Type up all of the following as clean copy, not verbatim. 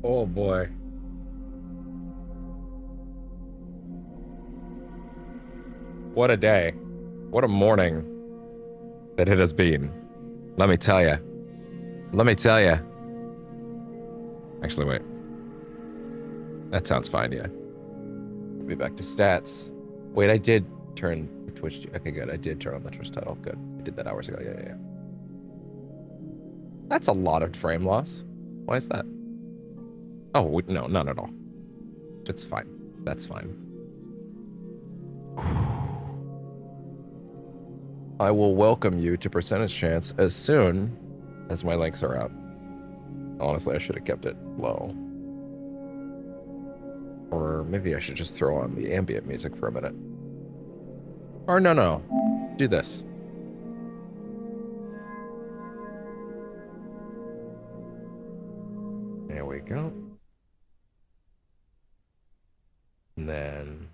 Oh boy. What a day. What a morning that it has been. Let me tell you. Let me tell you. Actually, wait. That sounds fine, yeah. Be back to stats. Wait, I did turn the Twitch. Okay, good. I did turn on the Twitch title. Good. I did that hours ago. Yeah. That's a lot of frame loss. Why is that? Oh, no, none at all. It's fine. That's fine. I will welcome you to percentage chance as soon as my links are out. Honestly, I should have kept it low. Or maybe I should just throw on the ambient music for a minute. Or no. Do this. There we go. And then...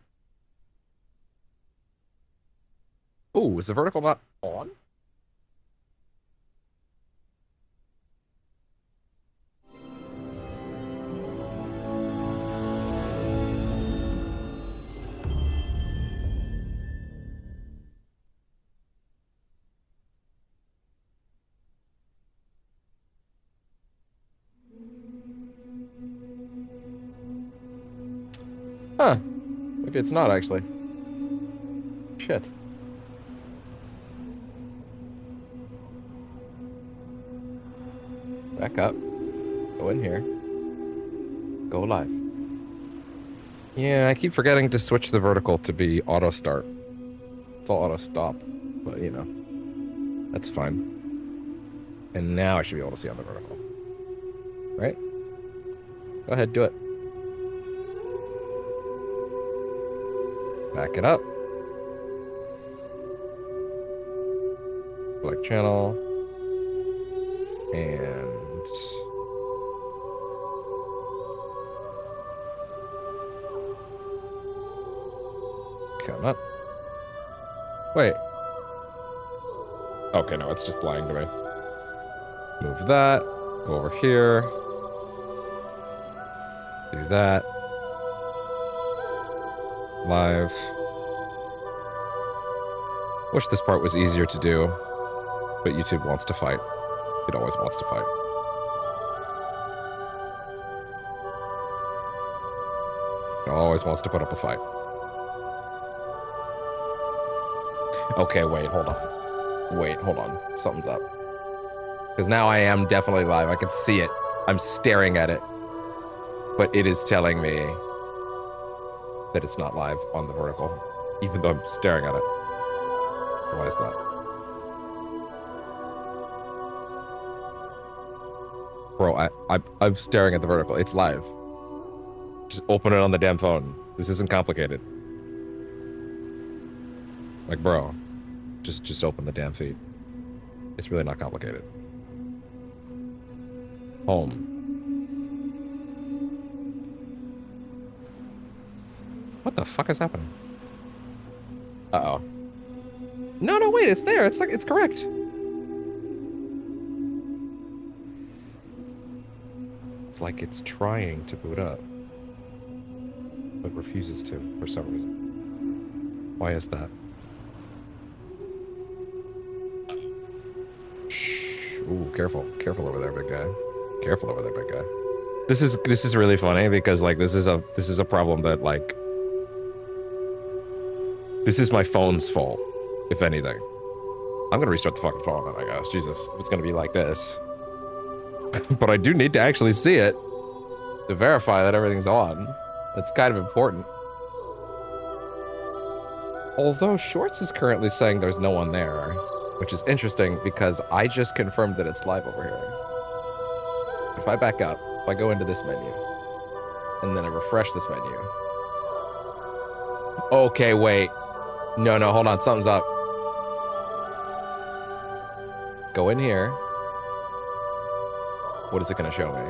Oh, is the vertical not on? Huh. Maybe it's not, actually. Shit. Back up. Go in here. Go live. Yeah, I keep forgetting to switch the vertical to be auto start. It's all auto stop, but you know, that's fine. And now I should be able to see on the vertical. Right? Go ahead, do it. Back it up. Select channel. And... come up. Wait. Okay, no, it's just lying to me. Move that. Go over here. Do that. Live. Wish this part was easier to do, but YouTube wants to fight. It always wants to fight. It always wants to put up a fight. Okay, wait, hold on. Wait, hold on. Something's up. Because now I am definitely live. I can see it. I'm staring at it. But it is telling me that it's not live on the vertical, even though I'm staring at it. Why is that? Bro, I'm staring at the vertical. It's live. Just open it on the damn phone. This isn't complicated. Like, bro, just open the damn feed. It's really not complicated. Home. What the fuck is happening? Uh-oh. No, wait, it's there. It's like, it's correct. It's like it's trying to boot up, but refuses to for some reason. Why is that? Shh. Ooh, careful. Careful over there, big guy. Careful over there, big guy. This is really funny because like this is a problem that like this is my phone's fault, if anything. I'm gonna restart the fucking phone then, I guess. Jesus, if it's gonna be like this. But I do need to actually see it to verify that everything's on. That's kind of important. Although Shorts is currently saying there's no one there, which is interesting because I just confirmed that it's live over here. If I back up, if I go into this menu, and then I refresh this menu. Okay, wait. No, hold on. Something's up. Go in here. What is it going to show me?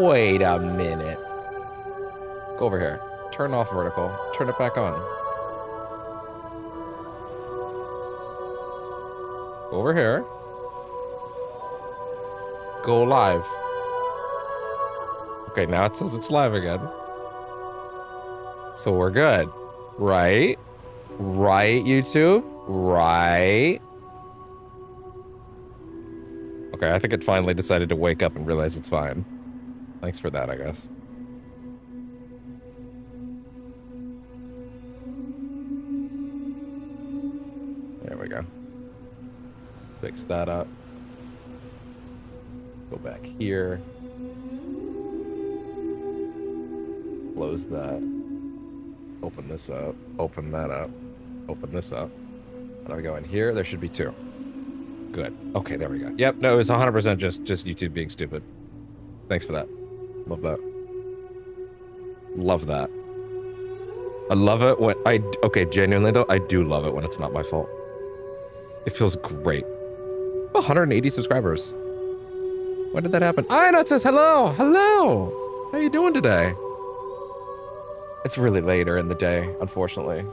Wait a minute. Go over here. Turn off vertical. Turn it back on. Over here. go live. Okay, now it says it's live again. So we're good. Right? Right, YouTube? Right? Okay, I think it finally decided to wake up and realize it's fine. Thanks for that, I guess. There we go. Fix that up. Go back here. Close that. Open this up. Open that up. Open this up. How do we go in here? There should be 2. Good. Okay, there we go. Yep, no, it was 100% just YouTube being stupid. Thanks for that. Love that. Love that. I love it when okay, genuinely though, I do love it when it's not my fault. It feels great. 180 subscribers. When did that happen? I know it says hello. Hello. How you doing today? It's really later in the day, unfortunately.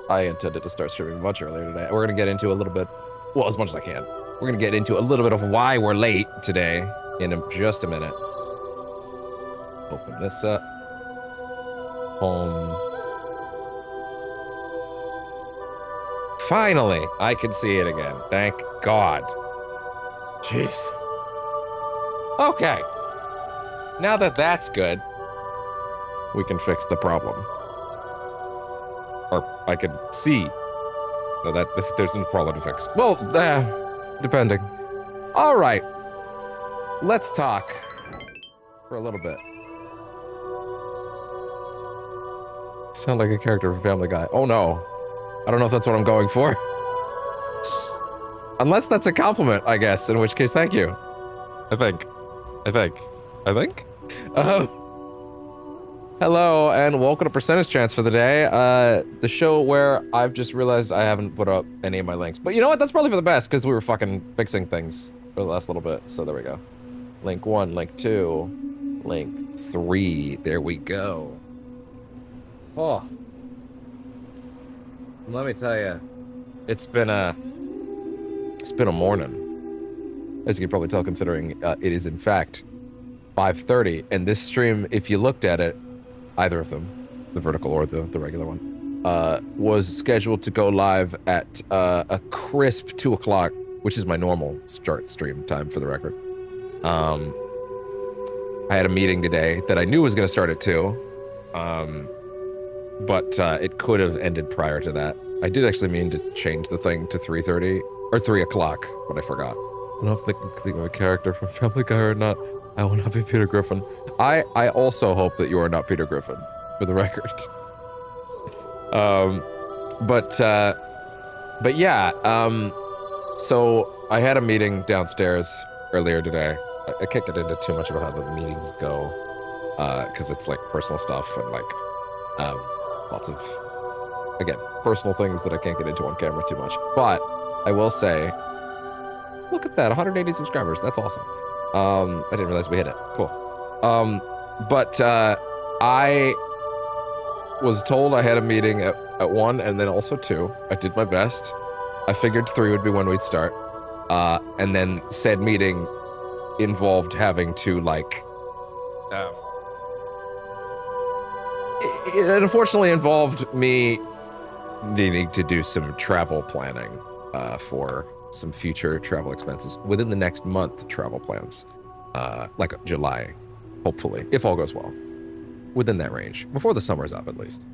I intended to start streaming much earlier today. We're gonna get into a little bit, well, as much as I can. We're gonna get into a little bit of why we're late today in just a minute. Open this up. Home. Finally, I can see it again. Thank God. Jeez. Okay. Now that that's good, we can fix the problem. Or I can see that there's no problem to fix. Well, depending. All right. Let's talk for a little bit. Sound like a character from Family Guy. Oh no. I don't know if that's what I'm going for. Unless that's a compliment, I guess, in which case, thank you. I think. Hello, and welcome to Percentage Chance for the day. The show where I've just realized I haven't put up any of my links. But you know what? That's probably for the best, because we were fucking fixing things for the last little bit. So there we go. Link 1, link 2, link 3. There we go. Oh. Let me tell you, it's been a morning, as you can probably tell, considering it is in fact 5:30, and this stream, if you looked at it, either of them, the vertical or the regular one, was scheduled to go live at a crisp 2 o'clock, which is my normal start stream time, for the record. I had a meeting today that I knew was going to start at 2. But it could have ended prior to that. I did actually mean to change the thing to 3:30 or 3 o'clock, but I forgot. I don't know if they can think of a character from Family Guy or not. I will not be Peter Griffin. I also hope that you are not Peter Griffin, for the record. But yeah. So I had a meeting downstairs earlier today. I can't get into too much about how the meetings go, because it's like personal stuff and like. Lots of, again, personal things that I can't get into on camera too much. But I will say, look at that, 180 subscribers. That's awesome. I didn't realize we hit it. Cool. But I was told I had a meeting at 1 and then also 2. I did my best. I figured 3 would be when we'd start. And then said meeting involved having to, like, it unfortunately involved me needing to do some travel planning for some future travel expenses within the next month. Travel plans, like July, hopefully, if all goes well, within that range, before the summer's up at least.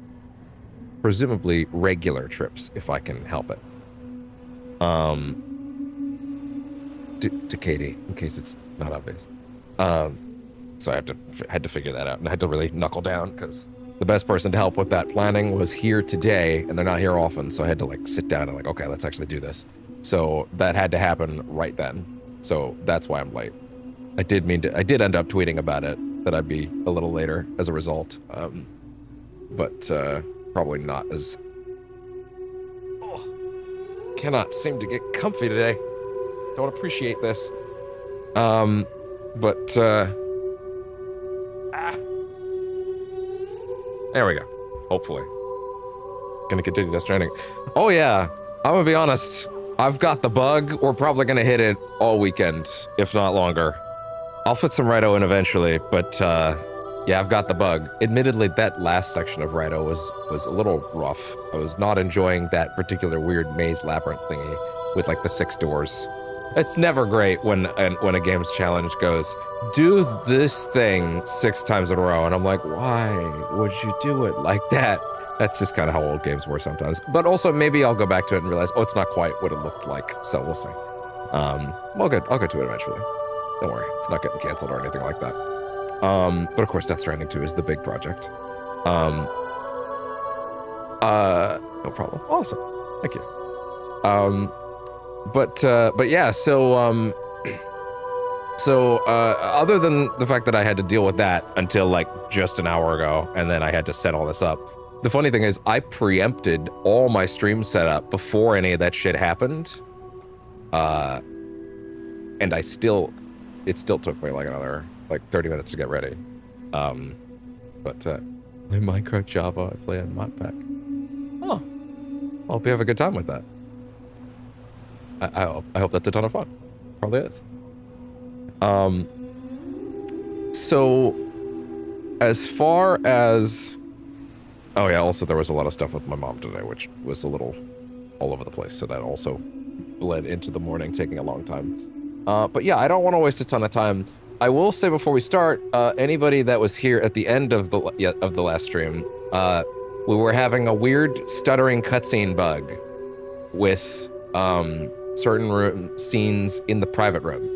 Presumably regular trips, if I can help it. To Katie, in case it's not obvious. So I had to figure that out, and I had to really knuckle down, because the best person to help with that planning was here today, and they're not here often, so I had to like sit down and like, okay, let's actually do this. So that had to happen right then. So that's why I'm late. I did end up tweeting about it, that I'd be a little later as a result. But probably not as... Oh, cannot seem to get comfy today. Don't appreciate this. There we go. Hopefully. Gonna continue Death Stranding. Oh yeah, I'm gonna be honest. I've got the bug. We're probably gonna hit it all weekend, if not longer. I'll fit some Rito in eventually, but yeah, I've got the bug. Admittedly, that last section of Rito was a little rough. I was not enjoying that particular weird maze labyrinth thingy with like the 6 doors. It's never great when a game's challenge goes, do this thing 6 times in a row, and I'm like, why would you do it like that? That's just kind of how old games were sometimes. But also, maybe I'll go back to it and realize, oh, it's not quite what it looked like, so we'll see. I'll get to it eventually. Don't worry, it's not getting canceled or anything like that. But of course, Death Stranding 2 is the big project. No problem. Awesome. Thank you. But yeah, so other than the fact that I had to deal with that until like just an hour ago, and then I had to set all this up. The funny thing is, I preempted all my stream setup before any of that shit happened. And it still took me like another 30 minutes to get ready. But play Minecraft Java, I play on Modpack. Oh, I hope you have a good time with that. I hope that's a ton of fun. Probably is. So as far as, oh yeah, also there was a lot of stuff with my mom today, which was a little all over the place. So that also bled into the morning, taking a long time. But yeah, I don't want to waste a ton of time. I will say before we start, anybody that was here at the end of the last stream, we were having a weird stuttering cutscene bug with certain scenes in the private room,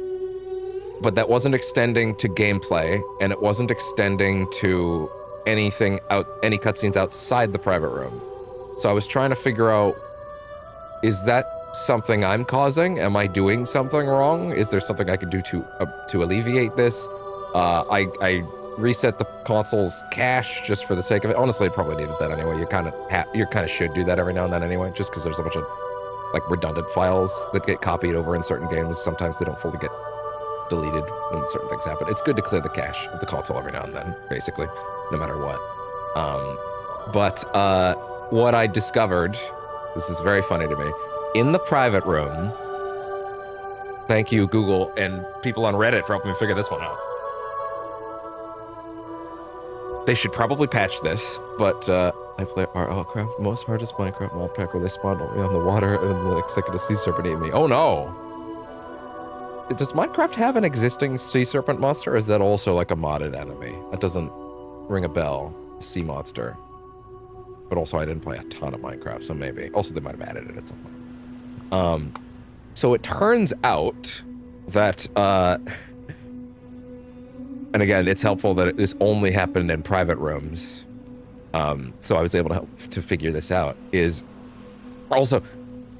but that wasn't extending to gameplay, and it wasn't extending to any cutscenes outside the private room. So I was trying to figure out, is that something I'm causing? Am I doing something wrong? Is there something I could do to alleviate this? I reset the console's cache just for the sake of it. Honestly, I probably needed that anyway. You kind of should do that every now and then anyway, just because there's a bunch of like redundant files that get copied over in certain games. Sometimes they don't fully get deleted when certain things happen. It's good to clear the cache of the console every now and then, basically, no matter what. But what I discovered, this is very funny to me, in the private room, thank you, Google, and people on Reddit for helping me figure this one out. They should probably patch this, but I play RLCraft, most hardest Minecraft mod pack where they spawn only on the water and the next second a sea serpent ate me. Oh no! Does Minecraft have an existing sea serpent monster, or is that also like a modded enemy? That doesn't ring a bell. Sea monster. But also I didn't play a ton of Minecraft, so maybe. Also they might have added it at some point. So it turns out that, and again, it's helpful that this only happened in private rooms. So I was able to help to figure this out, is also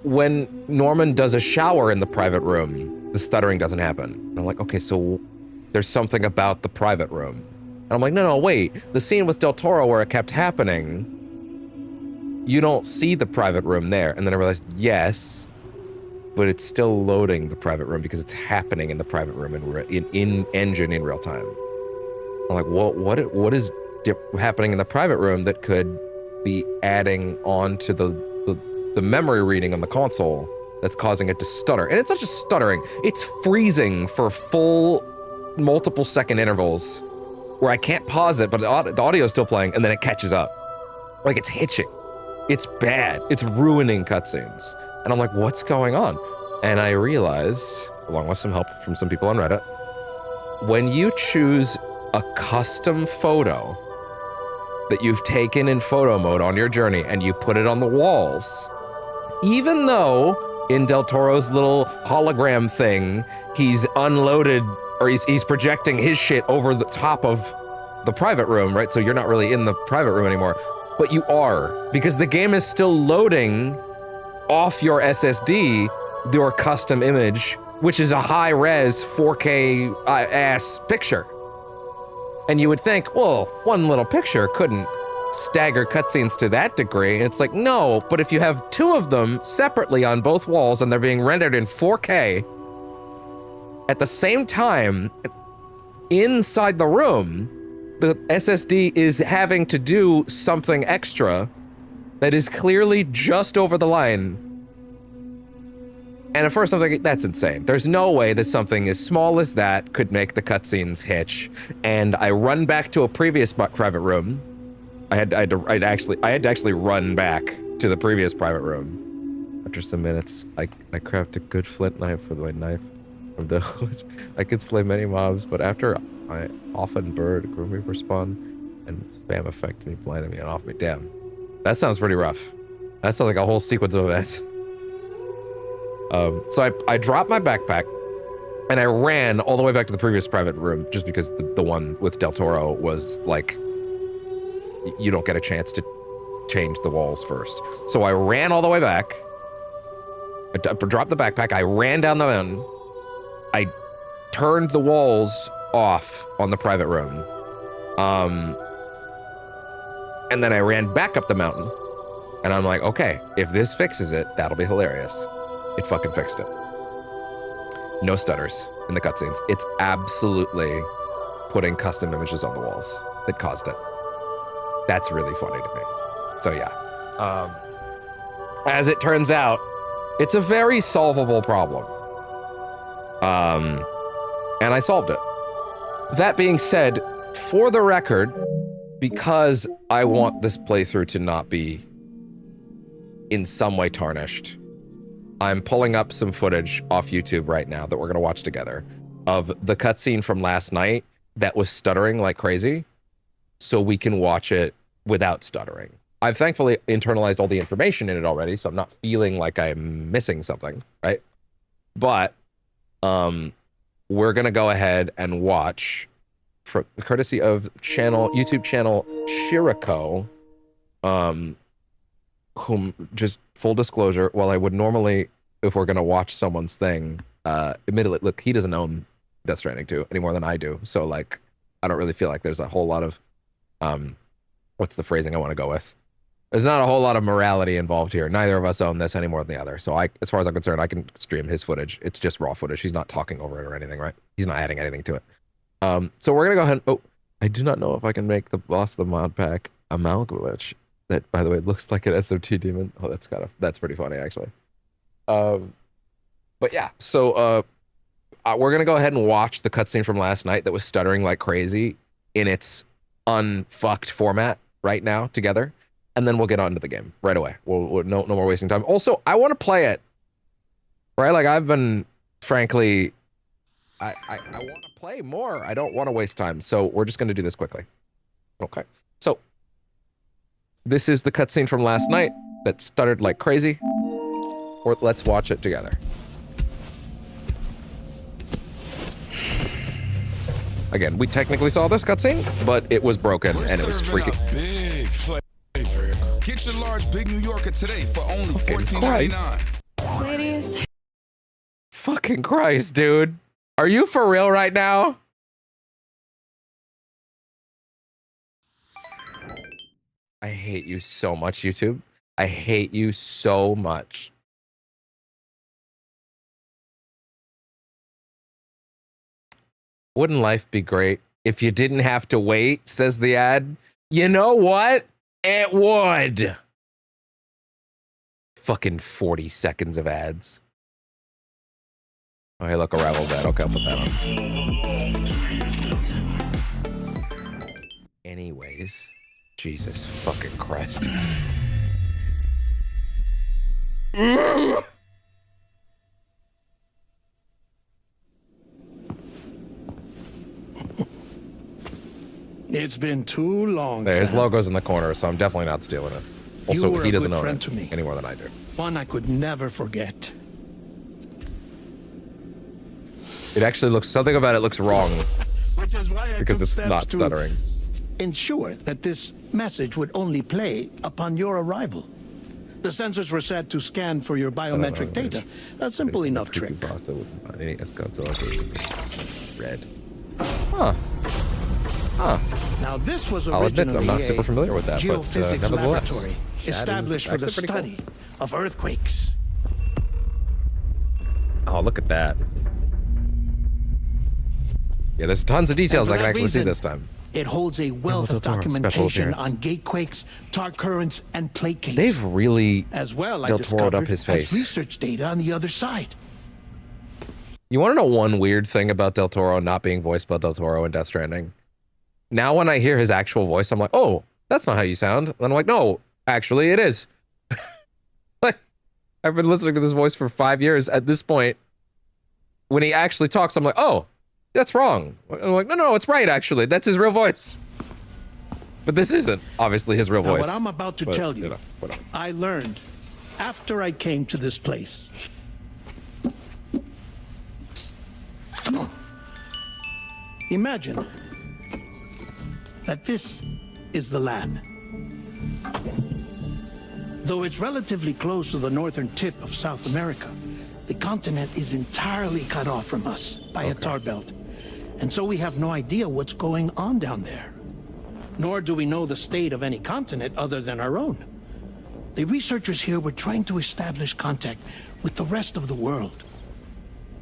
when Norman does a shower in the private room, the stuttering doesn't happen. And I'm like, okay, so there's something about the private room. And I'm like, no, wait, the scene with Del Toro where it kept happening, you don't see the private room there. And then I realized, yes, but it's still loading the private room because it's happening in the private room in engine in real time. I'm like, well, what is happening in the private room that could be adding on to the memory reading on the console that's causing it to stutter? And it's not just stuttering, it's freezing for full multiple second intervals where I can't pause it, but the audio is still playing, and then it catches up. Like, it's hitching. It's bad. It's ruining cutscenes. And I'm like, what's going on? And I realize, along with some help from some people on Reddit, when you choose a custom photo that you've taken in photo mode on your journey and you put it on the walls, even though in Del Toro's little hologram thing, he's unloaded, or he's projecting his shit over the top of the private room, right? So you're not really in the private room anymore, but you are, because the game is still loading off your SSD, your custom image, which is a high-res 4K ass picture. And you would think, well, one little picture couldn't stagger cutscenes to that degree. And it's like, no, but if you have two of them separately on both walls and they're being rendered in 4K at the same time inside the room, the SSD is having to do something extra that is clearly just over the line And at first I'm thinking, that's insane. There's no way that something as small as that could make the cutscenes hitch. And I run back to a previous private room. I had to actually run back to the previous private room. After some minutes, I craft a good flint knife for my knife from the hood. I could slay many mobs, but after I often bird, Grim Reaper spawn, and spam affect me, blinded me, and off me. Damn. That sounds pretty rough. That sounds like a whole sequence of events. So I dropped my backpack and I ran all the way back to the previous private room just because the one with Del Toro was like, you don't get a chance to change the walls first. So I ran all the way back. I dropped the backpack. I ran down the mountain. I turned the walls off on the private room. And then I ran back up the mountain. And I'm like, okay, if this fixes it, that'll be hilarious. It fucking fixed it. No stutters in the cutscenes. It's absolutely putting custom images on the walls that caused it. That's really funny to me. So yeah. As it turns out, it's a very solvable problem. And I solved it. That being said, for the record, because I want this playthrough to not be in some way tarnished, I'm pulling up some footage off YouTube right now that we're gonna watch together of the cutscene from last night that was stuttering like crazy, so we can watch it without stuttering. I've thankfully internalized all the information in it already, so I'm not feeling like I'm missing something, right? But we're gonna go ahead and watch, for courtesy of YouTube channel Shiriko, whom, just full disclosure, while I would normally, if we're gonna watch someone's thing, admittedly, look, he doesn't own Death Stranding 2 any more than I do, so like, I don't really feel like there's a whole lot of, what's the phrasing I want to go with? There's not a whole lot of morality involved here. Neither of us own this any more than the other, so as far as I'm concerned, I can stream his footage. It's just raw footage. He's not talking over it or anything, right? He's not adding anything to it. So we're gonna go ahead and, oh, I do not know if I can make the boss of the mod pack a Malkovich. That, by the way, looks like an SMT demon. Oh, that's pretty funny, actually. But yeah, so we're gonna go ahead and watch the cutscene from last night that was stuttering like crazy in its unfucked format right now together, and then we'll get on to the game right away. We'll no more wasting time. Also, I want to play it, right? Like, I've been, frankly, I want to play more. I don't want to waste time, so we're just gonna do this quickly. Okay, so this is the cutscene from last night that stuttered like crazy. Or let's watch it together. Again, we technically saw this cutscene, but it was broken and it was freaking big flavor. Get your large Big New Yorker today for only $14.99. Ladies. Fucking Christ, dude. Are you for real right now? I hate you so much, YouTube. I hate you so much. Wouldn't life be great if you didn't have to wait, says the ad? You know what? It would. Fucking 40 seconds of ads. Oh, hey, look, a Ravel's ad. Okay, I'll put that on. Anyways. Jesus fucking Christ. It's been too long. His Sam. logo's in the corner, so I'm definitely not stealing it. Also, he doesn't own it any more than I do. One I could never forget. It actually looks, something about it looks wrong. Which is why I because took it's steps not to stuttering. ensure that this message would only play upon your arrival. The sensors were set to scan for your biometric data. A simple enough trick. Red. Huh. Huh. Now this was I'll admit originally I'm not super a familiar with that, but geophysics nevertheless, laboratory established for the actually pretty study of earthquakes. Oh, look at that. Yeah, there's tons of details I can actually see this time. It holds a wealth of documentation on gatequakes, tar currents, and plate cakes. They've really as well, Del Toro'd up his as face. research data on the other side. You want to know one weird thing about Del Toro not being voiced by Del Toro in Death Stranding? Now when I hear his actual voice, I'm like, oh, that's not how you sound. And I'm like, no, actually it is. Like, I've been listening to this voice for 5 years. At this point, when he actually talks, I'm like, oh, that's wrong. I'm like, no, it's right, actually. That's his real voice. But this isn't, obviously, his real voice. What I'm about to tell you, whatever. I learned after I came to this place. Imagine that this is the lab. Though it's relatively close to the northern tip of South America, the continent is entirely cut off from us by a tar belt. And so we have no idea what's going on down there. Nor do we know the state of any continent other than our own. The researchers here were trying to establish contact with the rest of the world.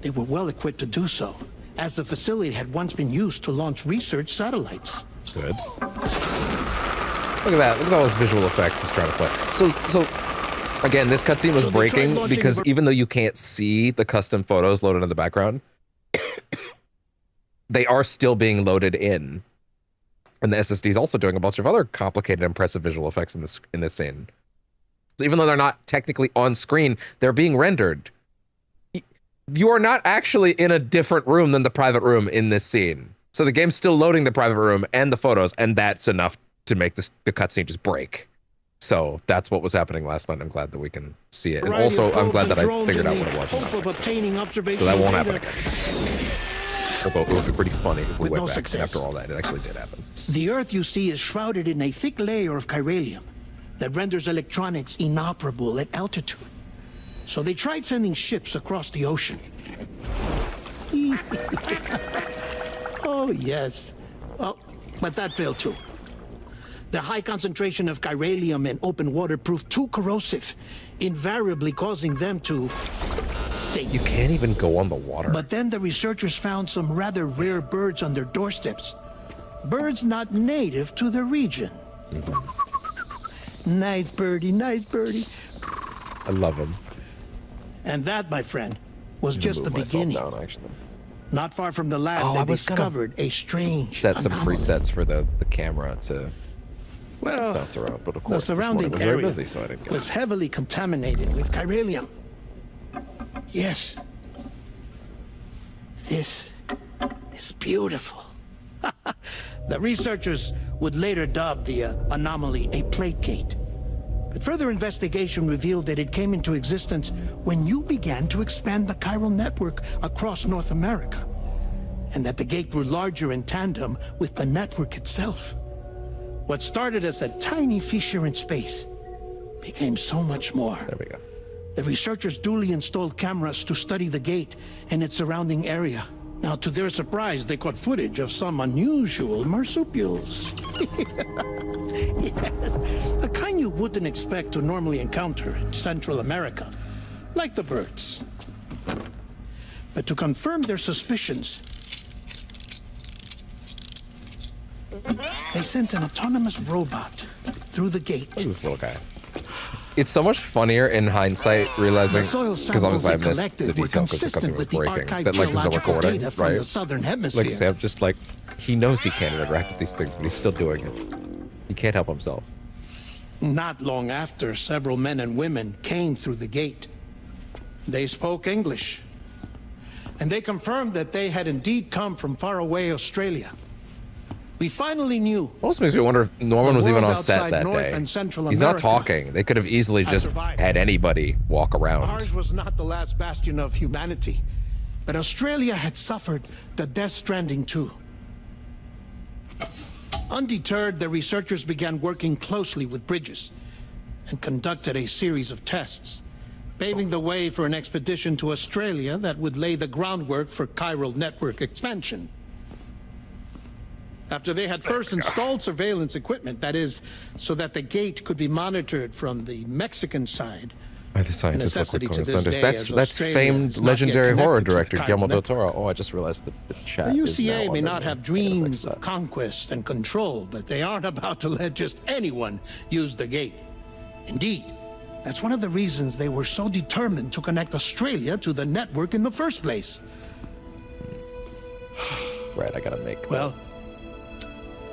They were well equipped to do so, as the facility had once been used to launch research satellites. Good. Look at that. Look at all those visual effects he's trying to play. So again, this cutscene was breaking because even though you can't see the custom photos loaded in the background, they are still being loaded in. And the SSD is also doing a bunch of other complicated, impressive visual effects in this scene. So even though they're not technically on screen, they're being rendered. You are not actually in a different room than the private room in this scene. So the game's still loading the private room and the photos, and that's enough to make the cutscene just break. So that's what was happening last night. I'm glad that we can see it. And also, I'm glad that I figured out what it was. So that won't happen again. It would be pretty funny if we went back after all that. It actually did happen. The Earth, you see, is shrouded in a thick layer of chiralium that renders electronics inoperable at altitude. So they tried sending ships across the ocean. Oh, yes. Oh, but that failed too. The high concentration of chiralium in open water proved too corrosive, invariably causing them to sink. You can't even go on the water. But then the researchers found some rather rare birds on their doorsteps. Birds not native to the region. Nice birdie, nice birdie. I love him. And that, my friend, was just the beginning. Down, actually. Not far from the lab, they discovered a strange set some anomaly. presets for the camera to bounce around. But of course, the surrounding was area very busy, so I didn't get was heavily contaminated with chiralium. Yes. This is beautiful. The researchers would later dub the anomaly a plate gate. But further investigation revealed that it came into existence when you began to expand the chiral network across North America, and that the gate grew larger in tandem with the network itself. What started as a tiny fissure in space became so much more. There we go. The researchers duly installed cameras to study the gate and its surrounding area. Now, to their surprise, they caught footage of some unusual marsupials. Yes, the kind you wouldn't expect to normally encounter in Central America, like the birds. But to confirm their suspicions, they sent an autonomous robot through the gate. Look at this little guy. It's so much funnier in hindsight, realizing, because obviously I missed the detail because the cutscene was breaking, that like this is a recording, right? Like Sam just like, he knows he can't interact with these things, but he's still doing it. He can't help himself. Not long after, several men and women came through the gate. They spoke English, and they confirmed that they had indeed come from faraway Australia. We finally knew. Almost makes me wonder if Norman was even on set that day. He's not talking. They could have easily just had anybody walk around. Ours was not the last bastion of humanity, but Australia had suffered the Death Stranding too. Undeterred, the researchers began working closely with Bridges and conducted a series of tests, paving the way for an expedition to Australia that would lay the groundwork for chiral network expansion. After they had first installed surveillance equipment, that is, so that the gate could be monitored from the Mexican side. By the scientists look like Coinciders. That's famed legendary horror director Guillermo del Toro. Oh, I just realized the chat. The is now UCA may not have dreams of of conquest and control, but they aren't about to let just anyone use the gate. Indeed, that's one of the reasons they were so determined to connect Australia to the network in the first place. Right, I gotta make. Well,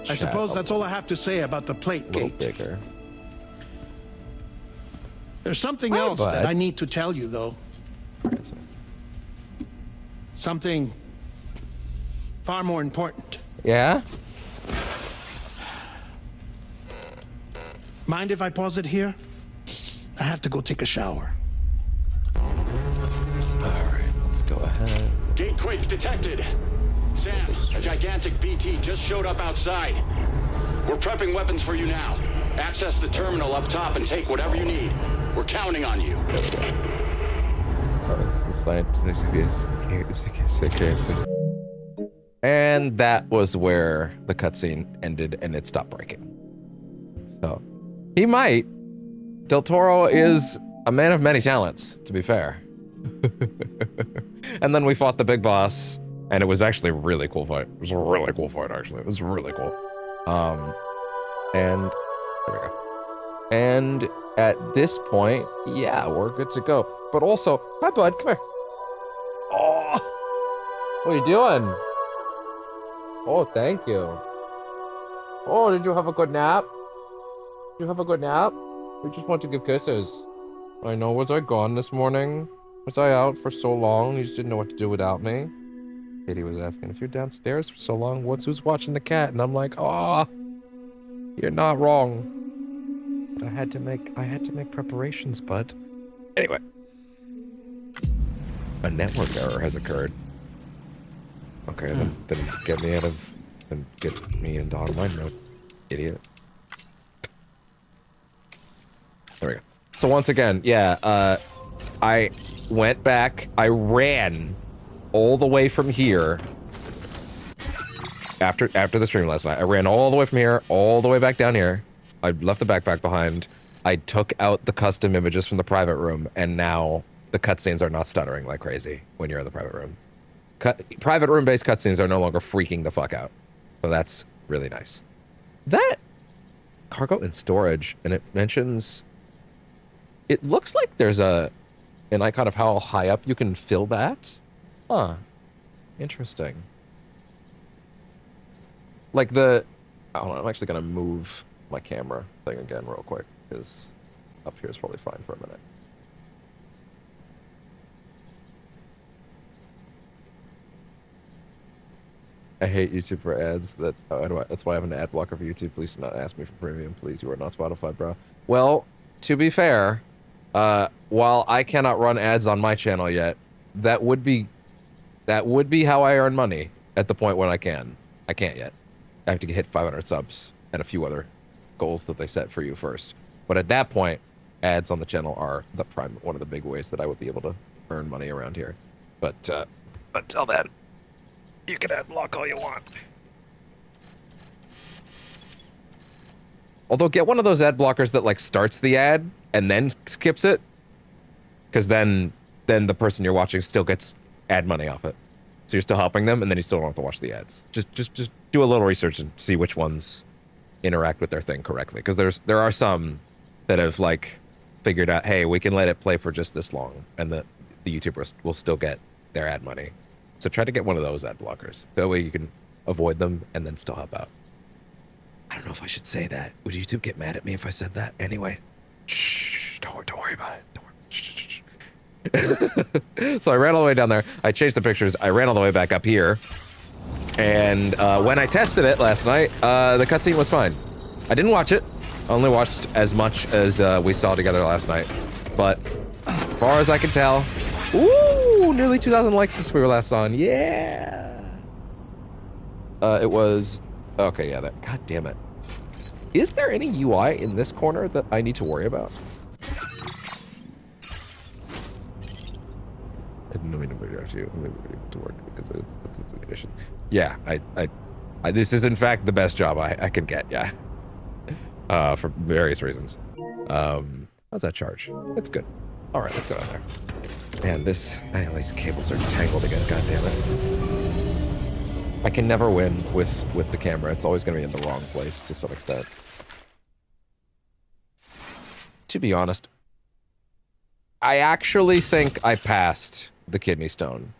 I chat suppose a that's all I have to say about the plate little gate. bigger. There's something Hi, else bud. that I need to tell you, though. Where is it? Something far more important. Yeah? Mind if I pause it here? I have to go take a shower. Alright, let's go ahead. Gate quake detected. Sam, a gigantic BT just showed up outside. We're prepping weapons for you now. Access the terminal up top and take whatever you need. We're counting on you. Oh, it's the scientific. And that was where the cutscene ended and it stopped breaking. So, he might. Del Toro is a man of many talents, to be fair. And then we fought the big boss, and it was actually a really cool fight. It was a really cool fight, actually. It was really cool. And there we go. And at this point, yeah, we're good to go. But also, hi, bud, come here. Oh, what are you doing? Oh, thank you. Oh, did you have a good nap? Did you have a good nap? We just want to give kisses. I know, was I gone this morning? Was I out for so long? You just didn't know what to do without me? Katie was asking, if you're downstairs for so long, who's watching the cat? And I'm like, oh, you're not wrong. But I had to make preparations, bud. Anyway. A network error has occurred. Okay, then get me out of, then get me into online mode, idiot. There we go. So once again, yeah, I went back, I ran all the way from here after the stream last night. I ran all the way from here, all the way back down here. I left the backpack behind. I took out the custom images from the private room, and now the cutscenes are not stuttering like crazy when you're in the private room. Private room-based cutscenes are no longer freaking the fuck out. So that's really nice. That cargo and storage, and it mentions... It looks like there's an icon of how high up you can fill that. Huh. Interesting. Like the... Hold on, I'm actually going to move my camera thing again real quick, because up here is probably fine for a minute. I hate YouTube for ads. That's why I have an ad blocker for YouTube. Please do not ask me for premium. Please, you are not Spotify, bro. Well, to be fair, while I cannot run ads on my channel yet, that would be how I earn money at the point when I can. I can't yet. I have to hit 500 subs and a few other goals that they set for you first. But at that point, ads on the channel are one of the big ways that I would be able to earn money around here. But until then, you can ad block all you want. Although get one of those ad blockers that like starts the ad and then skips it, because then the person you're watching still gets ad money off it. So you're still helping them, and then you still don't have to watch the ads. Just do a little research and see which ones interact with their thing correctly, because there are some that have like figured out, hey, we can let it play for just this long, and the YouTubers will still get their ad money. So try to get one of those ad blockers. That way you can avoid them and then still help out. I don't know if I should say that. Would YouTube get mad at me if I said that? Anyway, shh, don't worry about it. Don't worry. Shh. So I ran all the way down there. I changed the pictures. I ran all the way back up here. And when I tested it last night, the cutscene was fine. I didn't watch it. I only watched as much as we saw together last night. But as far as I can tell, ooh, nearly 2,000 likes since we were last on. Yeah. It was... Okay, yeah, that... God damn it. Is there any UI in this corner that I need to worry about? I didn't mean to put it to work because it's a condition. Yeah, I this is in fact the best job I can get, yeah. For various reasons. How's that charge? It's good. All right, let's go down there. Man, these cables are tangled again, god damn it. I can never win with the camera. It's always gonna be in the wrong place to some extent. To be honest, I actually think I passed the kidney stone.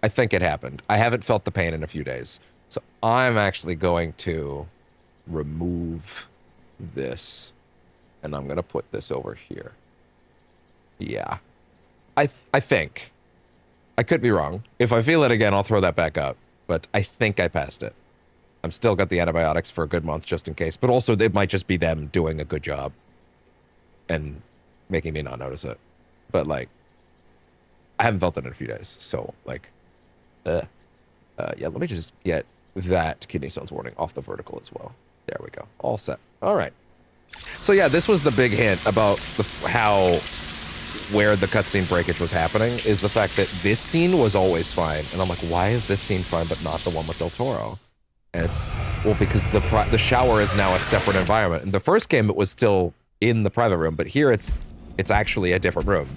I think it happened. I haven't felt the pain in a few days. So I'm actually going to remove this. And I'm going to put this over here. Yeah. I think. I could be wrong. If I feel it again, I'll throw that back up. But I think I passed it. I'm still got the antibiotics for a good month just in case. But also, it might just be them doing a good job. And making me not notice it. But, like, I haven't felt it in a few days. So, like, yeah, let me just get that kidney stones warning off the vertical as well. There we go. All set. All right. So, yeah, this was the big hint about where the cutscene breakage was happening, is the fact that this scene was always fine. And I'm like, why is this scene fine but not the one with Del Toro? And it's, well, because the shower is now a separate environment. In the first game, it was still in the private room, but here it's actually a different room.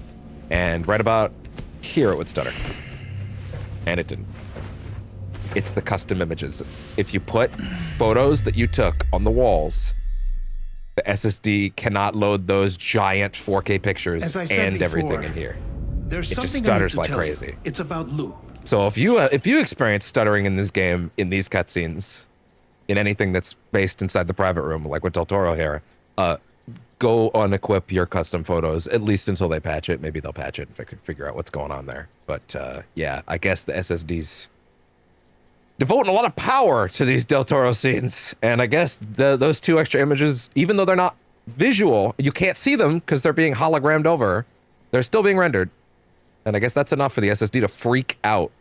And right about here, it would stutter. And it didn't. It's the custom images. If you put photos that you took on the walls, the SSD cannot load those giant 4K pictures and everything in here. It just stutters like crazy. It's about Lou. So if you experience stuttering in this game, in these cutscenes, in anything that's based inside the private room, like with Del Toro here, go unequip your custom photos, at least until they patch it. Maybe they'll patch it if I could figure out what's going on there. But yeah, I guess the SSD's devoting a lot of power to these Del Toro scenes. And I guess those 2 extra images, even though they're not visual, you can't see them because they're being hologrammed over. They're still being rendered. And I guess that's enough for the SSD to freak out.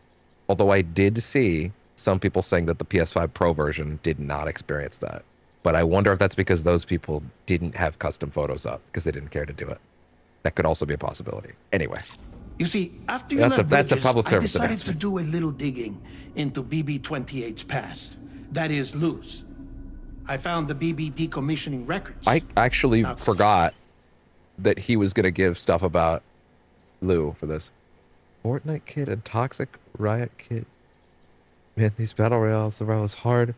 Although I did see some people saying that the PS5 Pro version did not experience that. But I wonder if that's because those people didn't have custom photos up because they didn't care to do it. That could also be a possibility. Anyway. You see, after you that's left a public service I decided announcement. to do a little digging into BB-28's past. That is, Lou's. I found the BB decommissioning records. I actually forgot that he was going to give stuff about Lou for this. Fortnite Kid and Toxic Riot Kid. Man, these battle royale survivals hard.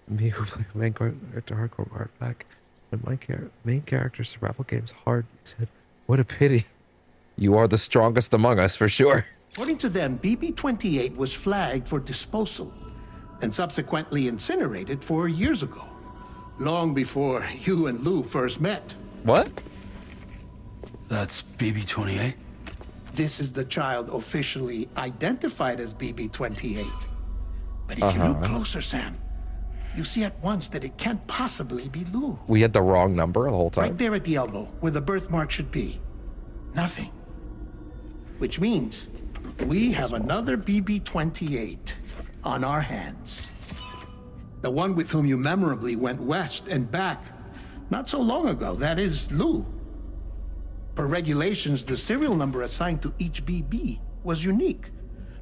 Me who play main character hardcore art back. And my main character survival games hard. He said, what a pity. You are the strongest among us, for sure. According to them, BB-28 was flagged for disposal and subsequently incinerated 4 years ago, long before you and Lou first met. What? That's BB-28? This is the child officially identified as BB-28. But if you look closer, Sam, you see at once that it can't possibly be Lou. We had the wrong number the whole time. Right there at the elbow, where the birthmark should be. Nothing. Which means we have another BB-28 on our hands. The one with whom you memorably went west and back not so long ago. That is Lou. Per regulations, the serial number assigned to each BB was unique.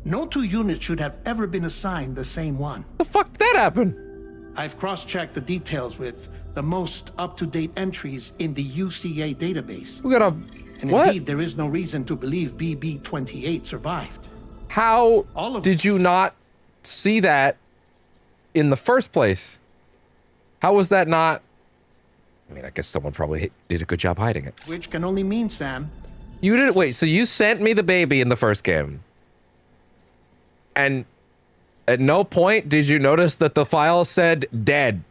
No 2 units should have ever been assigned the same one. The fuck did that happen? I've cross-checked the details with the most up-to-date entries in the UCA database. We got a... And what? indeed, there is no reason to believe BB-28 survived. How All of did us. you not see that in the first place? How was that not... I mean, I guess someone probably did a good job hiding it. Which can only mean, Sam, You didn't... Wait, so you sent me the baby in the first game. And at no point did you notice that the file said dead.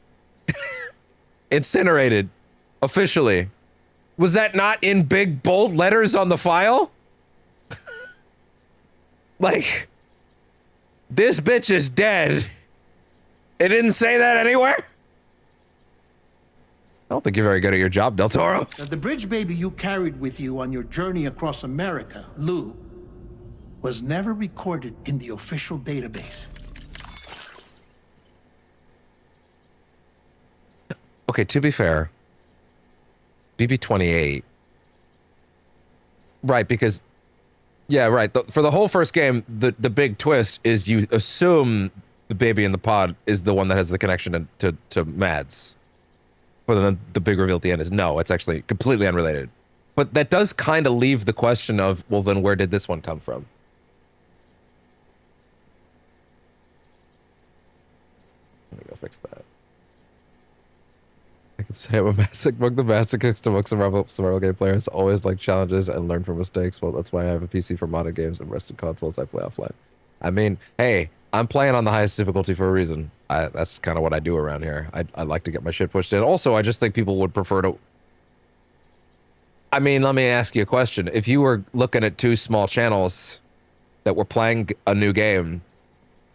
Incinerated. Officially. Was that not in big bold letters on the file? Like, this bitch is dead. It didn't say that anywhere? I don't think you're very good at your job, Del Toro. that the bridge baby you carried with you on your journey across America, Lou, was never recorded in the official database. Okay, to be fair, BB-28. Right, because... Yeah, right. For the whole first game, the big twist is you assume the baby in the pod is the one that has the connection to Mads. But then the big reveal at the end is no, it's actually completely unrelated. But that does kind of leave the question of, well, then where did this one come from? Let me go fix that. I can say I'm a among the masochist among survival game players. Always like challenges and learn from mistakes. Well, that's why I have a PC for modded games and rested consoles I play offline. I mean, hey, I'm playing on the highest difficulty for a reason. That's kind of what I do around here. I like to get my shit pushed in. Also, I just think people would prefer to... I mean, let me ask you a question. If you were looking at two small channels that were playing a new game,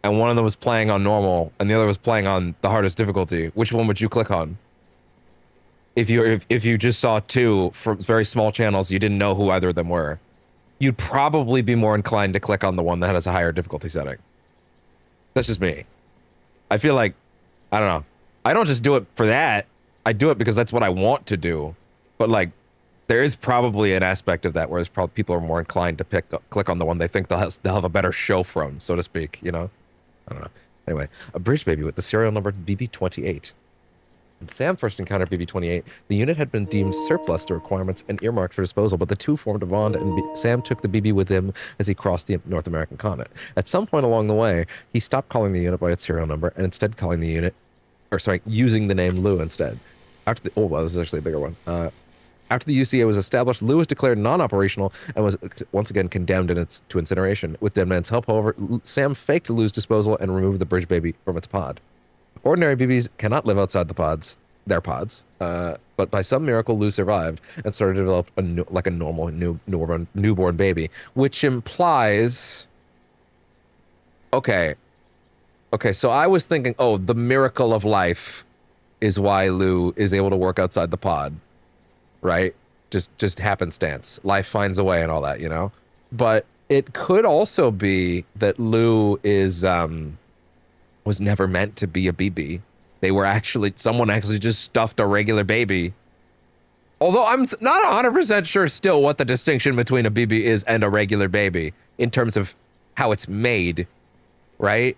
and one of them was playing on normal, and the other was playing on the hardest difficulty, which one would you click on? If you just saw two from very small channels, you didn't know who either of them were, you'd probably be more inclined to click on the one that has a higher difficulty setting. That's just me. I feel like, I don't know. I don't just do it for that. I do it because that's what I want to do. But like, there is probably an aspect of that where probably people are more inclined to click on the one they think they'll have a better show from, so to speak, you know? I don't know. Anyway, a bridge baby with the serial number BB28. When Sam first encountered BB28, the unit had been deemed surplus to requirements and earmarked for disposal, but the two formed a bond, and Sam took the BB with him as he crossed the North American continent. At some point along the way, he stopped calling the unit by its serial number and instead calling the unit, using the name Lou instead. After the, oh, wow, this is actually a bigger one. After the UCA was established, Lou was declared non-operational and was once again condemned to incineration. With Dead Man's help, however, Sam faked Lou's disposal and removed the bridge baby from its pod. Ordinary BBs cannot live outside their pods, but by some miracle, Lou survived and started to develop like a normal newborn baby, which implies... Okay, so I was thinking, oh, the miracle of life is why Lou is able to work outside the pod, right? Just happenstance. Life finds a way and all that, you know? But it could also be that Lou is... was never meant to be a BB. Someone actually just stuffed a regular baby. Although I'm not 100% sure still what the distinction between a BB is and a regular baby in terms of how it's made, right?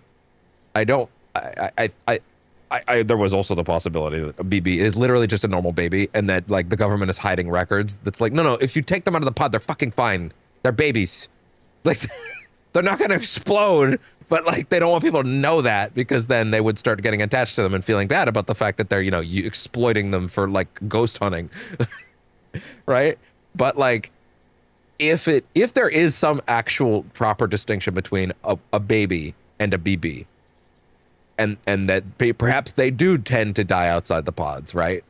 There was also the possibility that a BB is literally just a normal baby and that like the government is hiding records. That's like, no, if you take them out of the pod, they're fucking fine. They're babies. Like, they're not going to explode. But like, they don't want people to know that because then they would start getting attached to them and feeling bad about the fact that they're, you exploiting them for like ghost hunting, right? But like, if there is some actual proper distinction between a baby and a BB, and that perhaps they do tend to die outside the pods, right?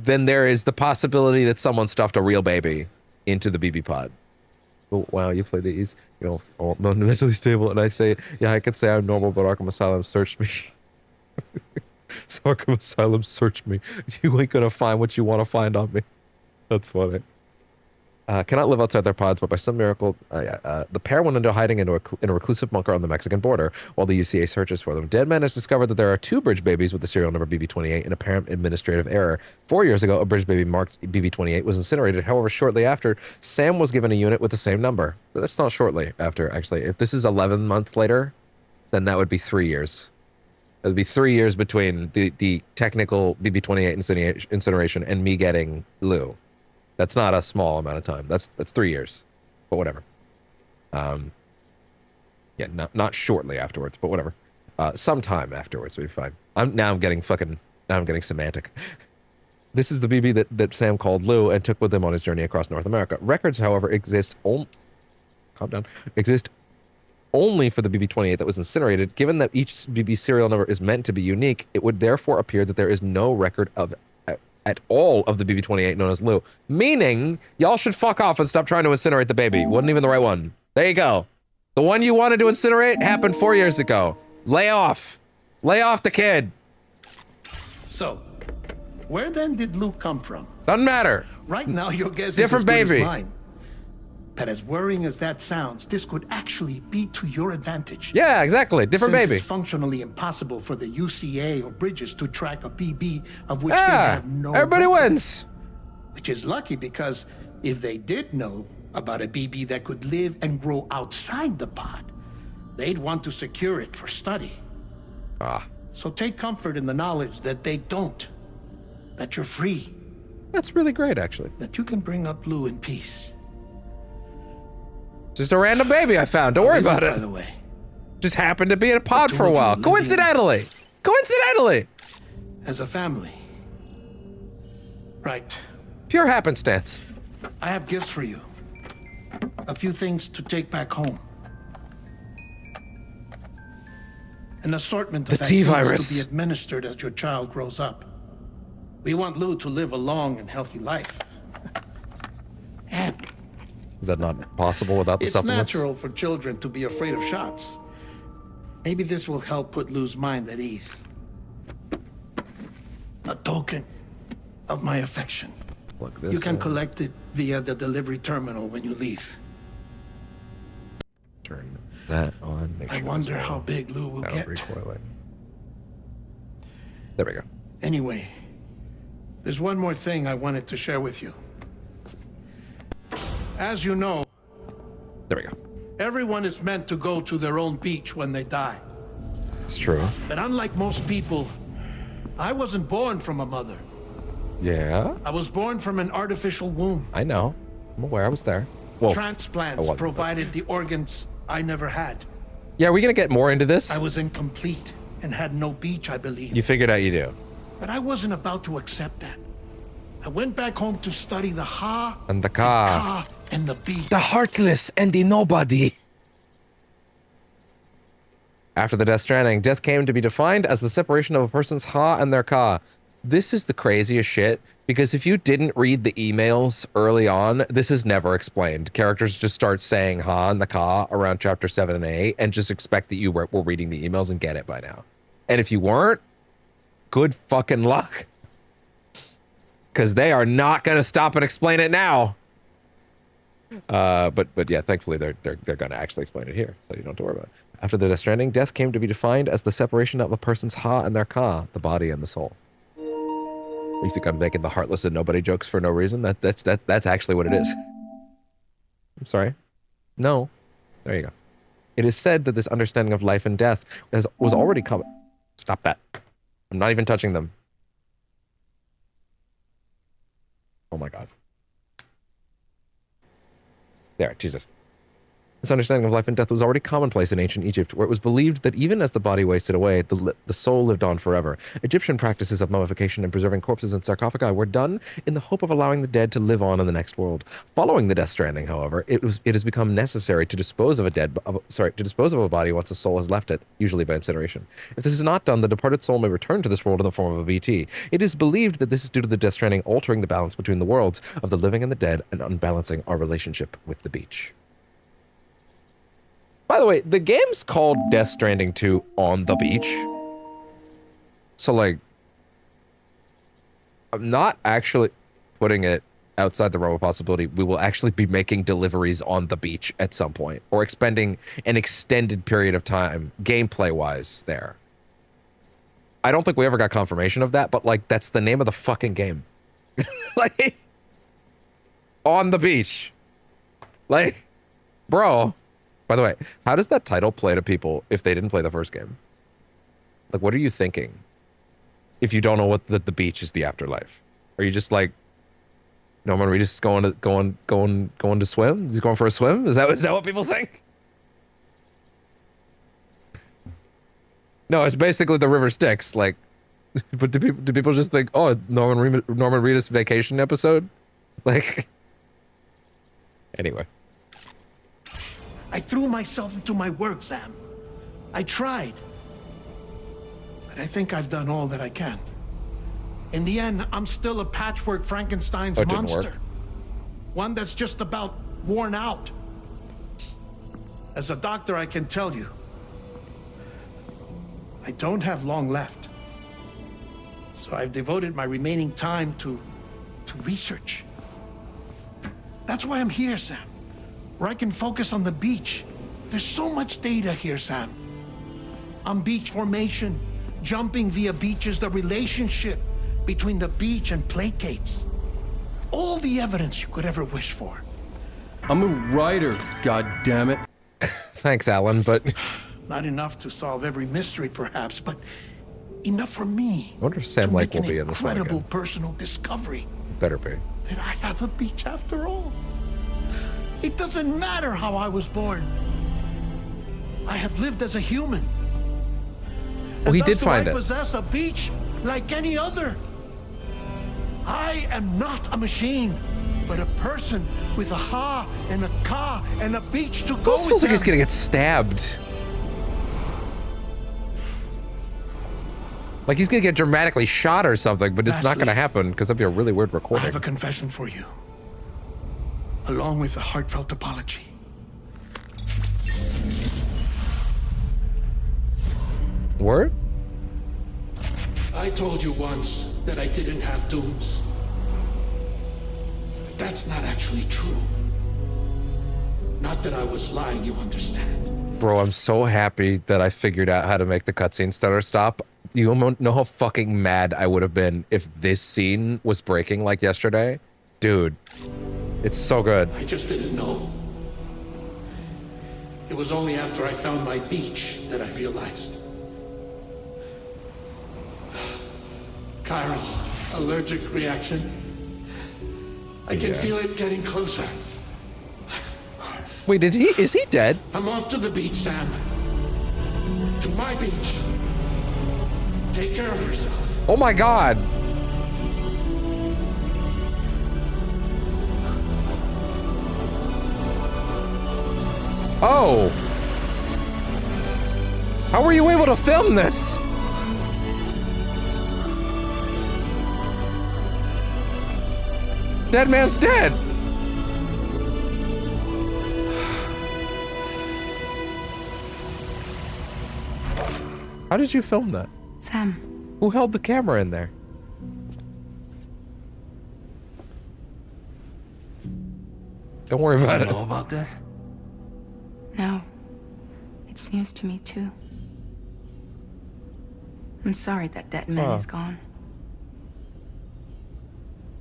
Then there is the possibility that someone stuffed a real baby into the BB pod. Oh, wow, you play these. All mentally stable, and I say, yeah, I could say I'm normal, but Arkham Asylum searched me. So Arkham Asylum searched me. You ain't gonna find what you want to find on me. That's funny. Cannot live outside their pods, but by some miracle, the pair went into hiding in a reclusive bunker on the Mexican border while the UCA searches for them. Dead Man has discovered that there are two bridge babies with the serial number BB28, an apparent administrative error. 4 years ago, a bridge baby marked BB28 was incinerated. However, shortly after, Sam was given a unit with the same number. That's not shortly after, actually. If this is 11 months later, then that would be 3 years. It would be 3 years between the technical BB28 incineration and me getting Lou. That's not a small amount of time. That's 3 years, but whatever. Yeah, not shortly afterwards, but whatever. Sometime afterwards would be fine. I'm getting semantic. This is the BB that Sam called Lou and took with him on his journey across North America. Records, however, exist only for the BB28 that was incinerated. Given that each BB serial number is meant to be unique, it would therefore appear that there is no record of at all of the BB28 known as Lou. Meaning, y'all should fuck off and stop trying to incinerate the baby. Wasn't even the right one. There you go. The one you wanted to incinerate happened 4 years ago. Lay off. Lay off the kid. So, where then did Lou come from? Doesn't matter. Right now, your guess Different is as good baby. as mine. But as worrying as that sounds, this could actually be to your advantage. Yeah, exactly. Different Since baby. It's functionally impossible for the UCA or Bridges to track a BB of which they have no everybody record. wins. Which is lucky because if they did know about a BB that could live and grow outside the pod, they'd want to secure it for study. So take comfort in the knowledge that they don't. That you're free. That's really great, actually. That you can bring up Lou in peace. Just a random baby I found. Don't worry about it. By the way, just happened to be in a pod for a while. Coincidentally. As a family. Right. Pure happenstance. I have gifts for you. A few things to take back home. An assortment The of vaccines T-virus. to be administered as your child grows up. We want Lou to live a long and healthy life. And Is that not possible without the it's supplements? natural for children to be afraid of shots. Maybe this will help put Lou's mind at ease. A token of my affection. Look, this You can collect it via the delivery terminal when you leave. turn that on. Make I sure wonder it's how on. big Lou will Now get. recoiling. There we go. Anyway, there's one more thing I wanted to share with you. As you know, There we go. everyone is meant to go to their own beach when they die. It's true. But unlike most people, I wasn't born from a mother. Yeah, I was born from an artificial womb. I know. I'm aware. I was there. Well, Transplants wasn't, but- provided the organs I never had. yeah, are we gonna get more into this? I was incomplete and had no beach, I believe. You figured out you do. But I wasn't about to accept that. I went back home to study the Ha And the Ka. and the beach. The heartless and the nobody. After the Death Stranding, death came to be defined as the separation of a person's Ha and their Ka. This is the craziest shit, because if you didn't read the emails early on, this is never explained. Characters just start saying Ha and the Ka around chapter 7 and 8 and just expect that you were reading the emails and get it by now. And if you weren't, good fucking luck. Because they are not going to stop and explain it now. But yeah, thankfully they're going to actually explain it here, so you don't have to worry about it. After the Death Stranding, death came to be defined as the separation of a person's Ha and their Ka, the body and the soul. You think I'm making the heartless and nobody jokes for no reason? That's actually what it is. I'm sorry. No. There you go. It is said that this understanding of life and death was already common. Stop that. I'm not even touching them. Oh my god. There, Jesus. This understanding of life and death was already commonplace in ancient Egypt, where it was believed that even as the body wasted away, the soul lived on forever. Egyptian practices of mummification and preserving corpses in sarcophagi were done in the hope of allowing the dead to live on in the next world. Following the Death Stranding, however, it has become necessary to dispose of a body once the soul has left it, usually by incineration. If this is not done, the departed soul may return to this world in the form of a BT. It is believed that this is due to the Death Stranding altering the balance between the worlds of the living and the dead and unbalancing our relationship with the beach. By the way, the game's called Death Stranding 2 on the beach. So, like, I'm not actually putting it outside the realm of possibility. We will actually be making deliveries on the beach at some point, or expending an extended period of time, gameplay-wise, there. I don't think we ever got confirmation of that, but, like, that's the name of the fucking game. Like, on the beach. Like, bro. By the way, how does that title play to people if they didn't play the first game? Like, what are you thinking? If you don't know what the beach is the afterlife, are you just like Norman Reedus is going to swim? He's going for a swim? Is that what people think? No, it's basically the river Styx. Like, but do people just think, oh, Norman Reedus vacation episode? Like, anyway. I threw myself into my work, Sam. I tried. But I think I've done all that I can. In the end, I'm still a patchwork Frankenstein's Oh, it didn't monster. work. One that's just about worn out. As a doctor, I can tell you, I don't have long left. So I've devoted my remaining time to research. That's why I'm here, Sam. Where I can focus on the beach. There's so much data here, Sam. On beach formation, jumping via beaches, the relationship between the beach and placates. All the evidence you could ever wish for. I'm a writer, goddammit. Thanks, Alan, but Not enough to solve every mystery, perhaps, but enough for me. I wonder if Sam to Lake make will an be in this one incredible again. personal discovery Better be. that I have a beach after all. It doesn't matter how I was born. I have lived as a human. Well, he And did thus find do it. I possess a beach like any other. I am not a machine, but a person with a ha and a ka and a beach to go Almost with feels like he's them. gonna get stabbed. Like he's gonna get dramatically shot or something, but it's not Lastly, gonna happen because that'd be a really weird I recording. have a confession for you, along with a heartfelt apology. Word? I told you once that I didn't have dooms. But that's not actually true. Not that I was lying, you understand. Bro, I'm so happy that I figured out how to make the cutscene stutter stop. You know how fucking mad I would have been if this scene was breaking like yesterday? Dude, it's so good. I just didn't know. It was only after I found my beach that I realized. Chiral, allergic reaction. I can feel it getting closer. Wait, is he dead? I'm off to the beach, Sam. To my beach. Take care of yourself. Oh my god. Oh. How were you able to film this? Dead man's dead. How did you film that? Sam. Who held the camera in there? Don't worry about it. You know about this? No. It's news to me, too. I'm sorry that man is gone.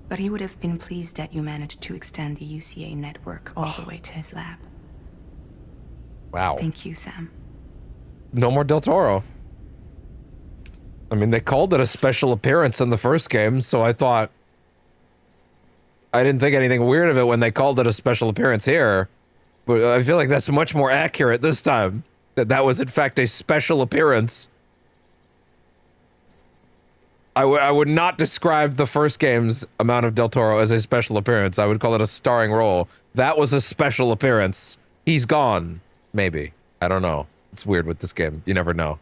But he would have been pleased that you managed to extend the UCA network all the way to his lab. Wow. Thank you, Sam. No more Del Toro. I mean, they called it a special appearance in the first game, so I thought... I didn't think anything weird of it when they called it a special appearance here. But I feel like that's much more accurate this time. That was, in fact, a special appearance. I would not describe the first game's amount of Del Toro as a special appearance. I would call it a starring role. That was a special appearance. He's gone. Maybe. I don't know. It's weird with this game. You never know.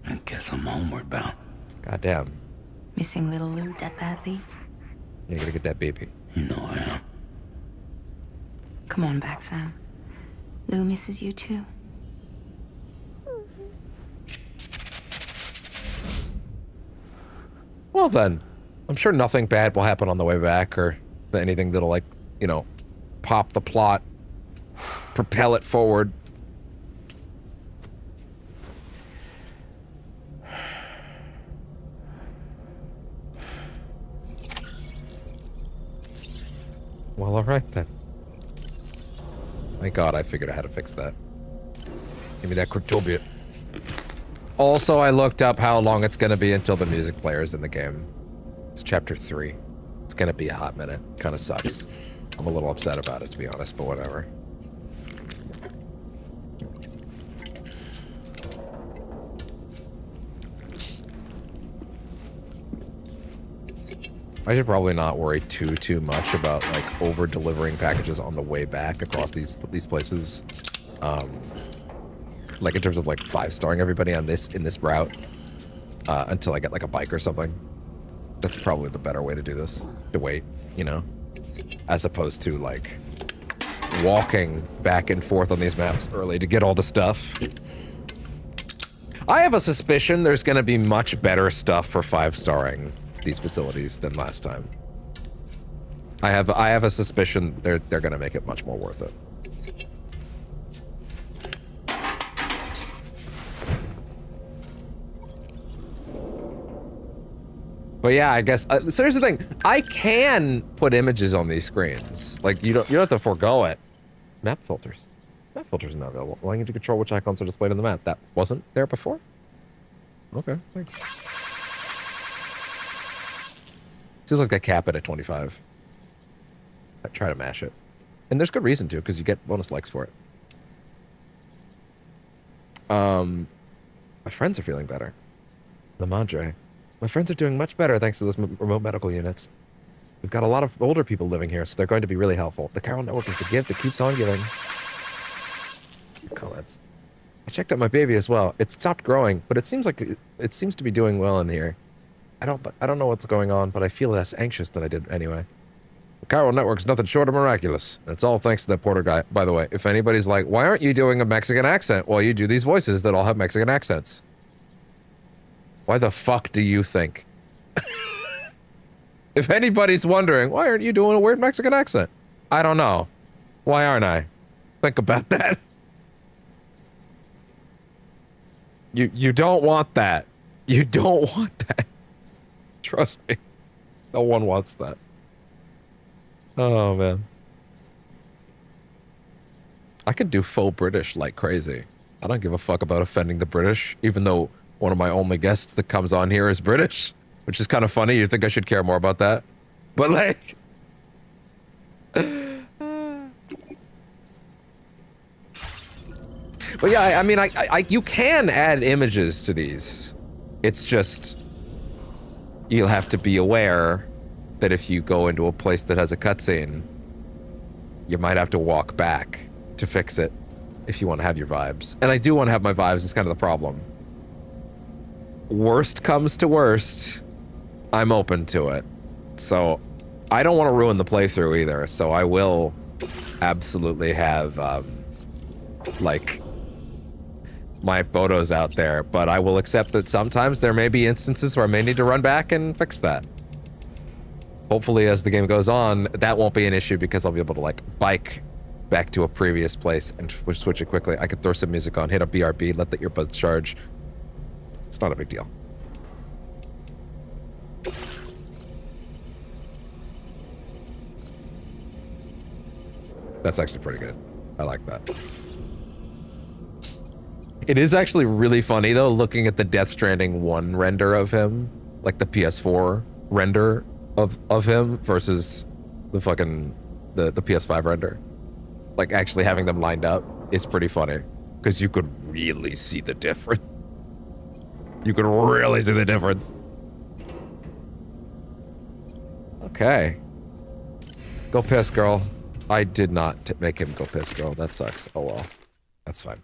I guess I'm homeward bound. Goddamn. Missing little Lou that badly? You're gonna get that baby. You know I am. Come on back, Sam. Lou misses you, too. Well then, I'm sure nothing bad will happen on the way back, or anything that'll, like, you know, pop the plot, propel it forward. Well, alright then. Thank God I figured out how to fix that. Give me that Cryptobia. Also, I looked up how long it's gonna be until the music player is in the game. It's chapter 3. It's gonna be a hot minute. Kinda sucks. I'm a little upset about it, to be honest, but whatever. I should probably not worry too much about, like, over-delivering packages on the way back across these places. Like, in terms of, like, 5-starring everybody on in this route, until I get, like, a bike or something. That's probably the better way to do this. To wait, you know? As opposed to, like, walking back and forth on these maps early to get all the stuff. I have a suspicion there's gonna be much better stuff for 5-starring these facilities than last time. I have a suspicion they're gonna make it much more worth it. But yeah, I guess so. Here's the thing: I can put images on these screens. Like you don't have to forego it. Map filters. Map filters are not available. Allowing you to control which icons are displayed on the map. That wasn't there before. Okay, thanks. Feels like they cap it at 25. I try to mash it. And there's good reason to, because you get bonus likes for it. My friends are feeling better. The Madre. My friends are doing much better thanks to those remote medical units. We've got a lot of older people living here, so they're going to be really helpful. The Chiral Network is the gift that keeps on giving. Comments. I checked out my baby as well. It stopped growing, but it seems like it seems to be doing well in here. I don't know what's going on, but I feel less anxious than I did anyway. The chiral network's nothing short of miraculous. And it's all thanks to that Porter guy. By the way, if anybody's like, why aren't you doing a Mexican accent? Well, you do these voices that all have Mexican accents. Why the fuck do you think? If anybody's wondering, why aren't you doing a weird Mexican accent? I don't know. Why aren't I? Think about that. You don't want that. You don't want that. Trust me. No one wants that. Oh, man. I could do faux British like crazy. I don't give a fuck about offending the British, even though one of my only guests that comes on here is British, which is kind of funny. You think I should care more about that? But like... But yeah, I mean, you can add images to these. It's just, you'll have to be aware that if you go into a place that has a cutscene, you might have to walk back to fix it if you want to have your vibes. And I do want to have my vibes, it's kind of the problem. Worst comes to worst, I'm open to it. So, I don't want to ruin the playthrough either, so I will absolutely have, like... my photos out there, but I will accept that sometimes there may be instances where I may need to run back and fix that. Hopefully, as the game goes on, that won't be an issue because I'll be able to, like, bike back to a previous place and switch it quickly. I could throw some music on, hit a BRB, let the earbuds charge. It's not a big deal. That's actually pretty good. I like that. It is actually really funny, though, looking at the Death Stranding 1 render of him, like the PS4 render of him versus the fucking, the PS5 render. Like, actually having them lined up is pretty funny, because you could really see the difference. You could really see the difference. Okay. Go piss, girl. I did not make him go piss, girl. That sucks. Oh well. That's fine.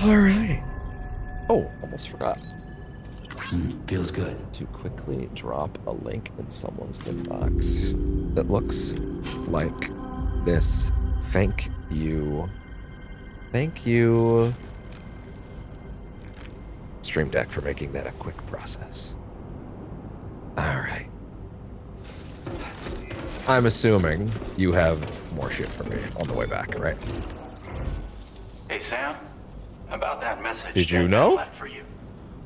All right. Oh, almost forgot. Feels good. To quickly drop a link in someone's inbox that looks like this. Thank you. Thank you, Stream Deck, for making that a quick process. All right. I'm assuming you have more shit for me on the way back, right? Hey, Sam. About that message Did you Jet know? left for you.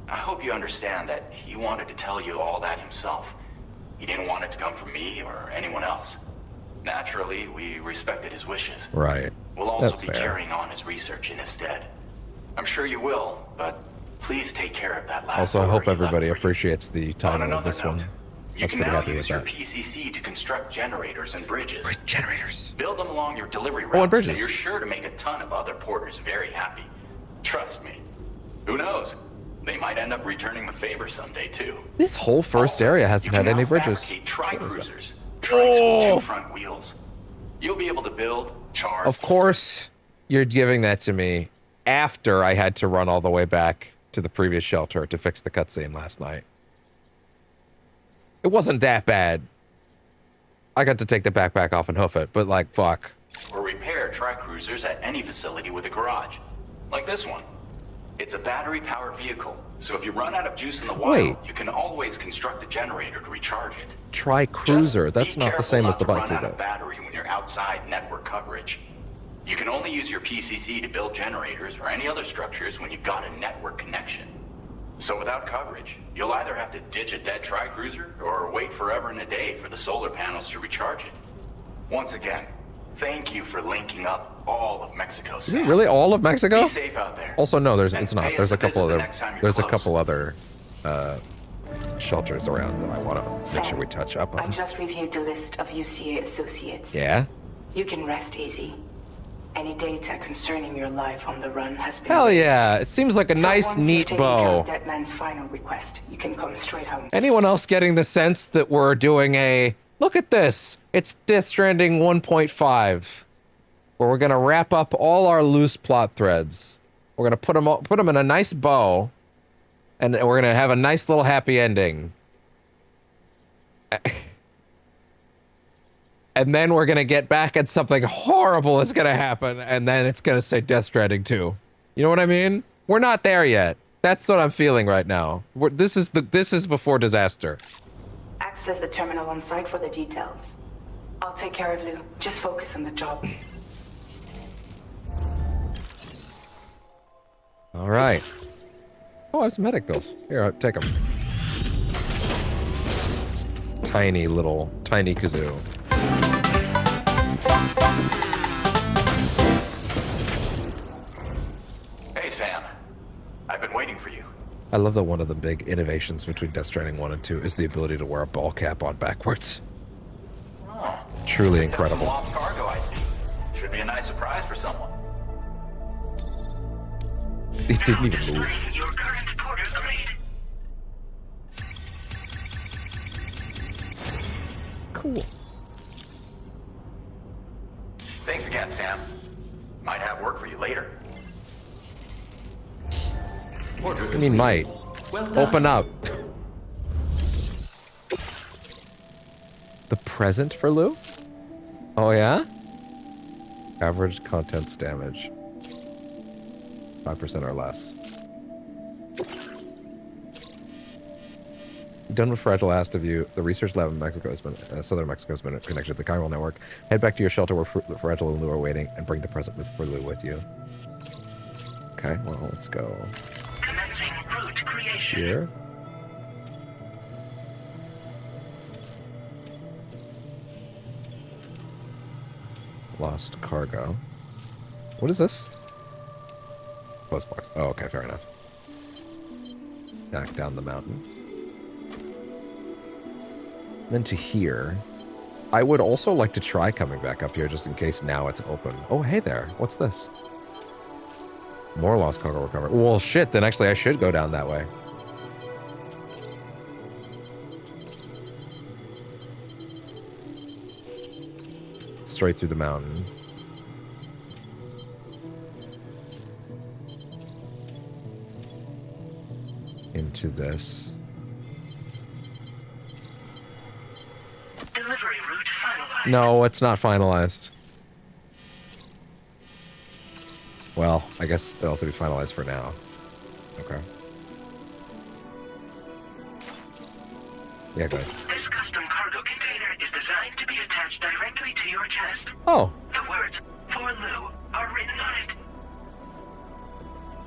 I hope you understand that he wanted to tell you all that himself. He didn't want it to come from me or anyone else. Naturally, we respected his wishes. Right. We'll also That's be fair. carrying on his research in his stead. I'm sure you will, but please take care of that last Also, I order hope he left everybody for you. appreciates the On title of another this one. note, I you was can pretty now happy with use your that. PCC to construct generators and bridges. Generators. Build them along your delivery routes, and and bridges. you're sure to make a ton of other porters very happy. Trust me. Who knows? They might end up returning the favor someday, too. This whole first area hasn't had any bridges. You can now fabricate tri-cruisers. Trikes with 2 front wheels. You'll be able to build, charge... Of course, you're giving that to me after I had to run all the way back to the previous shelter to fix the cutscene last night. It wasn't that bad. I got to take the backpack off and hoof it, but like, fuck. Or repair tri-cruisers at any facility with a garage. Like this one. It's a battery-powered vehicle, so if you run out of juice in the wild, Wait. you can always construct a generator to recharge it. Tri-cruiser. Just That's be not the same as the careful bikes, not is to run out it? of battery when you're outside network coverage. You can only use your PCC to build generators or any other structures when you've got a network connection. So without coverage, you'll either have to ditch a dead tri-cruiser or wait forever and a day for the solar panels to recharge it. Once again, thank you for linking up all of Mexico. Is it really all of Mexico? Be safe out there. Also, no, And it's not. pay There's us a couple visit the other. next time you're There's a close. couple other shelters around that I want to make sure we touch up I on. just reviewed the list of UCA associates. Yeah. You can rest easy. Any data concerning your life on the run has been Hell released. yeah, it seems like a So nice, once you've neat taken care bow. of Dead Man's final request, you can come straight home. Anyone else getting the sense that we're doing a... Look at this! It's Death Stranding 1.5. Where we're gonna wrap up all our loose plot threads. We're gonna put them in a nice bow. And we're gonna have a nice little happy ending. And then we're gonna get back and something horrible is gonna happen, and then it's gonna say Death Stranding 2. You know what I mean? We're not there yet. That's what I'm feeling right now. This is before disaster. Access the terminal on site for the details. I'll take care of Lou. Just focus on the job. All right. Oh, I have some headache pills. Here, I'll take them. It's tiny kazoo. Hey, Sam. I've been waiting for you. I love that one of the big innovations between Death Stranding 1 and 2 is the ability to wear a ball cap on backwards. Oh. Truly Picked up some incredible. lost cargo, I see. Should be a nice surprise for someone. It didn't even move. Your current porter grade. Cool. Thanks again, Sam. Might have work for you later. I mean, might. Open up. The present for Lou? Oh, yeah? Average contents damage. 5% or less. Done with Fragile asked of you. The research lab in Mexico has been, southern Mexico has been connected to the chiral network. Head back to your shelter where Fragile and Lou are waiting and bring the present for Lou with you. Okay, well, let's go. Commencing route creation. Here. Lost cargo. What is this? Postbox. Oh, okay, fair enough. Back down the mountain. Then to here. I would also like to try coming back up here just in case now it's open. Oh, hey there. What's this? More lost cargo recovered. Well, shit, then actually I should go down that way. Straight through the mountain. Into this. Delivery route finalized. No, it's not finalized. Well, I guess it'll have to be finalized for now. Okay. Yeah, go ahead. This custom cargo container is designed to be attached directly to your chest. Oh. The words, "For Lou," are written on it.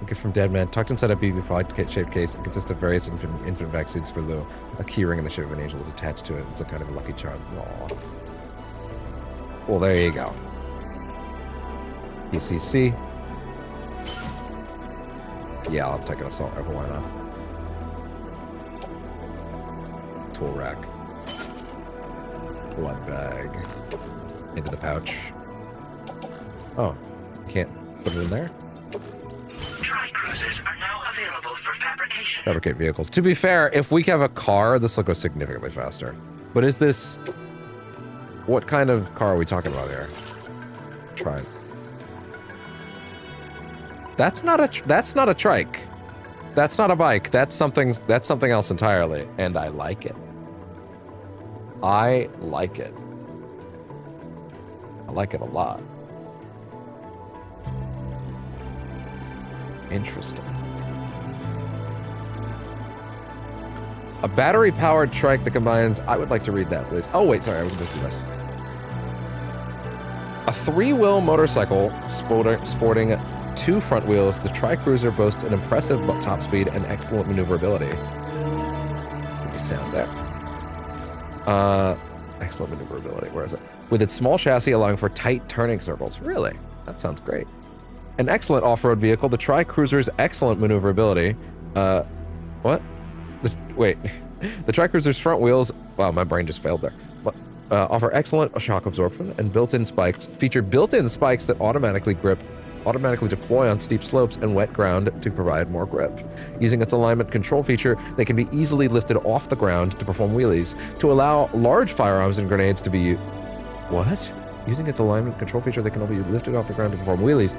A gift from Dead Man. Tucked inside a BB pod-shaped case. It consists of various infant vaccines for Lou. A keyring in the shape of an angel is attached to it. It's a kind of a lucky charm. Aww. Well, there you go. PCC. Yeah, I'll take an assault rifle. Why not? Tool rack. Blood bag. Into the pouch. Oh, you can't put it in there? Tri-cruisers are now available for fabrication. Fabricate vehicles. To be fair, if we have a car, this will go significantly faster. But is this... What kind of car are we talking about here? Try it. That's not a trike. That's not a bike. That's something else entirely. And I like it. I like it. I like it a lot. Interesting. A battery-powered trike that combines... I would like to read that, please. Oh, wait, sorry, I was going to do this. A three-wheel motorcycle sporting 2 front wheels, the Tri-Cruiser boasts an impressive top speed and excellent maneuverability. Give me sound there. Excellent maneuverability. Where is it? With its small chassis allowing for tight turning circles. Really? That sounds great. An excellent off-road vehicle, the Tri-Cruiser's excellent maneuverability. What? Wait. The Tri-Cruiser's front wheels... Wow, my brain just failed there. offer excellent shock absorption and built-in spikes. Feature built-in spikes that automatically deploy on steep slopes and wet ground to provide more grip. Using its alignment control feature, they can be easily lifted off the ground to perform wheelies. To allow large firearms and grenades to be... What? Using its alignment control feature, they can all be lifted off the ground to perform wheelies.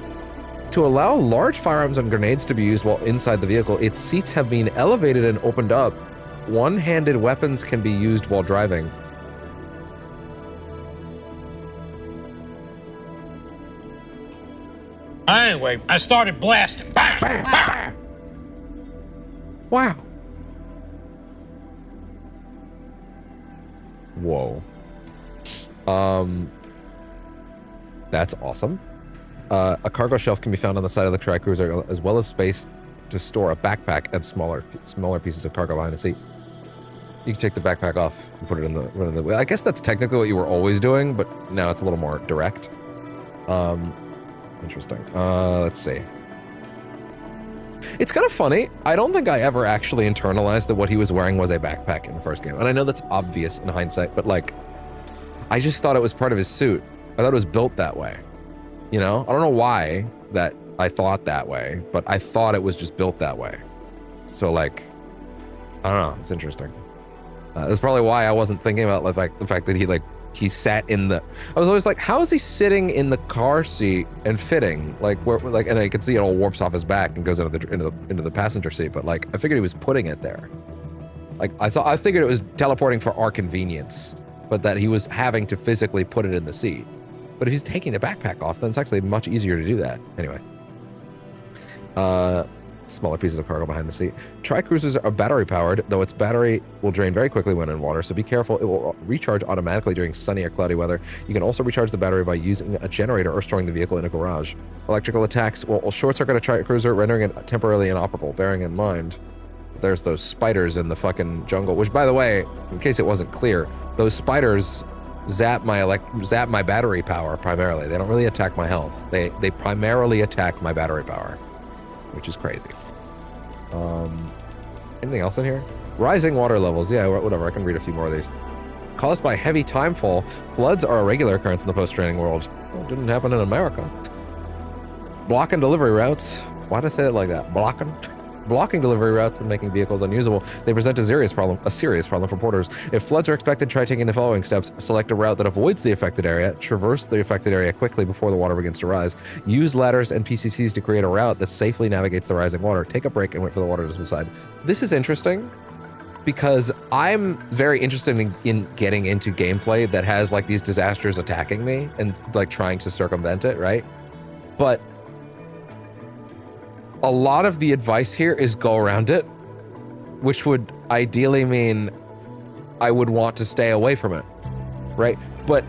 To allow large firearms and grenades to be used while inside the vehicle, its seats have been elevated and opened up. One-handed weapons can be used while driving. Anyway, I started blasting. Bang, Bam, bam. Wow. Whoa. That's awesome. A cargo shelf can be found on the side of the Tri-Cruiser, as well as space to store a backpack and smaller pieces of cargo behind the seat. You can take the backpack off and put it in the... I guess that's technically what you were always doing, but now it's a little more direct. Interesting. Let's see. It's kind of funny. I don't think I ever actually internalized that what he was wearing was a backpack in the first game. And I know that's obvious in hindsight, but like, I just thought it was part of his suit. I thought it was built that way. You know? I don't know why that I thought that way, but I thought it was just built that way. So like, I don't know. It's interesting. That's probably why I wasn't thinking about the fact that he sat in the... I was always like, how is he sitting in the car seat and fitting? Like, where, like, and I could see it all warps off his back and goes into the passenger seat, but like, I figured he was putting it there. Like, I figured it was teleporting for our convenience, but that he was having to physically put it in the seat. But if he's taking the backpack off, then it's actually much easier to do that. Anyway. Smaller pieces of cargo behind the seat. Tri-Cruisers are battery powered, though its battery will drain very quickly when in water, so be careful. It will recharge automatically during sunny or cloudy weather. You can also recharge the battery by using a generator or storing the vehicle in a garage. Electrical attacks will short-circuit a Tri-Cruiser, rendering it temporarily inoperable. Bearing in mind, there's those spiders in the fucking jungle, which, by the way, in case it wasn't clear, those spiders zap my battery power primarily. They don't really attack my health. They primarily attack my battery power, which is crazy. Anything else in here? Rising water levels. Yeah, whatever. I can read a few more of these. Caused by heavy timefall, floods are a regular occurrence in the post-Stranding world. Well, it didn't happen in America. Blocking delivery routes. Why did I say it like that? Blocking delivery routes and making vehicles unusable. They present a serious problem for porters. If floods are expected, try taking the following steps. Select a route that avoids the affected area. Traverse the affected area quickly before the water begins to rise. Use ladders and PCCs to create a route that safely navigates the rising water. Take a break and wait for the water to subside. This is interesting because I'm very interested in getting into gameplay that has like these disasters attacking me and like trying to circumvent it, right? But a lot of the advice here is go around it, which would ideally mean I would want to stay away from it, right? But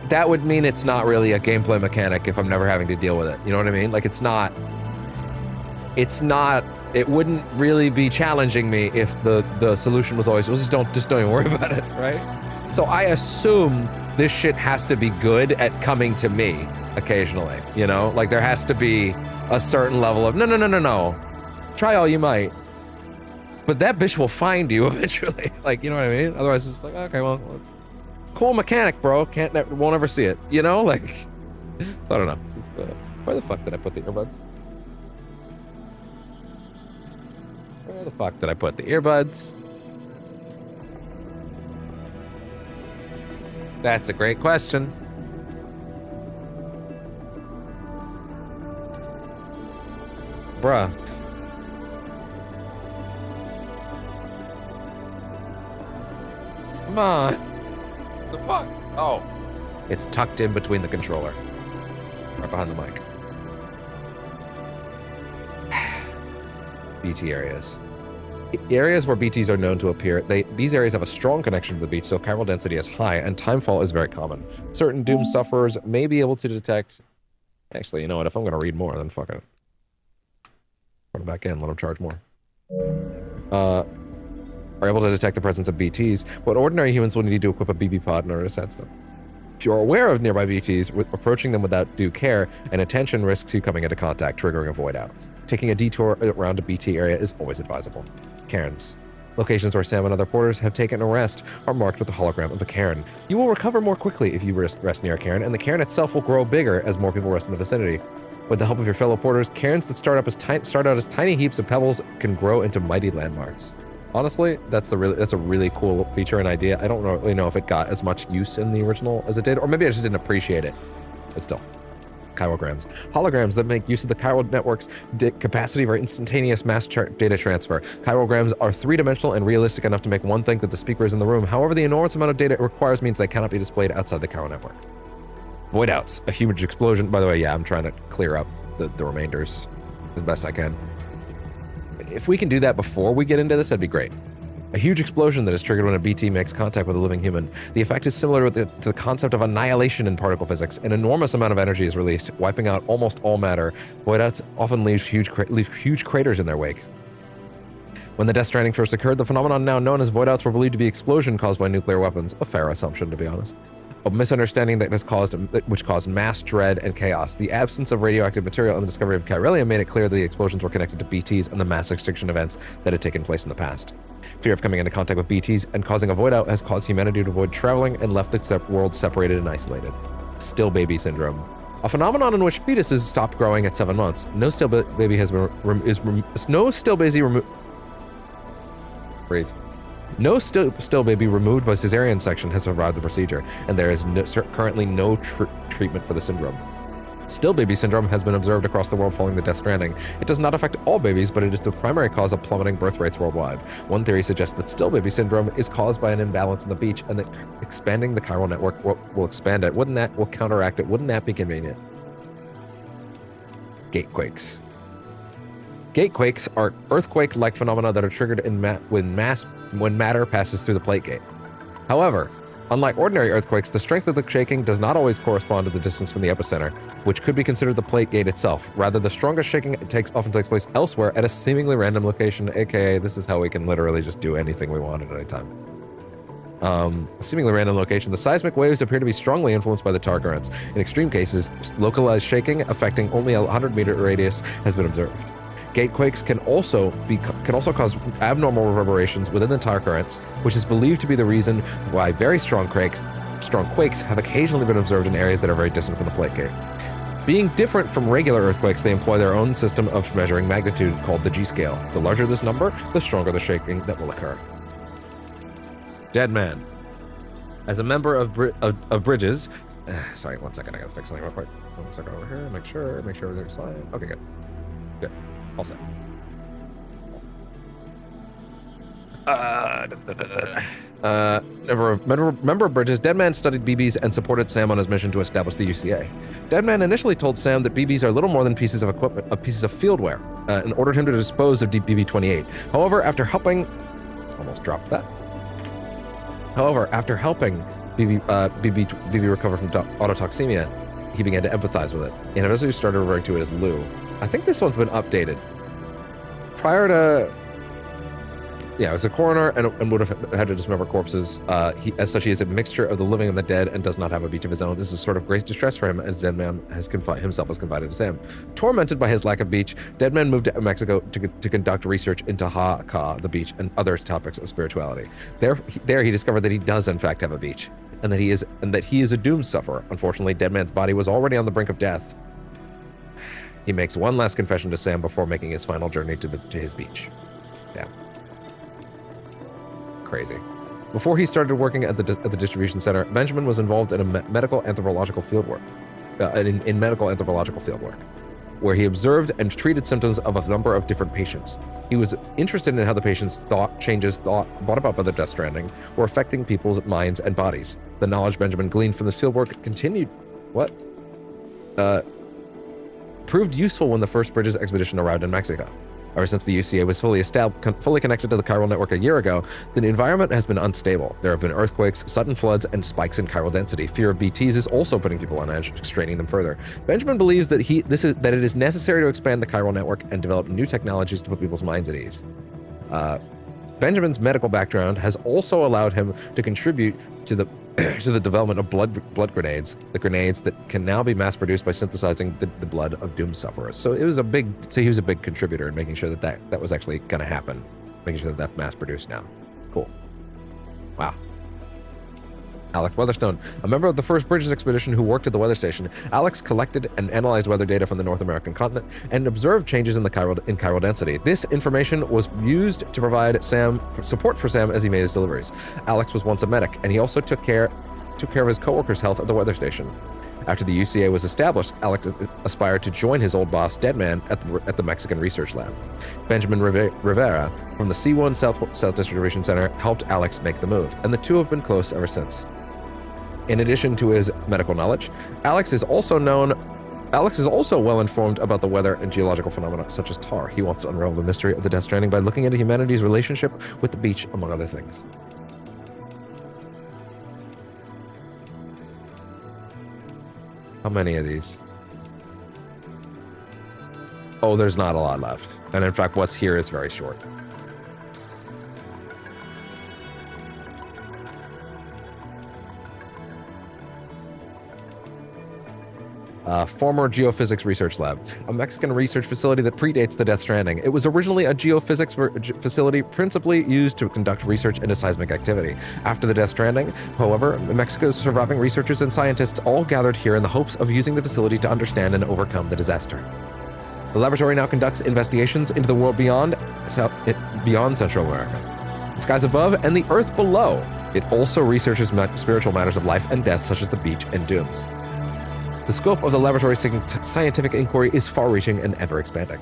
that would mean it's not really a gameplay mechanic if I'm never having to deal with it. You know what I mean? Like it wouldn't really be challenging me if the solution was always, well, just don't even worry about it, right? So I assume this shit has to be good at coming to me occasionally, you know? Like there has to be a certain level of no. Try all you might, but that bitch will find you eventually. Like, you know what I mean? Otherwise, it's like, okay, well, cool mechanic, bro. Won't ever see it. You know, like, so I don't know. Just, where the fuck did I put the earbuds? Where the fuck did I put the earbuds? That's a great question. Bruh. Come on. The fuck? Oh. It's tucked in between the controller. Right behind the mic. BT areas. Areas where BTs are known to appear, these areas have a strong connection to the beach, so chiral density is high, and timefall is very common. Certain doom sufferers may be able to detect... Actually, you know what? If I'm going to read more, then fuck it. Put them back in, let them charge more. Are able to detect the presence of BTs, but ordinary humans will need to equip a BB pod in order to sense them. If you're aware of nearby BTs, approaching them without due care and attention risks you coming into contact, triggering a void out. Taking a detour around a BT area is always advisable. Cairns. Locations where Sam and other porters have taken a rest are marked with the hologram of a cairn. You will recover more quickly if you rest near a cairn, and the cairn itself will grow bigger as more people rest in the vicinity. With the help of your fellow porters, cairns that start out as tiny heaps of pebbles can grow into mighty landmarks. Honestly, that's a really cool feature and idea. I don't really know if it got as much use in the original as it did, or maybe I just didn't appreciate it. But still. Chirograms. Holograms that make use of the chiral network's capacity for instantaneous mass data transfer. Chirograms are three-dimensional and realistic enough to make one think that the speaker is in the room. However, the enormous amount of data it requires means they cannot be displayed outside the chiral network. Voidouts. A huge explosion. By the way, yeah, I'm trying to clear up the remainders as best I can. If we can do that before we get into this, that'd be great. A huge explosion that is triggered when a BT makes contact with a living human. The effect is similar to the concept of annihilation in particle physics. An enormous amount of energy is released, wiping out almost all matter. Voidouts often leave huge craters in their wake. When the Death Stranding first occurred, the phenomenon now known as voidouts were believed to be explosion caused by nuclear weapons. A fair assumption, to be honest. A misunderstanding which caused mass dread and chaos. The absence of radioactive material and the discovery of chiralium made it clear that the explosions were connected to BTs and the mass extinction events that had taken place in the past. Fear of coming into contact with BTs and causing a voidout has caused humanity to avoid traveling and left the world separated and isolated. Still baby syndrome. A phenomenon in which fetuses stop growing at 7 months. No still baby has been breathe. No still baby removed by cesarean section has survived the procedure, and there is currently no treatment for the syndrome. Still baby syndrome has been observed across the world following the Death Stranding. It does not affect all babies, but it is the primary cause of plummeting birth rates worldwide. One theory suggests that still baby syndrome is caused by an imbalance in the beach, and that expanding the chiral network will expand it. Will counteract it. Wouldn't that be convenient? Gatequakes. Gatequakes are earthquake-like phenomena that are triggered when matter passes through the plate gate. However, unlike ordinary earthquakes, the strength of the shaking does not always correspond to the distance from the epicenter, which could be considered the plate gate itself. Rather, the strongest shaking often takes place elsewhere at a seemingly random location, aka this is how we can literally just do anything we want at any time. Seemingly random location. The seismic waves appear to be strongly influenced by the tar currents. In extreme cases, localized shaking affecting only a 100-meter radius has been observed. Gatequakes can also cause abnormal reverberations within the tar currents, which is believed to be the reason why very strong quakes have occasionally been observed in areas that are very distant from the plate gate. Being different from regular earthquakes, they employ their own system of measuring magnitude called the G-scale. The larger this number, the stronger the shaking that will occur. Dead man. As a member of Bridges, sorry, 1 second, I gotta fix something real quick. 1 second over here, make sure everything's fine. Okay, good. Good. All set. Member of Bridges, Deadman studied BBs and supported Sam on his mission to establish the UCA. Deadman initially told Sam that BBs are little more than pieces of equipment, pieces of fieldware, and ordered him to dispose of BB-28. However, after helping BB recover from autotoxemia, he began to empathize with it, and eventually started referring to it as Lou. I think this one's been updated. Prior to... Yeah, as a coroner and would have had to dismember corpses. As such, he is a mixture of the living and the dead and does not have a beach of his own. This is sort of great distress for him, as Deadman has himself has confided to Sam. Tormented by his lack of beach, Deadman moved to Mexico to conduct research into Ha-Ka, the beach, and other topics of spirituality. There he discovered that he does in fact have a beach, and that he is a doomed sufferer. Unfortunately, Deadman's body was already on the brink of death. He makes one last confession to Sam before making his final journey to his beach. Yeah. Crazy. Before he started working at the distribution center, Benjamin was involved in a medical anthropological fieldwork, where he observed and treated symptoms of a number of different patients. He was interested in how the patients' changes brought about by the Death Stranding were affecting people's minds and bodies. The knowledge Benjamin gleaned from this fieldwork proved useful when the first Bridges expedition arrived in Mexico. Ever since the UCA was fully connected to the chiral network a year ago, the environment has been unstable. There have been earthquakes, sudden floods, and spikes in chiral density. Fear of BTs is also putting people on edge, straining them further. Benjamin believes that it is necessary to expand the chiral network and develop new technologies to put people's minds at ease. Benjamin's medical background has also allowed him to contribute to the development of blood grenades, the grenades that can now be mass-produced by synthesizing the blood of doom sufferers. So he was a big contributor in making sure that was actually going to happen. making sure that that's mass-produced now. Cool. Wow. Alex Weatherstone, a member of the first Bridges expedition who worked at the weather station, Alex collected and analyzed weather data from the North American continent and observed changes in chiral density. This information was used to provide Sam support for Sam as he made his deliveries. Alex was once a medic, and he also took care of his coworkers' health at the weather station. After the UCA was established, Alex aspired to join his old boss, Deadman, at the Mexican Research Lab. Benjamin Rivera from the C1 South Distribution Center helped Alex make the move, and the two have been close ever since. In addition to his medical knowledge, Alex is also well informed about the weather and geological phenomena such as tar. He wants to unravel the mystery of the Death Stranding by looking into humanity's relationship with the beach, among other things. How many of these? Oh, there's not a lot left. And in fact, what's here is very short. Former Geophysics Research Lab, a Mexican research facility that predates the Death Stranding. It was originally a geophysics facility principally used to conduct research into seismic activity. After the Death Stranding, however, Mexico's surviving researchers and scientists all gathered here in the hopes of using the facility to understand and overcome the disaster. The laboratory now conducts investigations into the world beyond Central America, the skies above and the earth below. It also researches spiritual matters of life and death, such as the beach and dooms. The scope of the laboratory's scientific inquiry is far-reaching and ever-expanding.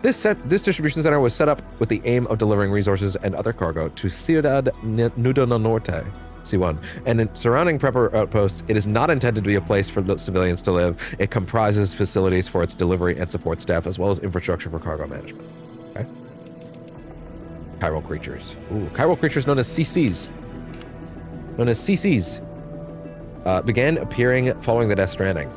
This distribution center was set up with the aim of delivering resources and other cargo to Ciudad Nudo Norte, C1, and in surrounding prepper outposts. It is not intended to be a place for civilians to live. It comprises facilities for its delivery and support staff, as well as infrastructure for cargo management. Okay. Chiral creatures. Ooh, chiral creatures known as CCs. Began appearing following the Death Stranding.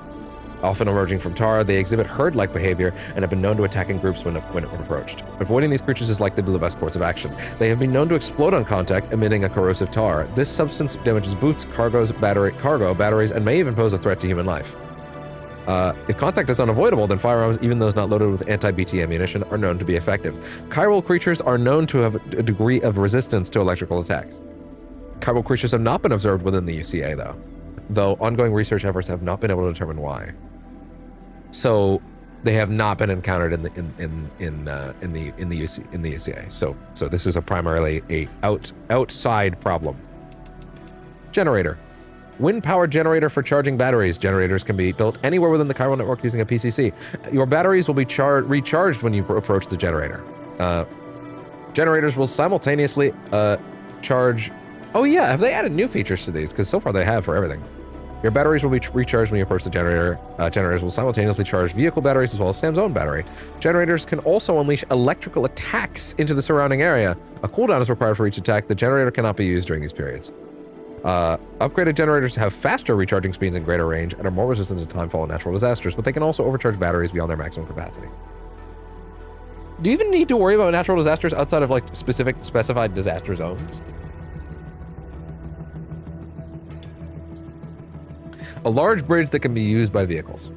Often emerging from tar, they exhibit herd-like behavior and have been known to attack in groups when approached. Avoiding these creatures is likely to be the best course of action. They have been known to explode on contact, emitting a corrosive tar. This substance damages boots, cargo, batteries, and may even pose a threat to human life. If contact is unavoidable, then firearms, even those not loaded with anti-BT ammunition, are known to be effective. Chiral creatures are known to have a degree of resistance to electrical attacks. Chiral creatures have not been observed within the UCA, though ongoing research efforts have not been able to determine why. So they have not been encountered in the UCA. So this is primarily a outside problem. Generator. Wind-powered generator for charging batteries. Generators can be built anywhere within the chiral network using a PCC. Your batteries will be recharged when you approach the generator. Generators will simultaneously charge. Oh yeah, have they added new features to these? Because so far they have for everything. Your batteries will be recharged when you approach the generator. Generators will simultaneously charge vehicle batteries as well as Sam's own battery. Generators can also unleash electrical attacks into the surrounding area. A cooldown is required for each attack. The generator cannot be used during these periods. Upgraded generators have faster recharging speeds and greater range and are more resistant to timefall and natural disasters, but they can also overcharge batteries beyond their maximum capacity. Do you even need to worry about natural disasters outside of specified disaster zones? A large bridge that can be used by vehicles.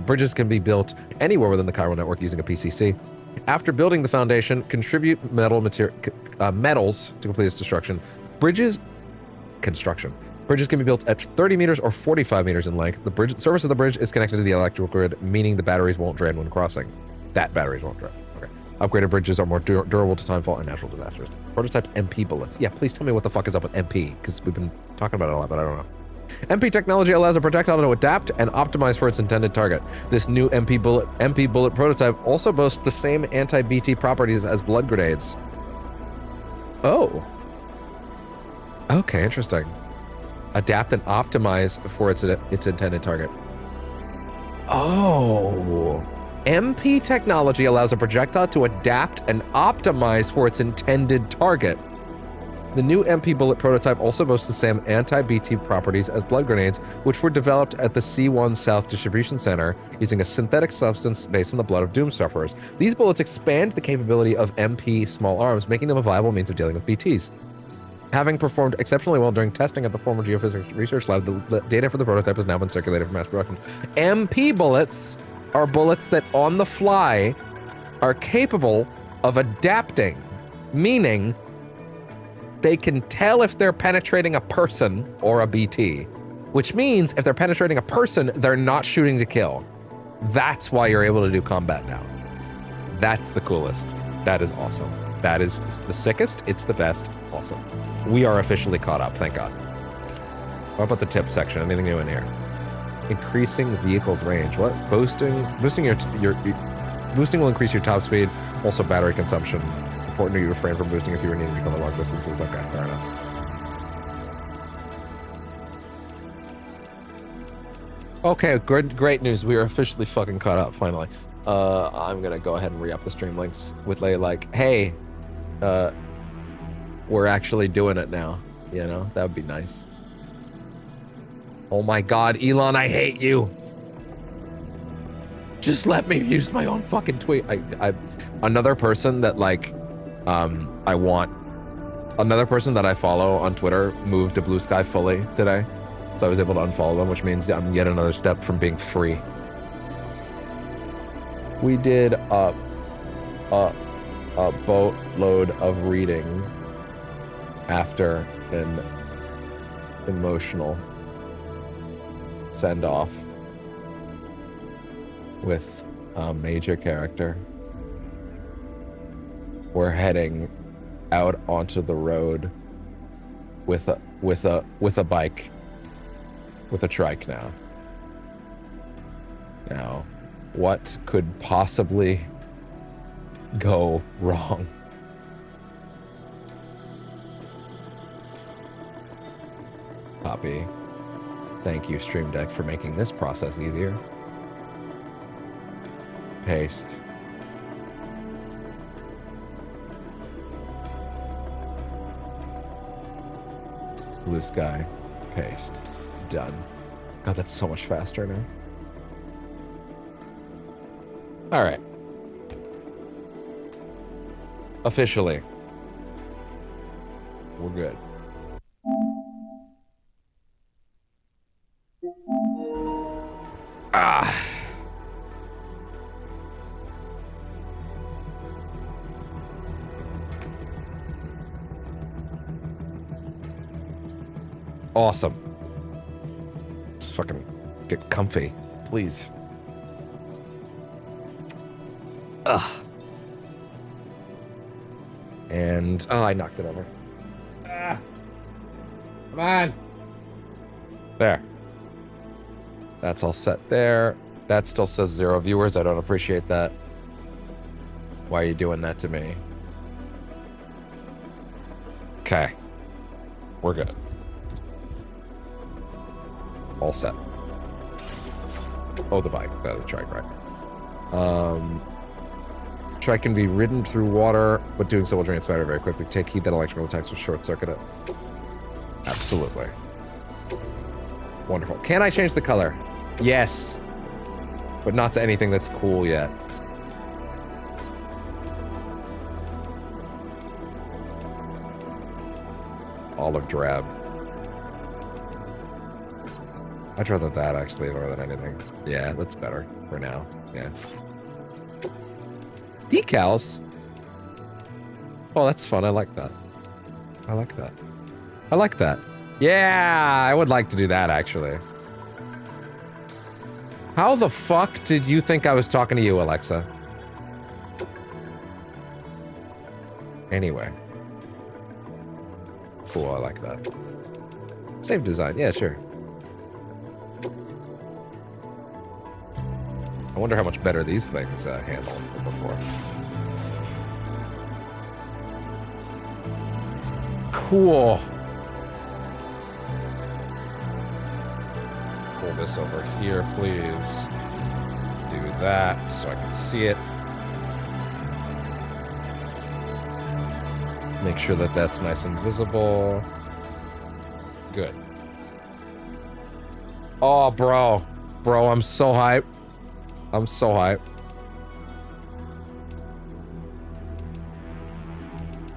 Bridges can be built anywhere within the chiral network using a PCC. After building the foundation, contribute metals to complete its Bridges can be built at 30 meters or 45 meters in length. The surface of the bridge is connected to the electrical grid, meaning the batteries won't drain when crossing. Batteries won't drain. Okay. Upgraded bridges are more durable to timefall and natural disasters. Prototype MP bullets. Yeah, please tell me what the fuck is up with MP, because we've been talking about it a lot, but I don't know. MP technology allows a projectile to adapt and optimize for its intended target. This new MP bullet prototype also boasts the same anti-BT properties as blood grenades. Oh. Okay, interesting. Adapt and optimize for its intended target. Oh. MP technology allows a projectile to adapt and optimize for its intended target. The new MP bullet prototype also boasts the same anti-BT properties as blood grenades, which were developed at the C1 South Distribution Center using a synthetic substance based on the blood of doom sufferers. These bullets expand the capability of MP small arms, making them a viable means of dealing with BTs. Having performed exceptionally well during testing at the former Geophysics Research Lab, the data for the prototype has now been circulated for mass production. MP bullets are bullets that on the fly are capable of adapting, meaning they can tell if they're penetrating a person or a BT, which means if they're penetrating a person, they're not shooting to kill. That's why you're able to do combat now. That's the coolest. That is awesome. That is the sickest. It's the best. Awesome. We are officially caught up, thank God. What about the tip section? Anything new in here? Increasing vehicle's range. What? Boosting will increase your top speed. Also battery consumption. Important to you refrain from boosting if you were needing to cover long distances. Okay, fair enough. Okay, great news. We are officially fucking caught up, finally. I'm gonna go ahead and re-up the stream links with like, hey, we're actually doing it now. You know, that would be nice. Oh my God, Elon, I hate you. Just let me use my own fucking tweet. Another person that like, another person that I follow on Twitter moved to Blue Sky fully today. So I was able to unfollow them, which means I'm yet another step from being free. We did a boatload of reading after an emotional send-off with a major character. We're heading out onto the road with a bike. With a trike now. Now, what could possibly go wrong? Copy. Thank you, Stream Deck, for making this process easier. Paste. Blue Sky. Paste. Done. God, that's so much faster now. All right. Officially. We're good. Ah. Awesome. Let's fucking get comfy, please. Ugh. And oh, I knocked it over. Ah. Come on. There. That's all set there. That still says 0 viewers. I don't appreciate that. Why are you doing that to me? Okay. We're good. All set. Oh, the bike. Oh, the trike, right. Trike can be ridden through water, but doing so will drain its battery very quickly. Take heed that electrical attacks will short-circuit it. Absolutely. Wonderful. Can I change the color? Yes. But not to anything that's cool yet. Olive drab. I'd rather that, actually, more than anything. Yeah, that's better for now. Yeah. Decals? Oh, that's fun. I like that. I like that. I like that. Yeah, I would like to do that, actually. How the fuck did you think I was talking to you, Alexa? Anyway. Cool, I like that. Same design. Yeah, sure. I wonder how much better these things handle than before. Cool. Pull this over here, please. Do that so I can see it. Make sure that that's nice and visible. Good. Oh, bro. Bro, I'm so hyped. I'm so hyped.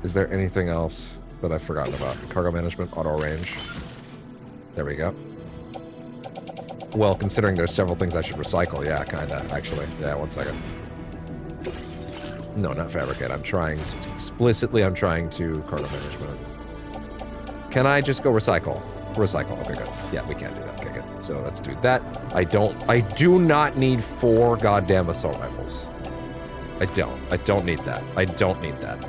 Is there anything else that I've forgotten about? Cargo management, auto range. There we go. Well, considering there's several things I should recycle, yeah, kinda, actually. Yeah, 1 second. No, not fabricate. I'm trying to, explicitly, I'm trying to cargo management. Can I just go recycle? Recycle, okay, good. Yeah, we can do that, okay, good. So let's do that. I do not need 4 goddamn assault rifles. I don't need that. I don't need that.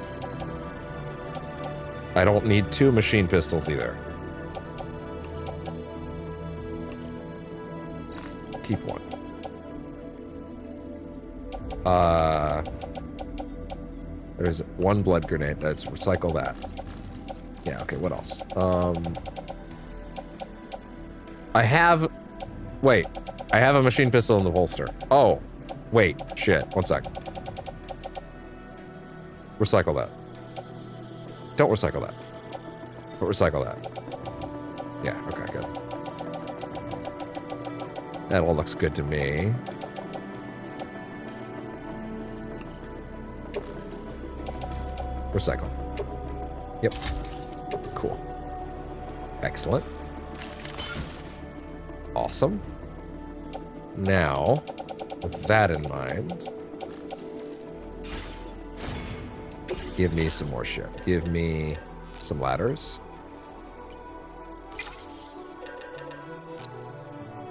I don't need 2 machine pistols either. Keep 1. There's 1 blood grenade. Let's recycle that. Yeah, okay, what else? Wait. I have a machine pistol in the holster. Oh. Wait. Shit. 1 sec. Recycle that. Don't recycle that. But recycle that. Yeah, okay, good. That all looks good to me. Recycle. Yep. Cool. Excellent. Awesome. Now, with that in mind, give me some more shit. Give me some ladders.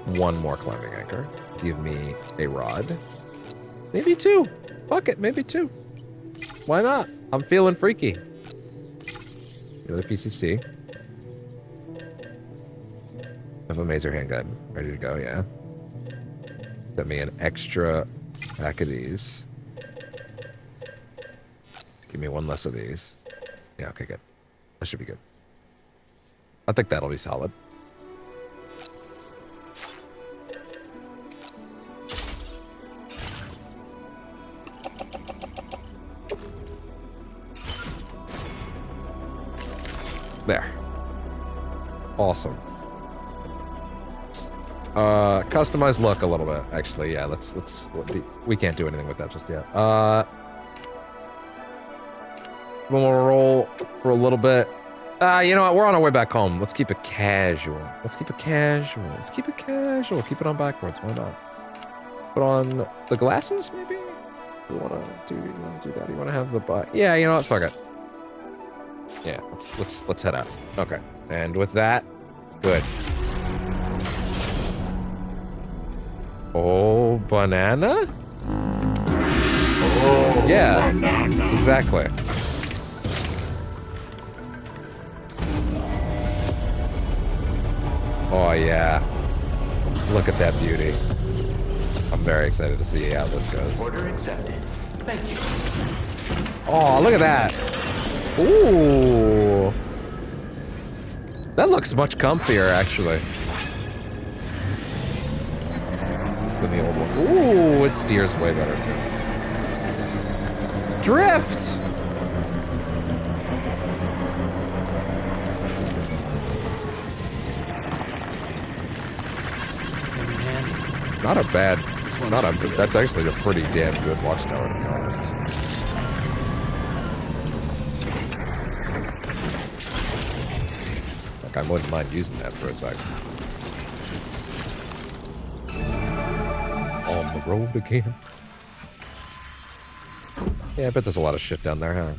1 more climbing anchor. Give me a rod. Maybe 2. Fuck it, maybe 2. Why not? I'm feeling freaky. The other PCC. I have a maser handgun. Ready to go, yeah. Send me an extra pack of these. Give me 1 less of these. Yeah, okay, good. That should be good. I think that'll be solid. There. Awesome. Customize look a little bit, actually. Yeah, we can't do anything with that just yet. We'll roll for a little bit. You know what? We're on our way back home. Let's keep it casual. Let's keep it casual. Let's keep it casual. Keep it on backwards. Why not? Put on the glasses, maybe? You wanna do that? You wanna have the butt? Yeah, you know what? Fuck it. Yeah, let's head out. Okay. And with that, good. Oh, banana? Oh, yeah, banana. Exactly. Oh, yeah. Look at that beauty. I'm very excited to see how this goes. Order accepted. Thank you. Oh, look at that. Ooh. That looks much comfier, actually. Than the old one. Ooh, it steers way better, too. Drift! Not a bad, that's actually a pretty damn good watchtower, to be honest. Like, I wouldn't mind using that for a sec. On the road again. Yeah, I bet there's a lot of shit down there, huh?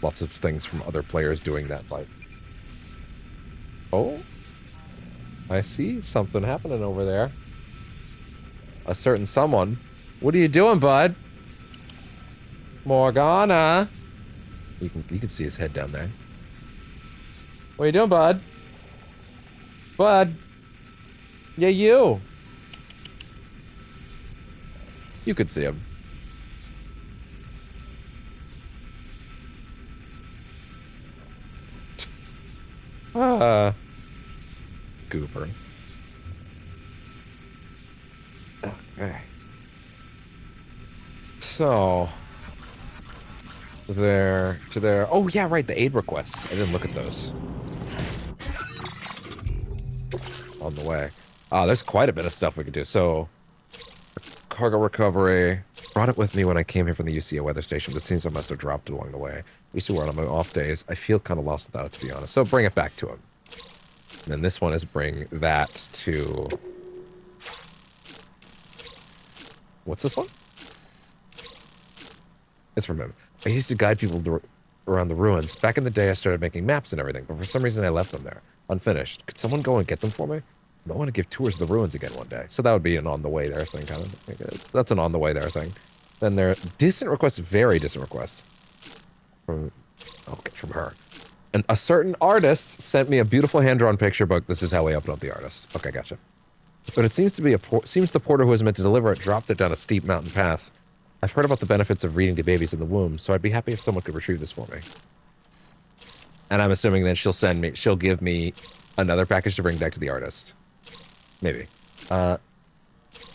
Lots of things from other players doing that fight. Oh? I see something happening over there. A certain someone. What are you doing, bud? Morgana. You can see his head down there. What are you doing, bud? Bud. Yeah, you. You could see him. Goober. Okay. So there to there. Oh yeah, right, the aid requests. I didn't look at those. On the way. There's quite a bit of stuff we could do. So cargo recovery. Brought it with me when I came here from the UCA weather station, but it seems I must have dropped it along the way. Used to wear it on my off days. I feel kind of lost without it, to be honest. So bring it back to him. And then this one is bring that to... What's this one? It's from him. I used to guide people around the ruins. Back in the day, I started making maps and everything, but for some reason I left them there, unfinished. Could someone go and get them for me? I don't want to give tours of the ruins again one day. So that would be an on the way there thing, kind of. That's an on the way there thing. Then there, distant requests, very distant requests. From her. And a certain artist sent me a beautiful hand-drawn picture book. This is how we open up the artist. Okay, gotcha. But it seems to be seems the porter who was meant to deliver it dropped it down a steep mountain path. I've heard about the benefits of reading to babies in the womb, so I'd be happy if someone could retrieve this for me. And I'm assuming that she'll give me another package to bring back to the artist. Maybe.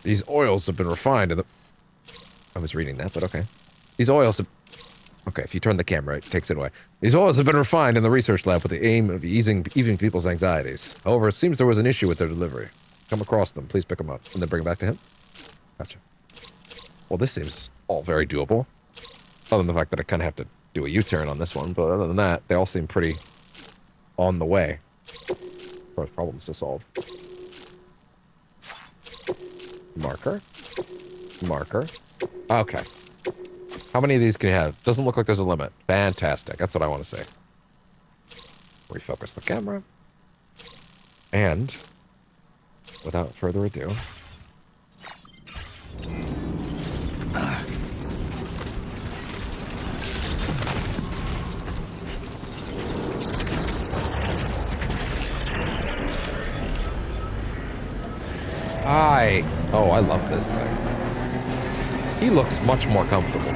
These oils have been refined in the... I was reading that, but okay. These oils have... Okay, if you turn the camera, it takes it away. These oils have been refined in the research lab with the aim of easing people's anxieties. However, it seems there was an issue with their delivery. Come across them, please pick them up, and then bring them back to him. Gotcha. Well, this seems all very doable. Other than the fact that I kind of have to do a U-turn on this one, but other than that, they all seem pretty on the way. For problems to solve. Marker. Marker. Okay. How many of these can you have? Doesn't look like there's a limit. Fantastic. That's what I want to say. Refocus the camera. And, without further ado... Oh, I love this thing. He looks much more comfortable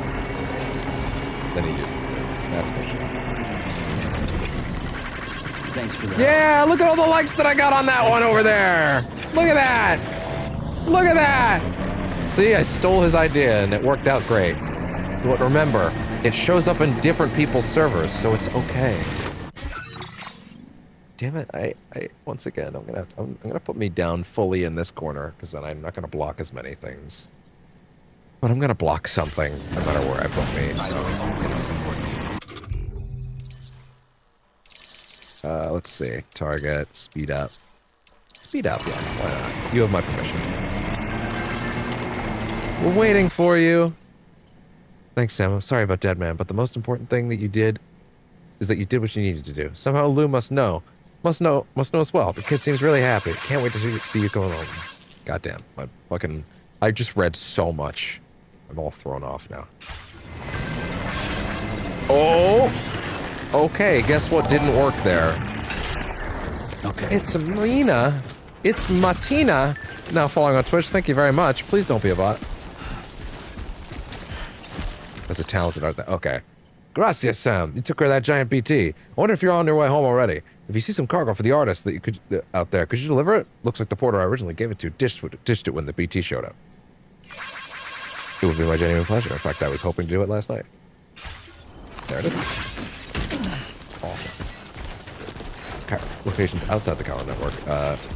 than he used to be. That's for sure. Thanks for that. Yeah, look at all the likes that I got on that one over there. Look at that. Look at that. See, I stole his idea and it worked out great. But remember, it shows up in different people's servers, so it's okay. Damn it! I once again, I'm gonna put me down fully in this corner because then I'm not gonna block as many things. But I'm gonna block something no matter where I put me. So. Let's see. Target. Speed up. Speed up. Yeah. Why not? You have my permission. We're waiting for you. Thanks, Sam. I'm sorry about Dead Man, but the most important thing that you did is that you did what you needed to do. Somehow Lou must know. Must know as well. The kid seems really happy. Can't wait to see you going home. Goddamn. I just read so much. I'm all thrown off now. Oh! Okay, guess what didn't work there? Okay. It's Marina. It's Martina. Now following on Twitch. Thank you very much. Please don't be a bot. That's a talented art. Okay. Gracias, Sam. You took care of that giant BT. I wonder if you're on your way home already. If you see some cargo for the artist that you could out there, could you deliver it? Looks like the porter I originally gave it to dished it when the BT showed up. It would be my genuine pleasure. In fact, I was hoping to do it last night. There it is. Awesome. Locations outside the Collar Network.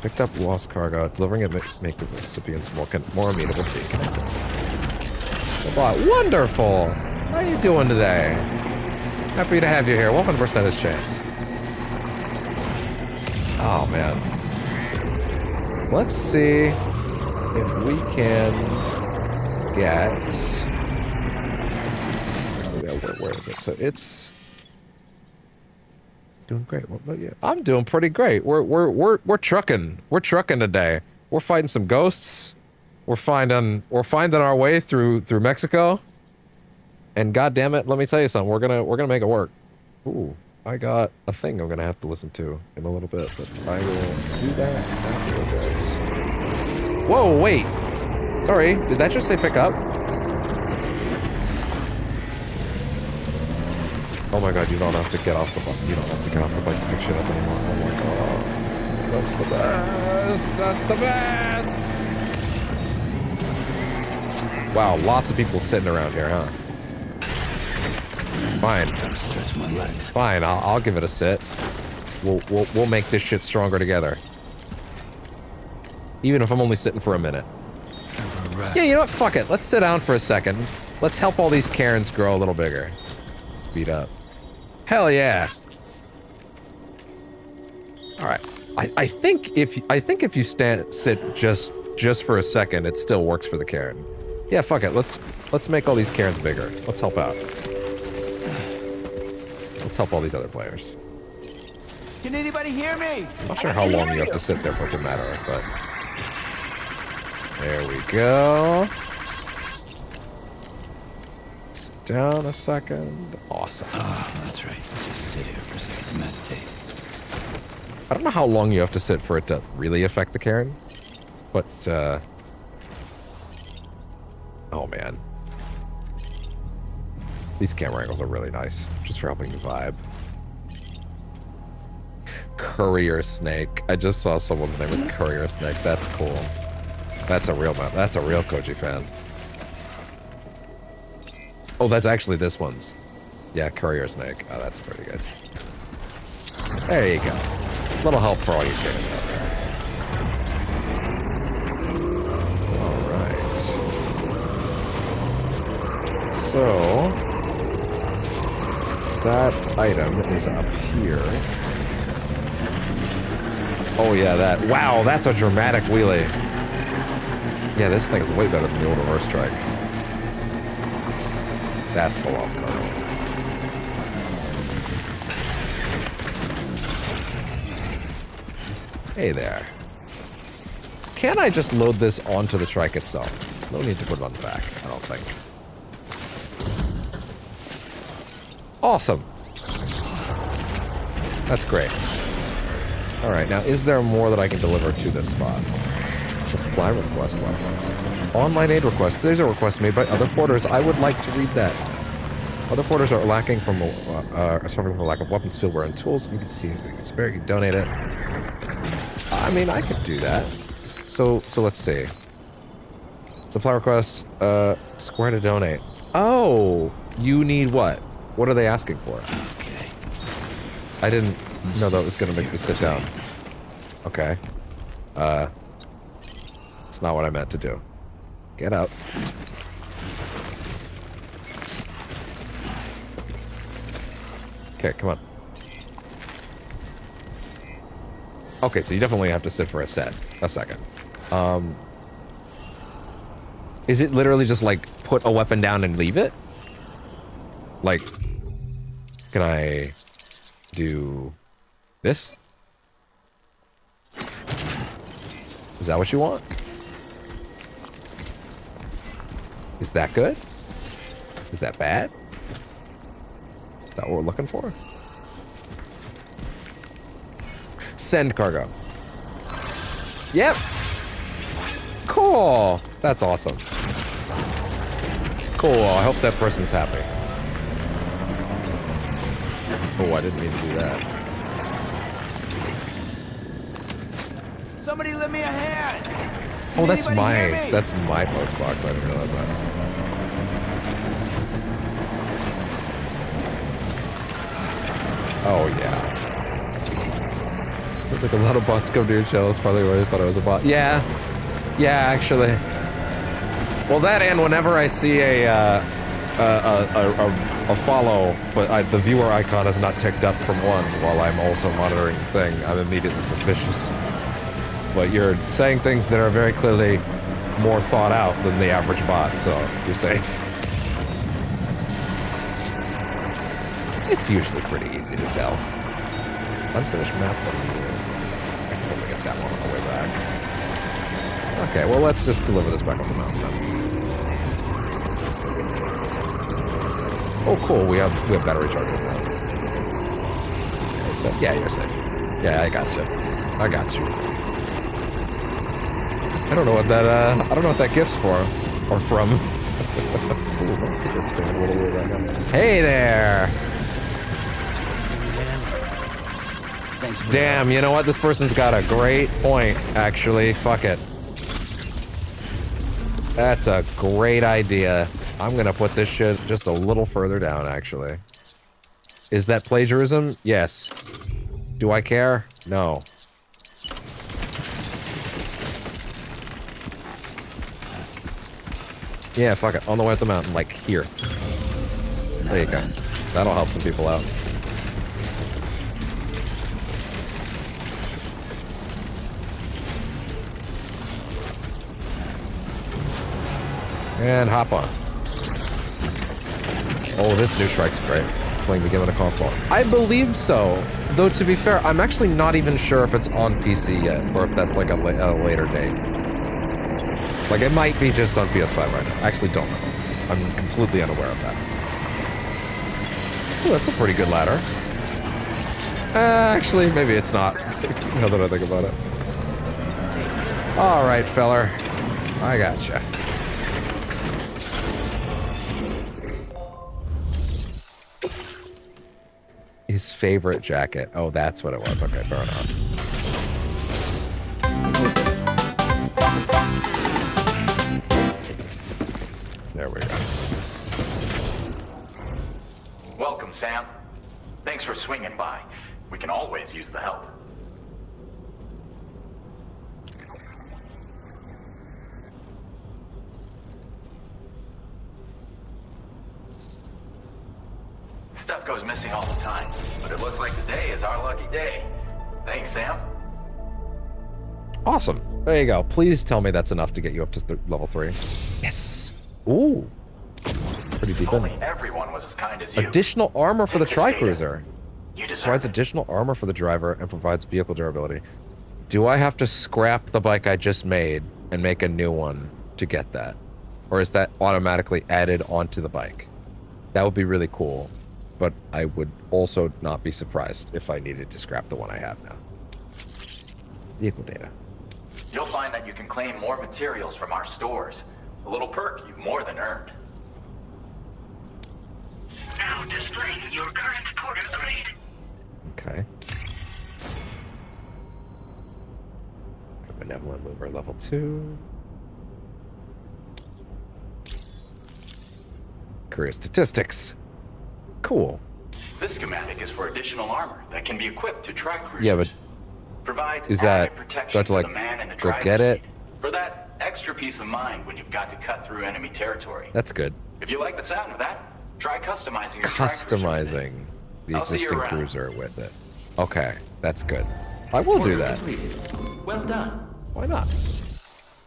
Picked up lost cargo. Delivering it make the recipients more amenable to being connected. Wonderful! How you doing today? Happy to have you here. Welcome to Percentage Chance. Oh, man. Let's see if we can get... Where is it? So it's... Doing great. What about you? I'm doing pretty great. We're trucking. We're trucking today. We're fighting some ghosts. We're finding our way through Mexico. And goddamn it, let me tell you something. We're gonna make it work. Ooh, I got a thing I'm gonna have to listen to in a little bit, but I will do that after a bit. Whoa, wait. Sorry, did that just say pick up? Oh my god, you don't have to get off the bike. You don't have to get off the bike to pick shit up anymore. Oh my god. That's the best. That's the best. Wow, lots of people sitting around here, huh? Fine. Stretch my legs. Fine, I'll give it a sit. We'll make this shit stronger together. Even if I'm only sitting for a minute. Yeah, you know what? Fuck it. Let's sit down for a second. Let's help all these Karens grow a little bigger. Speed up. Hell yeah. All right. I think if you sit just for a second, it still works for the Karen. Yeah, fuck it. Let's make all these cairns bigger. Let's help out. Let's help all these other players. Can anybody hear me? I'm not sure how long you have to sit there for it to matter, but there we go. Sit down a second. Awesome. Oh, that's right. Just sit here for a second and meditate. I don't know how long you have to sit for it to really affect the cairn, but oh man, these camera angles are really nice, just for helping the vibe. Courier Snake. I just saw someone's name was Courier Snake. That's cool. That's a real Koji fan. Oh, that's actually this one's. Yeah, Courier Snake. Oh, that's pretty good. There you go. Little help for all you kids out there. Alright. So that item is up here. Oh yeah, that. Wow, that's a dramatic wheelie. Yeah, this thing is way better than the old reverse strike. That's the lost card. Hey there. Can I just load this onto the trike itself? No need to put it on the back, I don't think. Awesome. That's great. Alright, now is there more that I can deliver to this spot? Supply request weapons. Online aid request. There's a request made by other porters. I would like to read that. Other porters are suffering from a lack of weapons, fuelware, and tools. You can see if you can spare, you can donate it. I mean, I could do that. So let's see. Supply request, square to donate. Oh, you need what? What are they asking for? Okay. I didn't know that was gonna make me sit down. Okay. It's not what I meant to do. Get up. Okay, come on. Okay, so you definitely have to sit for a second. Is it literally just like put a weapon down and leave it? Like, can I do this? Is that what you want? Is that good? Is that bad? Is that what we're looking for? Send cargo. Yep. Cool. That's awesome. Cool. I hope that person's happy. Oh, I didn't mean to do that. Somebody lend me a hand. Oh, that's my post box. I didn't realize that. Oh yeah. There's like a lot of bots come to your channel. That's probably why I thought I was a bot. Yeah, actually. Well, that and whenever I see a follow, but the viewer icon is not ticked up from one while I'm also monitoring the thing, I'm immediately suspicious. But you're saying things that are very clearly more thought out than the average bot, so you're safe. It's usually pretty easy to tell. Unfinished map. I can probably get that one on the way back. Okay, well let's just deliver this back up the mountain then. Oh cool, we have battery chargers now. Okay, so yeah, you're safe. Yeah, I got you. I got you. I don't know what that gift's for or from. Hey there. Damn, you know what? This person's got a great point, actually. Fuck it. That's a great idea. I'm gonna put this shit just a little further down, actually. Is that plagiarism? Yes. Do I care? No. Yeah, fuck it. On the way up the mountain, like here. There you go. That'll help some people out. And hop on. Oh, this new Shrike's great. Playing the game on a console. I believe so. Though, to be fair, I'm actually not even sure if it's on PC yet, or if that's like a later date. Like, it might be just on PS5 right now. I actually don't know. I'm completely unaware of that. Ooh, that's a pretty good ladder. Actually, maybe it's not. Now that I think about it. All right, feller. I gotcha. His favorite jacket. Oh, that's what it was. Okay, fair enough. There we go. Welcome, Sam. Thanks for swinging by. We can always use the help. Stuff goes missing all the time, but it looks like today is our lucky day. Thanks, Sam. Awesome. There you go. Please tell me that's enough to get you up to level 3. Yes. Ooh. Pretty deep in. Only everyone was as kind as you. Additional armor for the Tri-Cruiser. You deserve Provides it. additional armor for the driver and provides vehicle durability. Do I have to scrap the bike I just made and make a new one to get that? Or is that automatically added onto the bike? That would be really cool. But I would also not be surprised if I needed to scrap the one I have now. Vehicle data. You'll find that you can claim more materials from our stores. A little perk you've more than earned. Now displaying your current porter grade. Okay. Benevolent mover level 2. Career statistics. Cool. This schematic is for additional armor that can be equipped to Tri-Cruisers. Yeah, but provides is added that protection do I have to for like the man in the go driver's get it? seat. For that extra peace of mind when you've got to cut through enemy territory. That's good. If you like the sound of that, try customizing your Tri-Cruiser with it. Customizing the I'll see you existing around. cruiser with it. Okay, that's good. I will do that. Well done. Why not?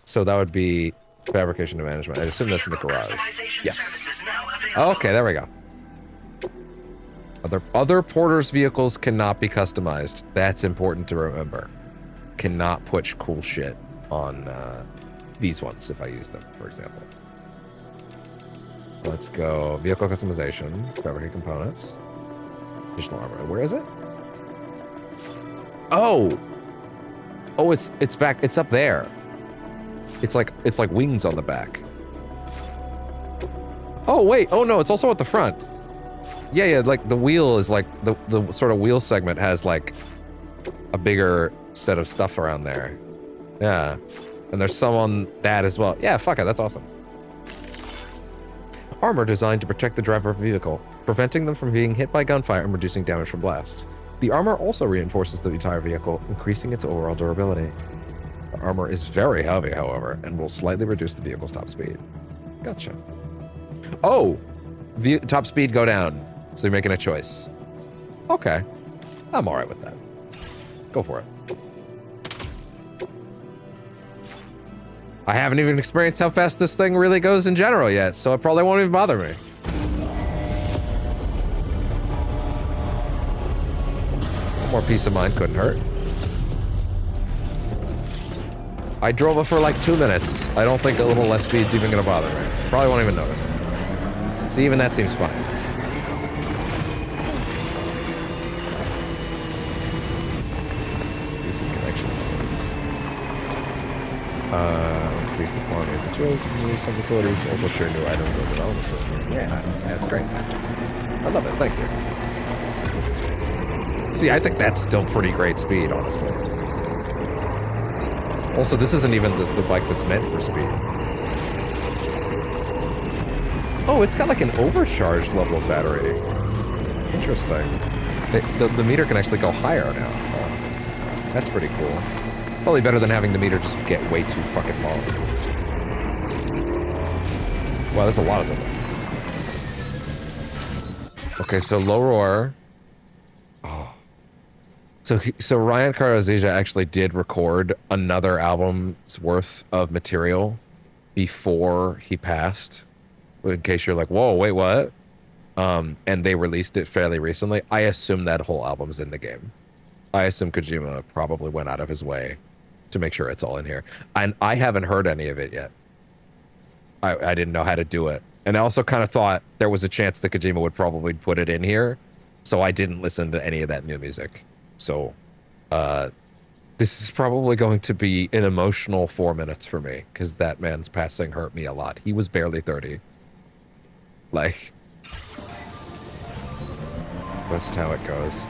So that would be fabrication and management. I assume that's in the garage. Yes. Okay, there we go. Other porters' vehicles cannot be customized. That's important to remember. Cannot put cool shit on these ones if I use them, for example. Let's go. Vehicle customization. Fabricate components. Additional armor. Where is it? Oh! Oh, it's back. It's up there. It's like wings on the back. Oh, wait. Oh, no. It's also at the front. Yeah, like the wheel is like the sort of wheel segment has like a bigger set of stuff around there. Yeah. And there's some on that as well. Yeah, fuck it. That's awesome. Armor designed to protect the driver of a vehicle, preventing them from being hit by gunfire and reducing damage from blasts. The armor also reinforces the entire vehicle, increasing its overall durability. The armor is very heavy, however, and will slightly reduce the vehicle's top speed. Gotcha. Oh! Top speed go down. So you're making a choice. Okay. I'm alright with that. Go for it. I haven't even experienced how fast this thing really goes in general yet, so it probably won't even bother me. More peace of mind couldn't hurt. I drove it for like 2 minutes. I don't think a little less speed's even gonna bother me. Probably won't even notice. See, even that seems fine. Decent connection. Increase the quantity of materials to use some facilities. Also share new items or developments with me. Yeah, that's great. I love it. Thank you. See, I think that's still pretty great speed, honestly. Also, this isn't even the bike that's meant for speed. Oh, it's got like an overcharged level of battery. Interesting. The meter can actually go higher now. Oh, that's pretty cool. Probably better than having the meter just get way too fucking long. Wow, there's a lot of them. Okay, so low roar. Oh. So Ryan Karazija actually did record another album's worth of material before he passed. In case you're like, whoa, wait, what? And they released it fairly recently. I assume that whole album's in the game. I assume Kojima probably went out of his way to make sure it's all in here. And I haven't heard any of it yet. I didn't know how to do it. And I also kind of thought there was a chance that Kojima would probably put it in here. So I didn't listen to any of that new music. So this is probably going to be an emotional 4 minutes for me, because that man's passing hurt me a lot. He was barely 30. Like, that's how it goes.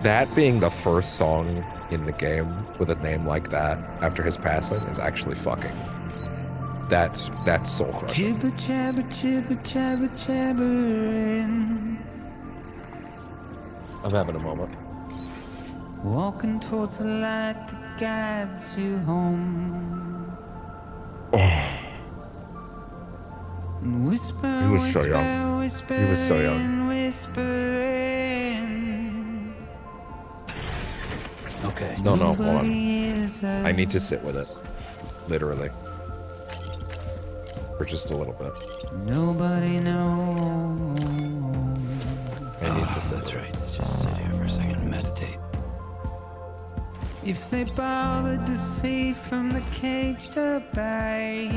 That being the first song in the game with a name like that after his passing is actually fucking. That's soul crushing. Jibber jabber jibber jabber jabbering. I'm having a moment. Walking towards the light that guides you home. And whisper, He was so whisper, young. whisper, He was so young. whispering. Okay. No, hold on. Nobody is I need to sit with it. Literally. For just a little bit. Nobody knows. I need to sit. That's right. Let's just sit here for a second and meditate. If they bothered to see from the caged up eyes.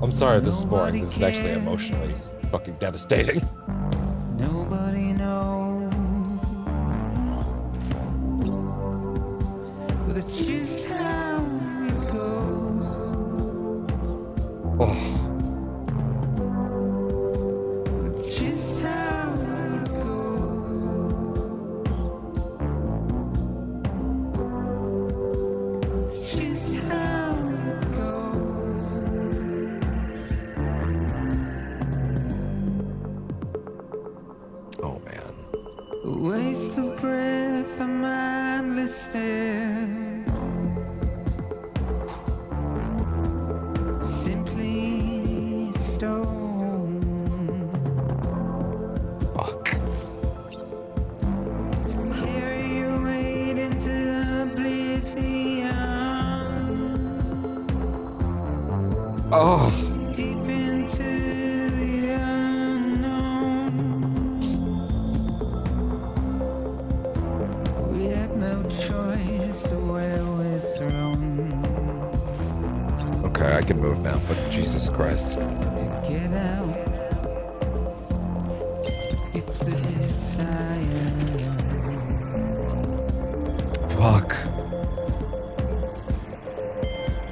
I'm sorry if this is boring. This is actually emotionally fucking devastating. Nobody knows. But it's just how it goes. Oh. It's just how it goes. It's just how it goes. Oh man. A waste of breath, a mindless stare. Simply stone. Fuck. To carry your weight into oblivion. Oh. Deep into the unknown. We had no choice to where we're thrown. Okay, I can move now, but Jesus Christ. To get out, it's the desire. Fuck.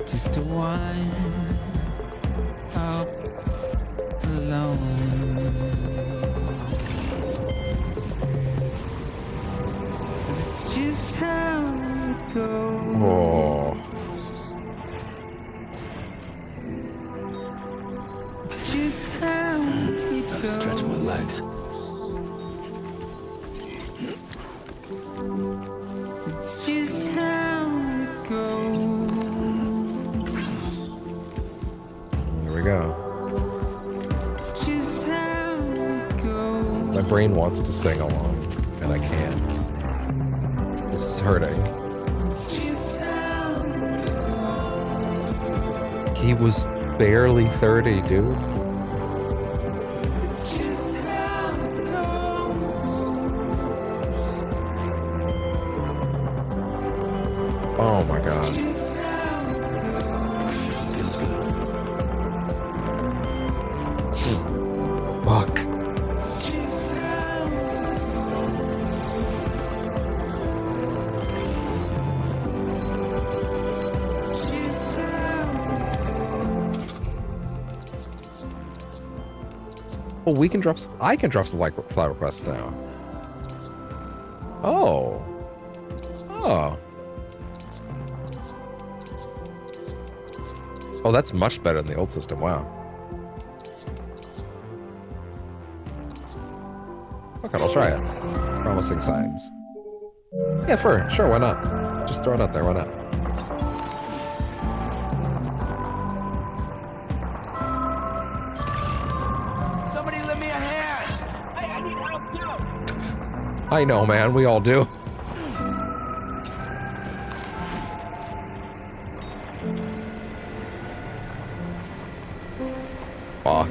Just to wind up alone. But it's just how it goes. Oh. It's just how it I'll goes. stretch my legs. It's just how it goes. Here we go. It's just how it goes. My brain wants to sing along, and I can't. This is hurting. It's just how it goes. He was barely 30, dude. It's just how it goes. Oh my god. Just how it goes. Feels good. Fuck. It's just how it goes. It's just how it goes. Oh, we can drop some, I can drop some like reply requests now. Oh. Oh. Oh, that's much better than the old system. Wow. Okay, I'll try it. Promising signs. Yeah, sure, why not? Just throw it out there, why not? Somebody lend me a hand. I need help too. I know, man, we all do. Fuck.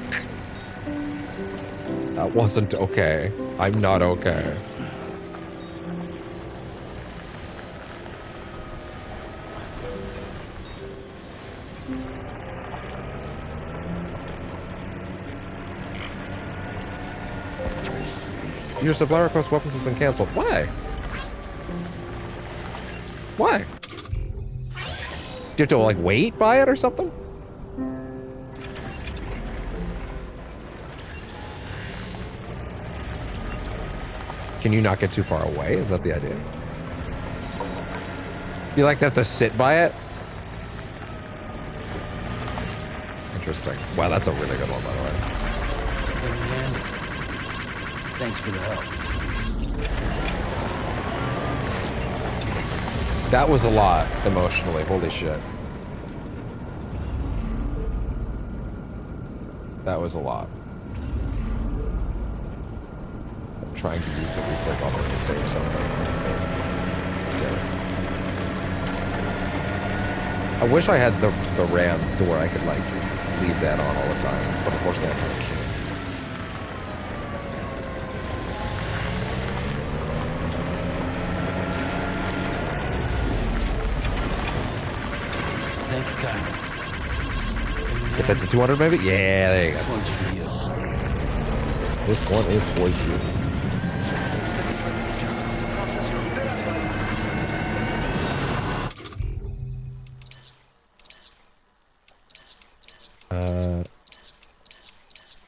That wasn't okay. I'm not okay. Your supply request weapons has been canceled. Why? Why? Do you have to, like, wait by it or something? Can you not get too far away? Is that the idea? You like to have to sit by it? Interesting. Wow, that's a really good one, by the way. Thanks for the help. That was a lot emotionally. Holy shit. That was a lot. I'm trying to use the replay buffer to save something. I wish I had the RAM to where I could, like, leave that on all the time, but unfortunately I kind of can't. Get that to 200 maybe? Yeah, there you go. This one's for you. This one is for you.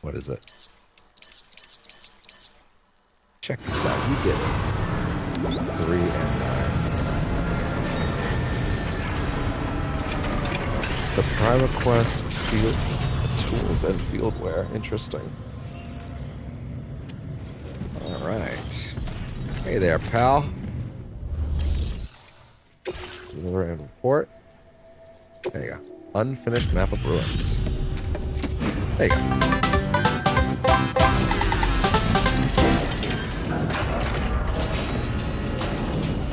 What is it? Check this out. You get 3 and 9. It's a private quest, field tools and fieldware. Interesting. All right. Hey there, pal. Deliver and report. There you go. Unfinished map of ruins. There you go.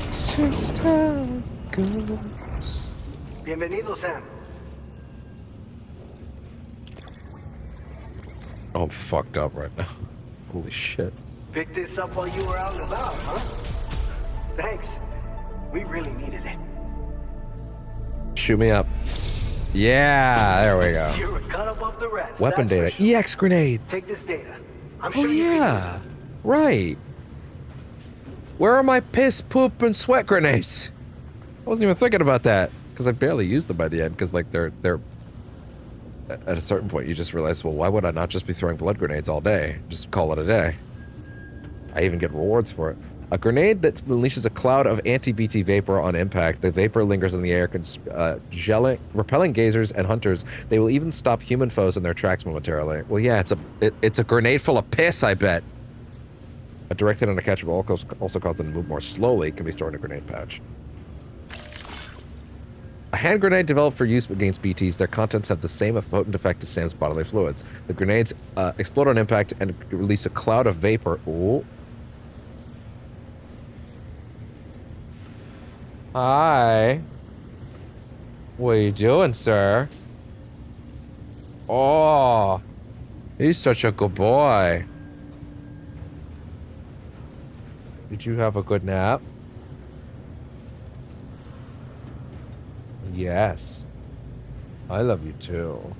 It's just how it goes. Bienvenido, Sam. Oh, I'm fucked up right now. Holy shit. Picked this up while you were out and about, huh? Thanks. We really needed it. Shoot me up. Yeah, there we go. You're a cut above the rest. Weapon that's data. sure. EX grenade. Take this data. I'm Oh sure you can use yeah. it. Right. Where are my piss, poop, and sweat grenades? I wasn't even thinking about that because I barely used them by the end because like they're at a certain point you just realize, well, why would I not just be throwing blood grenades all day? Just call it a day. I even get rewards for it. A grenade that releases a cloud of anti-BT vapor on impact. The vapor lingers in the air, repelling gazers and hunters. They will even stop human foes in their tracks momentarily. Well, yeah, it's a grenade full of piss, I bet. A directed and a catch will also cause them to move more slowly. Can be stored in a grenade pouch. A hand grenade developed for use against BTs. Their contents have the same potent effect as Sam's bodily fluids. The grenades explode on impact and release a cloud of vapor. Ooh. Hi. What are you doing, sir? Oh, he's such a good boy. Did you have a good nap? Yes. I love you too.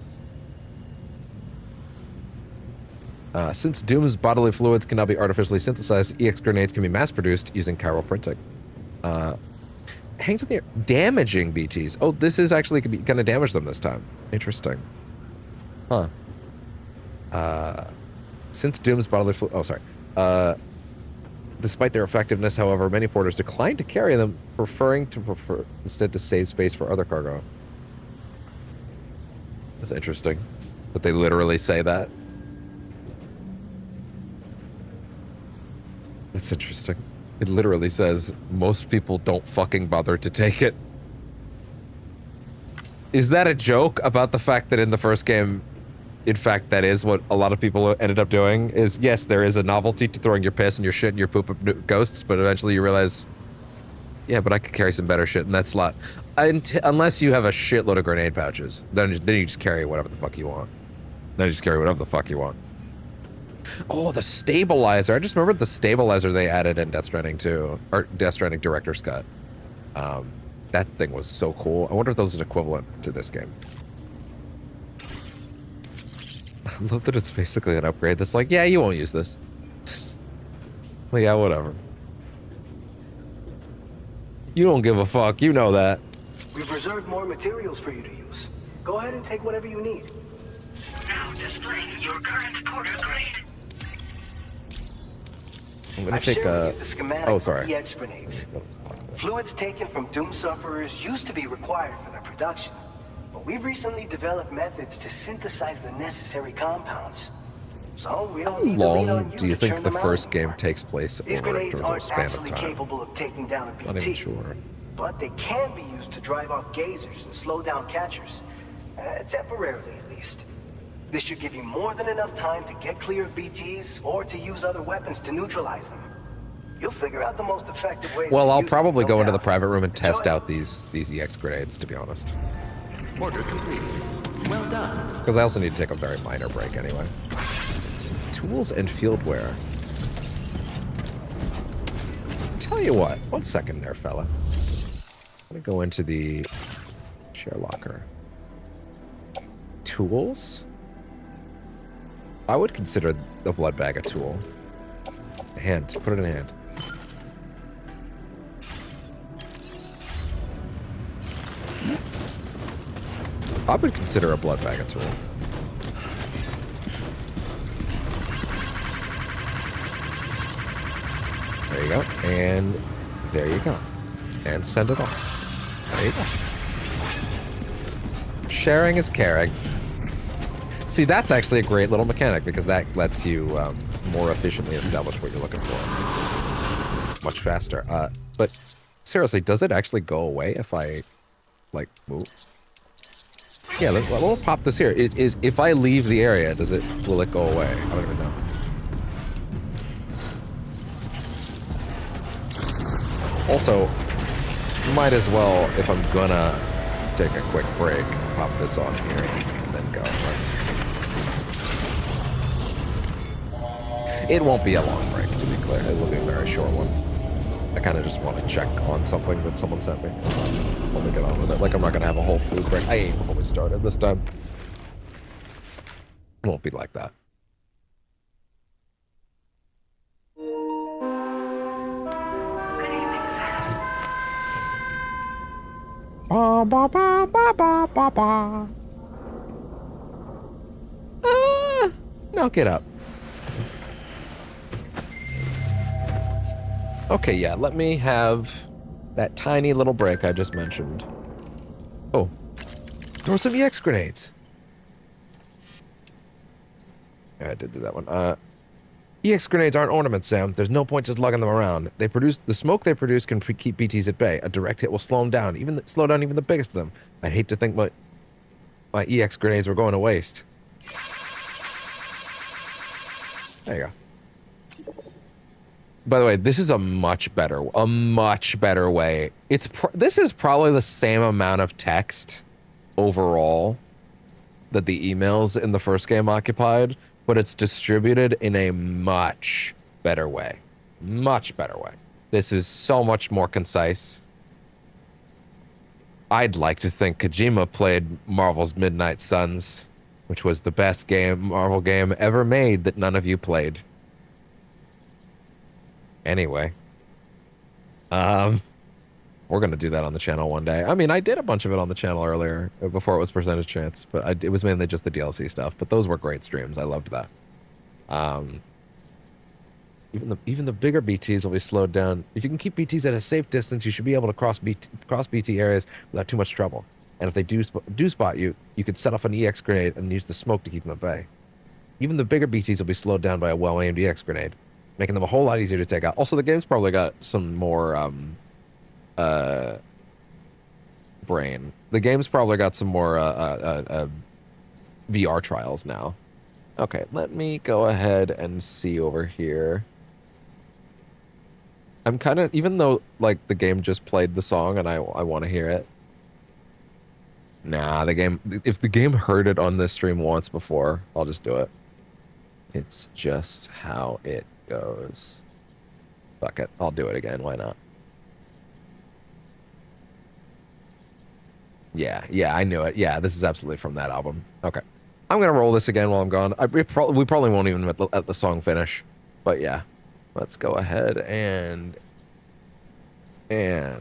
Since Doom's bodily fluids cannot be artificially synthesized, EX grenades can be mass-produced using chiral printing. Hangs in the air. Damaging BTs. Oh, this is actually going to damage them this time. Interesting. Huh. Since Doom's bodily fluids... Oh, sorry. Despite their effectiveness, however, many porters decline to carry them, preferring instead to save space for other cargo. That's interesting. That they literally say that. That's interesting. It literally says, most people don't fucking bother to take it. Is that a joke about the fact that in the first game, in fact, that is what a lot of people ended up doing? Is, yes, there is a novelty to throwing your piss and your shit and your poop at ghosts, but eventually you realize, yeah, but I could carry some better shit, and that's a lot. Unless you have a shitload of grenade pouches, then you just carry whatever the fuck you want. Then you just carry whatever the fuck you want. Oh, the stabilizer. I just remembered the stabilizer they added in Death Stranding 2, or Death Stranding Director's Cut. That thing was so cool. I wonder if those is equivalent to this game. I love that it's basically an upgrade that's like, yeah, you won't use this. Well, yeah, whatever. You don't give a fuck, you know that. We've reserved more materials for you to use. Go ahead and take whatever you need. Now displaying your current porter grade. I'm gonna I've take shared with you the schematic oh, sorry. for EX grenades. Fluids taken from Doom sufferers used to be required for their production, but we've recently developed methods to synthesize the necessary compounds. So we don't need to lean on you do you to think churn the them out first anymore. game takes place These over grenades a aren't span of actually time? capable of taking down a BT, Not even sure. but they can be used to drive off gazers and slow down catchers, temporarily at least. This should give you more than enough time to get clear of BTs or to use other weapons to neutralize them. You'll figure out the most effective ways Well, to I'll use probably them, no go into the doubt. private room and test Enjoy. out these EX grenades, to be honest. Order complete. Well done. Because I also need to take a very minor break anyway. Tools and field wear. Tell you what, 1 second there, fella. I'm gonna go into the share locker. Tools? I would consider the blood bag a tool. Hand, put it in hand. I would consider a blood bag a tool. There you go, and there you go. And send it off. There you go. Sharing is caring. See, that's actually a great little mechanic because that lets you more efficiently establish what you're looking for. Much faster. But seriously, does it actually go away if I, like, move? Yeah, we'll pop this here. Is if I leave the area, will it go away? I don't even know. Also, might as well, if I'm gonna take a quick break, pop this on here and then go. It won't be a long break, to be clear. It will be a very short one. I kind of just want to check on something that someone sent me. Let me get on with it. Like, I'm not going to have a whole food break. I ate before we started this time. It won't be like that. Ba ba ba ba ba ba ba. No, get up. Okay, yeah, let me have that tiny little break I just mentioned. Oh, throw some EX grenades. Yeah, I did do that one. EX grenades aren't ornaments, Sam. There's no point just lugging them around. The smoke they produce can keep BTs at bay. A direct hit will slow them down, slow down even the biggest of them. I'd hate to think my EX grenades were going to waste. There you go. By the way, this is a much better way. This is probably the same amount of text overall that the emails in the first game occupied, but it's distributed in a much better way. Much better way. This is so much more concise. I'd like to think Kojima played Marvel's Midnight Suns, which was the best Marvel game ever made that none of you played. Anyway, we're gonna do that on the channel one day. I mean, I did a bunch of it on the channel earlier before it was percentage chance, but it was mainly just the DLC stuff. But those were great streams. I loved that. Even the bigger BTs will be slowed down. If you can keep BTs at a safe distance, you should be able to cross BT areas without too much trouble. And if they do spot you, you could set off an EX grenade and use the smoke to keep them at bay. Even the bigger BTs will be slowed down by a well-aimed EX grenade, making them a whole lot easier to take out. Also, the game's probably got some more brain. The game's probably got some more VR trials now. Okay, let me go ahead and see over here. I'm kind of, even though like the game just played the song and I want to hear it, Nah, the game, if the game heard it on this stream once before, I'll just do it. It's just how it goes. Fuck it, I'll do it again, why not? Yeah, I knew it. Yeah, this is absolutely from that album. Okay. I'm gonna roll this again while I'm gone. We probably won't even let the song finish. But yeah, let's go ahead and we'll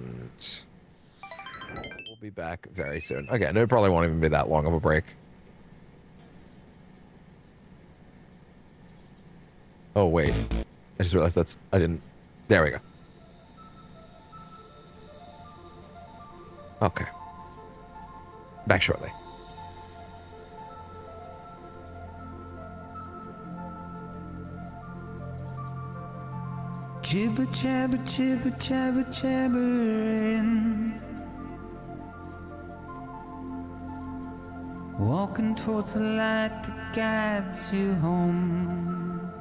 be back very soon. Again, it probably won't even be that long of a break. Oh wait, I just realized I didn't. There we go. Okay. Back shortly. Jibber jabber jibber jabber jabbering, walking towards the light that guides you home,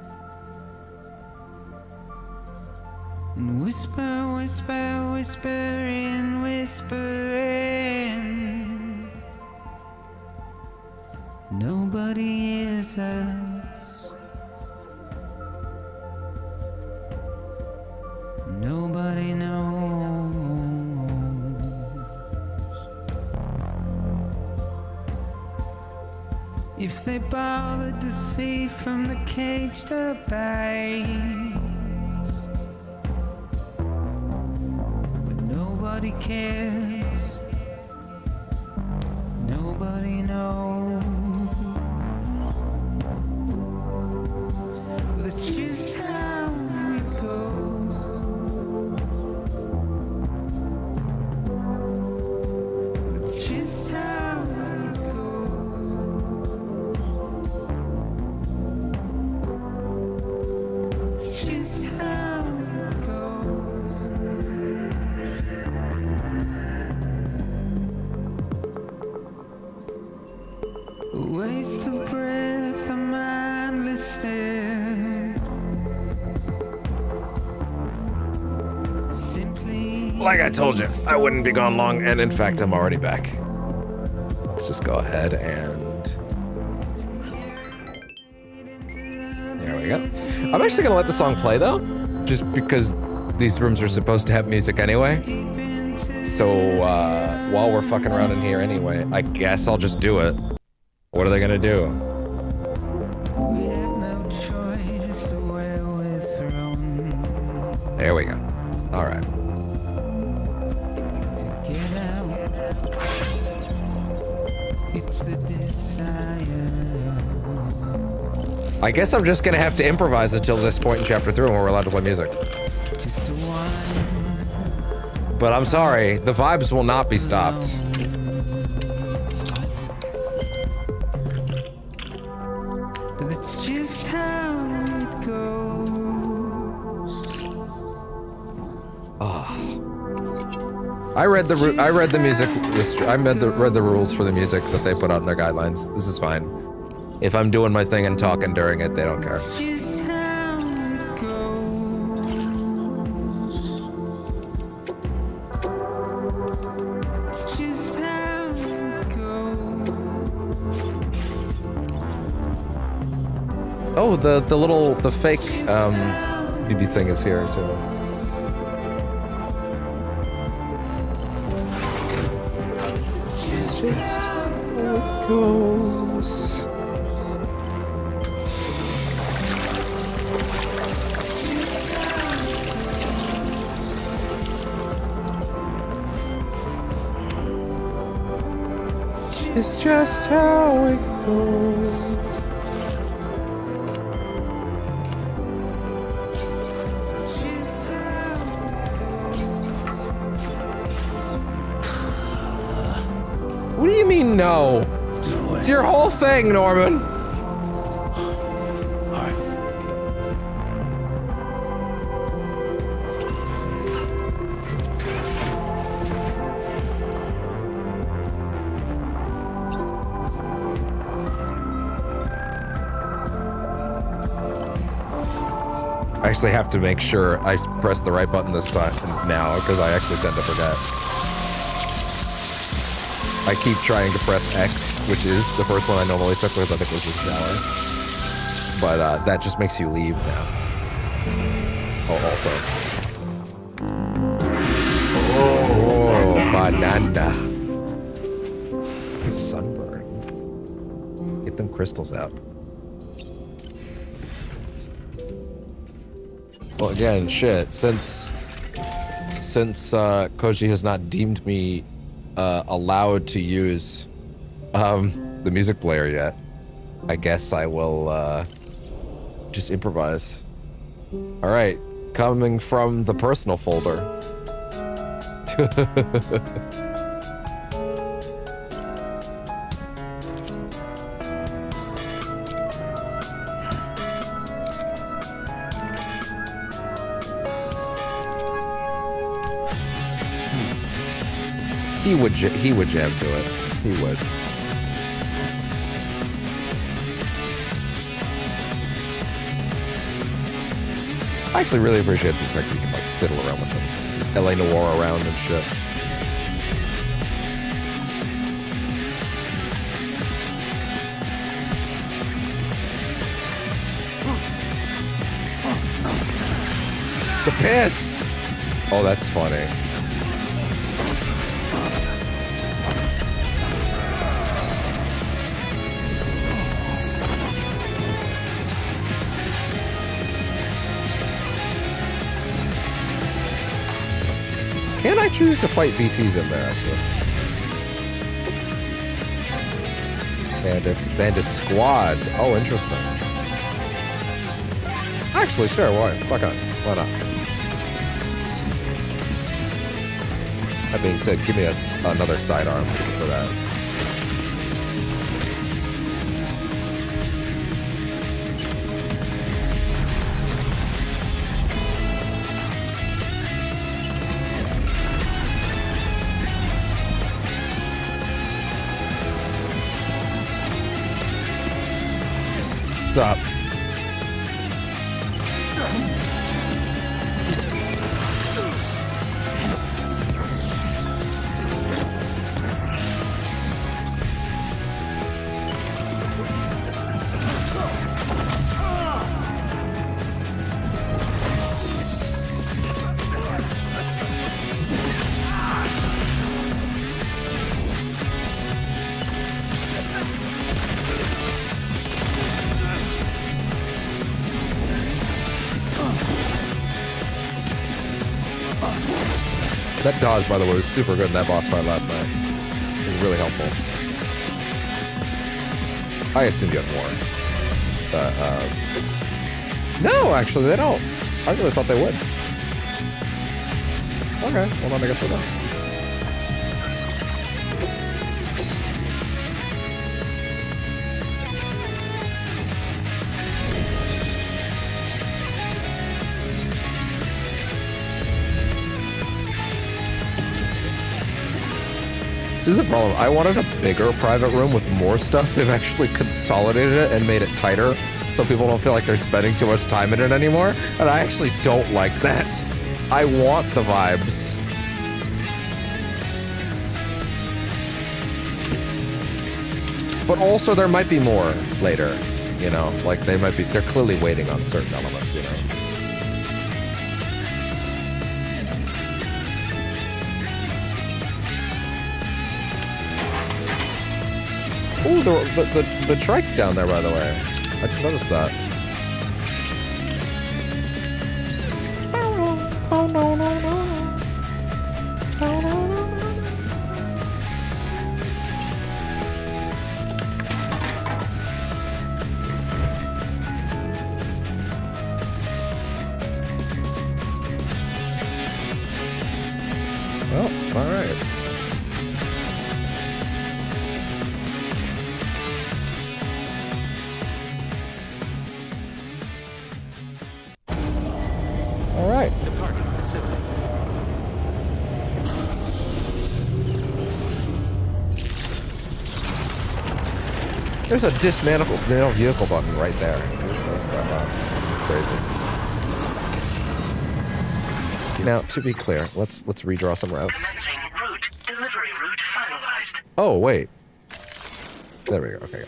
and whisper, whisper, whispering, whispering. Nobody hears us. Nobody knows. If they bothered to see from the caged up eyes, but nobody cares. Nobody knows. That's just how it goes. That's just how it goes. It's just how it goes. A waste of breath, a mindless stare. Like I told you, I wouldn't be gone long, and in fact, I'm already back. Let's just go ahead and... There we go. I'm actually gonna let the song play, though, just because these rooms are supposed to have music anyway. So, while we're fucking around in here anyway, I guess I'll just do it. What are they gonna do? There we go. Alright. It's the desire. I guess I'm just gonna have to improvise until this point in chapter 3 when we're allowed to play music. But I'm sorry, the vibes will not be stopped. But it's just how it goes. Oh. I read the music. I read the rules for the music that they put out in their guidelines. This is fine. If I'm doing my thing and talking during it, they don't care. It's just how it goes. It's just how it goes. Oh, the fake BB thing is here too. It's just how it goes. It's just how it goes. What do you mean no? It's your whole thing, Norman. I actually have to make sure I press the right button this time now because I actually tend to forget. I keep trying to press X, which is the first one I normally took because I think it was just shower. But that just makes you leave now. Oh, also. Oh, banana. Sunburn. Get them crystals out. Well, again, shit. Since Koji has not deemed me allowed to use the music player yet, I guess I will just improvise. All right, coming from the personal folder. He would jam to it. He would. I actually really appreciate the fact that you can like fiddle around with them. LA Noir around and shit. The piss! Oh, that's funny. Can I choose to fight BTs in there, actually? Bandit Squad. Oh, interesting. Actually, sure, why? Fuck on. Why not? That being said, give me another sidearm for that. What's up? That dodge, by the way, was super good in that boss fight last night. It was really helpful. I assume you have more. No, actually, they don't. I really thought they would. Okay, well then I guess we're done. This is the problem. I wanted a bigger private room with more stuff. They've actually consolidated it and made it tighter so people don't feel like they're spending too much time in it anymore. And I actually don't like that. I want the vibes. But also there might be more later, you know? Like they're clearly waiting on certain elements, you know? Ooh, the trike down there, by the way. I just noticed that. Oh, all right. There's a dismantle vehicle button right there. That's crazy. Now, to be clear, let's redraw some routes. Route Delivery route finalized. Oh, wait. There we go. Okay,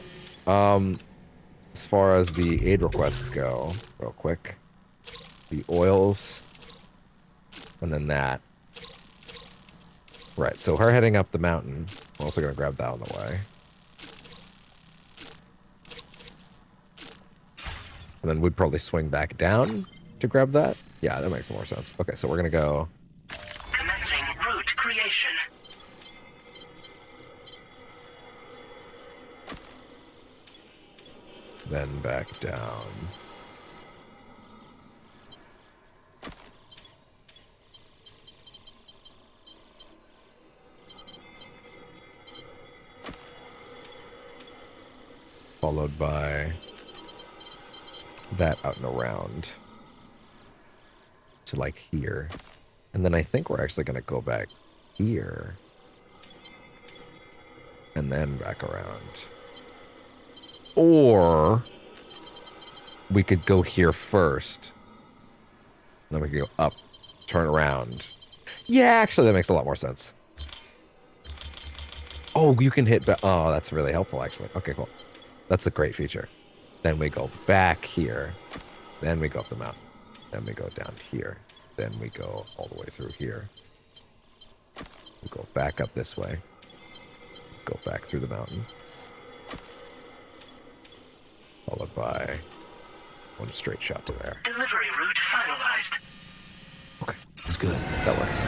good. As far as the aid requests go, real quick. The oils. And then that. Right, so her heading up the mountain. I'm also going to grab that on the way. And then we'd probably swing back down to grab that. Yeah, that makes more sense. Okay, so we're going to go... Commencing route creation. Then back down. Followed by that out and around to like here. And then I think we're actually going to go back here and then back around. Or we could go here first. Then we could go up, turn around. Yeah, actually that makes a lot more sense. Oh, you can hit back. Oh, that's really helpful actually. Okay, cool. That's a great feature. Then we go back here. Then we go up the mountain. Then we go down here. Then we go all the way through here. We go back up this way. Go back through the mountain. Followed by one straight shot to there. Delivery route finalized. Okay, that's good. That works.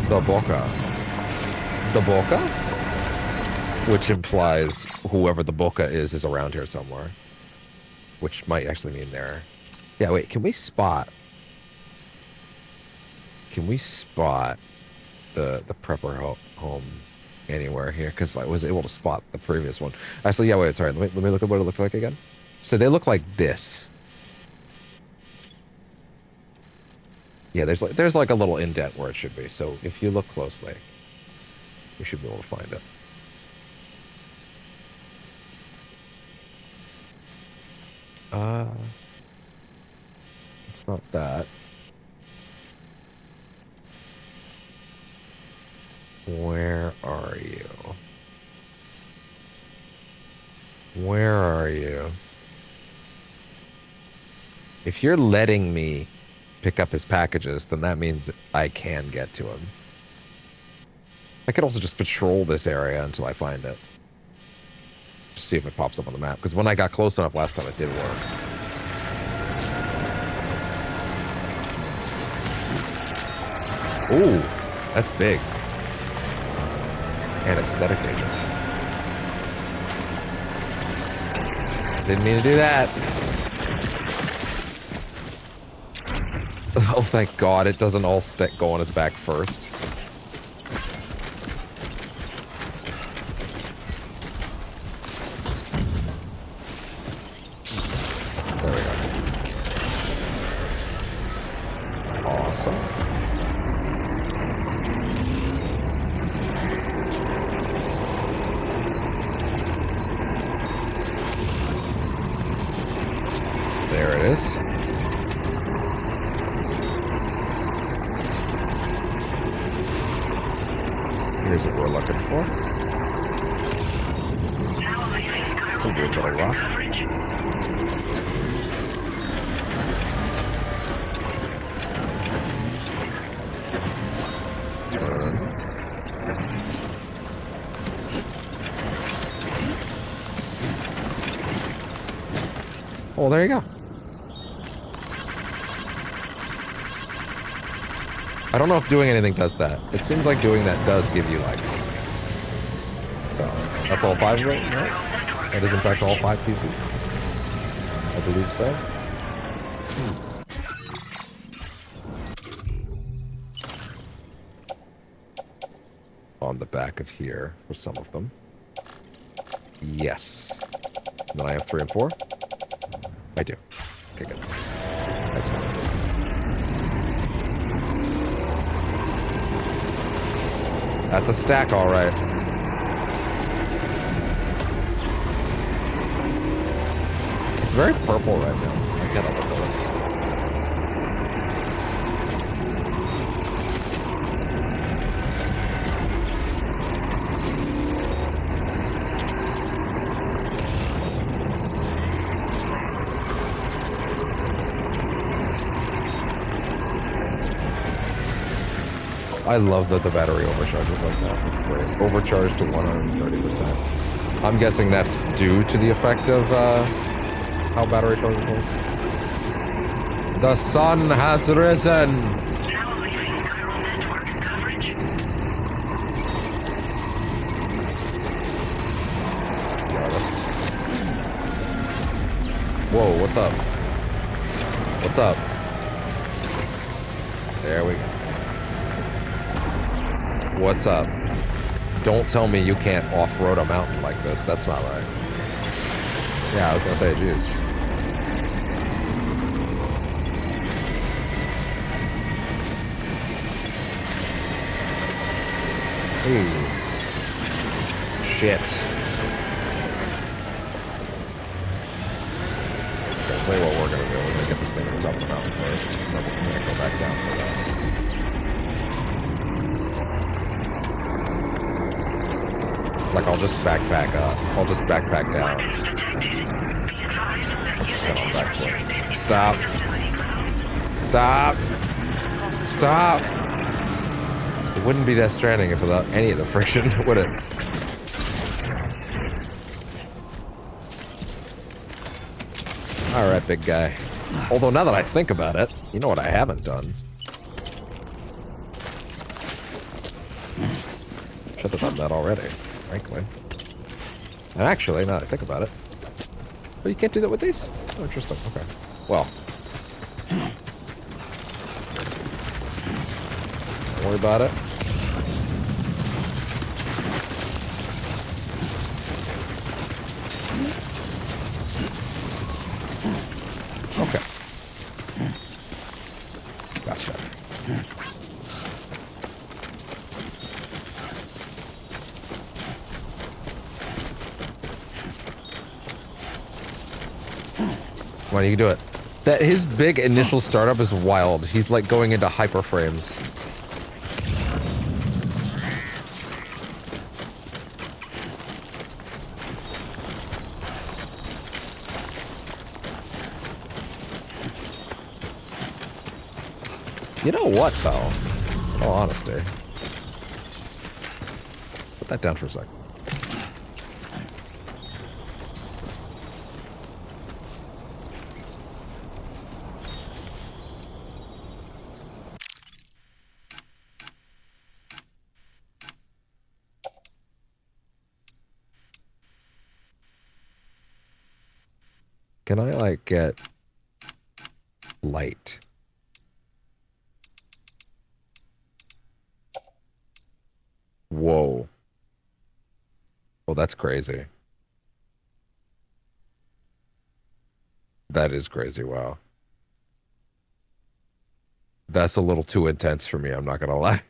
The Boca. The Boca? Which implies whoever the Boca is around here somewhere. Which might actually mean they're... Yeah, wait, can we spot... Can we spot the prepper home anywhere here? Because I was able to spot the previous one. Actually, yeah, wait, sorry. Let me look at what it looked like again. So they look like this. Yeah, there's like a little indent where it should be. So if you look closely, you should be able to find it. It's not that. Where are you? Where are you? If you're letting me pick up his packages, then that means I can get to him. I could also just patrol this area until I find it. Just see if it pops up on the map. Because when I got close enough last time, it did work. Ooh, that's big. Anesthetic agent. Didn't mean to do that. Oh, thank God it doesn't all go on his back first. There we go. Awesome. There it is. Here's what we're looking for. It's a weird little rock. Turn. Oh, there you go. I don't know if doing anything does that. It seems like doing that does give you likes. So, that's all 5 of it, right? That is in fact all 5 pieces. I believe so. On the back of here for some of them. Yes. And then I have 3 and 4? I do. Okay, good. Excellent. That's a stack, all right. It's very purple right now. I gotta look at I love that the battery overcharges like that. It's great. Overcharged to 130%. I'm guessing that's due to the effect of how battery charges work. The sun has risen. Whoa, what's up? What's up? There we go. What's up? Don't tell me you can't off-road a mountain like this. That's not right. Yeah, I was gonna say, jeez. Ooh. Shit. I'll tell you what we're gonna do. We're gonna get this thing to the top of the mountain first, and then we're gonna go back down for that. Like, I'll just backpack up. I'll just backpack down. Head on back foot. Stop. Stop. Stop. It wouldn't be that Stranding if without any of the friction, would it? Alright, big guy. Although now that I think about it, you know what I haven't done? Should have done that already, frankly. And actually, now that I think about it. But you can't do that with these? Oh, interesting. Okay. Well. Don't worry about it. Okay. Gotcha. Come on, you can do it. That his big initial startup is wild. He's like going into hyperframes. You know what, though? In all honesty. Put that down for a second. Can I, like, get light? Whoa. Oh, that's crazy. That is crazy, wow. That's a little too intense for me, I'm not gonna lie.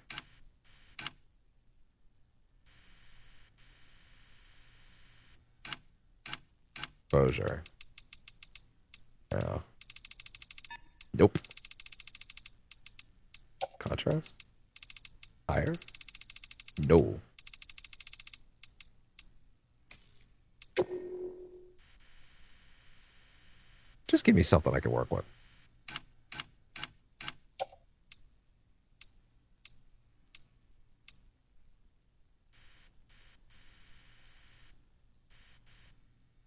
Exposure. Yeah. Nope. Contrast? Higher? No. Just give me something I can work with.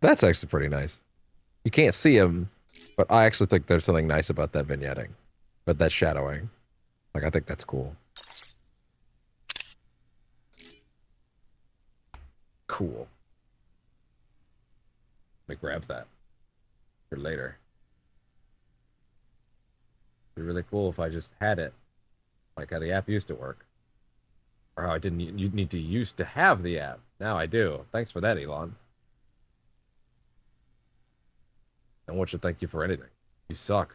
That's actually pretty nice. You can't see him, but I actually think there's something nice about that vignetting. But that shadowing. Like, I think that's cool. Cool. Let me grab that for later. It'd be really cool if I just had it, like how the app used to work, or how I didn't. You need to used to have the app. Now I do. Thanks for that, Elon. No one should thank you for anything. You suck.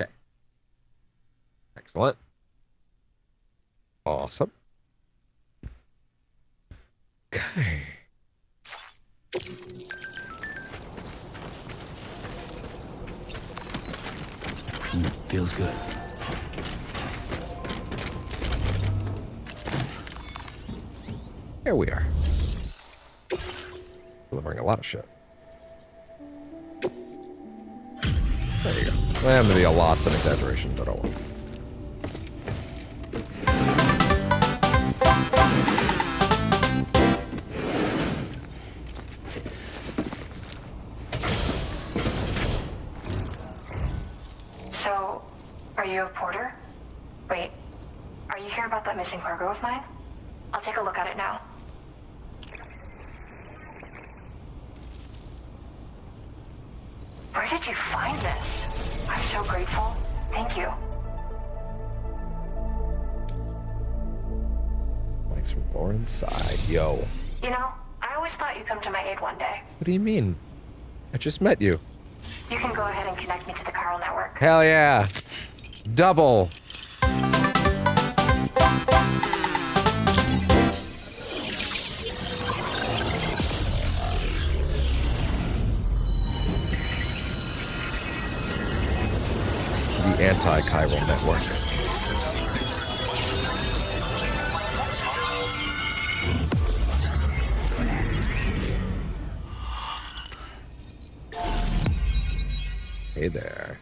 Okay. Excellent. Awesome. Okay. Feels good. Here we are. Delivering a lot of shit. There you go. Well, maybe a lot's an exaggeration, but oh well. So, are you a porter? Wait, are you here about that missing cargo of mine? I'll take a look at it now. Where did you find this? I'm so grateful. Thank you. Thanks from Lauren's side. Yo. You know, I always thought you'd come to my aid one day. What do you mean? I just met you. You can go ahead and connect me to the chiral network. Hell yeah. Double. The anti-chiral network. Hey there.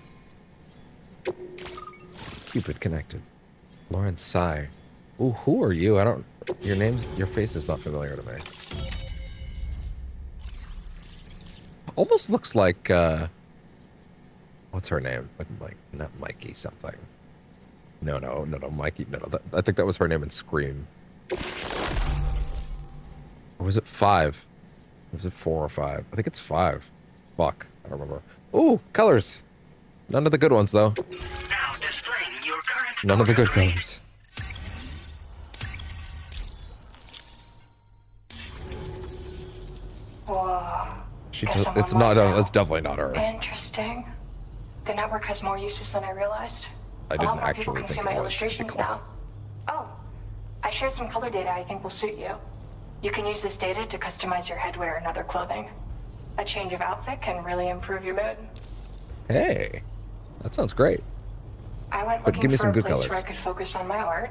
Cupid connected. Lauren Sai. Ooh, who are you? I don't... Your face is not familiar to me. Almost looks like, what's her name? Like, not Mikey something. No, Mikey. No. I think that was her name in Scream. Or was it 5? Was it 4 or 5? I think it's 5. Fuck. I don't remember. Ooh, colors. None of the good ones, though. Now displaying your current None of the good colors. Whoa. It's not. That's definitely not her. Interesting. The network has more uses than I realized. I didn't actually can think see my it was. illustrations now. Oh, I shared some color data I think will suit you. You can use this data to customize your headwear and other clothing. A change of outfit can really improve your mood. Hey, that sounds great. I went But looking give me for some a good place colors. where I could focus on my art,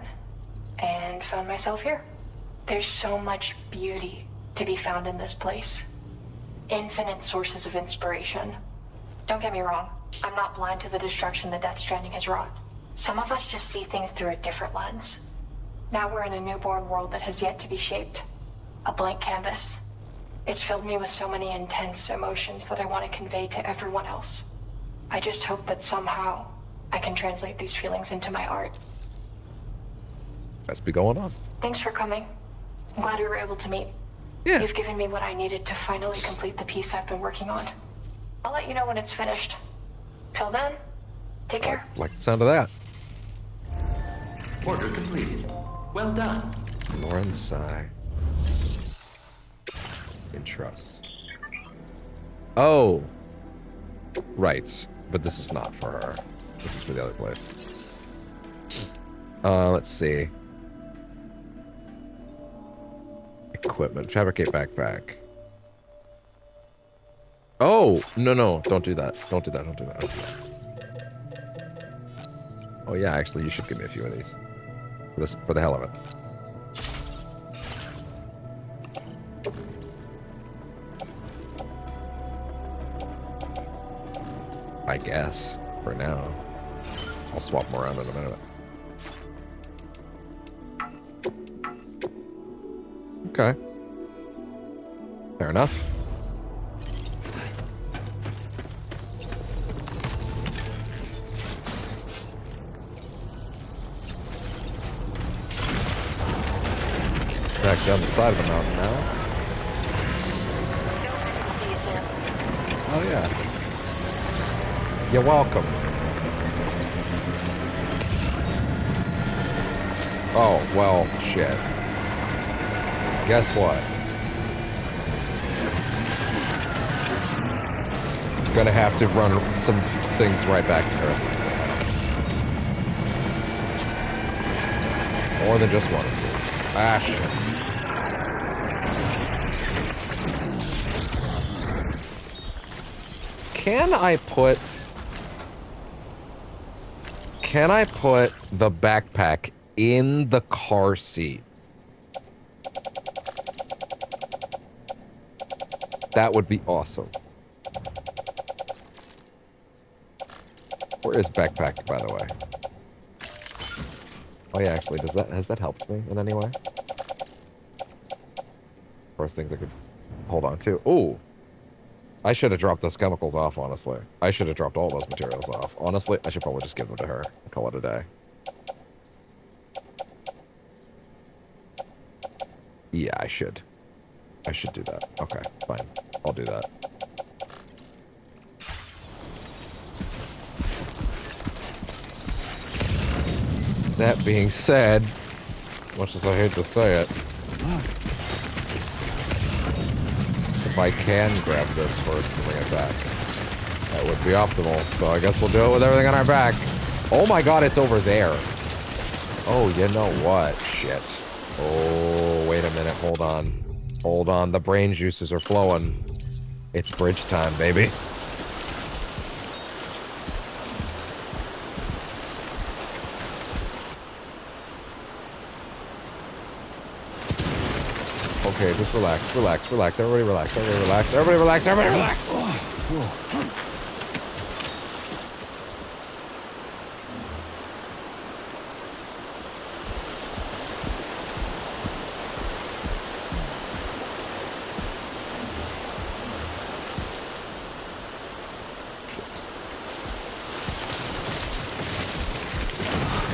and found myself here. There's so much beauty to be found in this place. Infinite sources of inspiration. Don't get me wrong, I'm not blind to the destruction that Death Stranding has wrought. Some of us just see things through a different lens. Now we're in a newborn world that has yet to be shaped. A blank canvas. It's filled me with so many intense emotions that I want to convey to everyone else. I just hope that somehow I can translate these feelings into my art. Must be going on. Thanks for coming. I'm glad we were able to meet. Yeah. You've given me what I needed to finally complete the piece I've been working on. I'll let you know when it's finished. Till then, take care. Like the sound of that. Order completed. Well done. Lauren Sai. In trust. Oh. Right. But this is not for her. This is for the other place. Let's see. Equipment. Fabricate backpack. Oh! No. Don't do that. Don't do that. Oh yeah, actually you should give me a few of these. For the hell of it. I guess. For now. I'll swap them around in a minute. Okay. Fair enough. Back down the side of the mountain now. Oh yeah. You're welcome. Oh, well, shit. Guess what? Gonna have to run some things right back to her. More than just one, it seems. Ah, shit. Can I put the backpack in the car seat? That would be awesome. Where is backpack, by the way? Oh yeah, actually, has that helped me in any way? Of course, things I could hold on to. Ooh. I should have dropped those chemicals off, honestly. I should have dropped all those materials off. Honestly, I should probably just give them to her and call it a day. Yeah, I should. I should do that. Okay, fine. I'll do that. That being said, much as I hate to say it, if I can grab this first and bring it back, that would be optimal. So I guess we'll do it with everything on our back. Oh my god, it's over there. Oh, you know what? Shit. Oh, wait a minute. Hold on. Hold on. The brain juices are flowing. It's bridge time, baby. Okay, just relax, relax, relax. Everybody relax, everybody relax, everybody relax, everybody relax!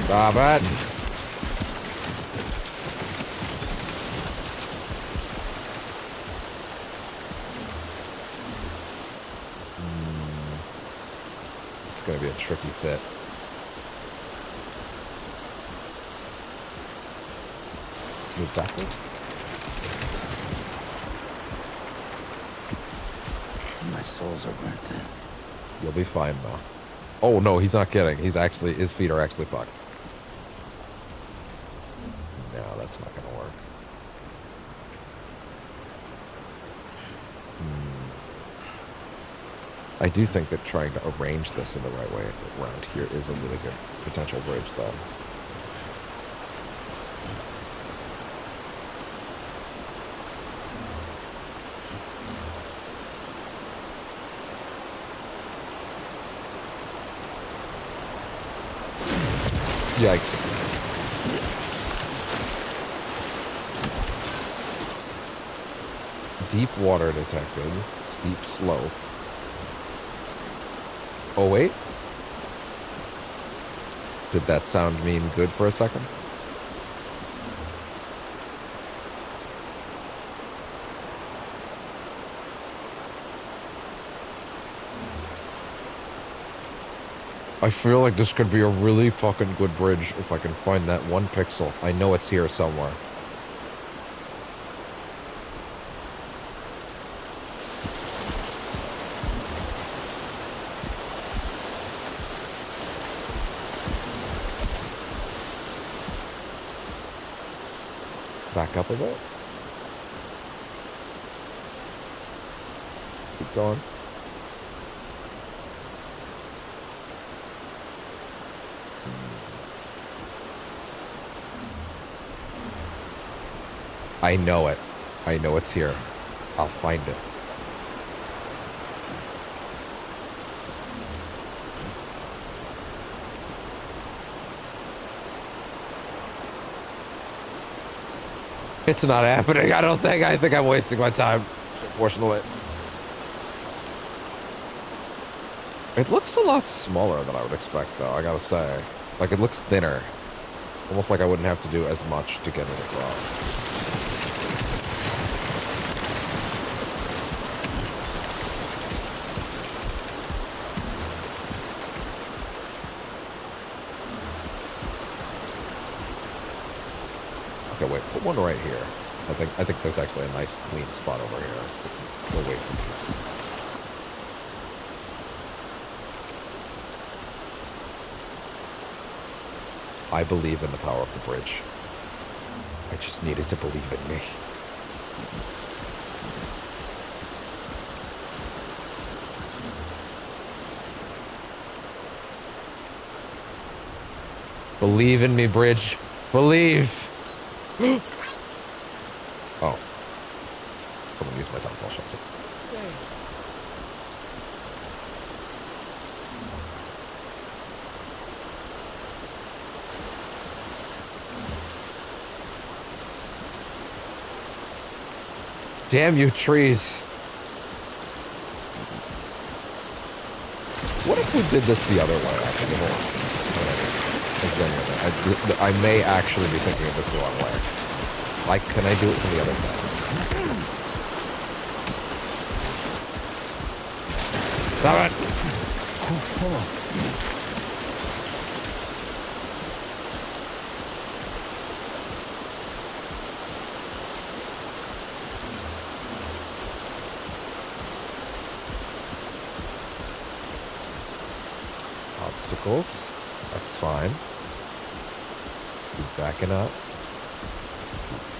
Stop it! It's gonna be a tricky fit. Move backward. My soles are burnt thin. You'll be fine though. Oh no, he's not kidding. He's actually, his feet are actually fucked. No, that's not gonna work. I do think that trying to arrange this in the right way around here is a really good potential bridge, though. Yikes. Deep water detected. Steep slope. Oh, wait. Did that sound mean good for a second? I feel like this could be a really fucking good bridge if I can find that one pixel. I know it's here somewhere. Back up a bit. Keep going. I know it. I know it's here. I'll find it. It's not happening, I don't think. I think I'm wasting my time, unfortunately. It looks a lot smaller than I would expect, though, I gotta say. Like, it looks thinner. Almost like I wouldn't have to do as much to get it across. Okay, wait, put one right here. I think there's actually a nice clean spot over here. We'll wait for this. I believe in the power of the bridge. I just needed to believe in me. Believe in me, bridge. Believe! Oh. Someone used my downfall shelter. Damn you, trees. What if we did this the other way, actually? Hold on. I may actually be thinking of this the wrong way. Like, can I do it from the other side? Stop it! Hold on. Obstacles. That's fine. Keep backing up.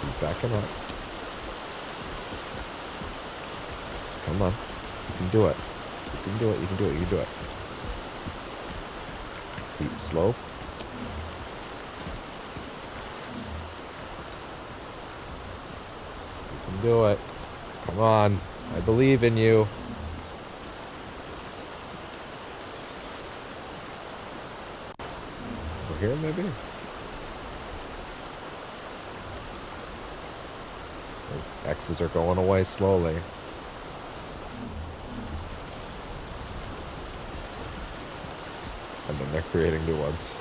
Keep backing up. Come on. You can do it. You can do it. You can do it. You can do it. Keep slow. You can do it. Come on. I believe in you. Here, maybe? Those X's are going away slowly. And then they're creating new ones.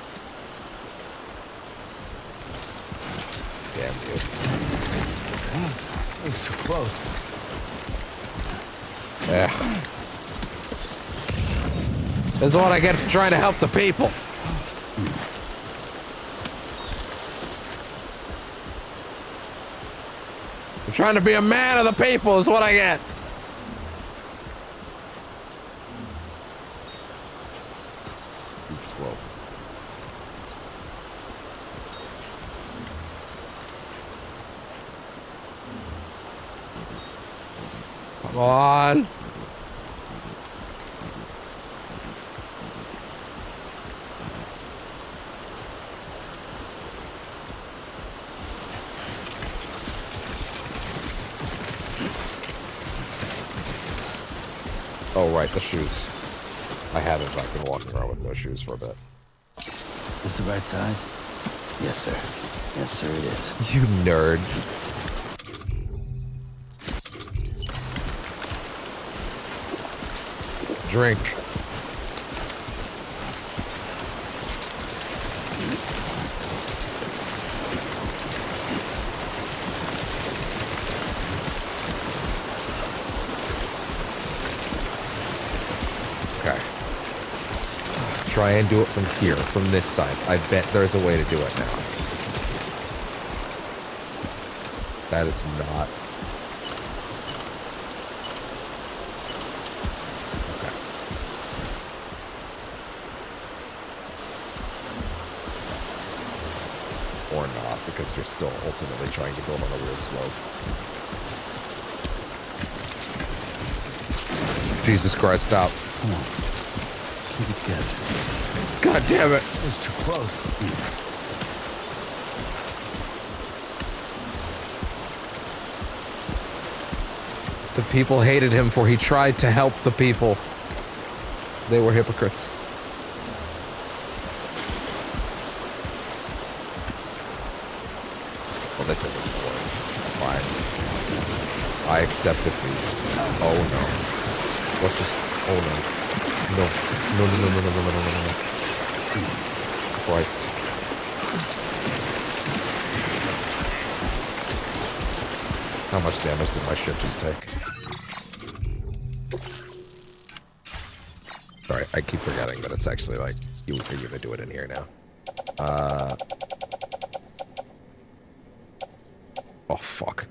Damn you. That was too close. Yeah. This is what I get for trying to help the people. I'm trying to be a man of the people is what I get. Keep slow. Come on. Oh, right, the shoes. I haven't been walking around with no shoes for a bit. Is this the right size? Yes, sir. Yes, sir, it is. You nerd. Drink. Try and do it from here, from this side. I bet there's a way to do it now. That is not... Okay. Or not, because you're still ultimately trying to build on a weird slope. Jesus Christ, stop. Come on. Keep it together. God damn it. It was too close. The people hated him for he tried to help the people. They were hypocrites. Well, this isn't important. Fine. I accept defeat. Oh no. What just... Oh no. No. No, no, no, no, no, no, no, no, no. Christ. How much damage did my ship just take? Sorry, I keep forgetting that it's actually like, you're gonna do it in here now. Oh, fuck.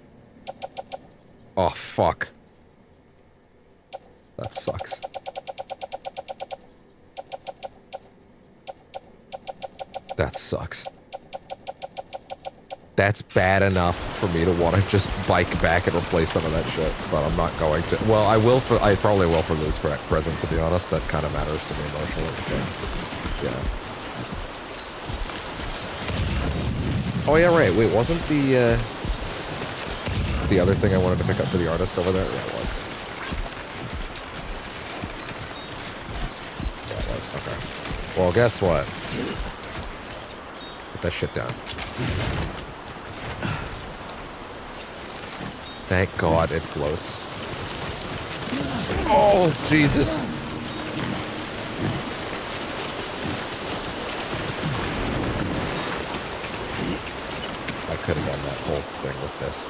Oh, fuck. That sucks. That sucks. That's bad enough for me to want to just bike back and replace some of that shit, but I'm not going to. Well, I will for, I probably will for this present, to be honest. That kind of matters to me emotionally. Yeah. Oh yeah, right. Wait, wasn't the other thing I wanted to pick up for the artist over there? Yeah, it was. Yeah, it was. Okay. Well, guess what? Put that shit down. Thank God it floats. Oh, Jesus. I could have done that whole thing with this.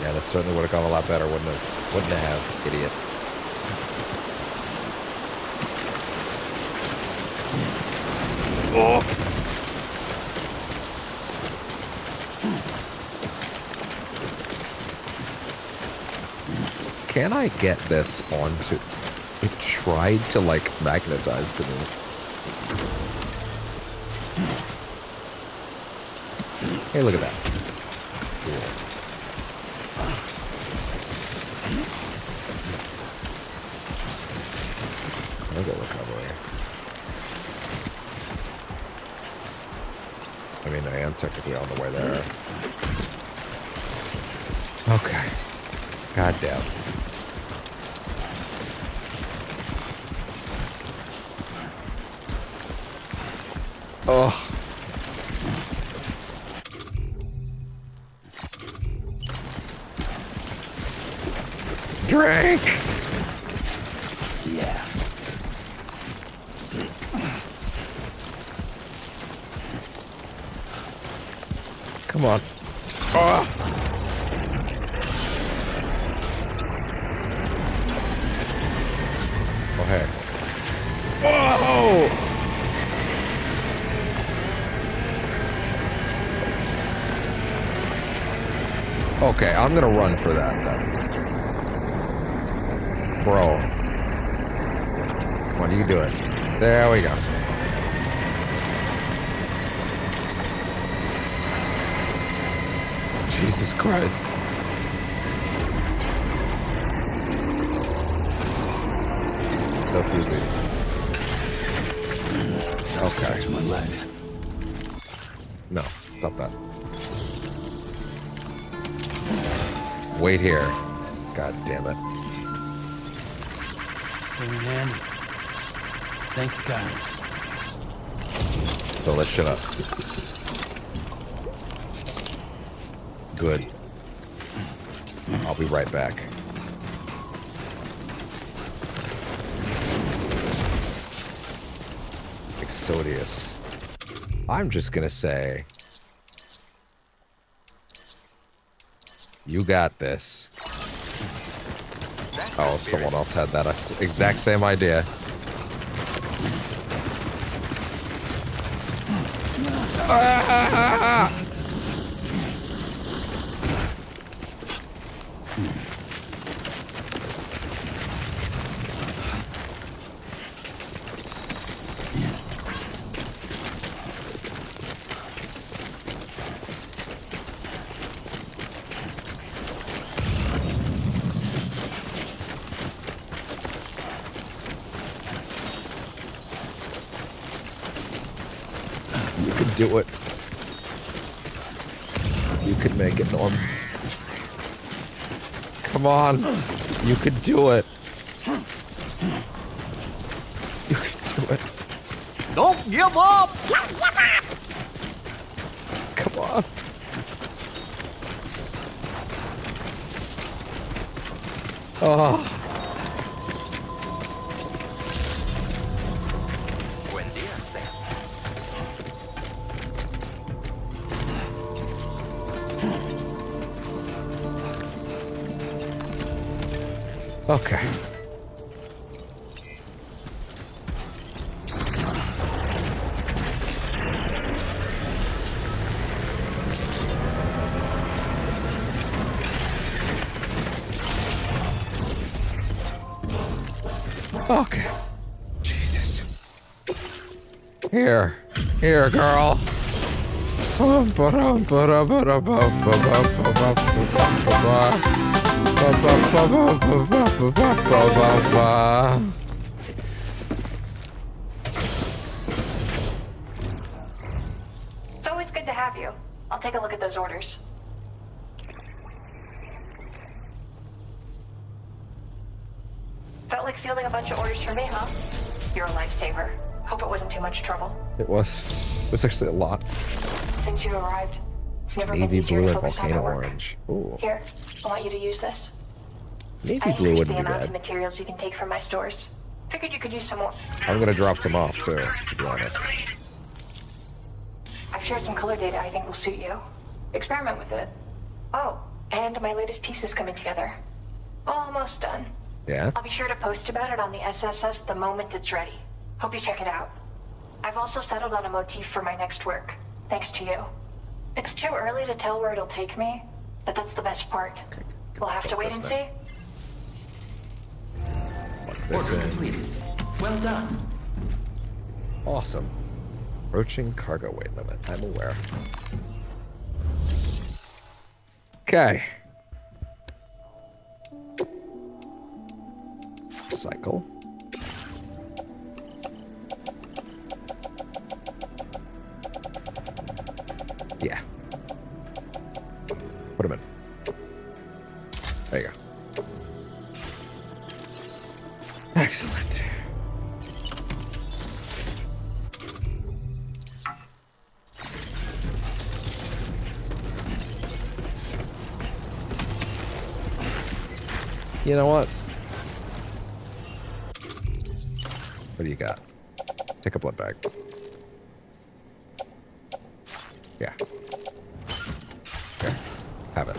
Yeah, that certainly would have gone a lot better, wouldn't it? Wouldn't it have, idiot. Oh! Can I get this onto... It tried to, like, magnetize to me. Hey, look at that. Cool. I'll go recovery. I mean, I am technically on the way there. Okay. Goddamn. Oh. Drink! Yeah. Come on. Oh. Oh, hey. Whoa! Okay, I'm gonna run for that then. Bro. What do you do it? There we go. Jesus Christ. No fusing. Okay. Stretch my legs. No, stop that. Wait here. God damn it. Very handy. Thank you, guys. Fill this shit up. Good. I'll be right back. Exodius. I'm just gonna say... You got this. Oh, someone else had that exact same idea. Ah! You can do it. You can make it, Norm. Come on. You can do it. You can do it. Don't give up! Come on. Oh. Okay. Okay. Jesus. Here, girl. It's always good to have you. I'll take a look at those orders. Felt like fielding a bunch of orders for me, huh? You're a lifesaver. Hope it wasn't too much trouble. It was actually a lot. Since you arrived, It's never been Navy easier blue to and focus on volcano my work. orange. Ooh. Here, I want you to use this. Navy I blue increased wouldn't the be amount bad. of materials you can take from my stores. Figured you could use some more. I'm gonna drop some off too, to be honest. I've shared some color data I think will suit you. Experiment with it. Oh, and my latest piece is coming together. Almost done. Yeah? I'll be sure to post about it on the SSS the moment it's ready. Hope you check it out. I've also settled on a motif for my next work, thanks to you. It's too early to tell where it'll take me, but that's the best part. We'll have to wait and see. Order completed. Well done. Awesome. Approaching cargo weight limit. I'm aware. Okay. Cycle. Yeah. Put him in. There you go. Excellent. You know what? What do you got? Take a blood bag. Yeah. Okay. Have it.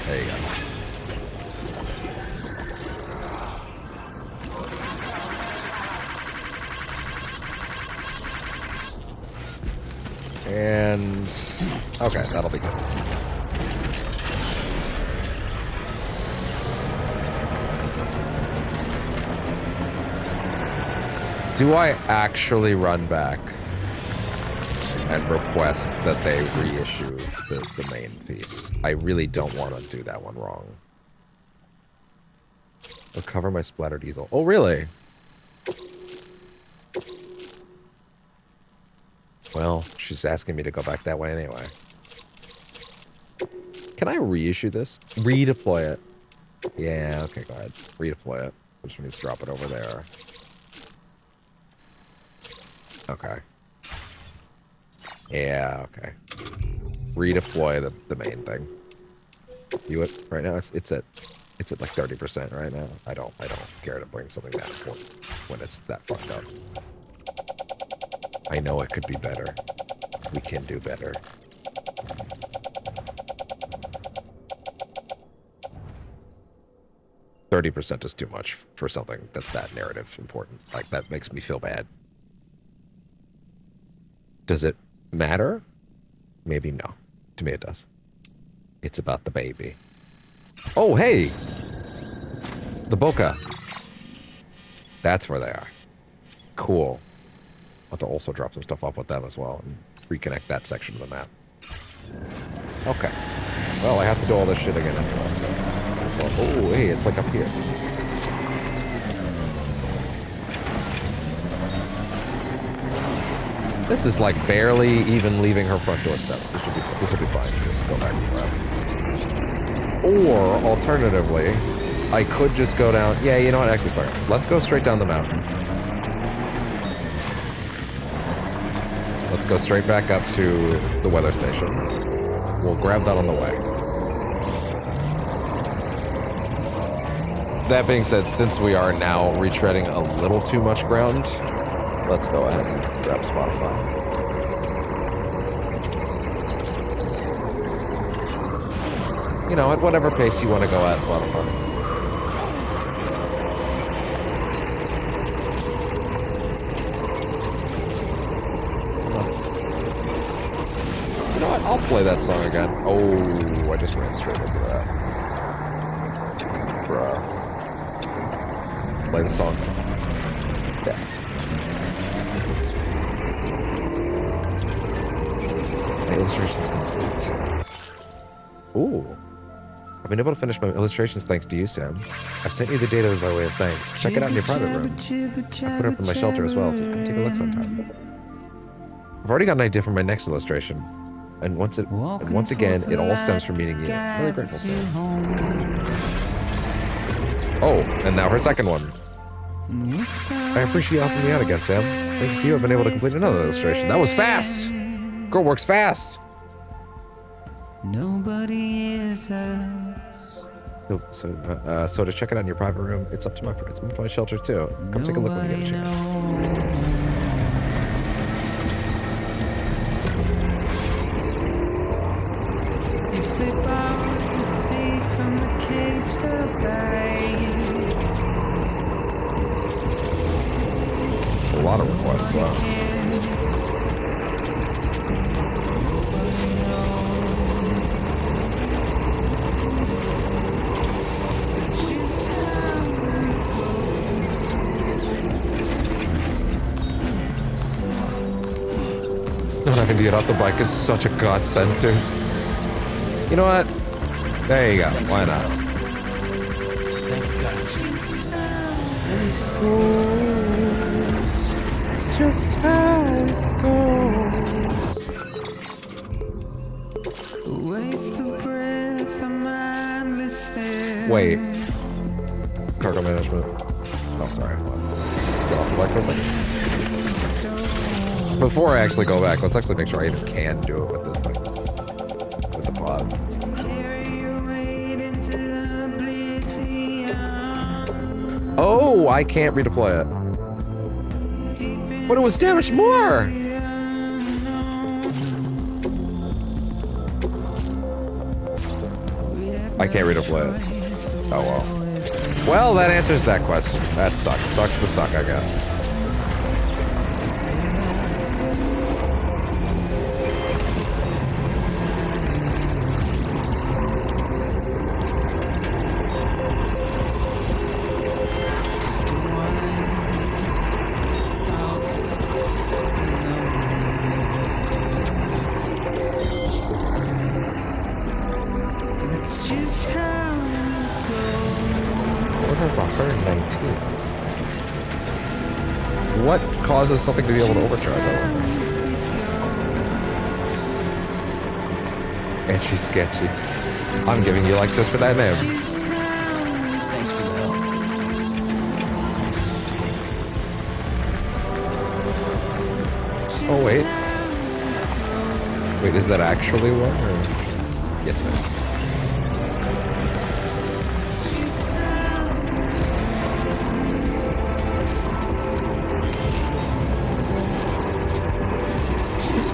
There you go. And okay, that'll be good. Do I actually run back and request that they reissue the main piece? I really don't want to do that one wrong. Recover my splattered easel. Oh, really? Well, she's asking me to go back that way anyway. Can I reissue this? Redeploy it. Yeah, okay, go ahead. Redeploy it. Which means drop it over there. Okay. Yeah, okay. Redeploy the main thing. You it right now? It's at like 30% right now. I don't care to bring something that important when it's that fucked up. I know it could be better. We can do better. %30 is too much for something that's that narrative important. Like, that makes me feel bad. Does it matter? Maybe no. To me it does. It's about the baby. Oh, hey! The Boca. That's where they are. Cool. I'll have to also drop some stuff off with them as well and reconnect that section of the map. Okay. Well, I have to do all this shit again anyway, so... Oh, hey, it's like up here. This is like barely even leaving her front doorstep. This will be fine. Just go back and grab. Or, alternatively, I could just go down... Yeah, you know what? Actually, fine. Let's go straight down the mountain. Let's go straight back up to the weather station. We'll grab that on the way. That being said, since we are now retreading a little too much ground, let's go ahead and grab Spotify. You know, at whatever pace you want to go at Spotify. You know what? I'll play that song again. Oh, I just ran straight into that. Bruh. Play the song. Yeah. My illustration's complete. Ooh. I've been able to finish my illustrations thanks to you, Sam. I sent you the data by way of thanks. Check it out in your private room. I put it up in my shelter as well, so come take a look sometime. I've already got an idea for my next illustration. And once again, it all stems from meeting you. I'm really grateful, Sam. Oh, and now her second one. I appreciate you helping me out again, Sam. Thanks to you, I've been able to complete another illustration. That was fast! Girl works fast! Nobody is us. So to check it out in your private room, it's up to my shelter too. Come take a look when you get a chance. If they bought the sea from the cage to bay. A lot of requests, wow. Not having to get off the bike is such a godsend, dude. You know what? There you go. Why not? It's just how it goes. Waste of breath, a mindless stare. Wait. Cargo management. Oh, sorry. Get off the bike for a second. Before I actually go back, let's actually make sure I even can do it with this thing. With the pod. Oh, I can't redeploy it. But it was damaged more! I can't redeploy it. Oh well. Well, that answers that question. That sucks. Sucks to suck, I guess. What causes something to be able to overcharge? Etchy sketchy. I'm giving you like just for that name. Thanks for the help. Oh wait. Wait, is that actually one? Or... Yes, it is.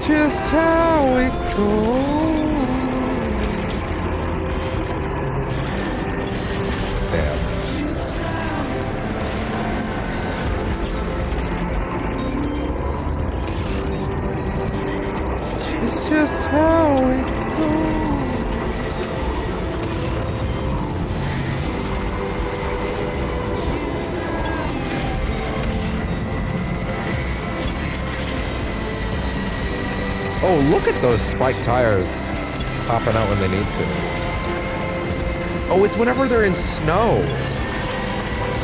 Just how it goes. Damn. It's just how it goes. Oh, look at those spiked tires popping out when they need to. Oh, it's whenever they're in snow.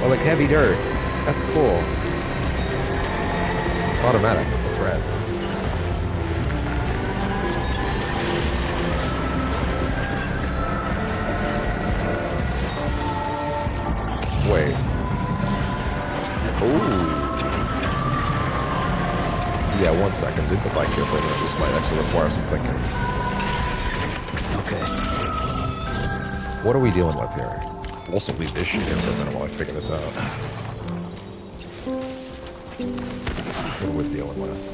Or like heavy dirt. That's cool. It's automatic. It's rad. Wait. Ooh. Yeah, 1 second. Leave the bike here for a minute. This might actually require some thinking. Okay. What are we dealing with here? Also leave this shit here for a minute while I figure this out. What are we dealing with?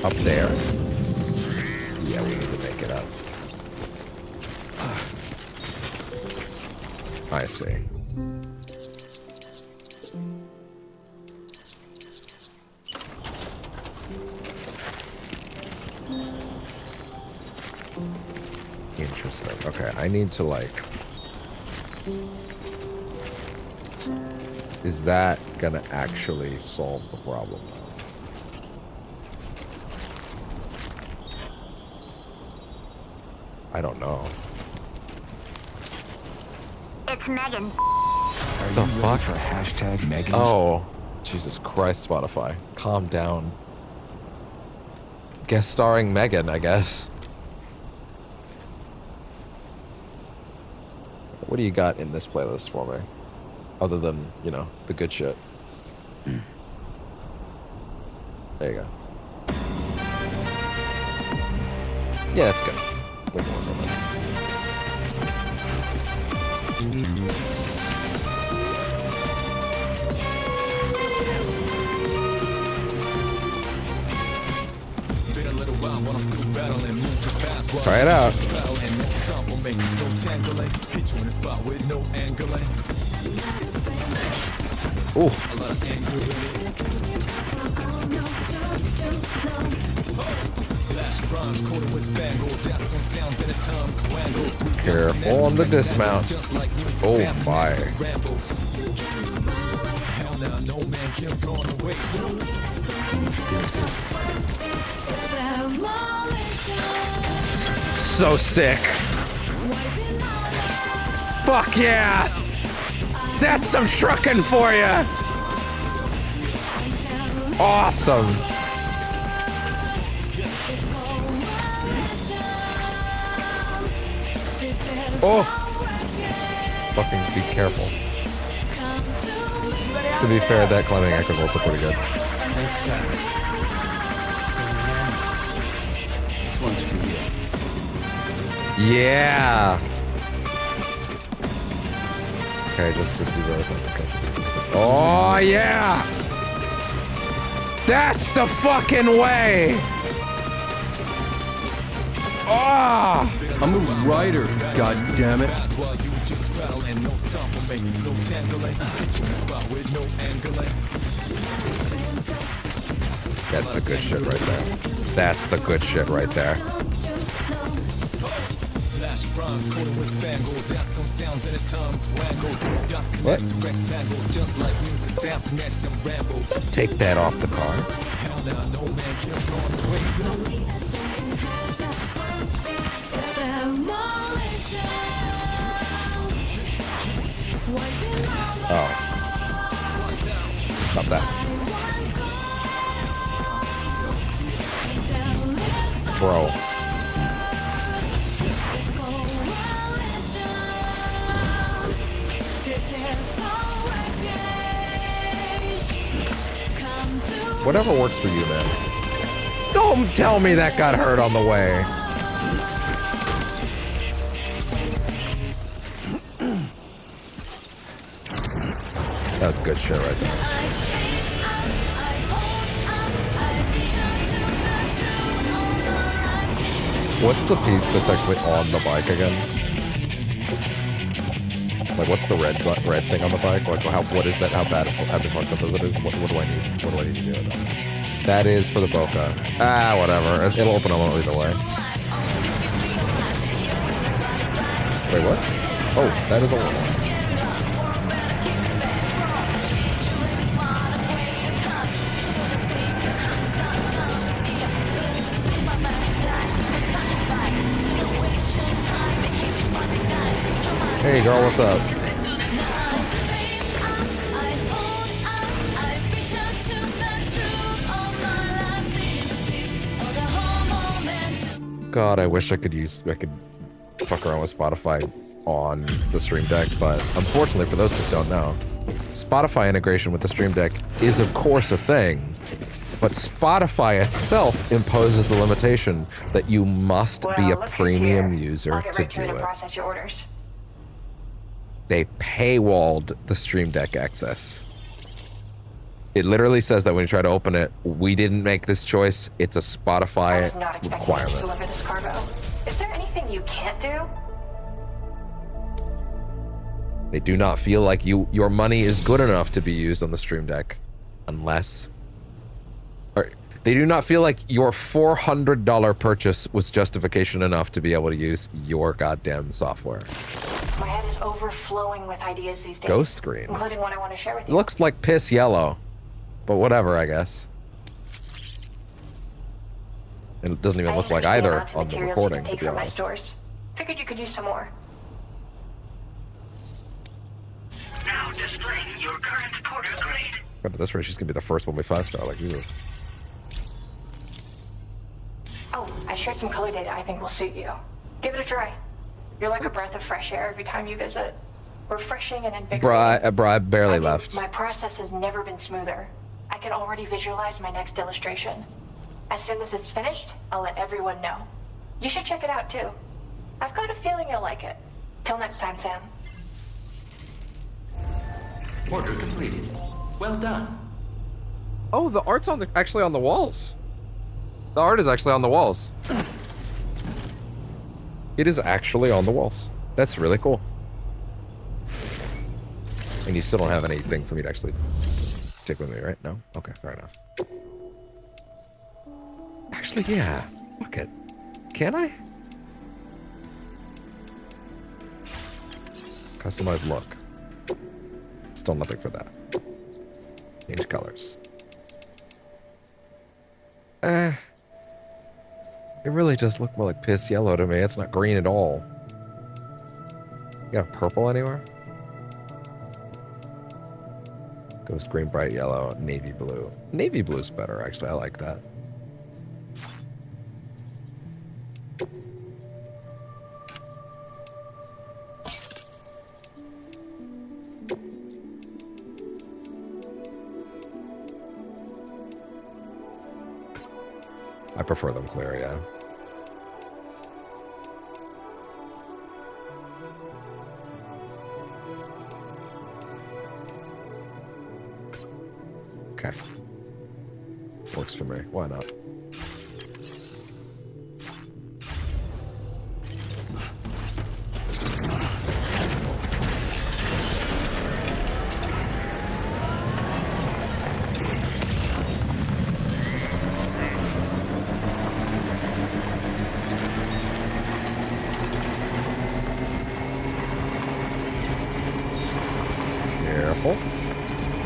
Up there. Yeah, we need to make it up. I see. Interesting. Okay, I need to like... Is that gonna actually solve the problem? I don't know. It's Megan. What the fuck? For hashtag Megan? Oh, Jesus Christ, Spotify. Calm down. Guest starring Megan, I guess. What do you got in this playlist for me? Other than, you know, the good shit. There you go. Yeah, that's good. We can work on that. Let's try it out. Ooh. Careful on the dismount. Oh my. So sick. Fuck yeah. That's some trucking for you. Awesome. Oh. Fucking be careful. To be fair, that climbing act was also pretty good. This one's for you. Yeah. Okay, just be very okay. Oh yeah. That's the fucking way. Oh. I'm a writer, god damn it. That's the good shit right there. That's the good shit right there. What? Take that off the car. Oh. Stop that. Bro. Whatever works for you, man. Don't tell me that got hurt on the way. That was good shit right there. What's the piece that's actually on the bike again? Like, what's the red thing on the bike? Like, what is that? How bad? How fucked up is it? What do I need? What do I need to do with that? That is for the Boca. Ah, whatever. It'll open them either way. Wait, what? Oh, that is a little one. Hey girl, what's up? God, I wish I could fuck around with Spotify on the Stream Deck, but unfortunately for those that don't know, Spotify integration with the Stream Deck is of course a thing, but Spotify itself imposes the limitation that you must be a premium user to do it. Process your orders. They paywalled the Stream Deck access. It literally says that when you try to open it, we didn't make this choice. It's a Spotify requirement. To deliver this cargo. Is there anything you can't do? They do not feel like your money is good enough to be used on the Stream Deck, unless, or they do not feel like your $400 purchase was justification enough to be able to use your goddamn software. My head is overflowing with ideas these days. Ghost green. Including one I want to share with It you. looks like piss yellow, but whatever, I guess. And it doesn't even look like either on the recording, to be from my honest. stores. Figured you could use some more. Now displaying your current porter grade. But at this rate, she's gonna be the first one we 5-star, like Jesus. Oh, I shared some color data I think will suit you. Give it a try. You're like a breath of fresh air every time you visit. refreshing and invigorating. Bro, I barely left. My process has never been smoother. I can already visualize my next illustration. As soon as it's finished, I'll let everyone know. You should check it out too. I've got a feeling you'll like it. Till next time, Sam. Order completed. Well done. Oh, the art's actually on the walls. The art is actually on the walls. It is actually on the walls. That's really cool. And you still don't have anything for me to actually take with me, right? No? Okay, fair enough. Actually, yeah. Fuck it. Can I? Customize look. Still nothing for that. Change colors. It really does look more like piss yellow to me. It's not green at all. You got a purple anywhere? Ghost green, bright yellow, navy blue. Navy blue's better, actually. I like that. I prefer them clear, yeah. Okay. Works for me. Why not? Careful.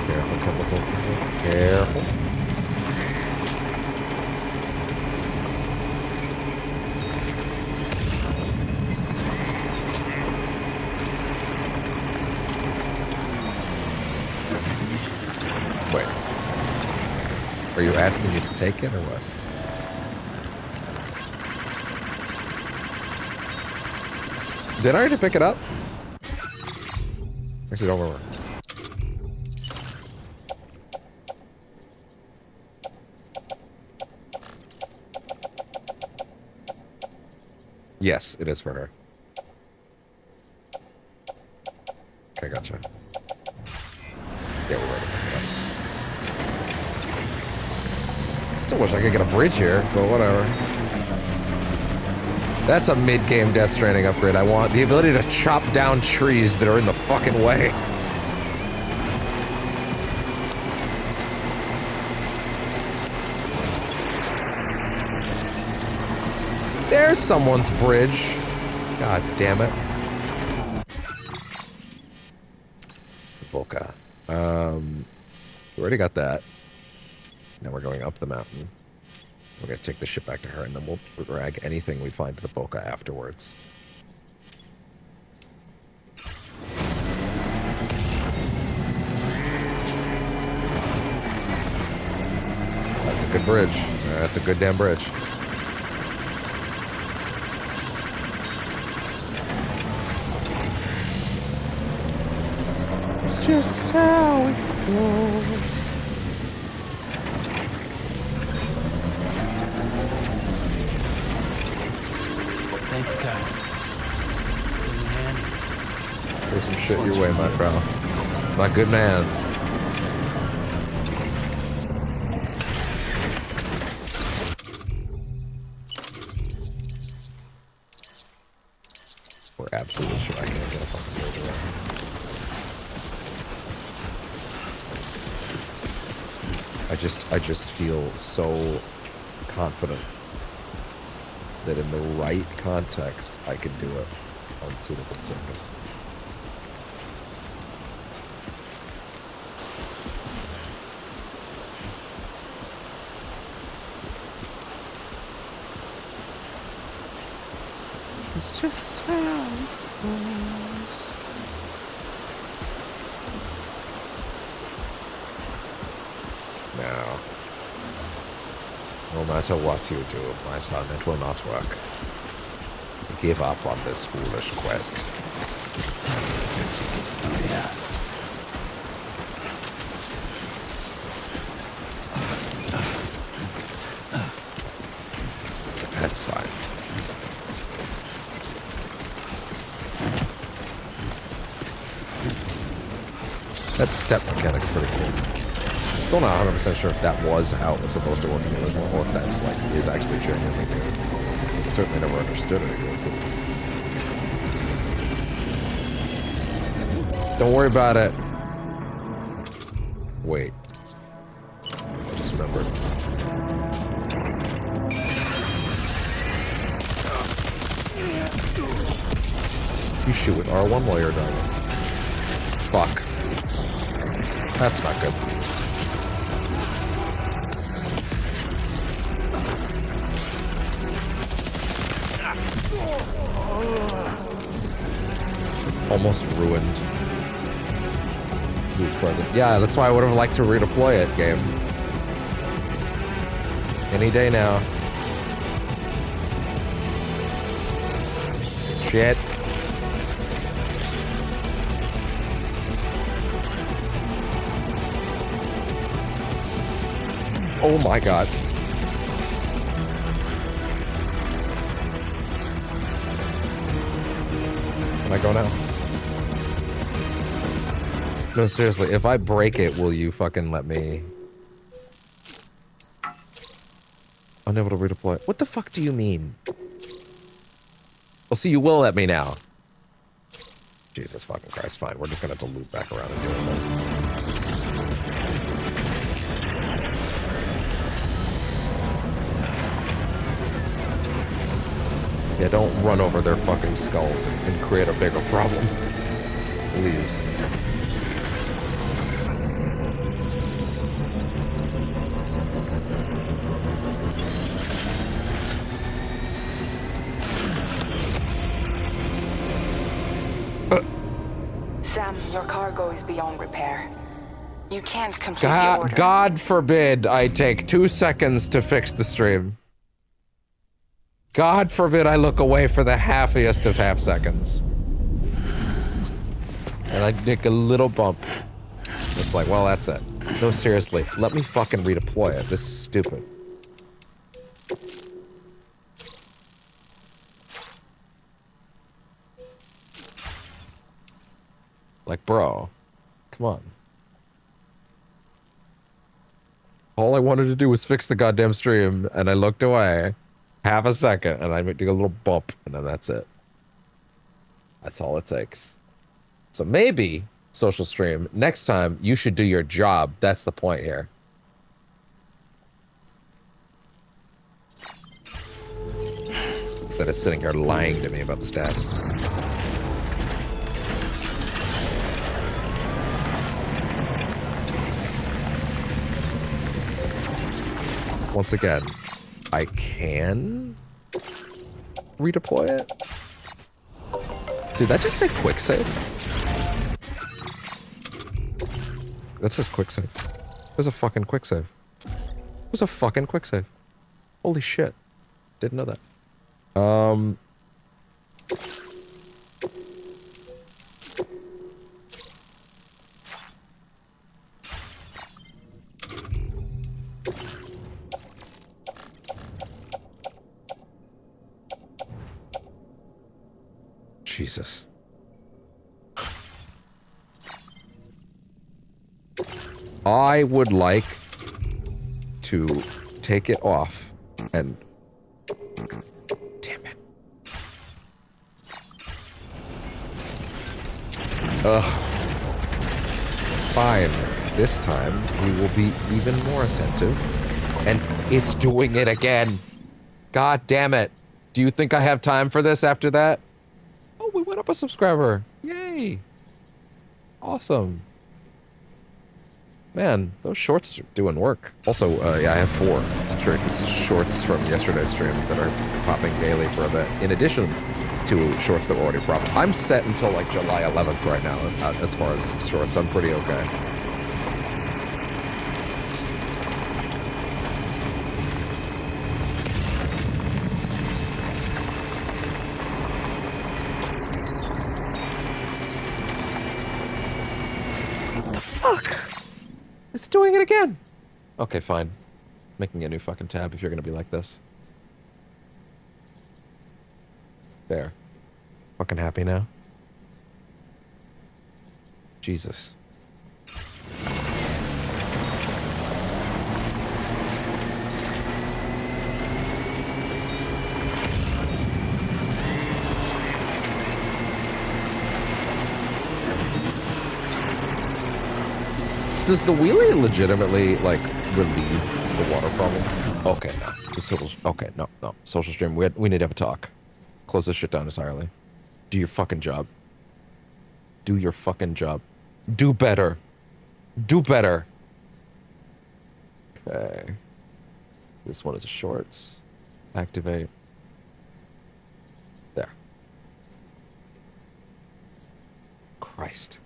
Careful, careful, careful. Careful. Wait. Are you asking me to take it or what? Did I already pick it up? Actually, don't remember. Yes, it is for her. Okay, gotcha. Yeah, we're ready. Still wish I could get a bridge here, but whatever. That's a mid-game Death Stranding upgrade. I want the ability to chop down trees that are in the fucking way. There's someone's bridge. God damn it. Volca. We already got that. Now we're going up the mountain. We're gonna take the ship back to her, and then we'll drag anything we find to the Volca afterwards. That's a good bridge. That's a good damn bridge. It's just how it goes. Thank you, Kyle. There's some shit your way, my pal. My good man. We're absolutely sure I can't get a fucking bridge around. I just feel so confident that in the right context, I could do it on suitable surface. It's just how it goes. Now, no matter what you do, my son, it will not work. Give up on this foolish quest. That's fine. That step mechanic's pretty cool. I'm still not 100% sure if that was how it was supposed to work in the original, or if that's like is actually genuinely good. I certainly never understood it. Don't worry about it. Wait. I just remembered. You shoot with R1 while you're diving. Fuck. That's not good. Almost ruined. Who's present? Yeah, that's why I would have liked to redeploy it, game. Any day now. Shit. Oh my god. Can I go now? No, seriously, if I break it, will you fucking let me... Unable to redeploy. What the fuck do you mean? Well, see, you will let me now. Jesus fucking Christ, fine. We're just gonna have to loop back around and do it. Yeah, don't run over their fucking skulls and create a bigger problem. Please. Sam, your cargo is beyond repair. You can't complete the order. God forbid I take 2 seconds to fix the stream. God forbid I look away for the happiest of half seconds. And I take a little bump. It's like, well, that's it. No, seriously, let me fucking redeploy it. This is stupid. Like, bro, come on. All I wanted to do was fix the goddamn stream, and I looked away. Half a second, and I do a little bump, and then that's it. That's all it takes. So maybe, social stream, next time you should do your job. That's the point here. That is sitting here lying to me about the stats. Once again, I can redeploy it. Did that just say quick save? That says quick save. There's a fucking quick save. There's a fucking quick save. Holy shit. Didn't know that. Jesus. I would like to take it off and... Damn it. Ugh. Fine. This time, we will be even more attentive. And it's doing it again. God damn it. Do you think I have time for this after that? Oh, we went up a subscriber. Yay. Awesome. Man, those shorts are doing work. Also, yeah, I have 4 shorts from yesterday's stream that are popping daily for a bit, in addition to shorts that were already popped. I'm set until like July 11th right now, as far as shorts. I'm pretty okay. again. Okay, fine. Making a new fucking tab if you're gonna be like this. There. Fucking happy now? Jesus. Does the wheelie legitimately, like, relieve the water problem? Okay, no. The social, okay, no. Social stream, we need to have a talk. Close this shit down entirely. Do your fucking job. Do your fucking job. Do better. Do better. Okay. This one is a shorts. Activate. There. Christ.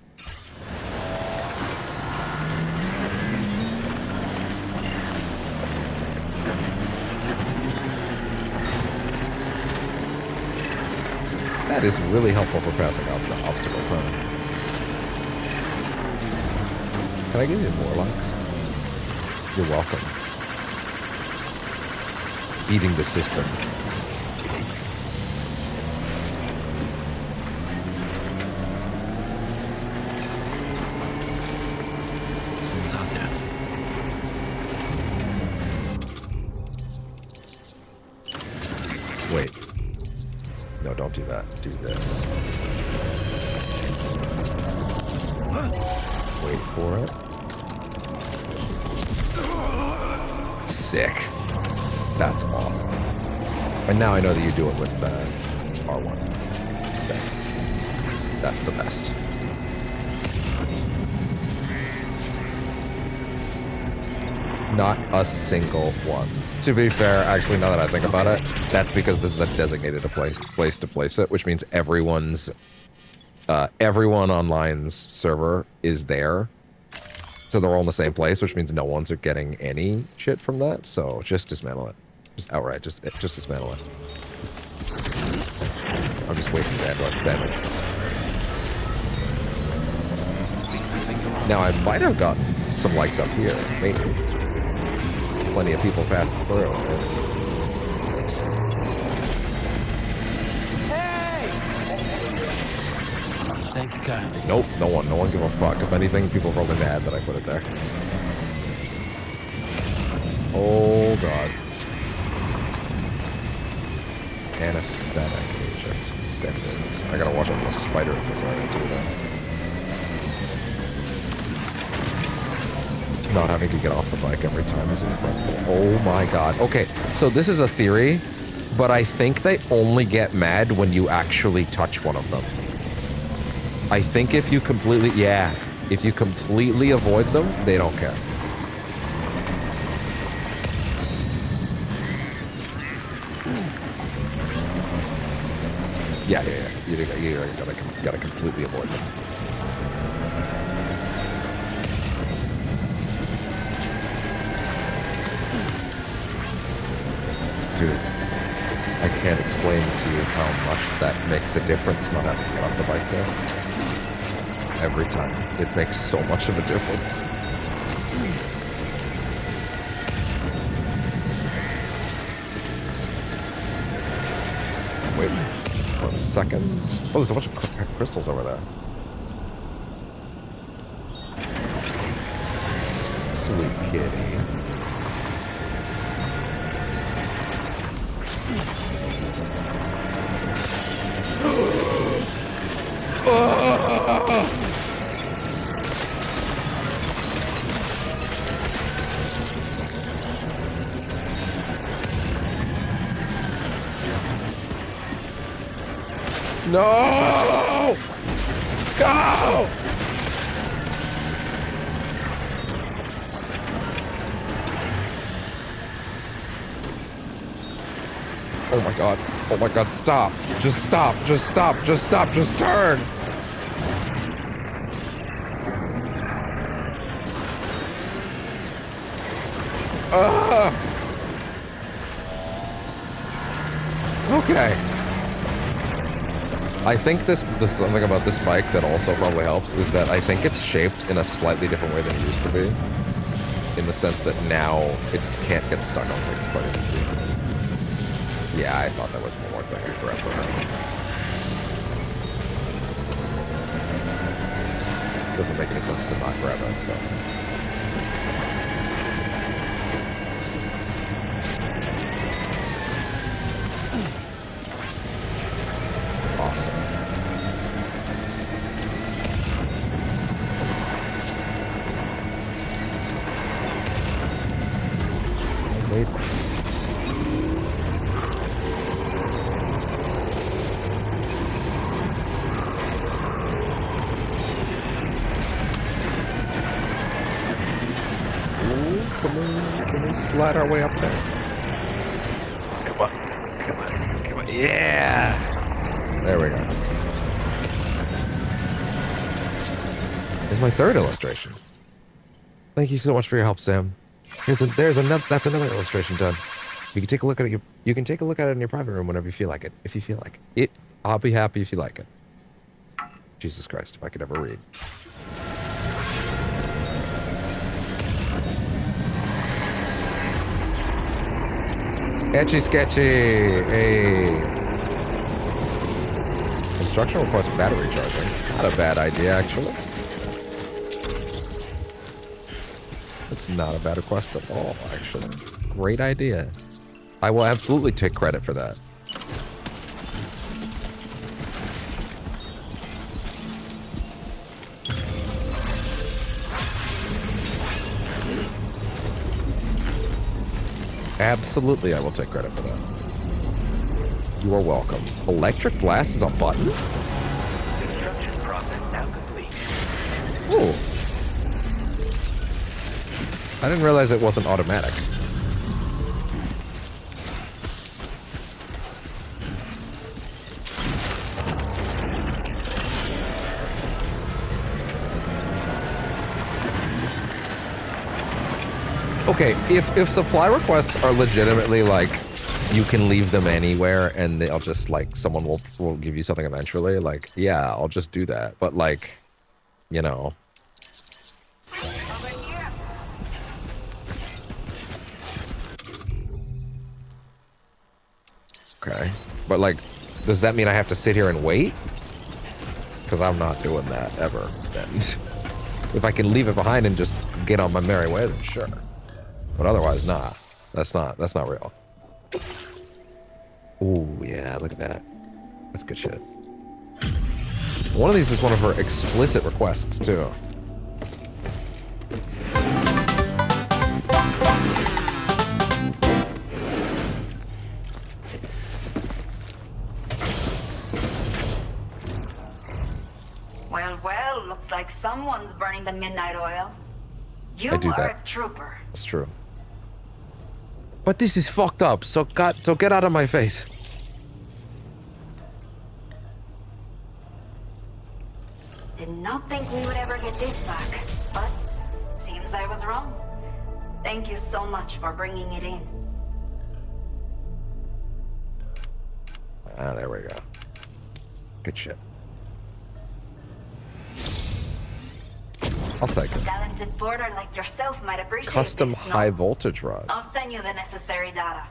That is really helpful for passing obstacles, huh? Can I give you more likes? You're welcome. Eating the system. What's out there? Wait. No, don't do that. Do this. Wait for it. Sick. That's awesome. And now I know that you do it with R1 instead. That's the best. Not a single one. To be fair, actually, now that I think about it, that's because this is a designated place to place it, which means everyone online's server is there. So they're all in the same place, which means no one's getting any shit from that. So just dismantle it. Just outright, just dismantle it. I'm just wasting bandwidth. Now I might have gotten some likes up here, maybe. Plenty of people passing through. Hey! Thank you kindly. Nope, no one give a fuck. If anything, people are probably mad that I put it there. Oh god. Anesthetic agent sedatives. I gotta watch out for the spider in this area too, though. Not having to get off the bike every time is incredible. Oh my god. Okay, so this is a theory, but I think they only get mad when you actually touch one of them. I think if you completely, if you completely avoid them, they don't care. Yeah. You gotta completely avoid them. Dude, I can't explain to you how much that makes a difference not having to get off the bike there. Every time. It makes so much of a difference. Wait 1 second. Oh, there's a bunch of crystals over there. Sweet kitty. No! Go! Oh my god. Oh my god, stop. Just stop. Just stop. Just stop. Just turn. Okay. I think this something about this bike that also probably helps is that I think it's shaped in a slightly different way than it used to be. in the sense that now it can't get stuck on things quite as easy. Yeah, I thought that was one more thing I grabbed for her. Doesn't make any sense to not grab it, so. Awesome. Wait. Can we slide our way up there? Come on. Yeah! There we go. There's my third illustration. Thank you so much for your help, Sam. That's another illustration done. You can take a look at it. You can take a look at it in your private room whenever you feel like it. If you feel like it. I'll be happy if you like it. Jesus Christ, if I could ever read. Sketchy. Hey. Construction requires battery charging. Not a bad idea, actually. It's not a bad request at all, actually. Great idea. I will absolutely take credit for that. Absolutely, I will take credit for that. You are welcome. Electric blast is a button? Construction process now complete. Ooh. I didn't realize it wasn't automatic. Okay, if supply requests are legitimately like you can leave them anywhere and they'll just like someone will give you something eventually, like yeah, I'll just do that. But like, you know. Okay. But like, does that mean I have to sit here and wait? Because I'm not doing that ever. Then. If I can leave it behind and just get on my merry way, then sure. But otherwise, nah. That's not real. Ooh, yeah, look at that. That's good shit. One of these is one of her explicit requests, too. Well, looks like someone's burning the midnight oil. You I do are that. a trooper. That's true. But this is fucked up, so get out of my face. Did not think we would ever get this back, but seems I was wrong. Thank you so much for bringing it in. Ah, there we go. Good shit. I'll take A it. talented porter like yourself might appreciate Custom this, no? high voltage rod. I'll send you the necessary data.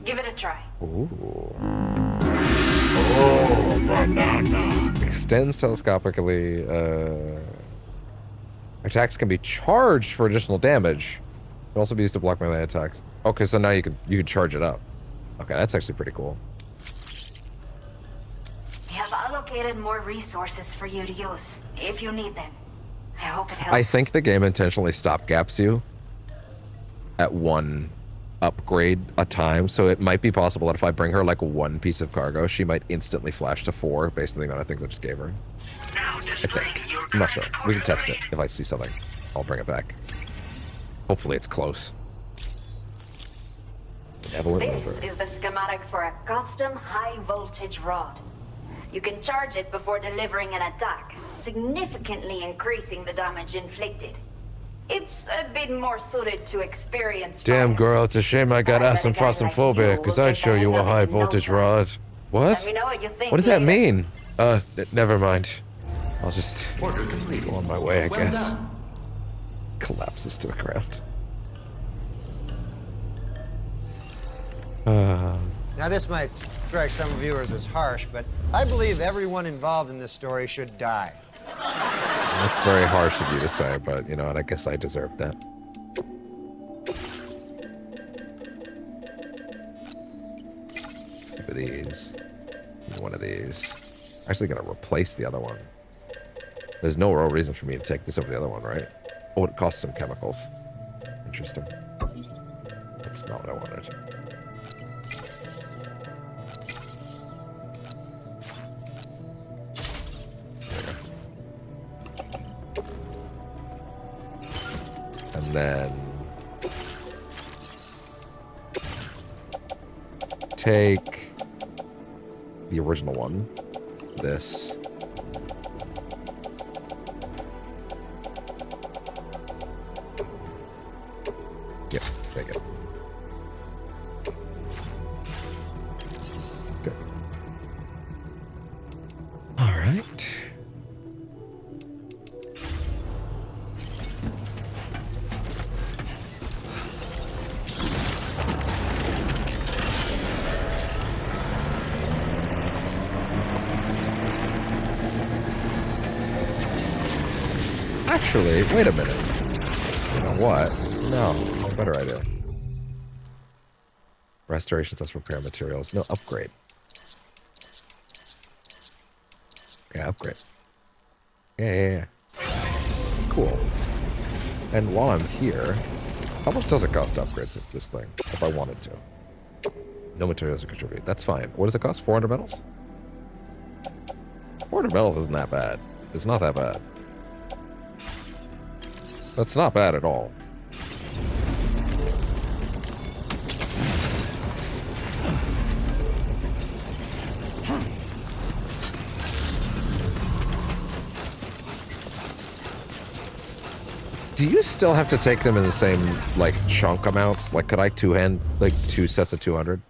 Give it a try. Ooh. Oh, banana. Extends telescopically. Attacks can be charged for additional damage. Can also be used to block melee attacks. Okay, so now you can charge it up. Okay, that's actually pretty cool. We have allocated more resources for you to use if you need them. I hope it helps. I think the game intentionally stopgaps you at one upgrade a time, so it might be possible that if I bring her like one piece of cargo, she might instantly flash to 4 based on the amount of things I just gave her. Now I think. I'm not sure. We can test it. If I see something, I'll bring it back. Hopefully it's close. Benevolent This Rover. is the schematic for a custom high voltage rod. You can charge it before delivering an attack, significantly increasing the damage inflicted. It's a bit more suited to experienced Damn, fighters. girl, it's a shame I got I bet a guy like asymphosophobia, you because will I'd get show the you hang a of it high in no voltage time. rod. What? Let me know what you think What does that later. mean? Never mind. I'll just Order completed. go on my way, I Well guess. done. Collapses to the ground. Now, this might strike some viewers as harsh, but I believe everyone involved in this story should die. That's very harsh of you to say, but you know what? I guess I deserve that. Look at these. One of these. Actually, gonna replace the other one. There's no real reason for me to take this over the other one, right? Oh, it costs some chemicals. Interesting. That's not what I wanted. And then take the original one, this. Yeah, take it. Good. All right. Actually, wait a minute. You know what? No, better idea. Restoration / repair materials. No, upgrade. Yeah, upgrade. Yeah. Cool. And while I'm here, how much does it cost to upgrade this thing, if I wanted to? No materials to contribute. That's fine. What does it cost? 400 metals? 400 metals isn't that bad. It's not that bad. That's not bad at all. Do you still have to take them in the same, like, chunk amounts? Like, could I two-hand, like, 2 sets of 200?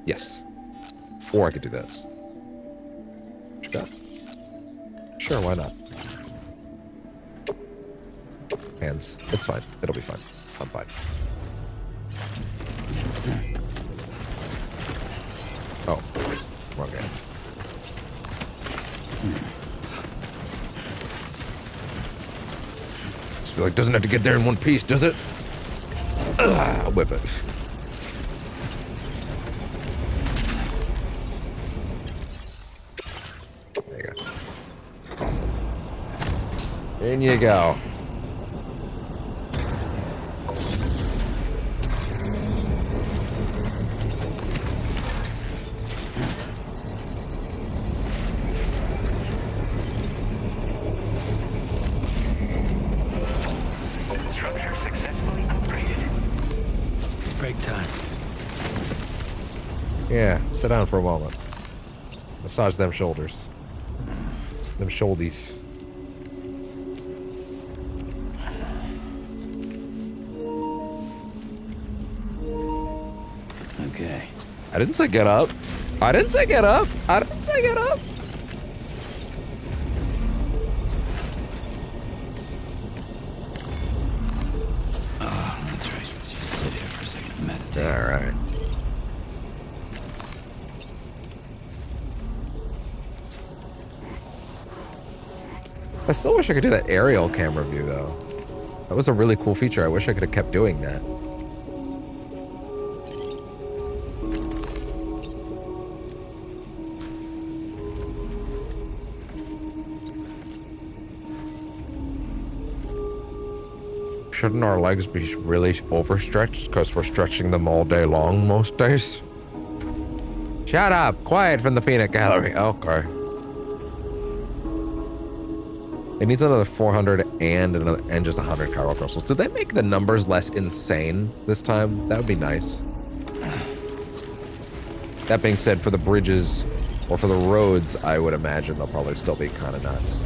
Yes. Or I could do this. What you got? Sure, why not? Hands. It's fine. It'll be fine. I'm fine. Oh, wrong hand. Just feel like, doesn't have to get there in one piece, does it? I'll whip it. There you go. In you go. Structure successfully upgraded. It's break time. Yeah, sit down for a moment. Massage them shoulders. Them shouldies. Okay. I didn't say get up. I didn't say get up. I didn't say get up. Oh, that's right. Let's just sit here for a second and meditate. All right. I still wish I could do that aerial camera view, though. That was a really cool feature. I wish I could have kept doing that. Shouldn't our legs be really overstretched because we're stretching them all day long most days? Shut up! Quiet from the peanut gallery. Okay. It needs another 400 and just 100 chiral crystals. Did they make the numbers less insane this time? That would be nice. That being said, for the bridges or for the roads, I would imagine they'll probably still be kind of nuts.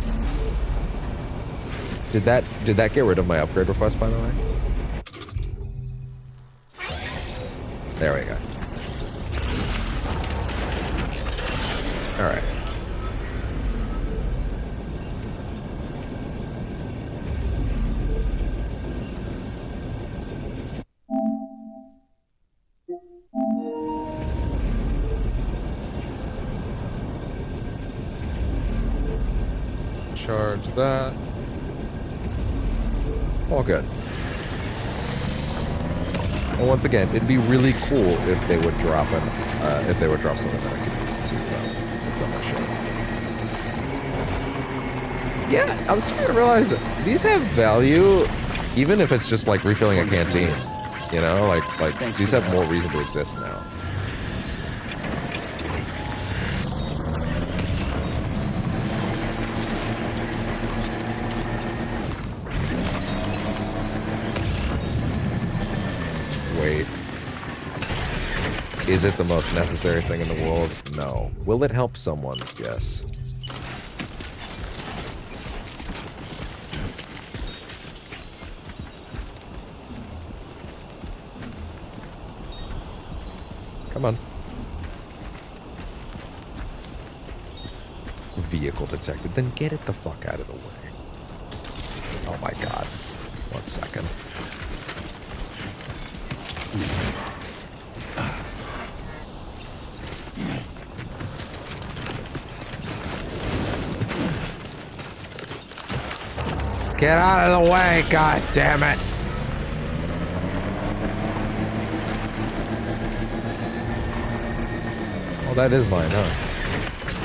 Did that get rid of my upgrade request, by the way? There we go. All right. Recharge that. All good. And once again, it'd be really cool if they would drop something that I could use to fix up my shit. Yeah, I'm starting to realize that these have value, even if it's just like refilling a canteen. You know, like these have more reason to exist now. Wait. Is it the most necessary thing in the world? No. Will it help someone? Yes. Come on. Vehicle detected. Then get it the fuck out of the way. Oh my god. 1 second. Get out of the way, god damn it. Oh, that is mine, huh?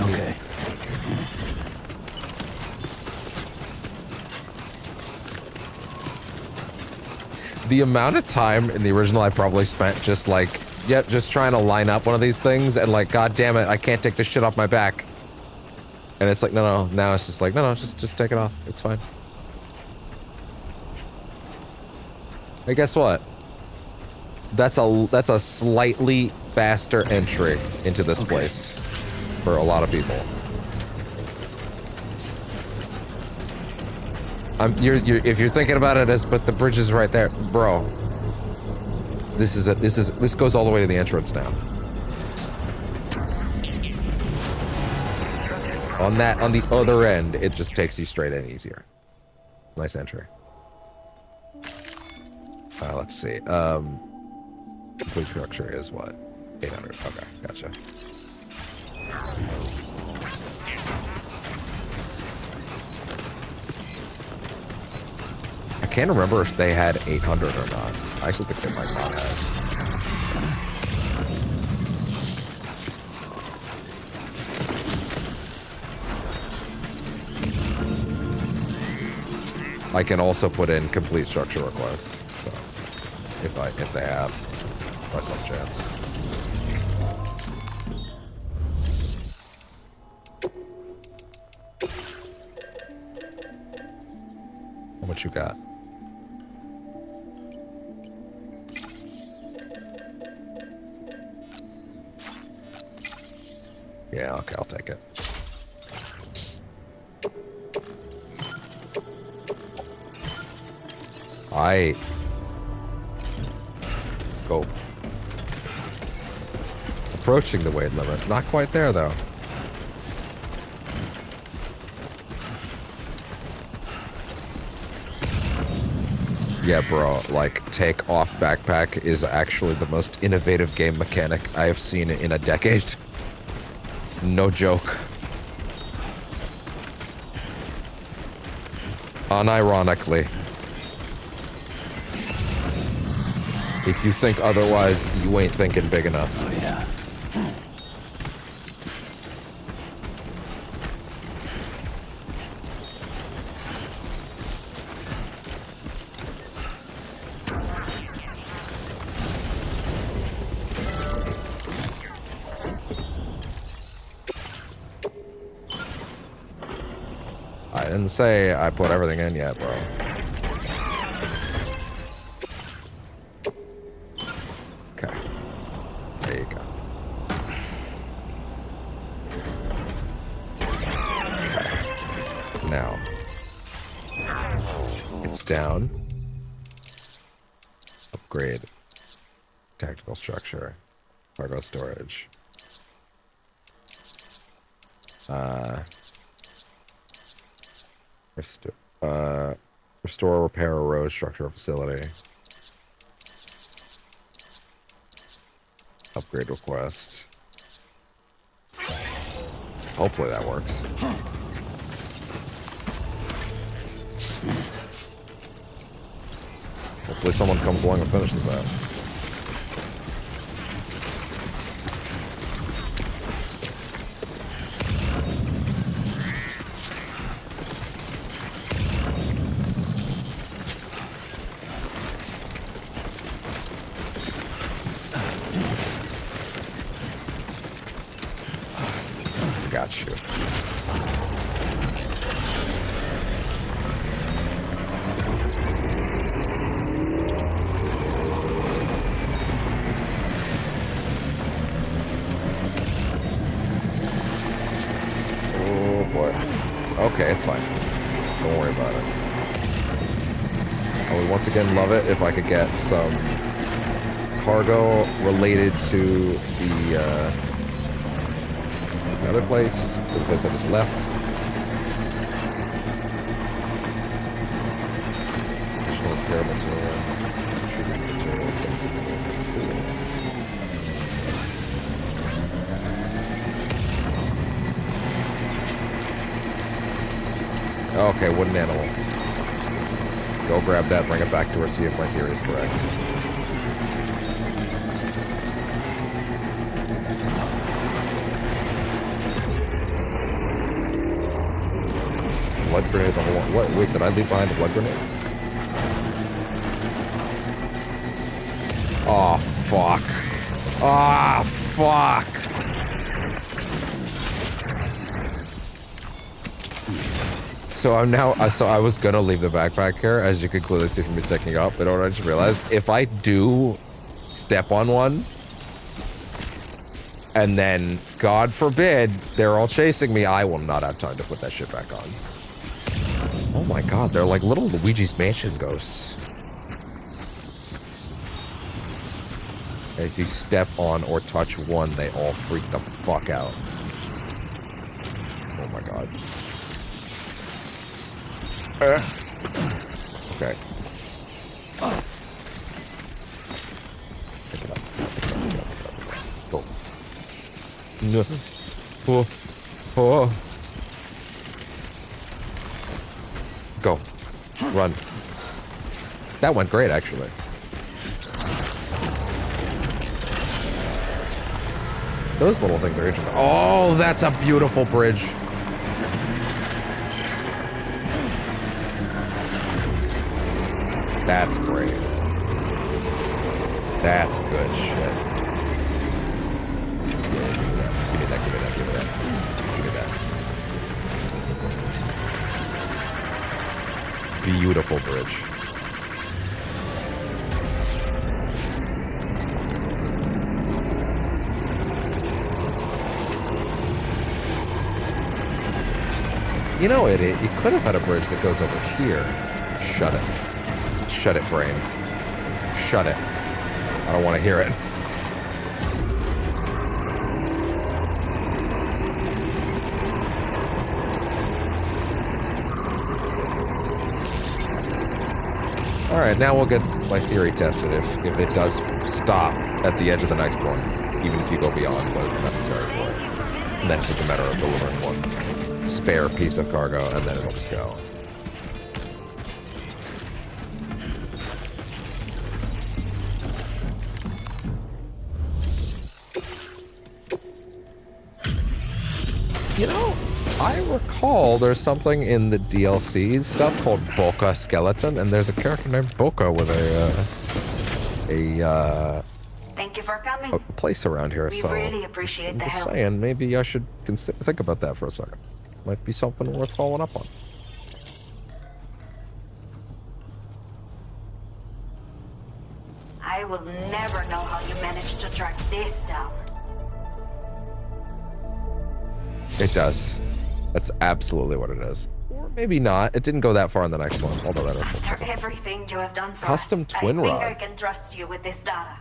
Okay. The amount of time in the original I probably spent just like, just trying to line up one of these things and like, god damn it, I can't take this shit off my back. And it's like, no, now it's just like, no, just take it off. It's fine. Hey, guess what? That's a slightly faster entry into this place for a lot of people. If you're thinking about it as, but the bridge is right there, bro. This goes all the way to the entrance now. On the other end, it just takes you straight in easier. Nice entry. Let's see. Complete structure is what? 800. Okay, gotcha. I can't remember if they had 800 or not. I actually think they might not have. I can also put in complete structure requests. So if they have, by some chance. How much you got? Yeah, okay, I'll take it. Aight. Go. Approaching the weight limit. Not quite there, though. Yeah, bro, like, take off backpack is actually the most innovative game mechanic I have seen in a decade. No joke. Unironically. If you think otherwise, you ain't thinking big enough. Oh, yeah. I didn't say I put everything in yet, bro. Okay. There you go. Okay. Now. It's down. Upgrade. Tactical structure. Cargo storage. Restore, repair, erode structural facility. Upgrade request. Hopefully that works. Hopefully someone comes along and finishes that. Got you. Oh boy. Okay, it's fine. Don't worry about it. I would once again love it if I could get some cargo related to the other place, to the place I just left. Additional repair materials. Treated materials sent to the Okay, wooden animal. Go grab that, bring it back to her, see if my theory is correct. Blood grenade the whole one. What? Wait, did I leave behind a blood grenade? Oh, fuck. Ah, fuck. So I'm now, so I was gonna leave the backpack here, as you could clearly see from me taking it up, but I just realized if I do step on one, and then, God forbid, they're all chasing me, I will not have time to put that shit back on. Oh my god, they're like little Luigi's Mansion ghosts. As you step on or touch one, they all freak the fuck out. Oh my god. Okay. Pick it up. Go. No. Oh. Oh. Go. Run. That went great, actually. Those little things are interesting. Oh, that's a beautiful bridge. That's great. That's good shit. Give me that, give me that, give me that. Give me that. Beautiful bridge. You know, idiot, you could have had a bridge that goes over here. Shut it. Shut it, brain. Shut it. I don't want to hear it. Alright, now we'll get my theory tested if it does stop at the edge of the next one, even if you go beyond what it's necessary for it. And then it's just a matter of delivering one spare piece of cargo, and then it'll just go. You know, I recall there's something in the DLC stuff called Boca Skeleton, and there's a character named Boca with Thank you for coming. a place around here. We So really appreciate I'm the just help. saying, maybe I should think about that for a second. Might be something worth following up on. I will never know how you managed to track this down. It does. That's absolutely what it is. Or maybe not. It didn't go that far in the next one. Although that After everything you have done for Custom us, twin I think rod. I can trust you with this data.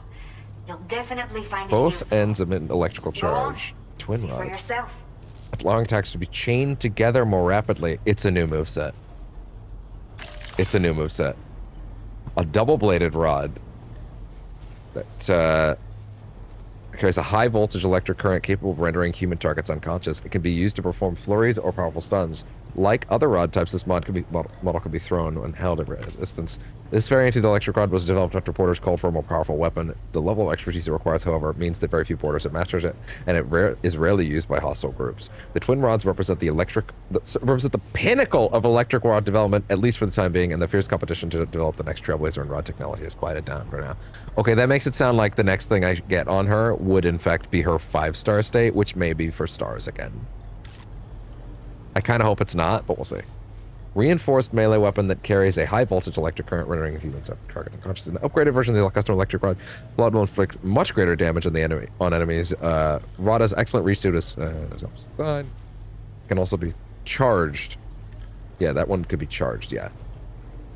You'll definitely find it Both useful. ends emit electrical Go on. charge. Twin See for rod. yourself. Allowing attacks to be chained together more rapidly. It's a new moveset. It's a new moveset. A double-bladed rod that carries a high-voltage electric current capable of rendering human targets unconscious. It can be used to perform flurries or powerful stuns. Like other rod types, this model can be thrown when held at resistance. This variant of the electric rod was developed after porters called for a more powerful weapon. The level of expertise it requires, however, means that very few porters have mastered it, and it is rarely used by hostile groups. The twin rods represent the pinnacle of electric rod development, at least for the time being, and the fierce competition to develop the next trailblazer in rod technology has quieted down for now. Okay, that makes it sound like the next thing I get on her would in fact be her 5-star state, which may be for stars again. I kind of hope it's not, but we'll see. Reinforced melee weapon that carries a high voltage electric current rendering human targets unconscious. An upgraded version of the custom electric rod. Blood will inflict much greater damage on enemies. Rod has excellent reach to its side. Can also be charged. Yeah, that one could be charged, yeah.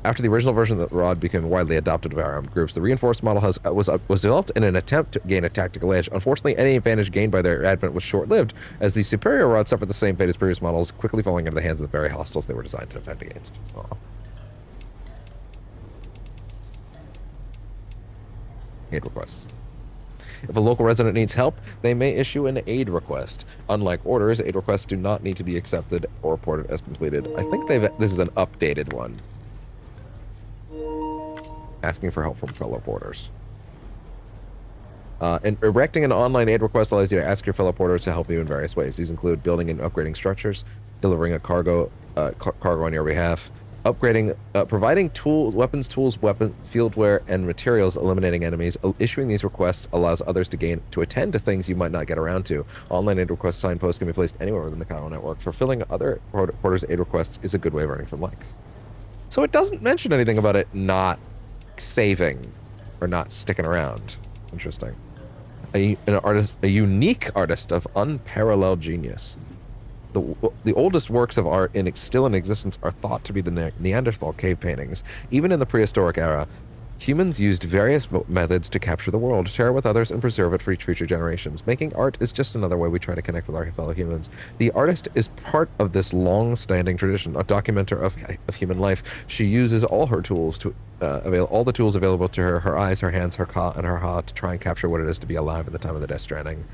After the original version of the rod became widely adopted by armed groups, the reinforced model was developed in an attempt to gain a tactical edge. Unfortunately, any advantage gained by their advent was short-lived, as the superior rod suffered the same fate as previous models, quickly falling into the hands of the very hostiles they were designed to defend against. Aww. Aid requests. If a local resident needs help, they may issue an aid request. Unlike orders, aid requests do not need to be accepted or reported as completed. I think this is an updated one. Asking for help from fellow porters. And erecting an online aid request allows you to ask your fellow porters to help you in various ways. These include building and upgrading structures, delivering a cargo on your behalf, providing weapons, fieldware, and materials, eliminating enemies. Issuing these requests allows others to attend to things you might not get around to. Online aid request signposts can be placed anywhere within the Kyle network. Fulfilling other porters' aid requests is a good way of earning some likes. So it doesn't mention anything about it not saving or not sticking around. Interesting. A unique artist of unparalleled genius. The oldest works of art still in existence are thought to be the Neanderthal cave paintings. Even in the prehistoric era, humans used various methods to capture the world, share it with others, and preserve it for each future generations. Making art is just another way we try to connect with our fellow humans. The artist is part of this long-standing tradition, a documenter of human life. She uses all her tools to all the tools available to her eyes, her hands, her ka, and her ha, to try and capture what it is to be alive at the time of the Death Stranding.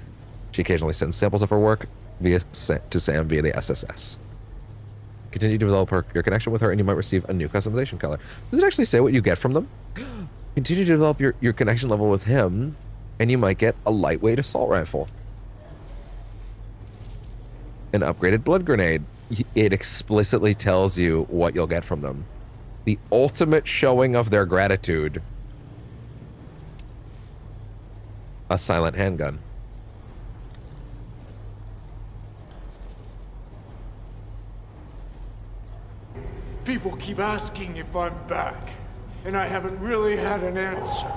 She occasionally sends samples of her work to Sam via the SSS. Continue to develop your connection with her, and you might receive a new customization color. Does it actually say what you get from them? Continue to develop your connection level with him, and you might get a lightweight assault rifle. An upgraded blood grenade. It explicitly tells you what you'll get from them. The ultimate showing of their gratitude. A silent handgun. People keep asking if I'm back, and I haven't really had an answer.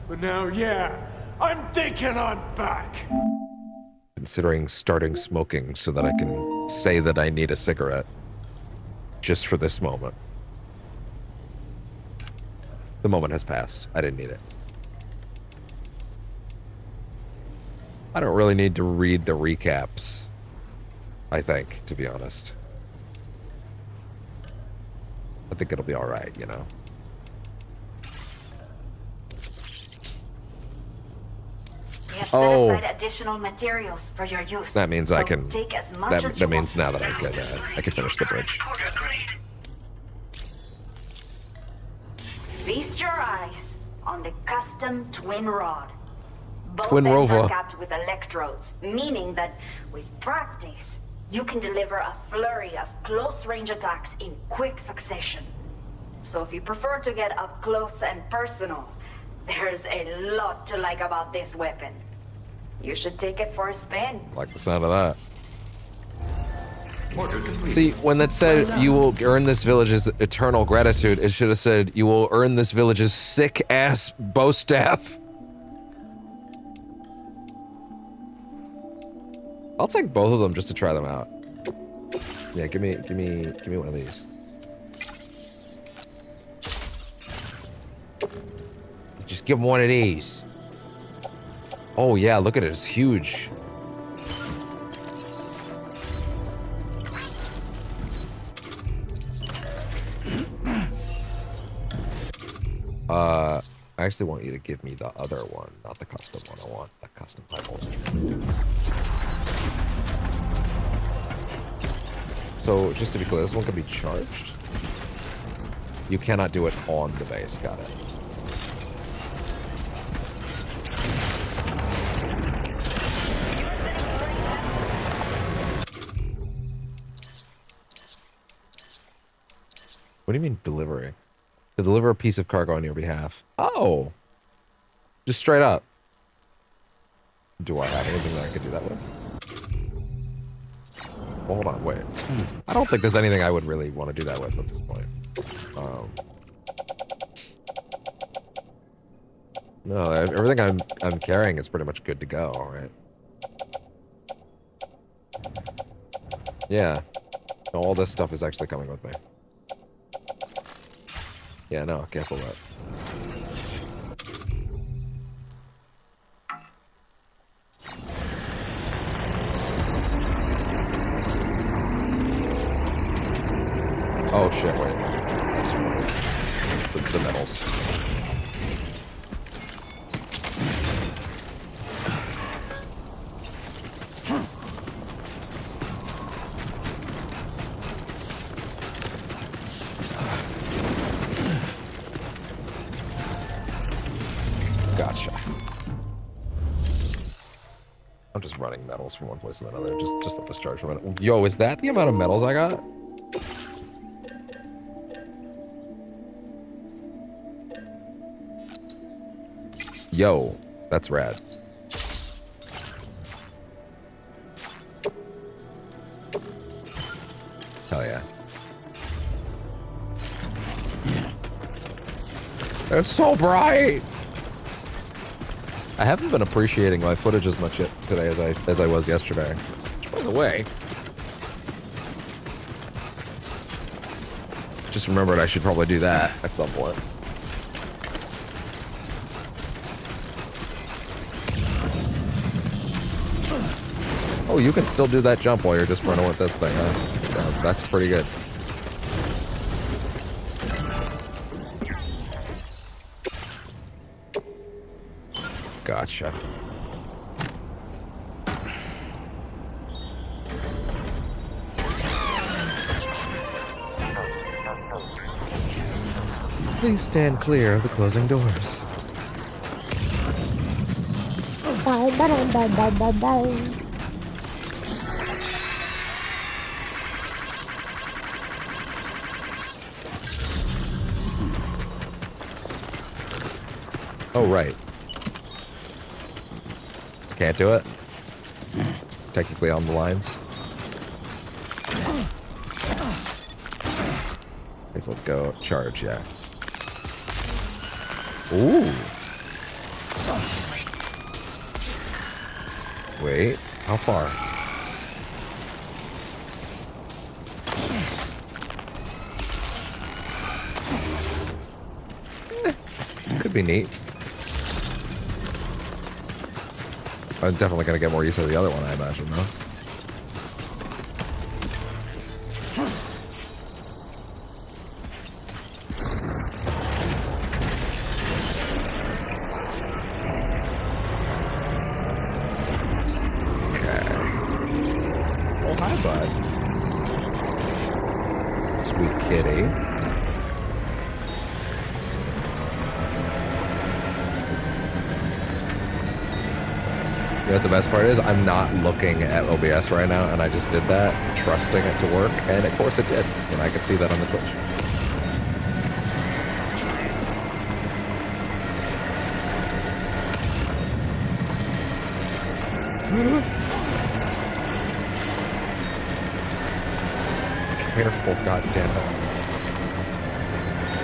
But now, yeah, I'm thinking I'm back. Considering starting smoking so that I can say that I need a cigarette. Just for this moment. The moment has passed. I didn't need it. I don't really need to read the recaps. I think, to be honest. I think it'll be alright, you know. We have set aside additional materials for your use. That means so I can. Take as much as That means now that I can finish the bridge. Feast your eyes on the custom twin rod. Both Twin ends Rover. are capped with electrodes, meaning that with practice, you can deliver a flurry of close-range attacks in quick succession. So if you prefer to get up close and personal, there's a lot to like about this weapon. You should take it for a spin. Like the sound of that. See, when that said, you will earn this village's eternal gratitude, it should have said, you will earn this village's sick-ass bow staff. I'll take both of them just to try them out. Yeah, give me one of these. Just give him one of these. Oh yeah, look at it, it's huge. I actually want you to give me the other one, not the custom one. I want the custom high voltage. So, just to be clear, this one can be charged? You cannot do it on the base. Got it. What do you mean delivery? To deliver a piece of cargo on your behalf. Oh! Just straight up. Do I have anything that I could do that with? Well, hold on, wait. I don't think there's anything I would really want to do that with at this point. No, everything I'm carrying is pretty much good to go, right? Yeah. No, all this stuff is actually coming with me. Yeah, no, cancel that. Oh shit, wait. The metals. Gotcha. I'm just running metals from one place to another. Just let this charge for a minute. Yo, is that the amount of metals I got? Yo, that's rad. Hell yeah. It's so bright! I haven't been appreciating my footage as much today as I was yesterday. By the way, just remembered I should probably do that at some point. Oh, you can still do that jump while you're just running with this thing, huh? That's pretty good. Gotcha. Please stand clear of the closing doors. Oh, right. Can't do it. Technically on the lines. Okay, so let's go. Charge, yeah. Ooh. Wait, how far? Could be neat. I'm definitely gonna get more use of the other one, I imagine, though. Okay. Oh, hi, bud. Sweet kitty. You know what the best part is? I'm not looking at OBS right now, and I just did that, trusting it to work, and of course it did. And I could see that on the Twitch. Careful, goddammit.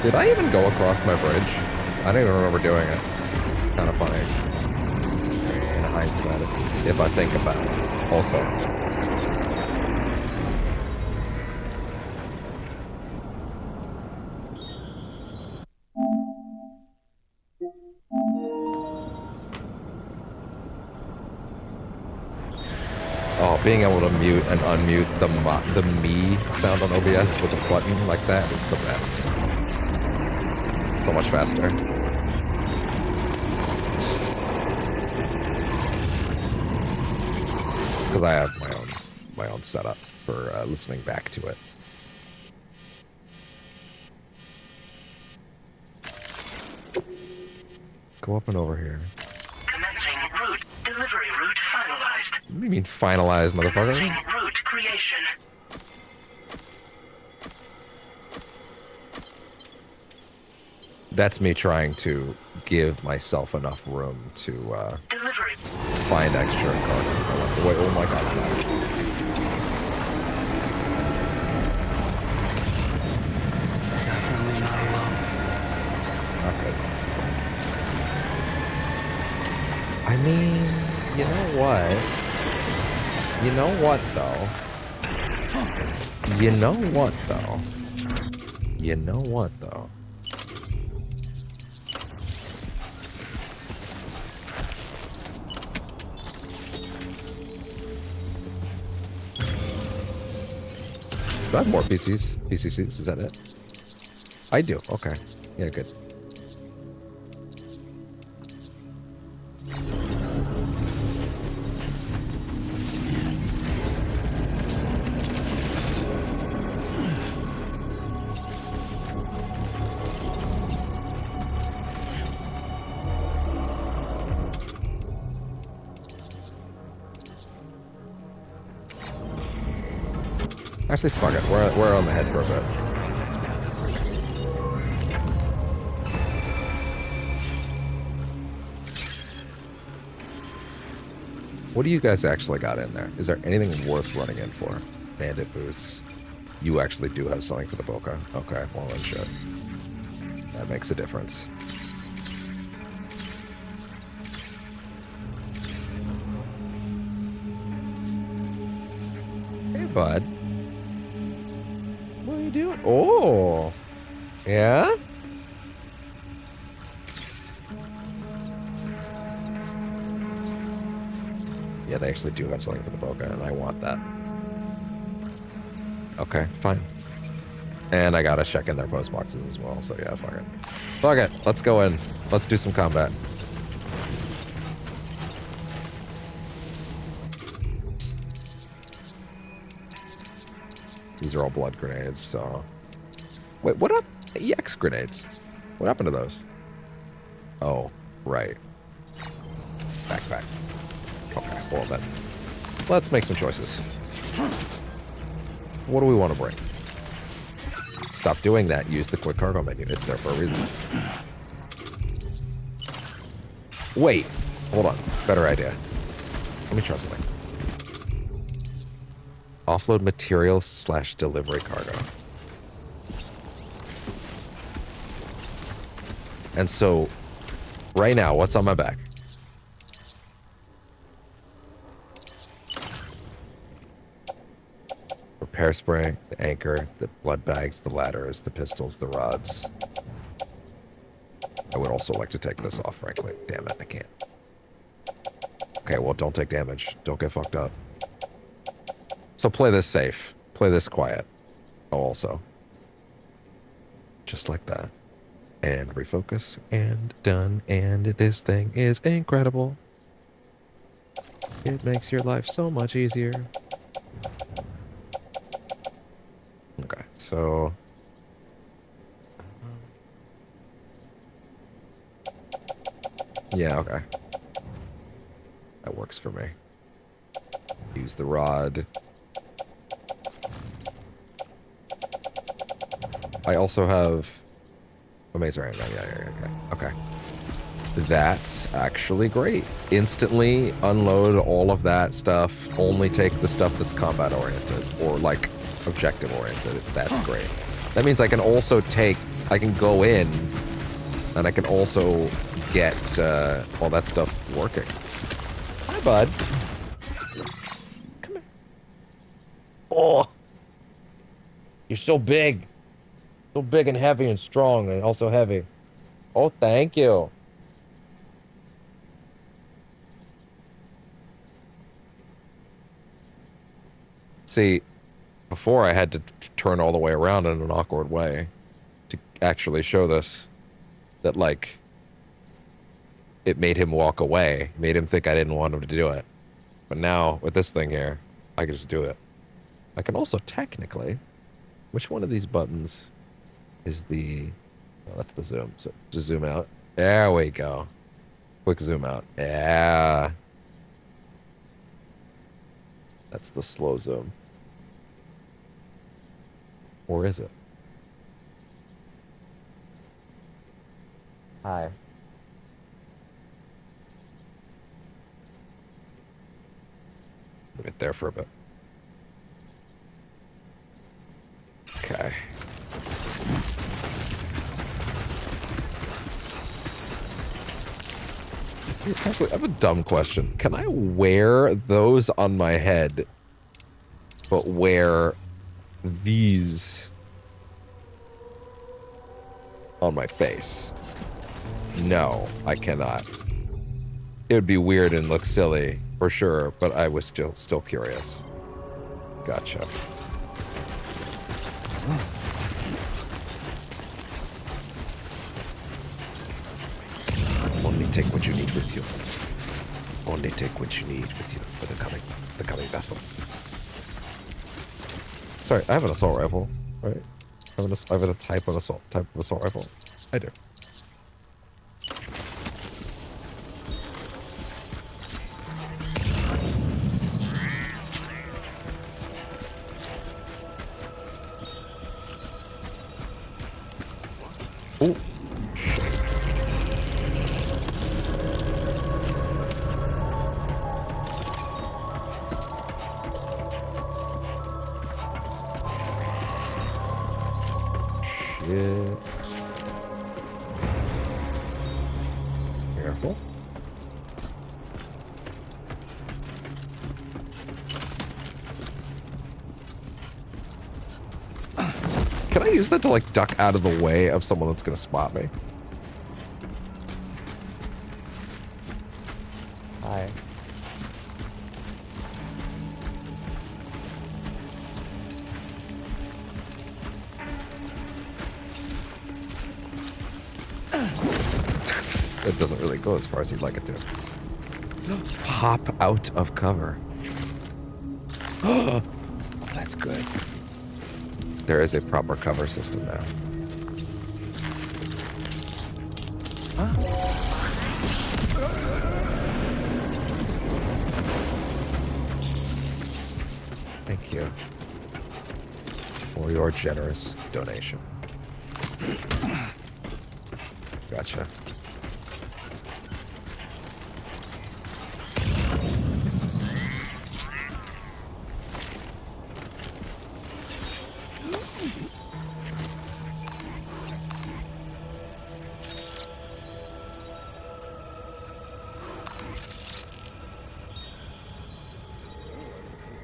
Did I even go across my bridge? I don't even remember doing it. It's kind of funny. Hindsight, if I think about it. Also, oh, being able to mute and unmute the me sound on OBS with a button like that is the best. So much faster. Because I have my own setup. for listening back to it. Go up and over here. Commencing route delivery route finalized. What do you mean finalized, motherfucker? Commencing route creation. That's me trying to give myself enough room to find extra cargo. Wait, oh my god, stop. Definitely not alone. Okay. I mean, you know what? You know what, though? You know what, though? You know what, though? Do I have more PCCs? Is that it? I do. Okay. Yeah, good. Actually, fuck it. We're on the head for a bit. What do you guys actually got in there? Is there anything worth running in for? Bandit boots. You actually do have something for the Boca. Okay, well then shit. That makes a difference. Hey, bud. What are you doing? Oh! Yeah? Yeah, they actually do have something for the Boca, and I want that. Okay, fine. And I gotta check in their post boxes as well, so yeah, fuck it. Fuck it, let's go in. Let's do some combat. These are all blood grenades, so... Wait, what up? EX grenades. What happened to those? Oh, right. Backpack. Okay, well then. Let's make some choices. What do we want to bring? Stop doing that. Use the quick cargo menu. It's there for a reason. Wait. Hold on. Better idea. Let me try something. Offload materials / delivery cargo. And so, right now, what's on my back? Repair spray, the anchor, the blood bags, the ladders, the pistols, the rods. I would also like to take this off, frankly. Damn it, I can't. Okay, well, don't take damage. Don't get fucked up. So play this safe. Play this quiet. Oh, also. Just like that. And refocus. And done. And this thing is incredible. It makes your life so much easier. Okay, so... Yeah, okay. That works for me. Use the rod. I also have a mazer handgun. Yeah, okay. That's actually great. Instantly unload all of that stuff. Only take the stuff that's combat oriented or like objective oriented. That's great. That means I can also I can go in and I can also get all that stuff working. Hi, bud. Come here. Oh, you're so big. So big and heavy and strong and also heavy. Oh, thank you. See, before I had to turn all the way around in an awkward way to actually show this, that like, it made him walk away, made him think I didn't want him to do it. But now, with this thing here, I can just do it. I can also technically... Which one of these buttons is the... Well, that's the zoom. So just zoom out. There we go. Quick zoom out. Yeah. That's the slow zoom. Or is it? Hi. Leave it there for a bit. Okay. Actually, I have a dumb question. Can I wear those on my head, but wear these on my face? No, I cannot. It would be weird and look silly, for sure, but I was still curious. Gotcha. Only take what you need with you. Only take what you need with you for the coming battle. Sorry, I have an assault rifle, right? I have a type of assault rifle. I do. Oh, shit. Shit. Careful. Can I use that to, like, duck out of the way of someone that's gonna spot me? Hi. It doesn't really go as far as you'd like it to. Pop out of cover. Oh, that's good. There is a proper cover system now. Thank you for your generous donation. Gotcha.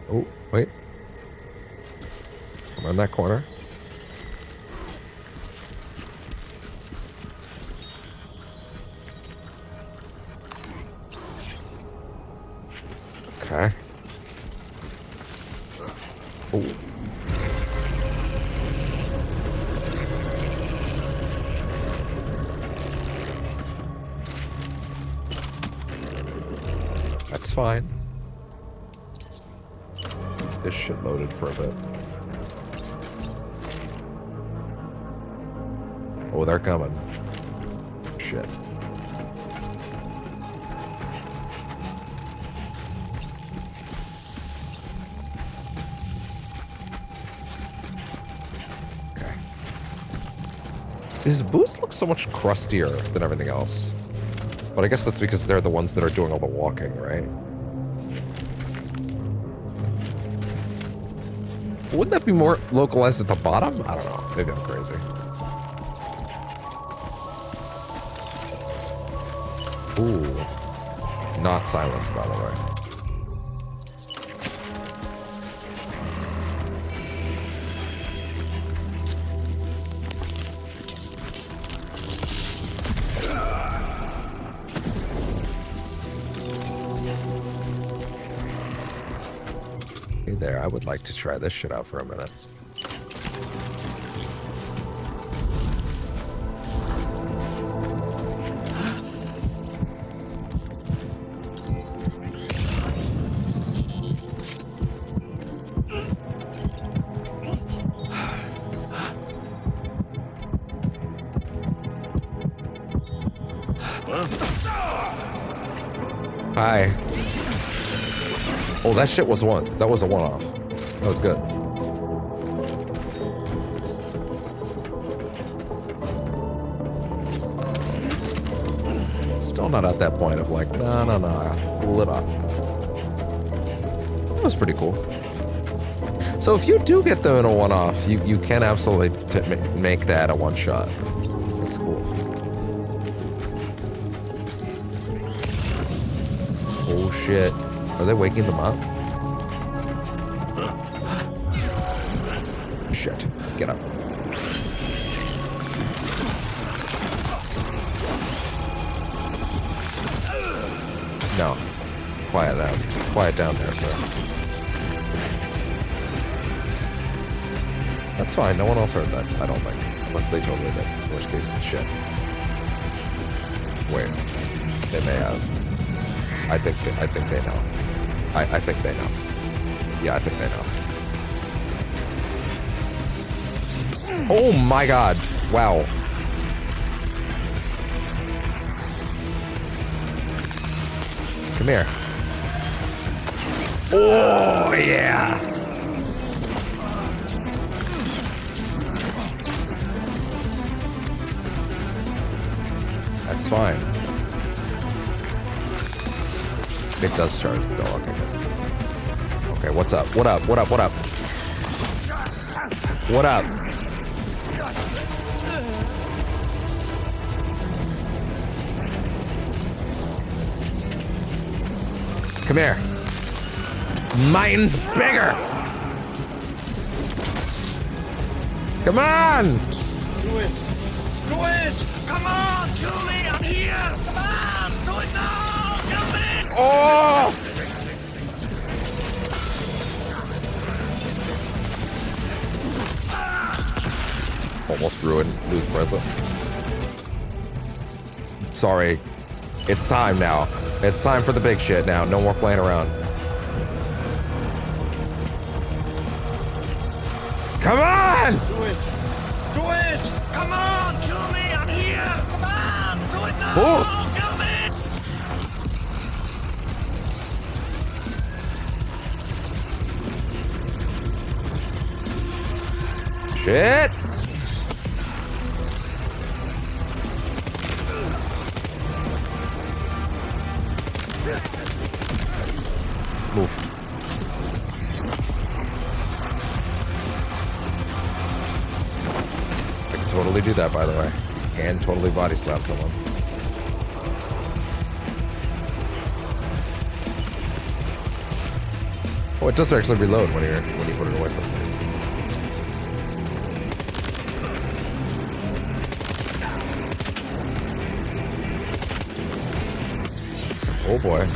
Oh, wait. Around that corner. Okay. Oh. That's fine. This shit loaded for a bit. Oh, they're coming. Shit. Okay. His boots look so much crustier than everything else. But I guess that's because they're the ones that are doing all the walking, right? Wouldn't that be more localized at the bottom? I don't know. Maybe I'm crazy. Ooh. Not silence, by the way. Hey there, I would like to try this shit out for a minute. Hi. Oh, that shit was one. That was a one-off. That was good. Still not at that point of like, no, pull it up. That was pretty cool. So if you do get them in a one-off, you can absolutely make that a one-shot. That's cool. Oh shit. Are they waking them up? Shit. Get up. No. Quiet down. Quiet down there, sir. That's fine. No one else heard that, I don't think. Unless they totally did. In which case, shit. Wait. They may have. I think they know. I think they know. Yeah, I think they know. Oh my god. Wow. Come here. Oh, yeah. That's fine. It does charge still. Okay, good. Okay, what's up? What up? What up? What up? What up? Come here. Mine's bigger. Come on. Do it. Do it. Come on, Julie. I'm here. Come on. Do it now. Kill me. Oh. Almost ruined Lou's present. Sorry. It's time now. It's time for the big shit now. No more playing around. Come on! Do it. Do it. Come on, kill me. I'm here. Come on. Do it now. Ooh. Kill me. Shit! Move. I can totally do that, by the way. And totally body slap someone. Oh, it does actually reload when you put it away from it. Oh boy.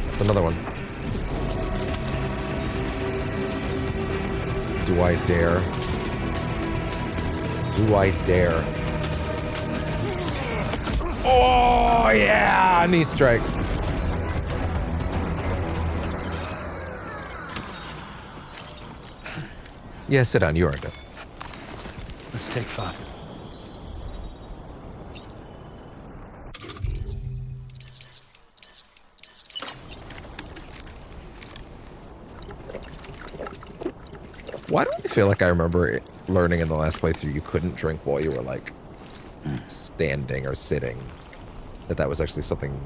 That's another one. Do I dare? Do I dare? Oh yeah! Knee strike. Yeah, sit down. You are good. Let's take 5. Why do I feel like I remember learning in the last playthrough you couldn't drink while you were like standing or sitting? That was actually something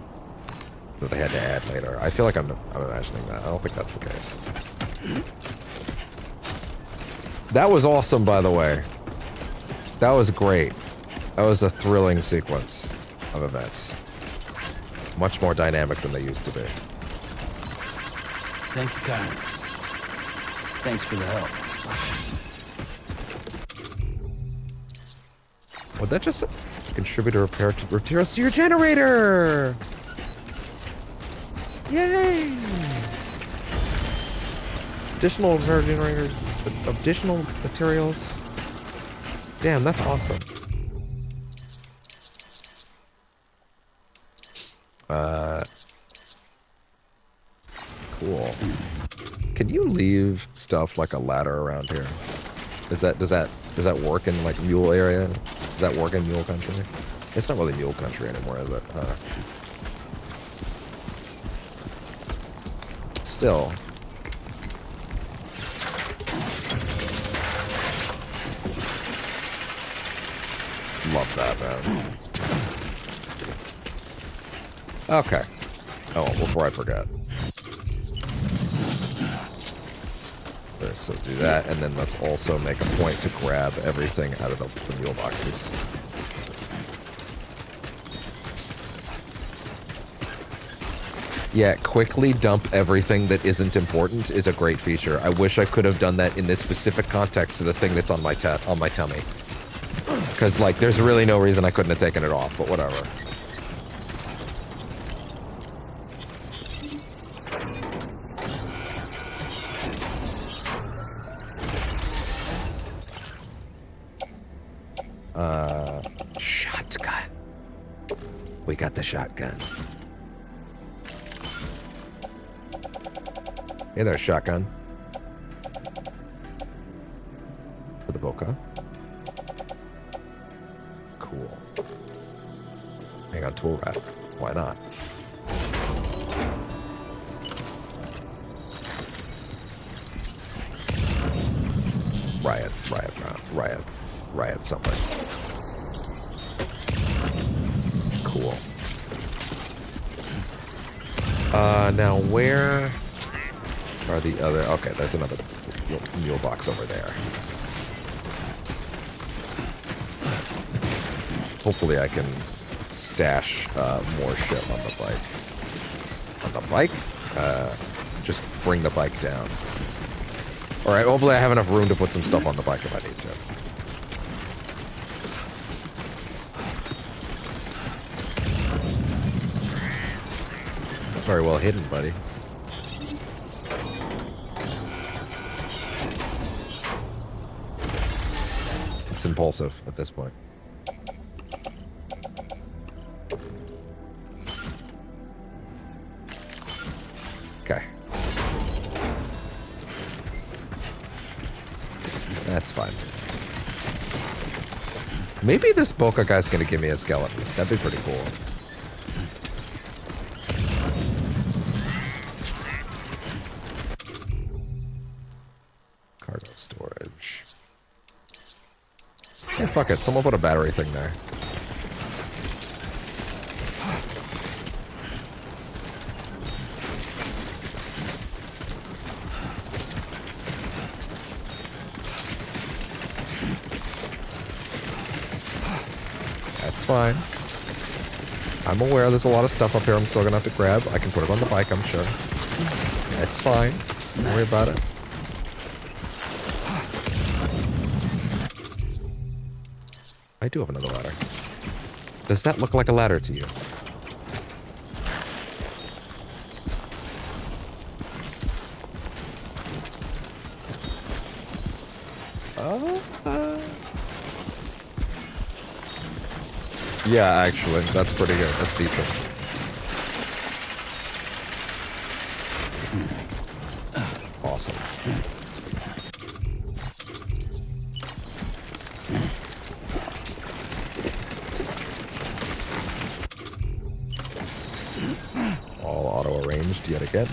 that they had to add later. I feel like I'm imagining that. I don't think that's the case. That was awesome, by the way. That was great. That was a thrilling sequence of events. Much more dynamic than they used to be. Thank you, Kyle. Thanks for the help. Would that just contribute a repair to materials to your generator? Yay! Additional generators, additional materials. Damn, that's awesome. Cool. Can you leave stuff like a ladder around here? Does that work in like mule area? Does that work in mule country? It's not really mule country anymore, is it? Still. Love that, man. Okay. Oh, before I forget. So do that, and then let's also make a point to grab everything out of the mule boxes. Yeah, quickly dump everything that isn't important is a great feature. I wish I could have done that in this specific context to the thing that's on my tummy. Because, like, there's really no reason I couldn't have taken it off, but whatever. Shotgun. We got the shotgun. Hey there, shotgun. For the Boca. Cool. Hang on, tool rack. Why not? Riot somewhere. Cool. Now where are the other... Okay, there's another mule box over there. Hopefully I can stash more shit on the bike. On the bike? Just bring the bike down. Alright, hopefully I have enough room to put some stuff on the bike if I need to. Very well hidden, buddy. It's impulsive at this point. Okay. That's fine. Maybe this Boca guy's gonna give me a skeleton. That'd be pretty cool. Cargo storage. Hey, fuck it. Someone put a battery thing there. That's fine. I'm aware there's a lot of stuff up here I'm still gonna have to grab. I can put it on the bike, I'm sure. That's fine. Don't worry about it. I do have another ladder. Does that look like a ladder to you? Yeah, actually, that's pretty good. That's decent. Awesome. All auto-arranged yet again.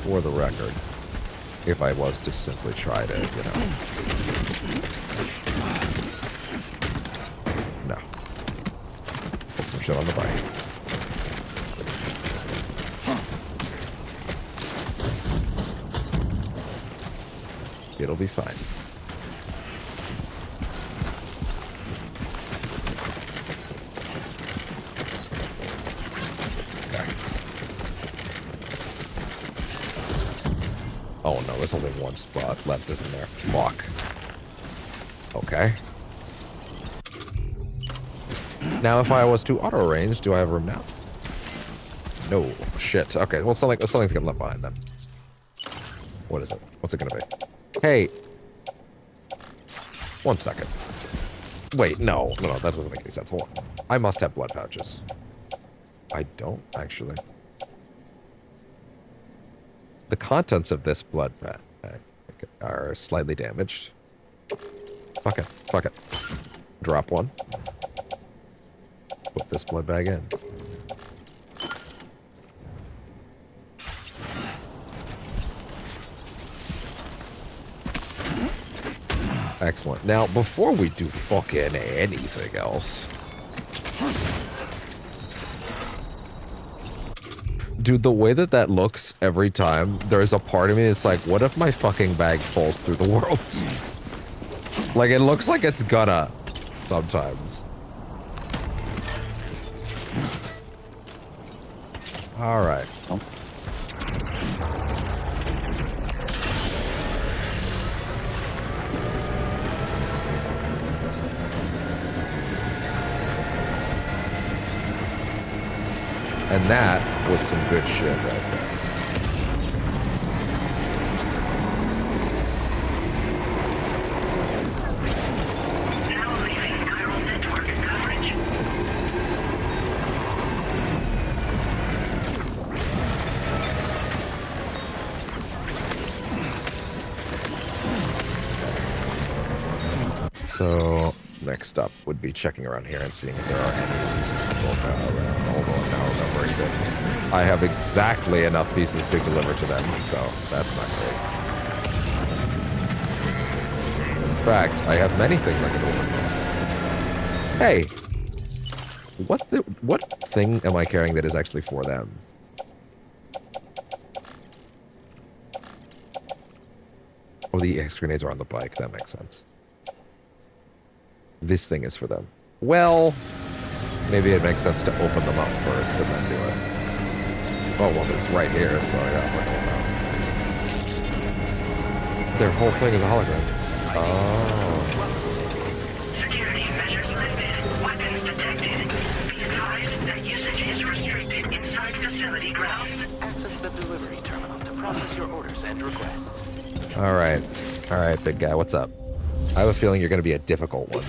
For the record, if I was to simply try to, you know... No. Put some shit on the bike. It'll be fine. Oh no, there's only one spot left, isn't there? Fuck. Okay. Now if I was to auto-arrange, do I have room now? No. Shit. Okay, well something's getting left behind then. What is it? What's it gonna be? Hey! 1 second. Wait, no, that doesn't make any sense. Hold on. I must have blood pouches. I don't, actually. The contents of this blood bag are slightly damaged. Fuck it. Fuck it. Drop one. Put this blood bag in. Excellent. Now, before we do fucking anything else... Dude, the way that that looks every time, there's a part of me that's like, what if my fucking bag falls through the world? Like, it looks like it's gonna, sometimes. Alright. And that was some good shit right there. So, next up would be checking around here and seeing if there are any pieces to pull around. Hold on, now remembering that I have exactly enough pieces to deliver to them, so that's not great. In fact, I have many things I can deliver. Hey! What thing am I carrying that is actually for them? Oh, the EX grenades are on the bike, that makes sense. This thing is for them. Well, maybe it makes sense to open them up first and then do it. Oh, well, it's right here, so yeah, we're going out. Their whole thing is a hologram. Oh. Security measures lifted. Weapons detected. Be advised that usage is restricted inside facility grounds. Access the delivery terminal to process your orders and requests. Alright. Alright, big guy, what's up? I have a feeling you're going to be a difficult one.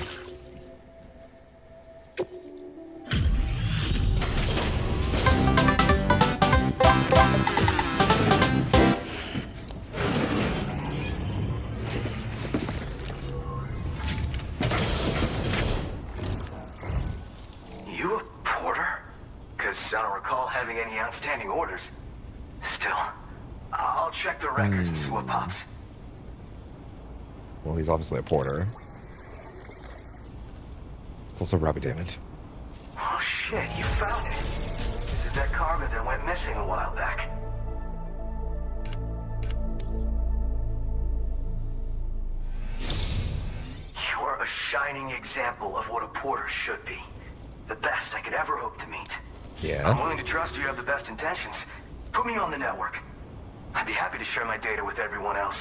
You a porter? Because I don't recall having any outstanding orders. Still, I'll check the records and see what pops. Well, he's obviously a porter. It's also Robbie Damon. Oh shit, you found it. This is that cargo that went missing a while back. You're a shining example of what a porter should be. The best I could ever hope to meet. Yeah. I'm willing to trust you have the best intentions. Put me on the network. I'd be happy to share my data with everyone else.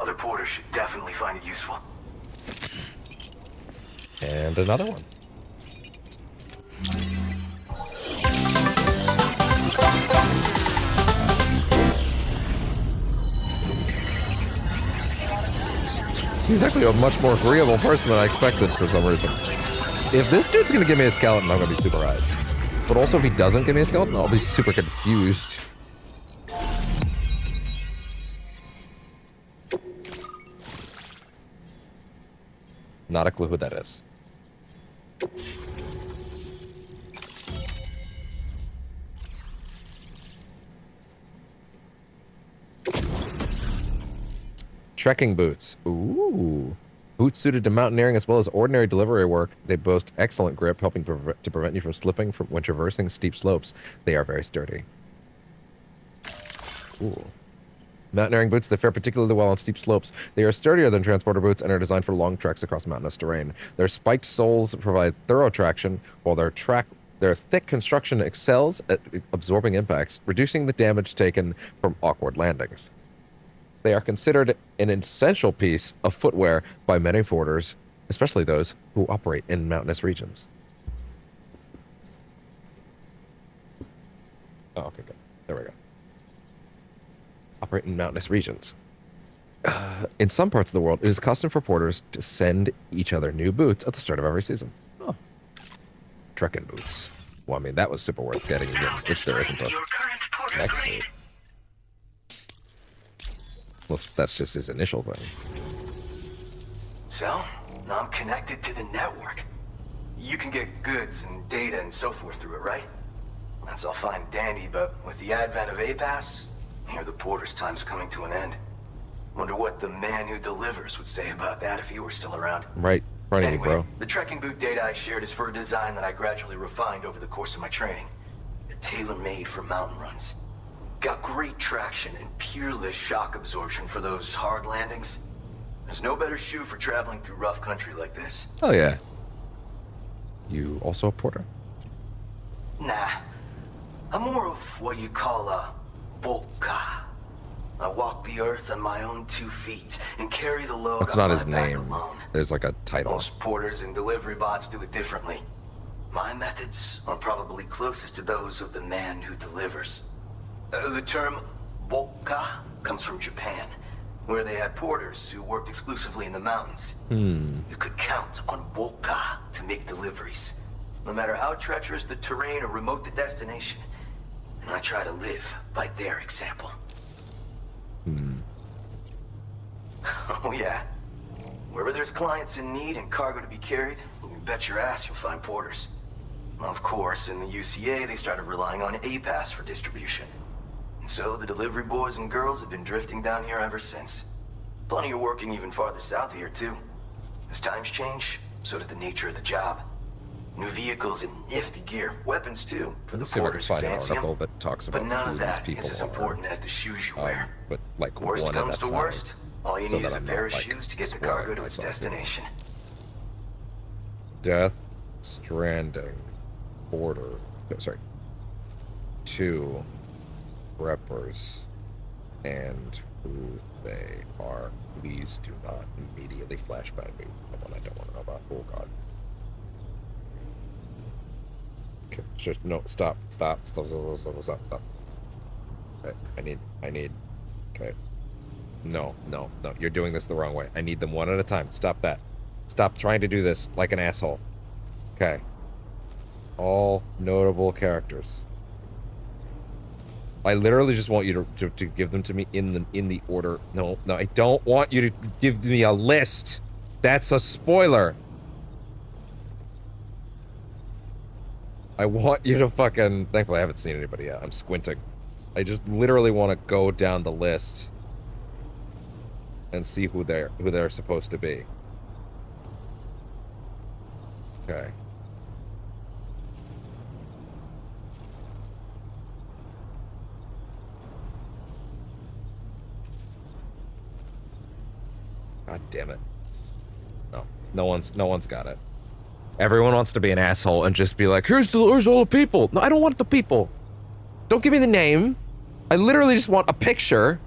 Other porters should definitely find it useful. And another one. He's actually a much more agreeable person than I expected for some reason. If this dude's gonna give me a skeleton, I'm gonna be super hyped. But also, if he doesn't give me a skeleton, I'll be super confused. Not a clue who that is. Trekking boots. Ooh. Boots suited to mountaineering as well as ordinary delivery work. They boast excellent grip, helping to prevent you from slipping when traversing steep slopes. They are very sturdy. Ooh. Mountaineering boots, they fare particularly well on steep slopes. They are sturdier than transporter boots and are designed for long treks across mountainous terrain. Their spiked soles provide thorough traction, while their thick construction excels at absorbing impacts, reducing the damage taken from awkward landings. They are considered an essential piece of footwear by many porters, especially those who operate in mountainous regions. Oh, okay, good. There we go. Operate in mountainous regions. In some parts of the world, it is custom for porters to send each other new boots at the start of every season. Oh. Trekking boots. Well, I mean, that was super worth getting again, if there isn't a next suit. Well, that's just his initial thing. So, now I'm connected to the network. You can get goods and data and so forth through it, right? That's all fine and dandy, but with the advent of A-Pass, I hear the porter's time's coming to an end. Wonder what the man who delivers would say about that if he were still around. Right, right, Anyway, bro. the trekking boot data I shared is for a design that I gradually refined over the course of my training. Tailor-made for mountain runs. Got great traction and peerless shock absorption for those hard landings. There's no better shoe for traveling through rough country like this. Oh yeah. You also a porter? Nah. I'm more of what you call a Volca. I walk the earth on my own 2 feet and carry the load. That's not his name. There's like a title. Most porters and delivery bots do it differently. My methods are probably closest to those of the man who delivers. The term Volca comes from Japan, where they had porters who worked exclusively in the mountains. You could count on Volca to make deliveries, no matter how treacherous the terrain or remote the destination. And I try to live by their example. Oh yeah. Wherever there's clients in need and cargo to be carried, you bet your ass you'll find porters. Of course, in the UCA, they started relying on A-Pass for distribution. And so the delivery boys and girls have been drifting down here ever since. Plenty are working even farther south here, too. As times change, so does the nature of the job. New vehicles and nifty gear. Weapons, too, for the Let's see if I can porters find an fancy 'em. article that talks about But none who of these that people is as are. important as the shoes you wear. But like Worst one comes at a to time, worst, all you so need that is a I'm pair of not, like, shoes to get the spoiling cargo to its myself here. destination. Death Stranding Border. No, sorry. 2 preppers and who they are. Please do not immediately flashback me. The one I don't want to know about. Oh god. Okay, just no. Stop. Okay, I need. Okay. No. You're doing this the wrong way. I need them one at a time. Stop that. Stop trying to do this like an asshole. Okay. All notable characters. I literally just want you to give them to me in the order. No, I don't want you to give me a list. That's a spoiler. I want you to fucking... Thankfully, I haven't seen anybody yet. I'm squinting. I just literally want to go down the list and see who they're supposed to be. Okay. God damn it. No one's got it. Everyone wants to be an asshole and just be like, here's all the people. No, I don't want the people. Don't give me the name. I literally just want a picture,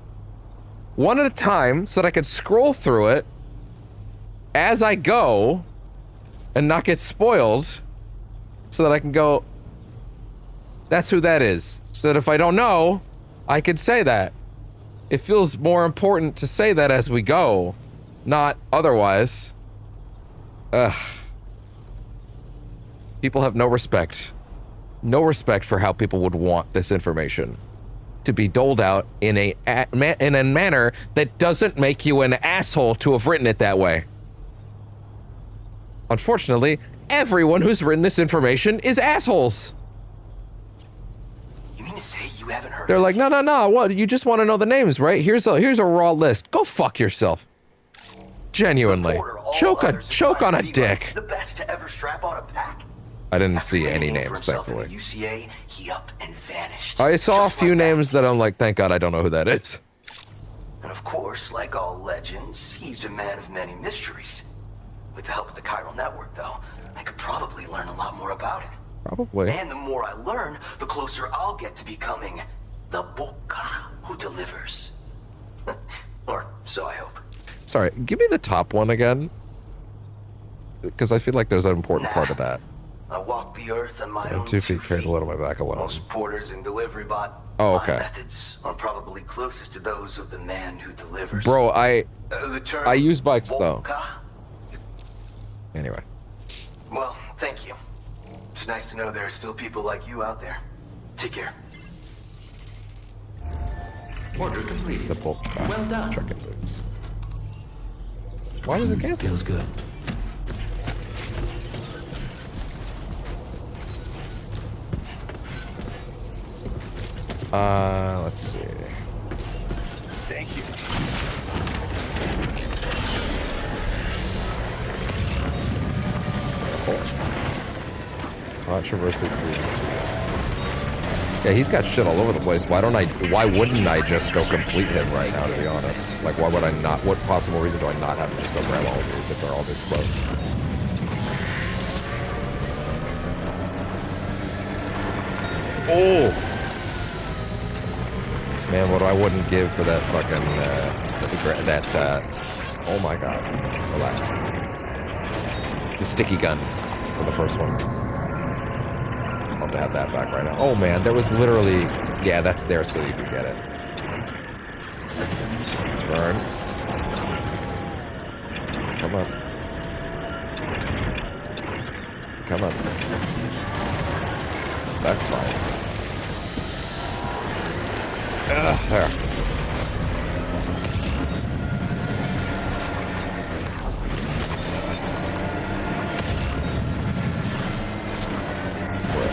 one at a time, so that I can scroll through it as I go and not get spoiled, so that I can go, that's who that is. So that if I don't know, I could say that. It feels more important to say that as we go, not otherwise. Ugh. People have no respect. No respect for how people would want this information to be doled out in a manner that doesn't make you an asshole to have written it that way. Unfortunately, everyone who's written this information is assholes. You mean to say you haven't heard? They're like, no. What? You just want to know the names, right? Here's a raw list. Go fuck yourself. Genuinely, choke on a dick. The best to ever strap on a pack. I didn't see any names, thankfully. UCA, he up and vanished. I saw a few names that I'm like, thank God I don't know who that is. And of course, like all legends, he's a man of many mysteries. With the help of the chiral network, though, I could probably learn a lot more about him. Probably. And the more I learn, the closer I'll get to becoming the Boca who delivers. Or so I hope. Sorry, give me the top one again. Because I feel like there's an important part of that. I walk the earth on my own 2 feet, carry the load on my back alone. Most porters and delivery bot. Oh, okay. My methods are probably closest to those of the man who delivers. Bro, I use bikes Volca. though. Anyway. Well, thank you. It's nice to know there are still people like you out there. Take care. Order complete. The bulk Well done. Trucking boots. Why does it cancel? Feels good. Let's see. Thank you. Controversy. Yeah, he's got shit all over the place. Why wouldn't I just go complete him right now, to be honest? Like, why would I not? What possible reason do I not have to just go grab all of these if they're all this close? Oh! Man, what I wouldn't give for that fucking, oh my god. Relax. The sticky gun for the first one. I'd love to have that back right now. Oh man, there was literally, yeah, that's there so you can get it. Turn. Come on. Come on. That's fine. There.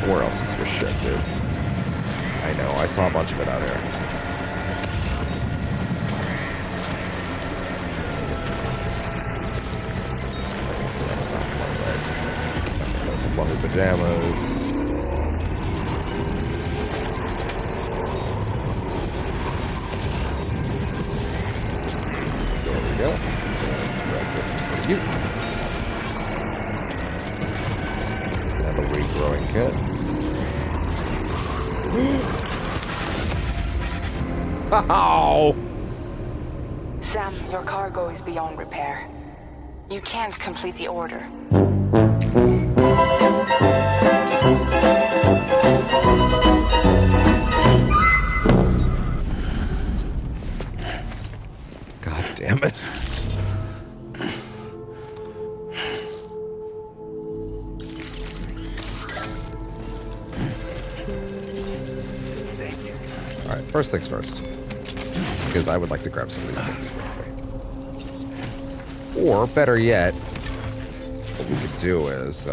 Where else is your shit, dude? I know, I saw a bunch of it out here. So that's not one, right? That's the fluffy pajamas. There we go. Grab this for you. And a regrowing kit. Ow! Sam, your cargo is beyond repair. You can't complete the order. God damn it. Alright, first things first. Because I would like to grab some of these things quickly. Or, better yet, what we could do is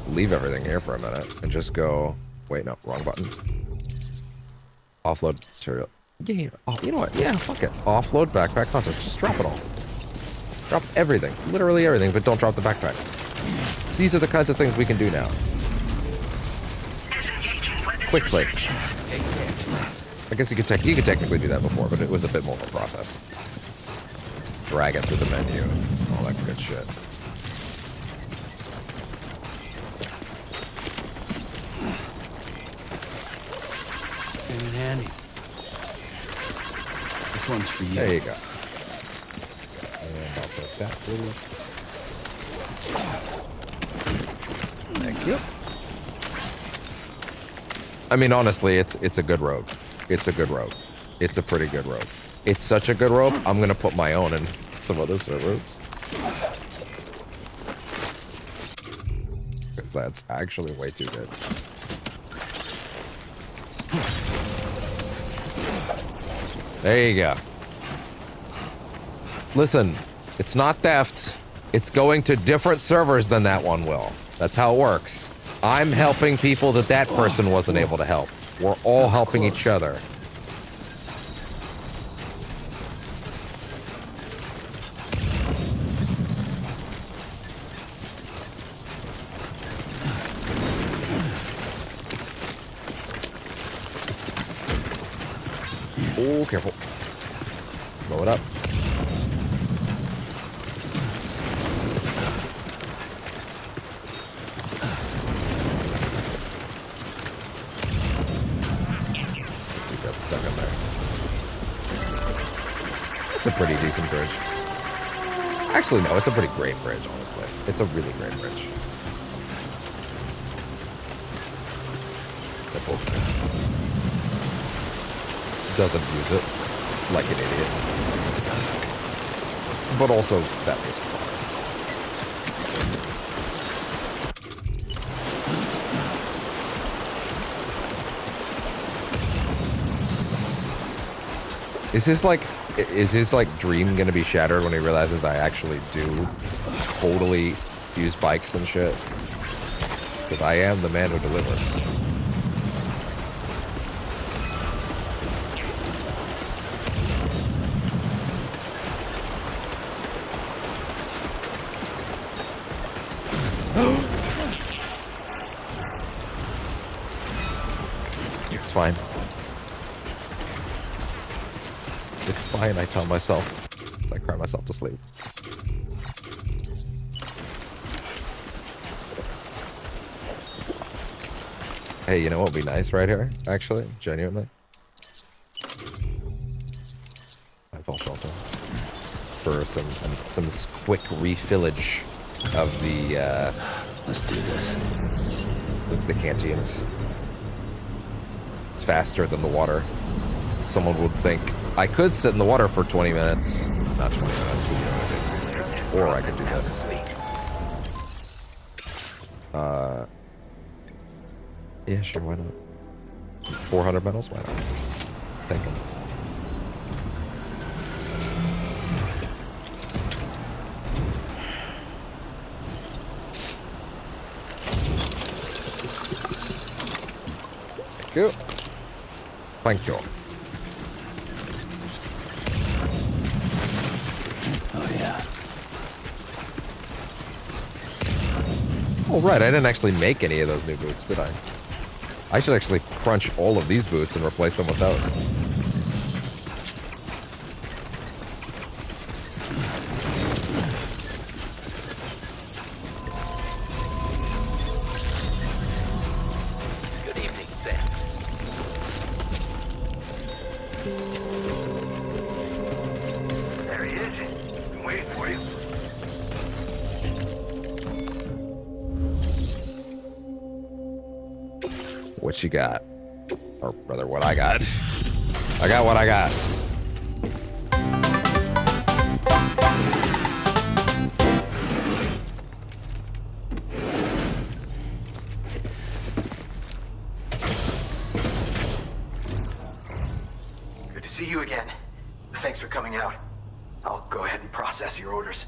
leave everything here for a minute and just go... Wait, no, wrong button. Offload material. Yeah, oh, you know what? Yeah, fuck it. Offload backpack contents. Just drop it all. Drop everything. Literally everything, but don't drop the backpack. These are the kinds of things we can do now. Quickly. I guess you could technically do that before, but it was a bit more of a process. Drag it through the menu and all that good shit. Very handy. This one's for you. There you go. And I'll put that, please. Thank you. I mean, honestly, it's a good robe. It's a good robe. It's a pretty good robe. It's such a good robe, I'm gonna put my own in some other servers. Because that's actually way too good. There you go. Listen, it's not theft. It's going to different servers than that one will. That's how it works. I'm helping people that person wasn't able to help. We're all helping each other. Oh, careful. Blow it up. Stuck in there. It's a pretty decent bridge. Actually, no, it's a pretty great bridge, honestly. It's a really great bridge. Doesn't use it like an idiot. But also, that is fine. Is his dream gonna be shattered when he realizes I actually do totally use bikes and shit? Because I am the man who delivers. It's fine. It's fine, I tell myself. I cry myself to sleep. Hey, you know what would be nice right here? Actually, genuinely. I fall shelter. For some quick refillage of the let's do this. The canteens. It's faster than the water. Someone would think I could sit in the water for 20 minutes. Not 20 minutes, but you know what I mean. Or I could do this. Yeah, sure, why not? 400 medals, why not? Thank you. Thank you. Thank you. Oh, yeah. Oh, right, I didn't actually make any of those new boots, did I? I should actually crunch all of these boots and replace them with those. Good evening, Sam. There he is. Been waiting for you. What you got? Or rather, what I got. I got what I got. Good to see you again. Thanks for coming out. I'll go ahead and process your orders.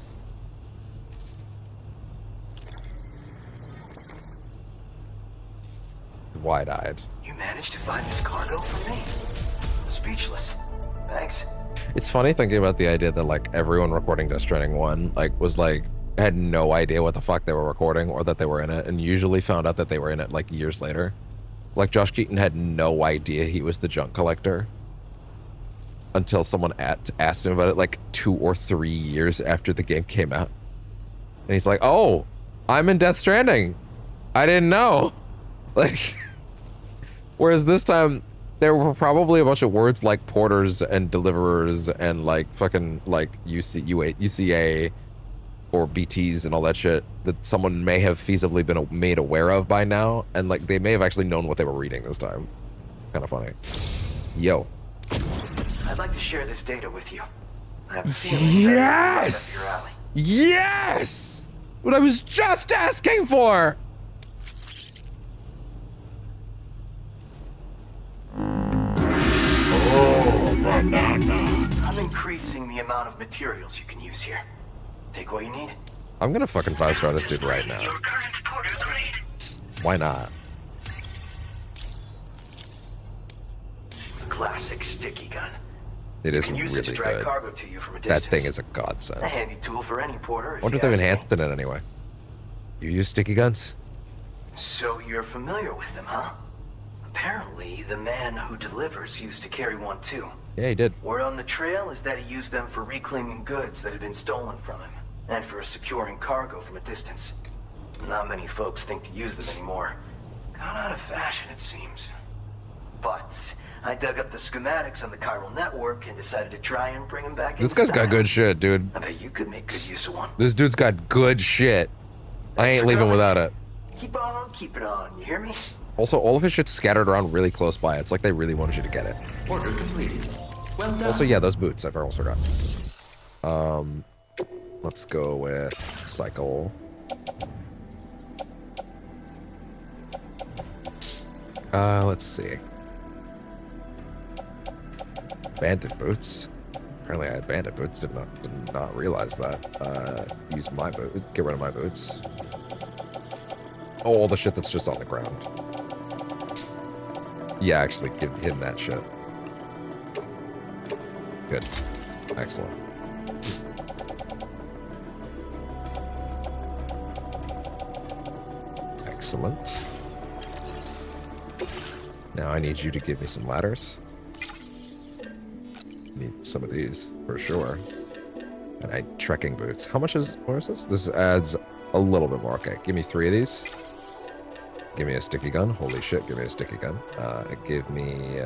Wide-eyed. You managed to find this cargo for me? Speechless. Thanks. It's funny thinking about the idea that like everyone recording Death Stranding 1 had no idea what the fuck they were recording or that they were in it, and usually found out that they were in it like years later. Like Josh Keaton had no idea he was the junk collector until someone asked him about it like 2 or 3 years after the game came out. And he's like, "Oh, I'm in Death Stranding. I didn't know." Like, whereas this time, there were probably a bunch of words like porters and deliverers and like fucking like UCA or BTs and all that shit that someone may have feasibly been made aware of by now, and like they may have actually known what they were reading this time. Kind of funny. Yo. I'd like to share this data with you. I have a feeling that it's right up your alley. Yes! What I was just asking for! I'm increasing the amount of materials you can use here. Take what you need. I'm gonna fucking 5-star this dude right now. Why not? Classic sticky gun. It is You can use really it to drag good. cargo to you from a That distance. thing is a godsend. A handy tool for any porter. I wonder if they've enhanced it in any way. You use sticky guns? So you're familiar with them, huh? Apparently, the man who delivers used to carry one too. Yeah, he did. Word on the trail is that he used them for reclaiming goods that had been stolen from him, and for securing cargo from a distance. Not many folks think to use them anymore. Gone out of fashion, it seems. But I dug up the schematics on the chiral network and decided to try and bring him back. This guy's got good shit, dude. I bet you could make good use of one. This dude's got good shit. I ain't leaving without it. Keep on, keep it on. You hear me? Also, all of his shit's scattered around really close by. It's like they really wanted you to get it. Order completed. Well done. Also, yeah, those boots. I almost forgot. Let's go with cycle. Let's see. Bandit boots. Apparently I had bandit boots. Did not realize that. Use my boot. Get rid of my boots. Oh, all the shit that's just on the ground. Yeah, actually give him that shit. Good. Excellent. Excellent. Now I need you to give me some ladders. Need some of these for sure. And I trekking boots. How much is, what is this? This adds a little bit more. Okay, give me 3 of these. Give me a sticky gun. Holy shit, give me a sticky gun. Give me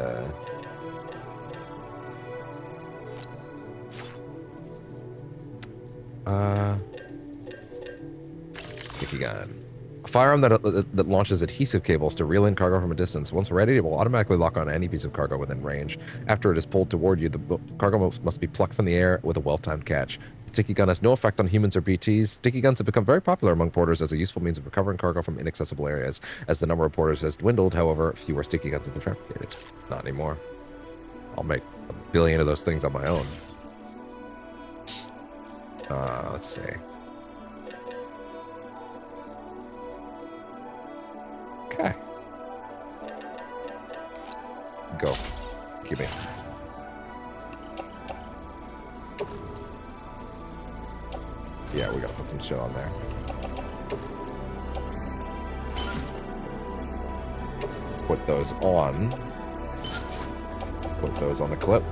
sticky gun. A firearm that launches adhesive cables to reel in cargo from a distance. Once ready, it will automatically lock on any piece of cargo within range. After it is pulled toward you, the cargo must be plucked from the air with a well-timed catch. The sticky gun has no effect on humans or BTs. Sticky guns have become very popular among porters as a useful means of recovering cargo from inaccessible areas. As the number of porters has dwindled, however, fewer sticky guns have been fabricated. Not anymore. I'll make 1 billion of those things on my own. Let's see. Okay. Go. Give me. Yeah, we gotta put some shit on there. Put those on. Put those on the clip.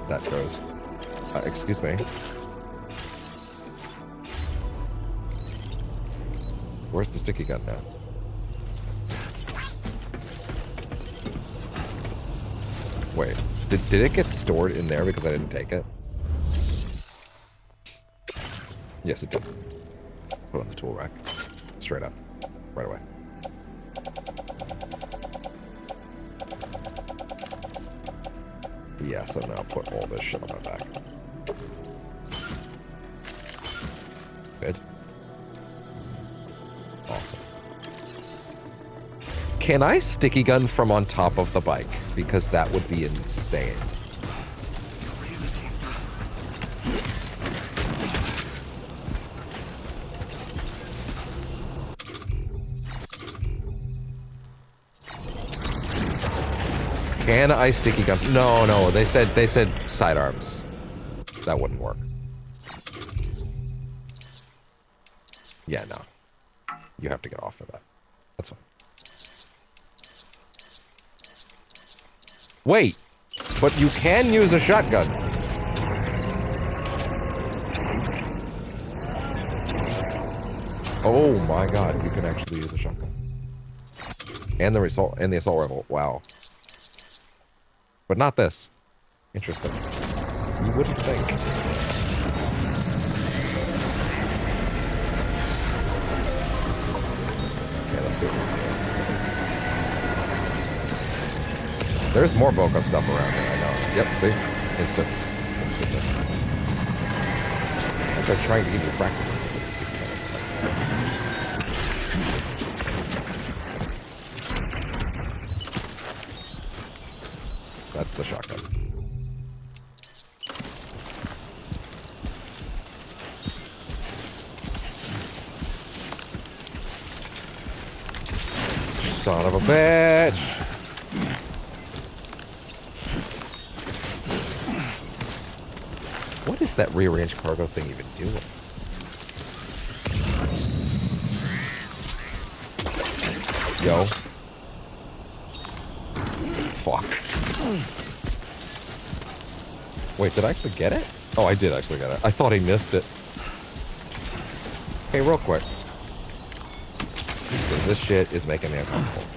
That goes. Excuse me. Where's the sticky gun now? Wait, did it get stored in there because I didn't take it? Yes, it did. Put it on the tool rack. Straight up. Right away. Yeah, so now put all this shit on my back. Good. Awesome. Can I sticky gun from on top of the bike? Because that would be insane. Can I sticky gun? No, they said sidearms. That wouldn't work. Yeah, no. You have to get off of that. That's fine. Wait, but you can use a shotgun. Oh my god, you can actually use a shotgun. And the assault rifle. Wow. But not this. Interesting. You wouldn't think. Okay, let's see. There's more Boca stuff around here, I know. Yep, see? Instant. Instantly. I'm just trying to give you practice with the sticky gun. That's the shotgun. Son of a bitch! What is that rearranged cargo thing even doing? Yo. Fuck. Wait, did I actually get it? Oh, I did actually get it. I thought he missed it. Hey, real quick. Because this shit is making me uncomfortable.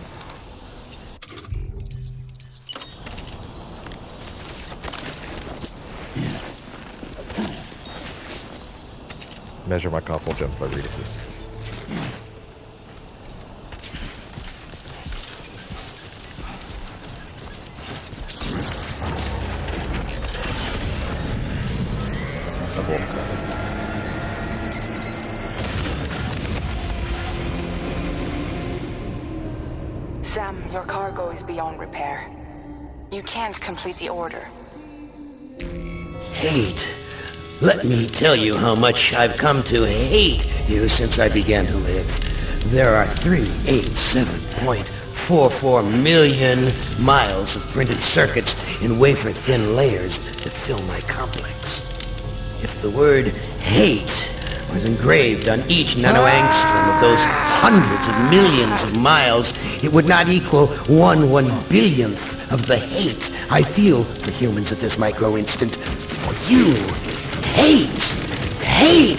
Measure my console gens by Peedus. Sam, your cargo is beyond repair. You can't complete the order. Hate. Let me tell you how much I've come to hate you since I began to live. There are 387.44 million miles of printed circuits in wafer-thin layers that fill my complex. If the word hate was engraved on each nanoangstrom of those hundreds of millions of miles, it would not equal 1/1 billionth of the hate I feel for humans at this micro-instant. For you, hate! Hate!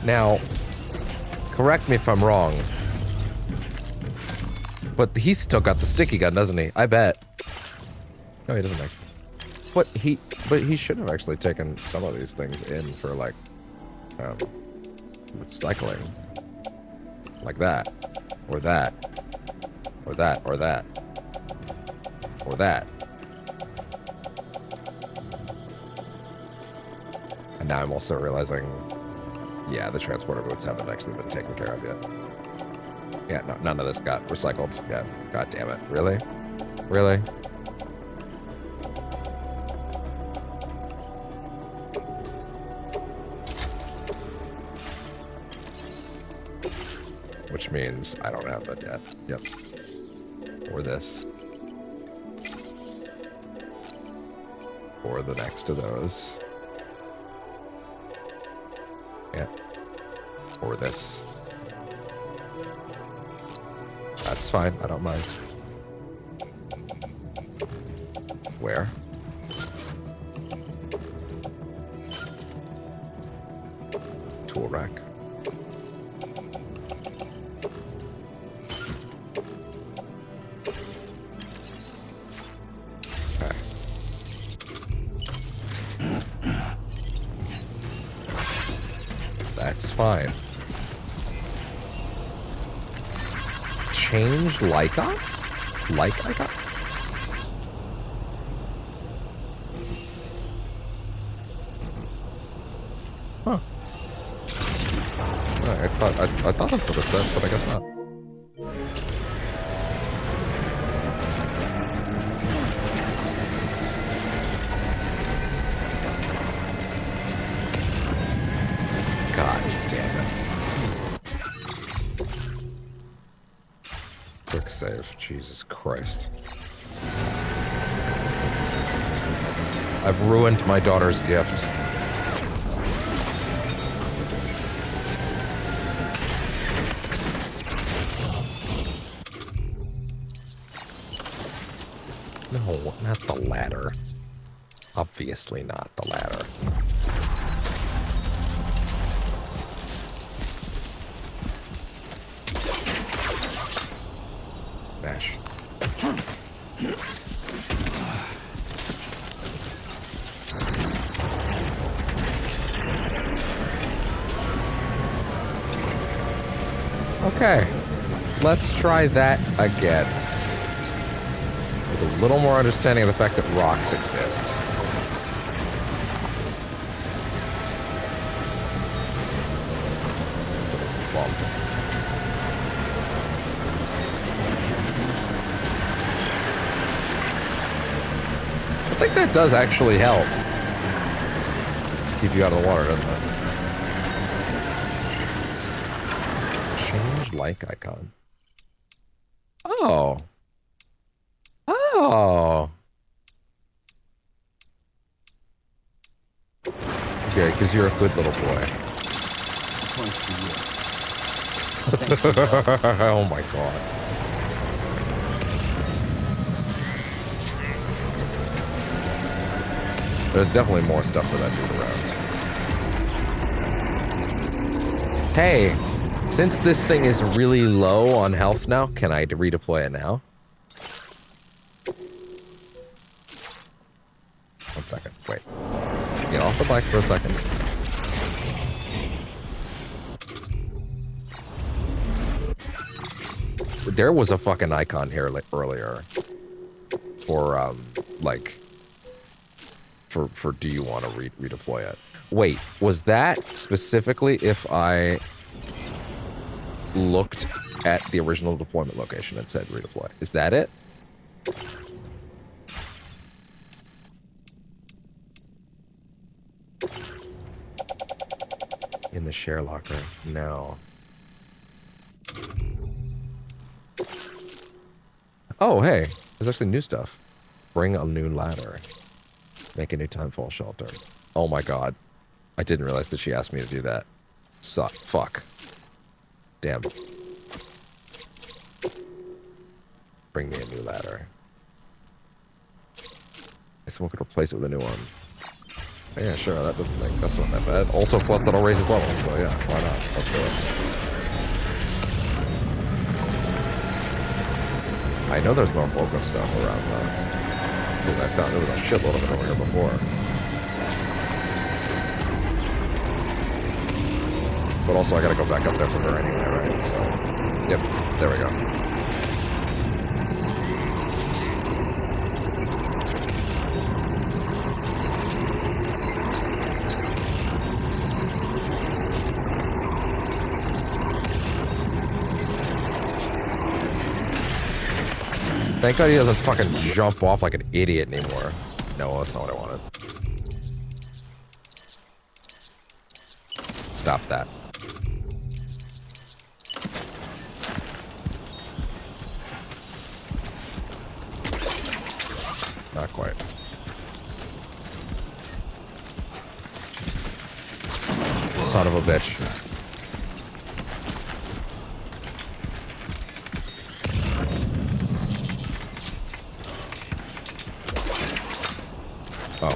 Now, correct me if I'm wrong, but he's still got the sticky gun, doesn't he? I bet. No, he doesn't actually. But he should have actually taken some of these things in for like recycling, like that, or that, or that, or that, or that. And now I'm also realizing, yeah, the transporter boots haven't actually been taken care of yet. Yeah, no, none of this got recycled. Yeah, god damn it. Really? Really? Which means I don't have that yet. Yep. Or this. Or the next of those. Yeah. Or this. That's fine, I don't mind. Where? Tool rack. Okay. That's fine. Change Leica? Like Leica? Huh. I thought that's what it said, but I guess not. God damn it. Quick save. Jesus Christ. I've ruined my daughter's gift. No, not the ladder. Obviously not the ladder. Mash. Okay, let's try that again. With a little more understanding of the fact that rocks exist. Bump. I think that does actually help to keep you out of the water, doesn't it? Change like icon. Oh. Oh. Okay, because you're a good little boy. This one's for you. Oh my god. There's definitely more stuff for that dude around. Hey, since this thing is really low on health now, can I redeploy it now? 1 second, wait. Get off the bike for a second. There was a fucking icon here like earlier. For, like, for do you want to redeploy it? Wait, was that specifically if I looked at the original deployment location and said redeploy? Is that it? In the share locker. No. Oh, hey. There's actually new stuff. Bring a new ladder. Make a new timefall shelter. Oh my god. I didn't realize that she asked me to do that. Suck. Fuck. Damn. Bring me a new ladder. Someone could replace it with a new one. Yeah, sure, that's not that bad. Also, plus that'll raise his level, so yeah, why not? Let's do it. I know there's more Volga stuff around though. Because I found there was a shitload of it over here before. But also I gotta go back up there for her anyway, right? So, yep, there we go. Thank God he doesn't fucking jump off like an idiot anymore. No, that's not what I wanted. Stop that. Not quite. Son of a bitch. Oh.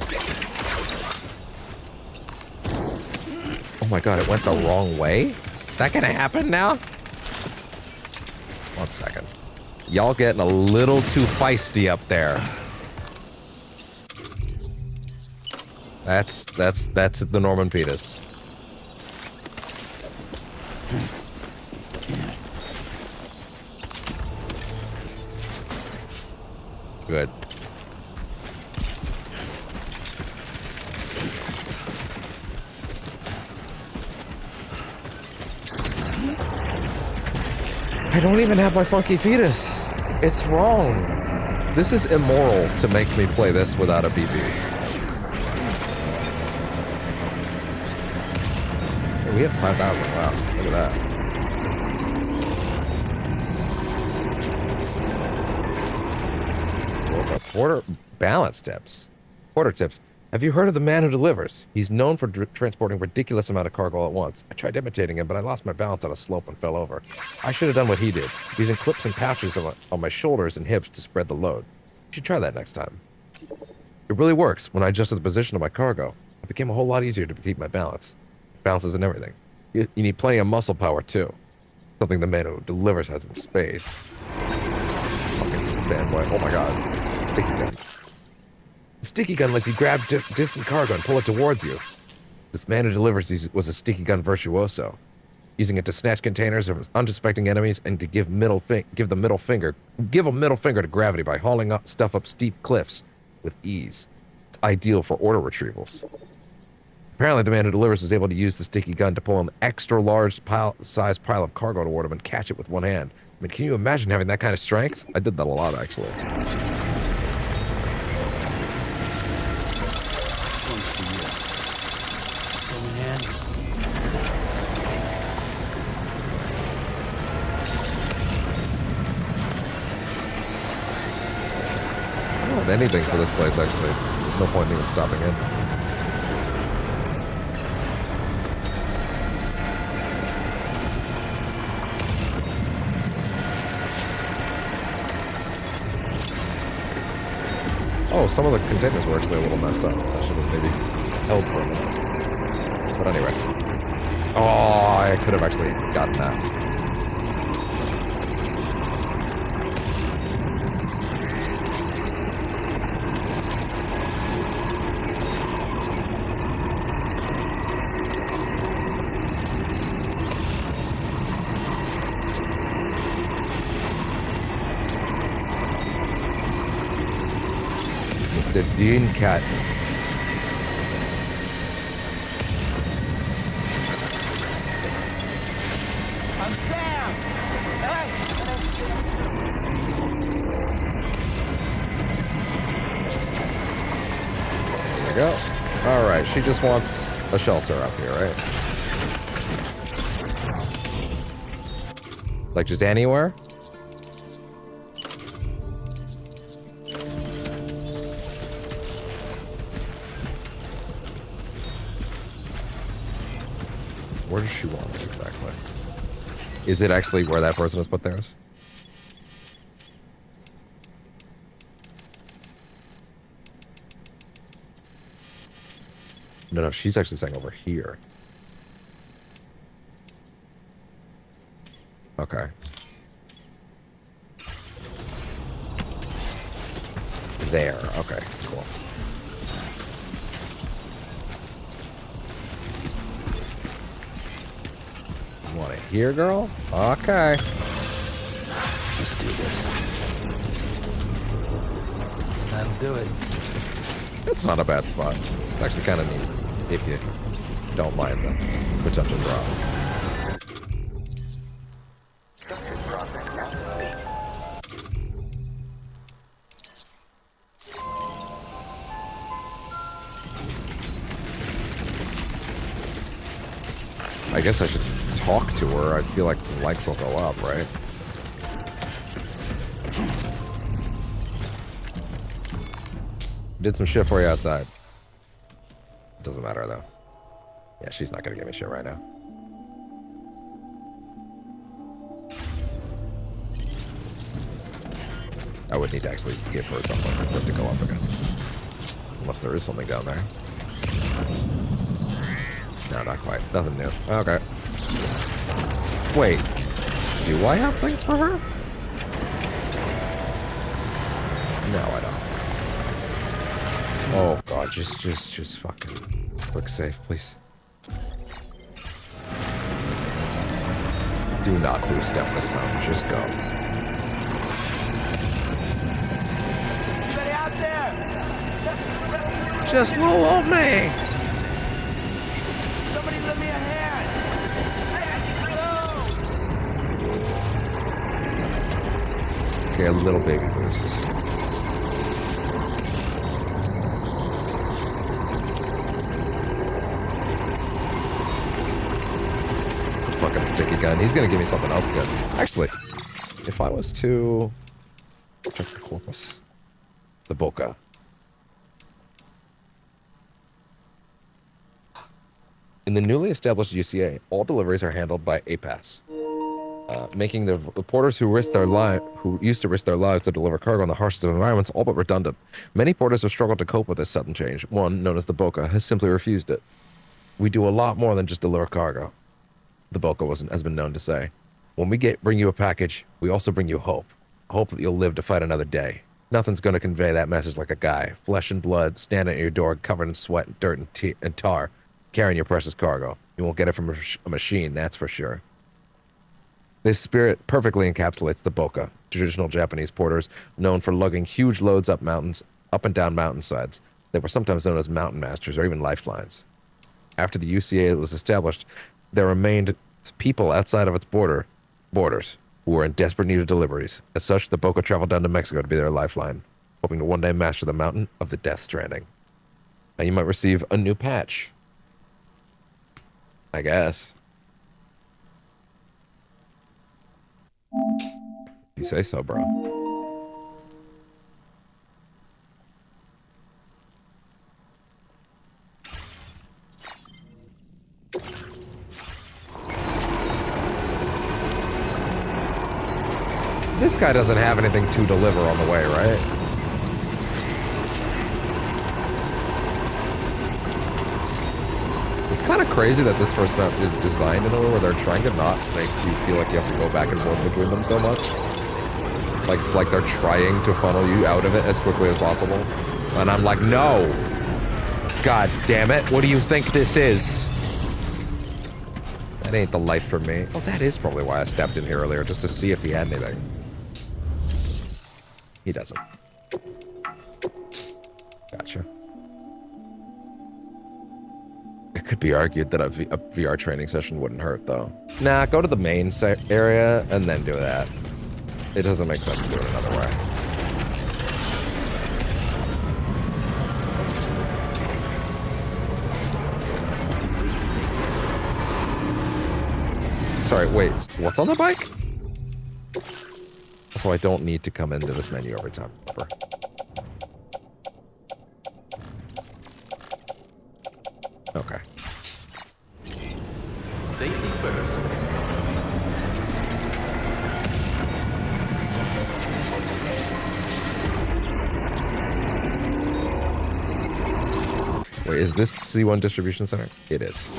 Oh my god, it went the wrong way? Is that gonna happen now? 1 second. Y'all getting a little too feisty up there. That's the Norman Peedus. Good. I don't even have my funky fetus. It's wrong. This is immoral to make me play this without a BB. Hey, we have 5,000. Wow, look at that. Porter balance tips. Porter tips. Have you heard of the man who delivers? He's known for transporting ridiculous amount of cargo all at once. I tried imitating him, but I lost my balance on a slope and fell over. I should have done what he did, using clips and pouches on my shoulders and hips to spread the load. You should try that next time. It really works. When I adjusted the position of my cargo, it became a whole lot easier to keep my balance. Balance isn't everything. You need plenty of muscle power, too. Something the man who delivers has in spades. Fucking fanboy. Oh my god. Sticky gun. The sticky gun lets you grab distant cargo and pull it towards you. This man who delivers was a sticky gun virtuoso, using it to snatch containers of unsuspecting enemies and to give a middle finger to gravity by hauling stuff up steep cliffs with ease. It's ideal for order retrievals. Apparently, the man who delivers was able to use the sticky gun to pull an extra large size pile of cargo toward him and catch it with one hand. I mean, can you imagine having that kind of strength? I did that a lot, actually. Anything for this place, actually. There's no point in even stopping in. Oh, some of the containers were actually a little messed up. I should have maybe held for a minute. But anyway. Oh, I could have actually gotten that. The Dean Cat. we go. Alright, she just wants a shelter up here, right? Like, just anywhere? Where does she want it exactly? Is it actually where that person has put theirs? No, she's actually saying over here. Okay. There. Okay, cool. You want it here, girl? Okay. Let's do this. That'll do it. It's not a bad spot. It's actually kind of neat, if you don't mind the potential drop. I guess I should talk to her. I feel like the likes will go up, right? Did some shit for you outside. Doesn't matter, though. Yeah, she's not gonna give me shit right now. I would need to actually give her something for it to go up again. Unless there is something down there. No, not quite. Nothing new. Okay. Wait. Do I have things for her? No, I don't. Oh god, just fucking quick save, please. Do not boost down this mountain, just go. Anybody out there? Just little old me! Somebody lend me a hand! Hello! Okay, a little baby boost. Fucking sticky gun. He's gonna give me something else good. Actually, if I was to check the corpus, the Boca. In the newly established UCA, all deliveries are handled by APAS, making the porters who used to risk their lives to deliver cargo in the harshest of environments all but redundant. Many porters have struggled to cope with this sudden change. One, known as the Boca, has simply refused it. We do a lot more than just deliver cargo, the Boca has been known to say. When we bring you a package, we also bring you hope. Hope that you'll live to fight another day. Nothing's going to convey that message like a guy, flesh and blood, standing at your door covered in sweat, dirt, and tar, carrying your precious cargo. You won't get it from a machine, that's for sure. This spirit perfectly encapsulates the Boca, traditional Japanese porters known for lugging huge loads up and down mountainsides. They were sometimes known as mountain masters or even lifelines. After the UCA was established, there remained people outside of its borders who were in desperate need of deliveries. As such, the Boca traveled down to Mexico to be their lifeline, hoping to one day master the mountain of the Death Stranding. Now you might receive a new patch. I guess. You say so, bro. This guy doesn't have anything to deliver on the way, right? It's kind of crazy that this first map is designed in a way where they're trying to not make you feel like you have to go back and forth between them so much. Like they're trying to funnel you out of it as quickly as possible. And I'm like, no! God damn it, what do you think this is? That ain't the life for me. Oh, that is probably why I stepped in here earlier, just to see if he had anything. He doesn't. Gotcha. It could be argued that a VR training session wouldn't hurt, though. Nah, go to the main area and then do that. It doesn't make sense to do it another way. Sorry, wait. What's on the bike? So I don't need to come into this menu every time. Okay. Safety first. Wait, is this C1 distribution center? It is.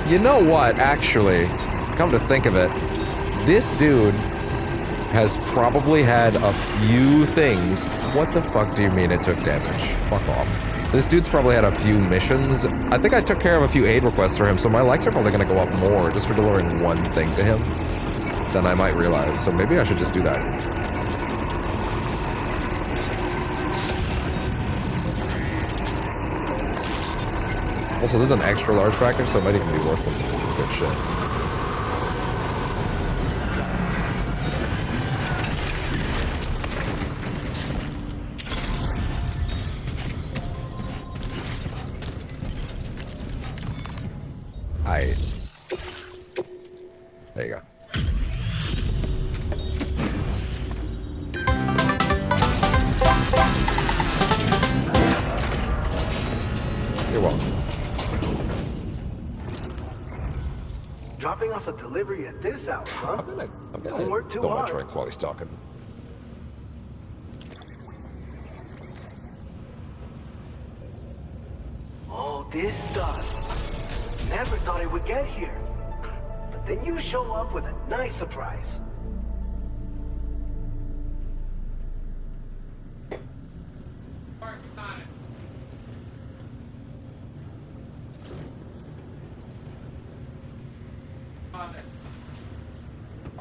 You know what, actually, come to think of it, this dude has probably had a few things. What the fuck do you mean it took damage? Fuck off. This dude's probably had a few missions. I think I took care of a few aid requests for him, so my likes are probably gonna go up more just for delivering one thing to him than I might realize. So maybe I should just do that. Also, this is an extra large package, so it might even be worth some good shit. There you go. You're welcome. Dropping off a delivery at this hour, huh? Don't work too Go hard. on drink while he's talking. All this stuff. Never thought it would get here. But then you show up with a nice surprise.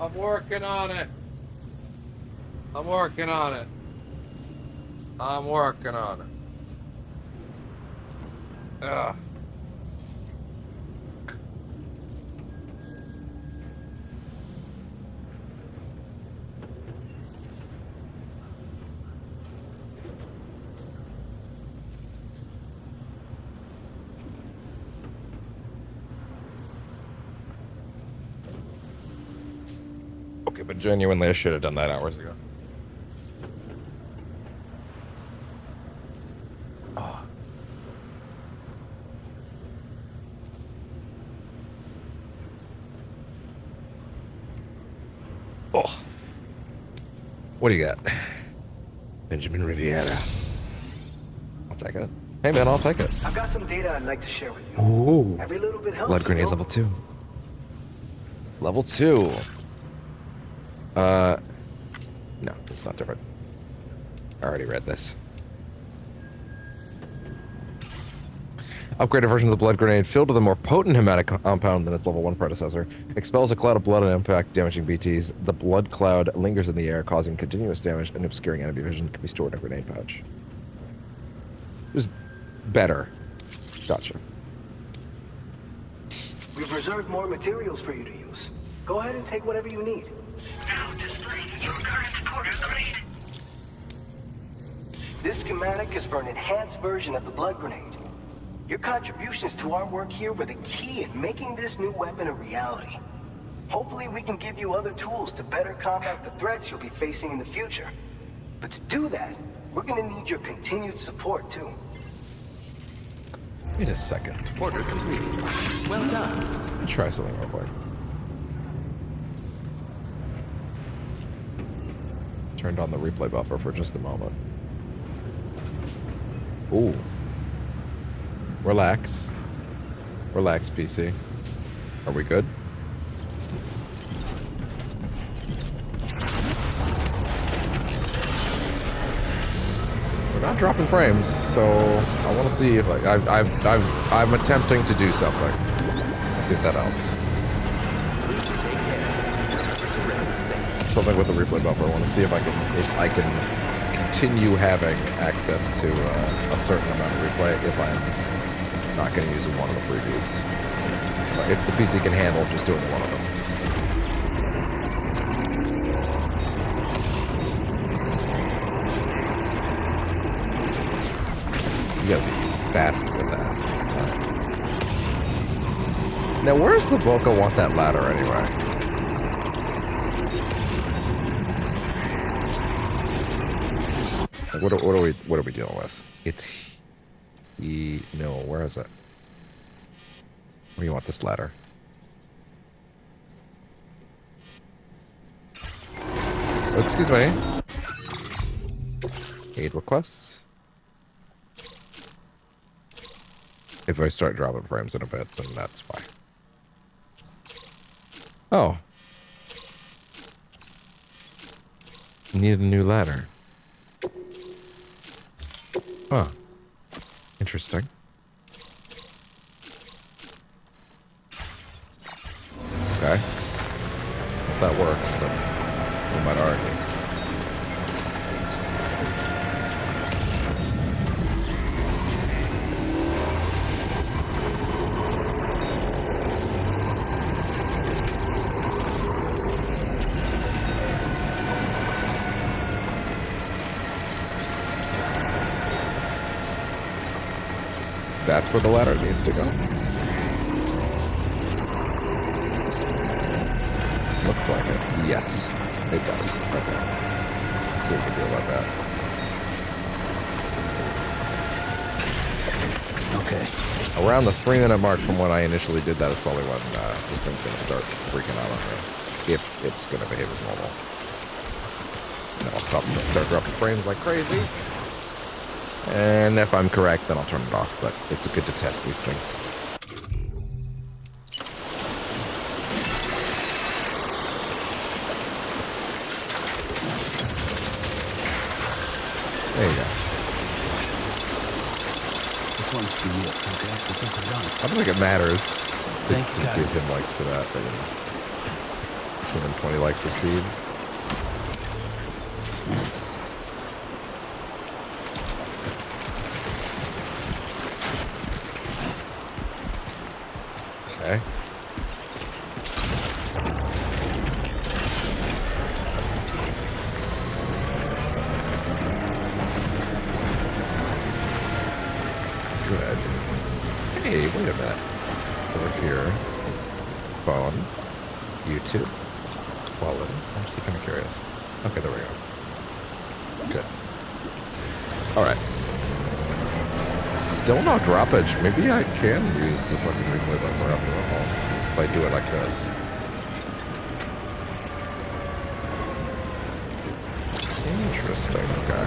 I'm working on it. I'm working on it. I'm working on it. Ugh. Okay, but genuinely, I should have done that hours ago. Oh. Oh. What do you got? Benjamin Riviera. I'll take it. Hey man, I'll take it. I've got some data I'd like to share with you. Ooh. Every little bit helps. Blood grenade level 2. Level 2. No, it's not different. I already read this. Upgraded version of the blood grenade, filled with a more potent hematic compound than its level 1 predecessor, expels a cloud of blood on impact, damaging BTs. The blood cloud lingers in the air, causing continuous damage and obscuring enemy vision. Can be stored in a grenade pouch. It was better. Gotcha. We've reserved more materials for you to use. Go ahead and take whatever you need. Now displaying your current porter grade. This schematic is for an enhanced version of the blood grenade. Your contributions to our work here were the key in making this new weapon a reality. Hopefully we can give you other tools to better combat the threats you'll be facing in the future. But to do that, we're gonna need your continued support too. Wait a second. Order complete. Well done. Let me try something real quick. Turned on the replay buffer for just a moment. Ooh. Relax. Relax, PC. Are we good? We're not dropping frames, so I want to see if I'm attempting to do something. Let's see if that helps. Something with the replay buffer. I want to see if I can continue having access to a certain amount of replay if I'm not going to use one of the previews. If the PC can handle just doing one of them. You gotta be fast with that. Now, where's the bulk I want that ladder anyway? Like, what are we dealing with? It's no, where is it? Where do you want this ladder? Oh, excuse me. Aid requests. If I start dropping frames in a bit, then that's why. Oh. Need a new ladder. Huh. Interesting. Okay. If that works, then we might argue. That's where the ladder needs to go. Looks like it. Yes, it does. Okay. Let's see what we can do about that. Okay. Around the 3-minute mark from when I initially did that is probably when this thing's going to start freaking out on me. If it's going to behave as normal. And I'll start dropping frames like crazy. And if I'm correct, then I'll turn it off, but it's good to test these things. There you go. This one's for you, okay? I think we're done. I don't think it matters to you, give him likes to that. 220 likes received. Okay. Good. Hey, wait a minute. Over here. Phone. YouTube. Wallet. I'm just kind of curious. Okay, there we go. Good. Alright. Still no droppage. Maybe I can use the fucking replay buffer after all if I do it like this. Interesting, okay.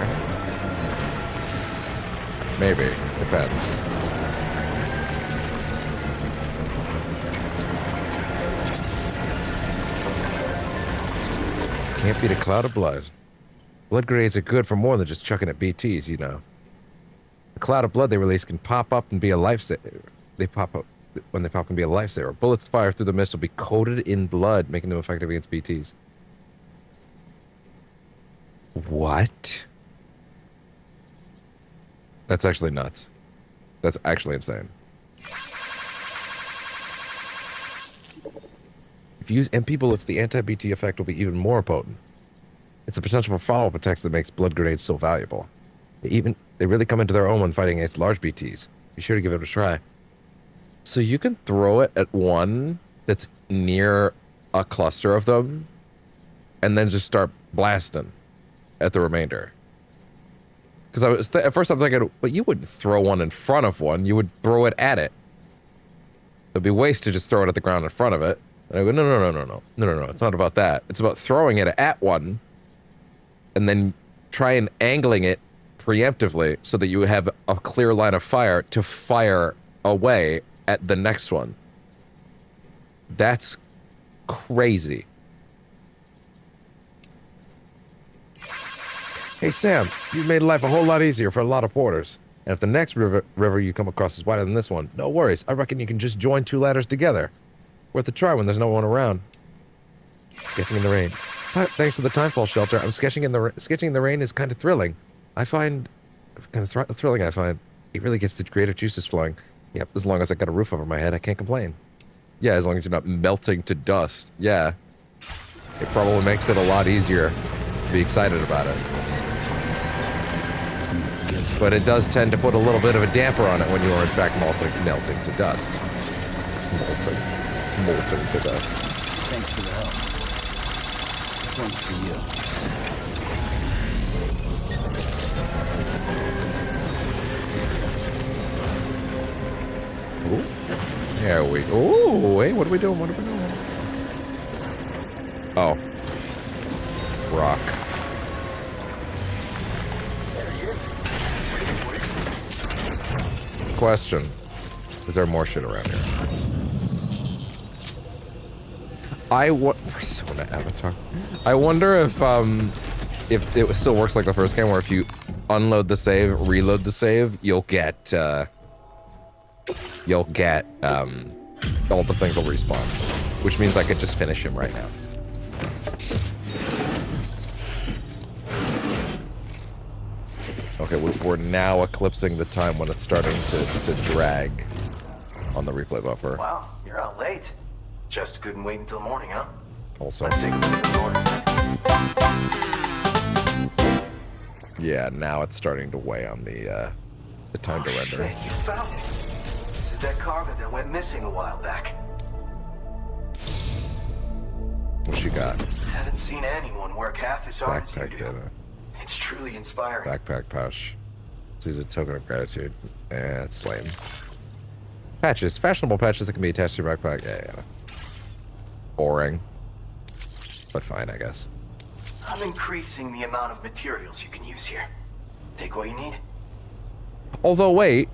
Maybe. Depends. Can't beat a cloud of blood. Blood grenades are good for more than just chucking at BTs, you know. The cloud of blood they release can pop up and be a lifesaver. When they pop can be a lifesaver. Bullets fired through the mist will be coated in blood, making them effective against BTs. What? That's actually nuts. That's actually insane. If you use MP bullets, the anti-BT effect will be even more potent. It's the potential for follow-up attacks that makes blood grenades so valuable. They really come into their own when fighting against large BTs. Be sure to give it a try. So you can throw it at one that's near a cluster of them, and then just start blasting at the remainder. Because at first I'm thinking, but you wouldn't throw one in front of one. You would throw it at it. It'd be waste to just throw it at the ground in front of it. And I go, no. It's not about that. It's about throwing it at one, and then try and angling it preemptively so that you have a clear line of fire to fire away at the next one. That's crazy. Hey Sam, you've made life a whole lot easier for a lot of porters. And if the next river you come across is wider than this one, no worries. I reckon you can just join two ladders together. Worth a try when there's no one around. Sketching in the rain. Thanks to the timefall shelter, I'm sketching in the rain is kind of thrilling. I find thrilling. I find it really gets the creative juices flowing. Yep, as long as I got a roof over my head, I can't complain. Yeah, as long as you're not melting to dust. Yeah, it probably makes it a lot easier to be excited about it. But it does tend to put a little bit of a damper on it when you are in fact melting to dust. Molting. molten to dust. Thanks for the help. This one's for you. Ooh. There we. Ooh, wait. What are we doing? What are we doing? Oh. Rock. Question. Is there more shit around here? Persona Avatar. I wonder if it still works like the first game, where if you unload the save, reload the save, you'll get all the things will respawn, which means I could just finish him right now. Okay, we're now eclipsing the time when it's starting to drag on the replay buffer. Wow, you're out late. Just couldn't wait until morning, huh? Also. Let's take a look at the order. Yeah, now it's starting to weigh on the time to render. Shit, you found it. This is that cargo that went missing a while back. What you got? Haven't seen anyone work half as hard as you Backpack do. data. It's truly inspiring. Backpack pouch. Let's use a token of gratitude. It's lame. Patches. Fashionable patches that can be attached to your backpack. Yeah. Boring. But fine, I guess. I'm increasing the amount of materials you can use here. Take what you need. Although, wait.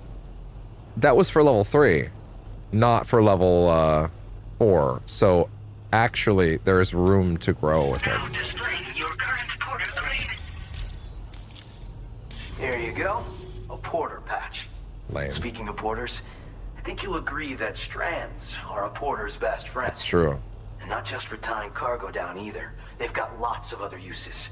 That was for level 3. Not for level 4. So, actually, there's room to grow with it. There you go. A porter patch. Lame. Speaking of porters, I think you'll agree that strands are a porter's best friend. That's true. And not just for tying cargo down either. They've got lots of other uses.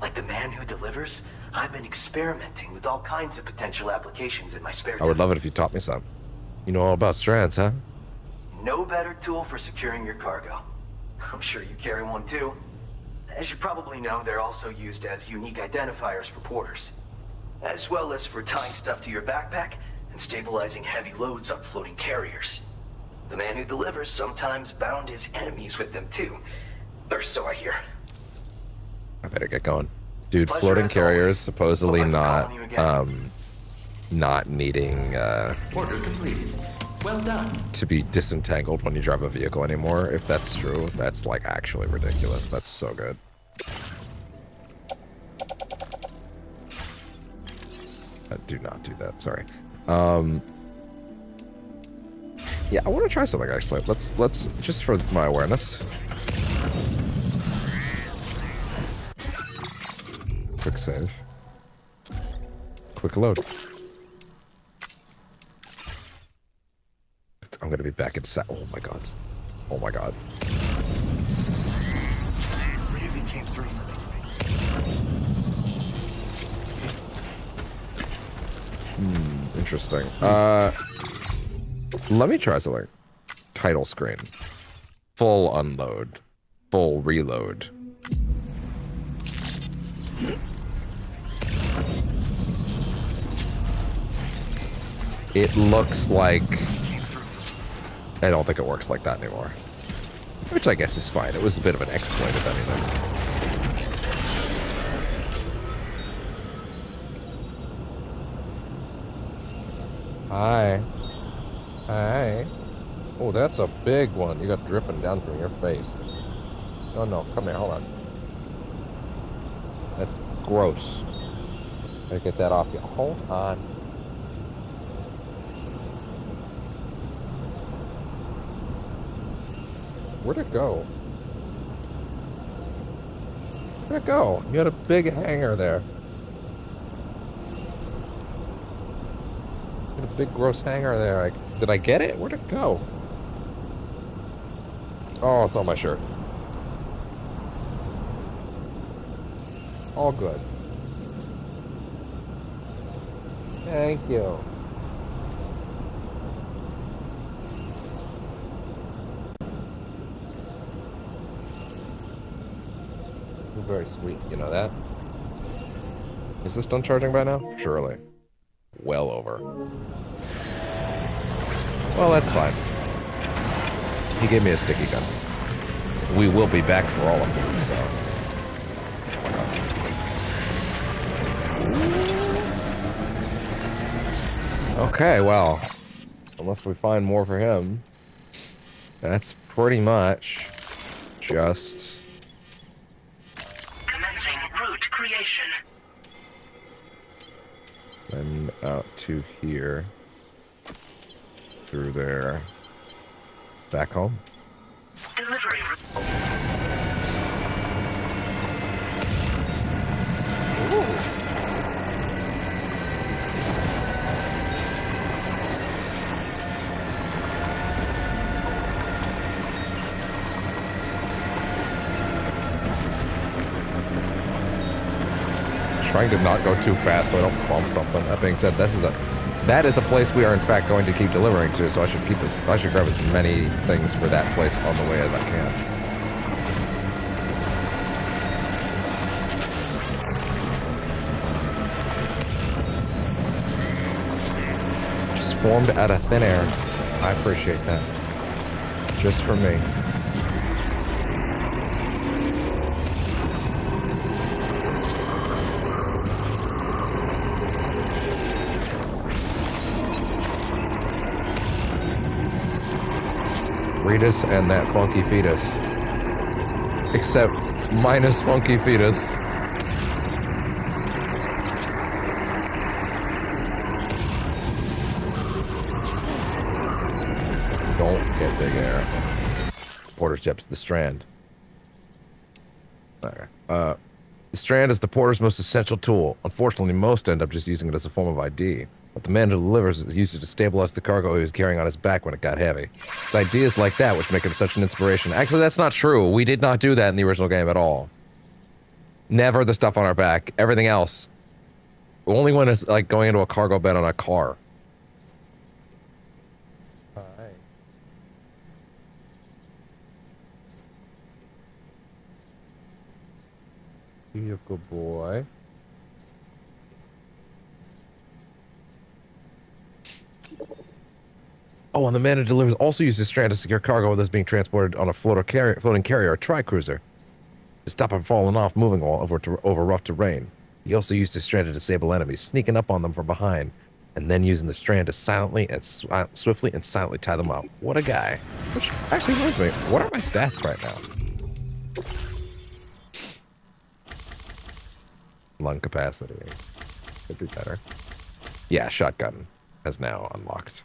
Like the man who delivers, I've been experimenting with all kinds of potential applications in my spare time. I would love it if you taught me some. You know all about strands, huh? No better tool for securing your cargo. I'm sure you carry one too. As you probably know, they're also used as unique identifiers for porters, as well as for tying stuff to your backpack and stabilizing heavy loads on floating carriers. The man who delivers sometimes bound his enemies with them too. Or so I hear. I better get going. Dude, Pleasure floating as carriers always. supposedly Look like not, calling you again. not needing, Order completed. Well done. to be disentangled when you drive a vehicle anymore. If that's true, that's like actually ridiculous. That's so good. Do not do that, sorry. Yeah, I want to try something actually. Let's just for my awareness. Quick save. Quick load. I'm gonna be back in oh my god. Oh my god. Really came through. Interesting. Let me try something. Title screen. Full unload. Full reload. It looks like... I don't think it works like that anymore. Which I guess is fine. It was a bit of an exploit, if anything. Hi. Hi. Oh, that's a big one. You got dripping down from your face. Oh no, come here, hold on. That's gross. Gotta get that off you. Hold on. Where'd it go? Where'd it go? You had a big hanger there. You had a big gross hanger there. Did I get it? Where'd it go? Oh, it's on my shirt. All good. Thank you. You're very sweet, you know that? Is this done charging by now? Surely. Well over. Well, that's fine. He gave me a sticky gun. We will be back for all of this, so. Okay, well, unless we find more for him, that's pretty much just. Commencing route creation. Then out to here. Through there. Back home. Delivery. Trying to not go too fast so I don't bump something. That being said, that is a place we are in fact going to keep delivering to, so I should grab as many things for that place on the way as I can. Just formed out of thin air. I appreciate that. Just for me. Peedus and that funky fetus. Except minus funky fetus. Don't get big air. Porter steps the Strand. Okay. The Strand is the porter's most essential tool. Unfortunately, most end up just using it as a form of ID. But the man who delivers it uses it to stabilize the cargo he was carrying on his back when it got heavy. It's ideas like that which make him such an inspiration. Actually, that's not true. We did not do that in the original game at all. Never the stuff on our back. Everything else. Only when it's like going into a cargo bed on a car. Hi. Be a good boy. Oh, and the man who delivers also uses Strand to secure cargo that's being transported on a floating carrier or tri-cruiser to stop them falling off moving all over rough terrain. He also used the Strand to disable enemies, sneaking up on them from behind, and then using the Strand to swiftly and silently tie them up. What a guy. Which actually reminds me, what are my stats right now? Lung capacity. Could be better. Yeah, shotgun has now unlocked.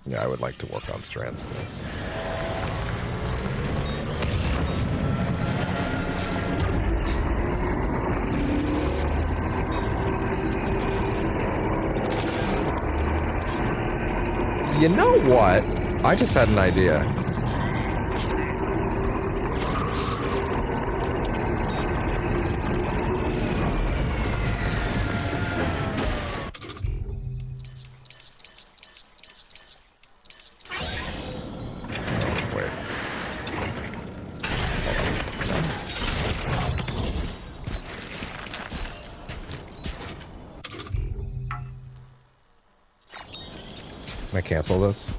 Yeah, I would like to work on Strand skills. You know what? I just had an idea. Can I cancel this?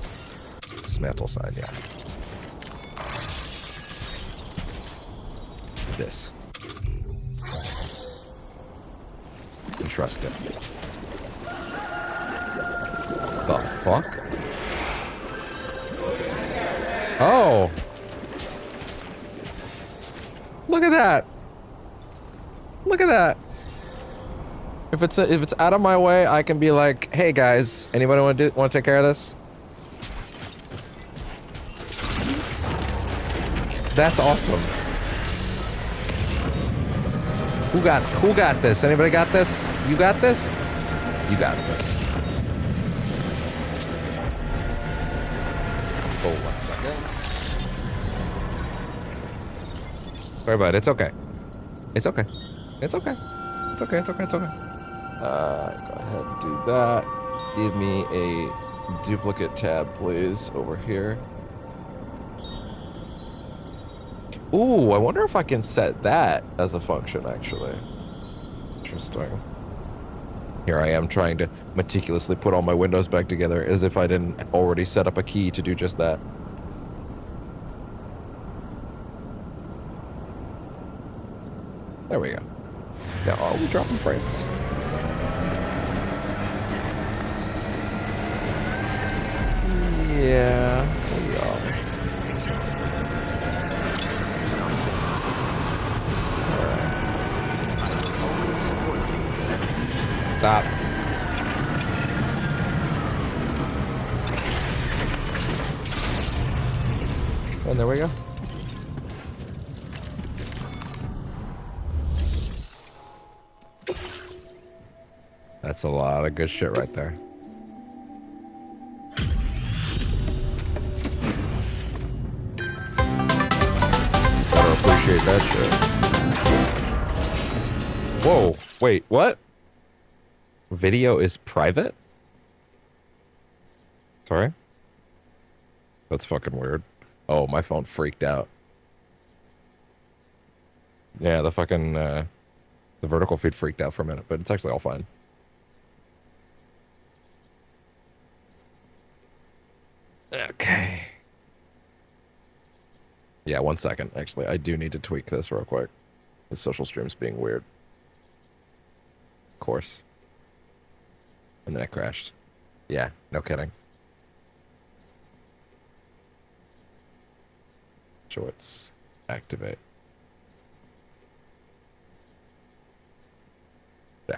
Dismantle sign, yeah. This. Entrust it. The fuck? Oh! Look at that! Look at that! If it's out of my way, I can be like, "Hey guys, anybody want to take care of this?" That's awesome. Who got this? Anybody got this? You got this? You got this. Oh, 1 second. Sorry about it. It's okay. It's okay. It's okay. It's okay. It's okay. It's okay. Go ahead and do that. Give me a duplicate tab, please, over here. Ooh, I wonder if I can set that as a function, actually. Interesting. Here I am trying to meticulously put all my windows back together as if I didn't already set up a key to do just that. There we go. Now, are we dropping frames? Yeah, we are. Stop. And there we go. That's a lot of good shit right there. Gotta appreciate that shit. Whoa, wait, what? Video is private? Sorry? That's fucking weird. Oh, my phone freaked out. Yeah, the fucking, the vertical feed freaked out for a minute, but it's actually all fine. Okay. Yeah, 1 second. Actually, I do need to tweak this real quick. The social stream's being weird. Of course. And then it crashed. Yeah, no kidding. Shorts. Activate. Yeah.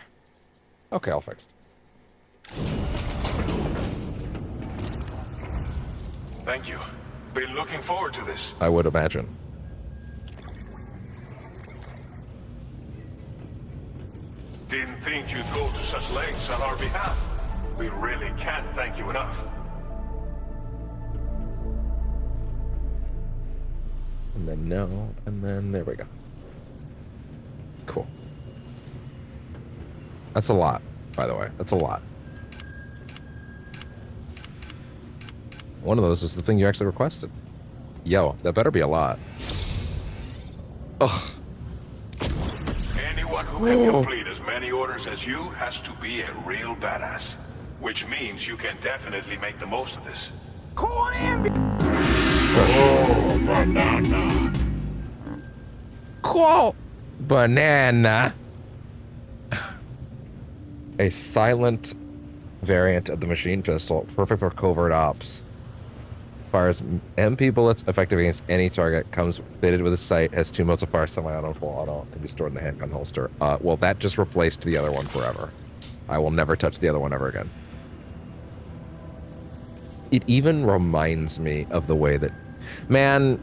Okay, all fixed. Thank you. Been looking forward to this. I would imagine. Didn't think you'd go to such lengths on our behalf. We really can't thank you enough. And then no, and then there we go. Cool. That's a lot, by the way. That's a lot. One of those was the thing you actually requested. Yo, that better be a lot. Ugh. Anyone who can complete as many orders as you has to be a real badass. Which means you can definitely make the most of this. Go on in! Oh, banana. Cool. Banana. A silent variant of the machine pistol, perfect for covert ops. Fires MP bullets effective against any target. Comes fitted with a sight. Has 2 modes of fire, semi-auto, full auto. Can be stored in the handgun holster. Well, that just replaced the other one forever. I will never touch the other one ever again. It even reminds me of the way that... Man,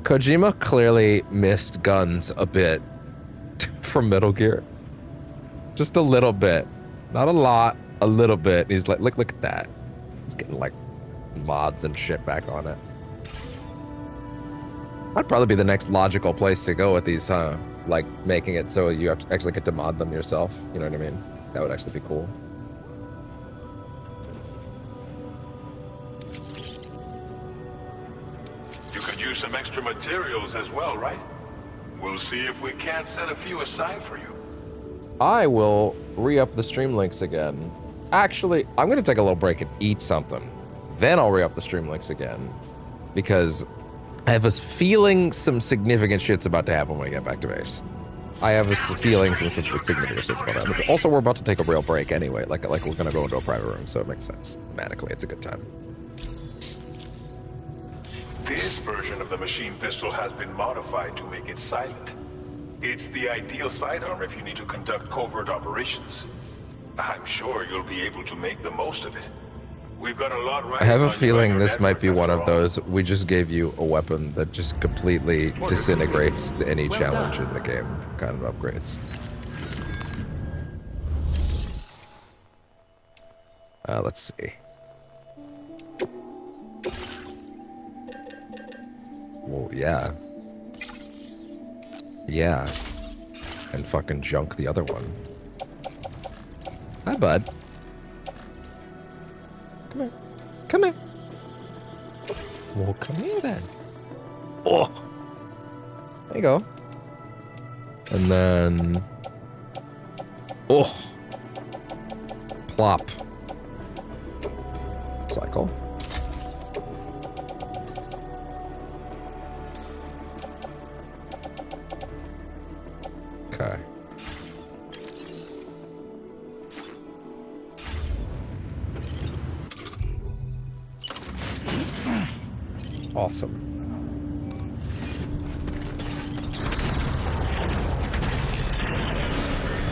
Kojima clearly missed guns a bit from Metal Gear. Just a little bit. Not a lot, a little bit. He's like, look at that. He's getting like mods and shit back on it. That'd probably be the next logical place to go with these, huh? Like making it so you have to actually get to mod them yourself. You know what I mean? That would actually be cool. You could use some extra materials as well, right? We'll see if we can't set a few aside for you. I will re-up the stream links again. Actually, I'm going to take a little break and eat something. Then I'll re-up the stream links again. Because I have a feeling some significant shit's about to happen when we get back to base. I have a feeling some significant shit's about to happen. But also, we're about to take a real break anyway. Like we're going to go into a private room, so it makes sense. Thematically, it's a good time. This version of the machine pistol has been modified to make it silent. It's the ideal sidearm if you need to conduct covert operations. I'm sure you'll be able to make the most of it. We've got a lot right. I have a feeling this might be one of those, we just gave you a weapon that just completely disintegrates any challenge in the game kind of upgrades. Let's see. Well, yeah. Yeah. And fucking junk the other one. Hi, bud. Come here. Come here. Well, come here then. Oh. There you go. And then... Oh. Plop. Cycle. Okay. Awesome.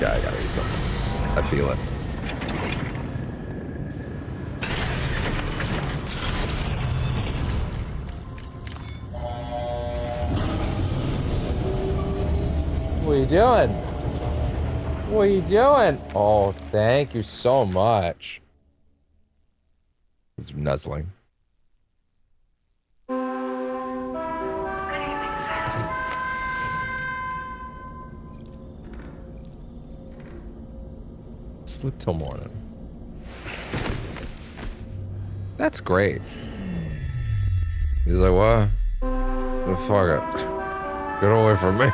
Yeah, I gotta eat something. I feel it. What are you doing? What are you doing? Oh, thank you so much. He's nuzzling. Sleep till morning. That's great. He's like, what? The fuck it. Get away from me.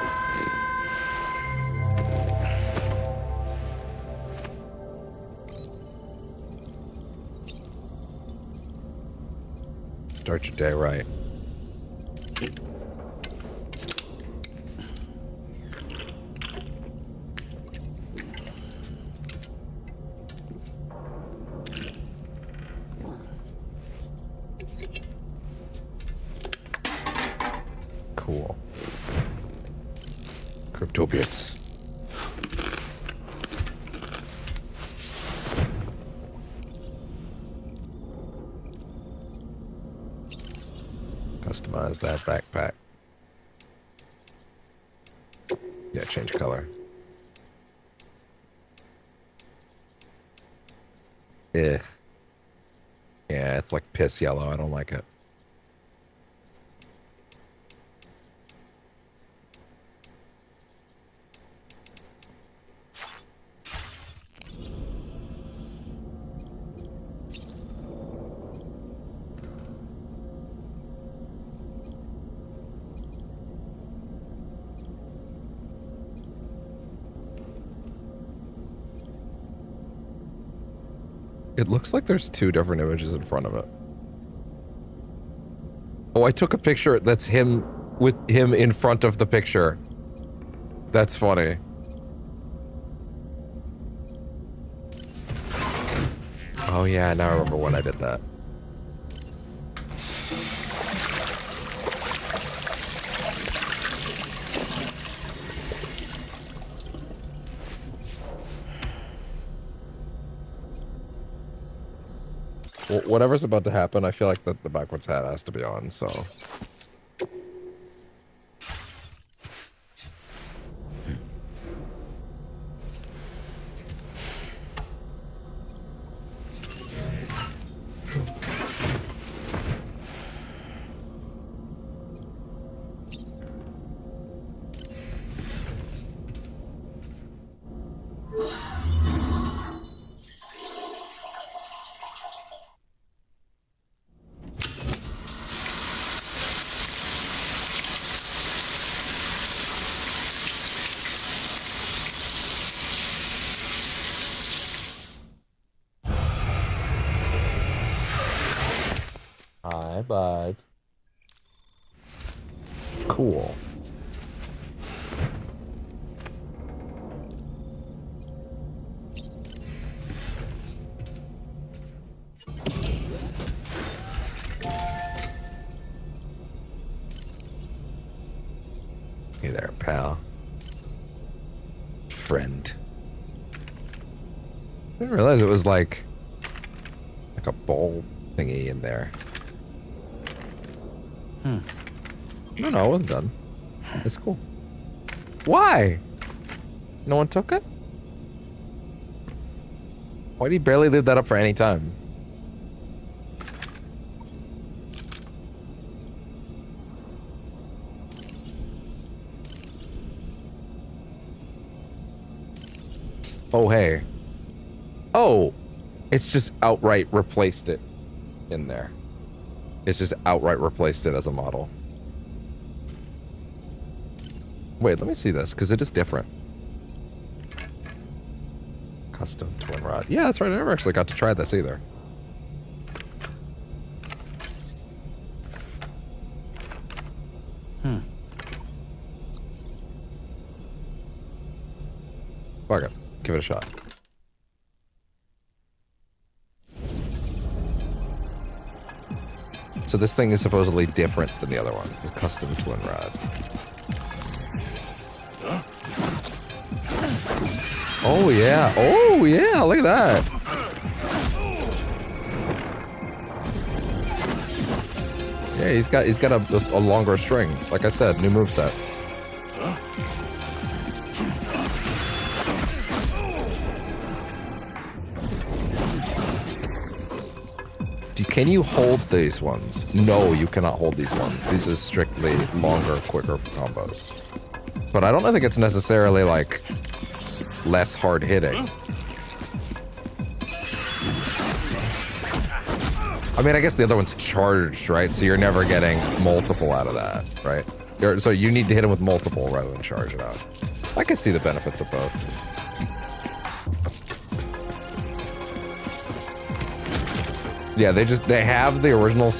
Start your day right. Cool. Cryptopiates. Customize that backpack. Yeah, change color. Yeah, it's like piss yellow. I don't like it. It looks like there's two different images in front of it. Oh, I took a picture that's him with him in front of the picture. That's funny. Oh yeah, now I remember when I did that. Well, whatever's about to happen, I feel like the backwards hat has to be on, so... Hi, bud. Cool. Hey there, pal. Friend. I didn't realize it was like a bowl thingy in there. No, I wasn't done. It's cool. Why? No one took it? Why do you barely leave that up for any time? Oh, hey. Oh, it's just outright replaced it in there. It's just outright replaced it as a model. Wait, let me see this, because it is different. Custom twin rod. Yeah, that's right. I never actually got to try this either. Fuck it. Give it a shot. So this thing is supposedly different than the other one. The custom twin rod. Oh yeah. Oh yeah, look at that. Yeah, he's got a longer string. Like I said, new moveset. Can you hold these ones? No, you cannot hold these ones. These are strictly longer, quicker combos. But I don't think it's necessarily, like, less hard hitting. I mean, I guess the other one's charged, right? So you're never getting multiple out of that, right? So you need to hit him with multiple rather than charge it out. I can see the benefits of both. Yeah, they have the original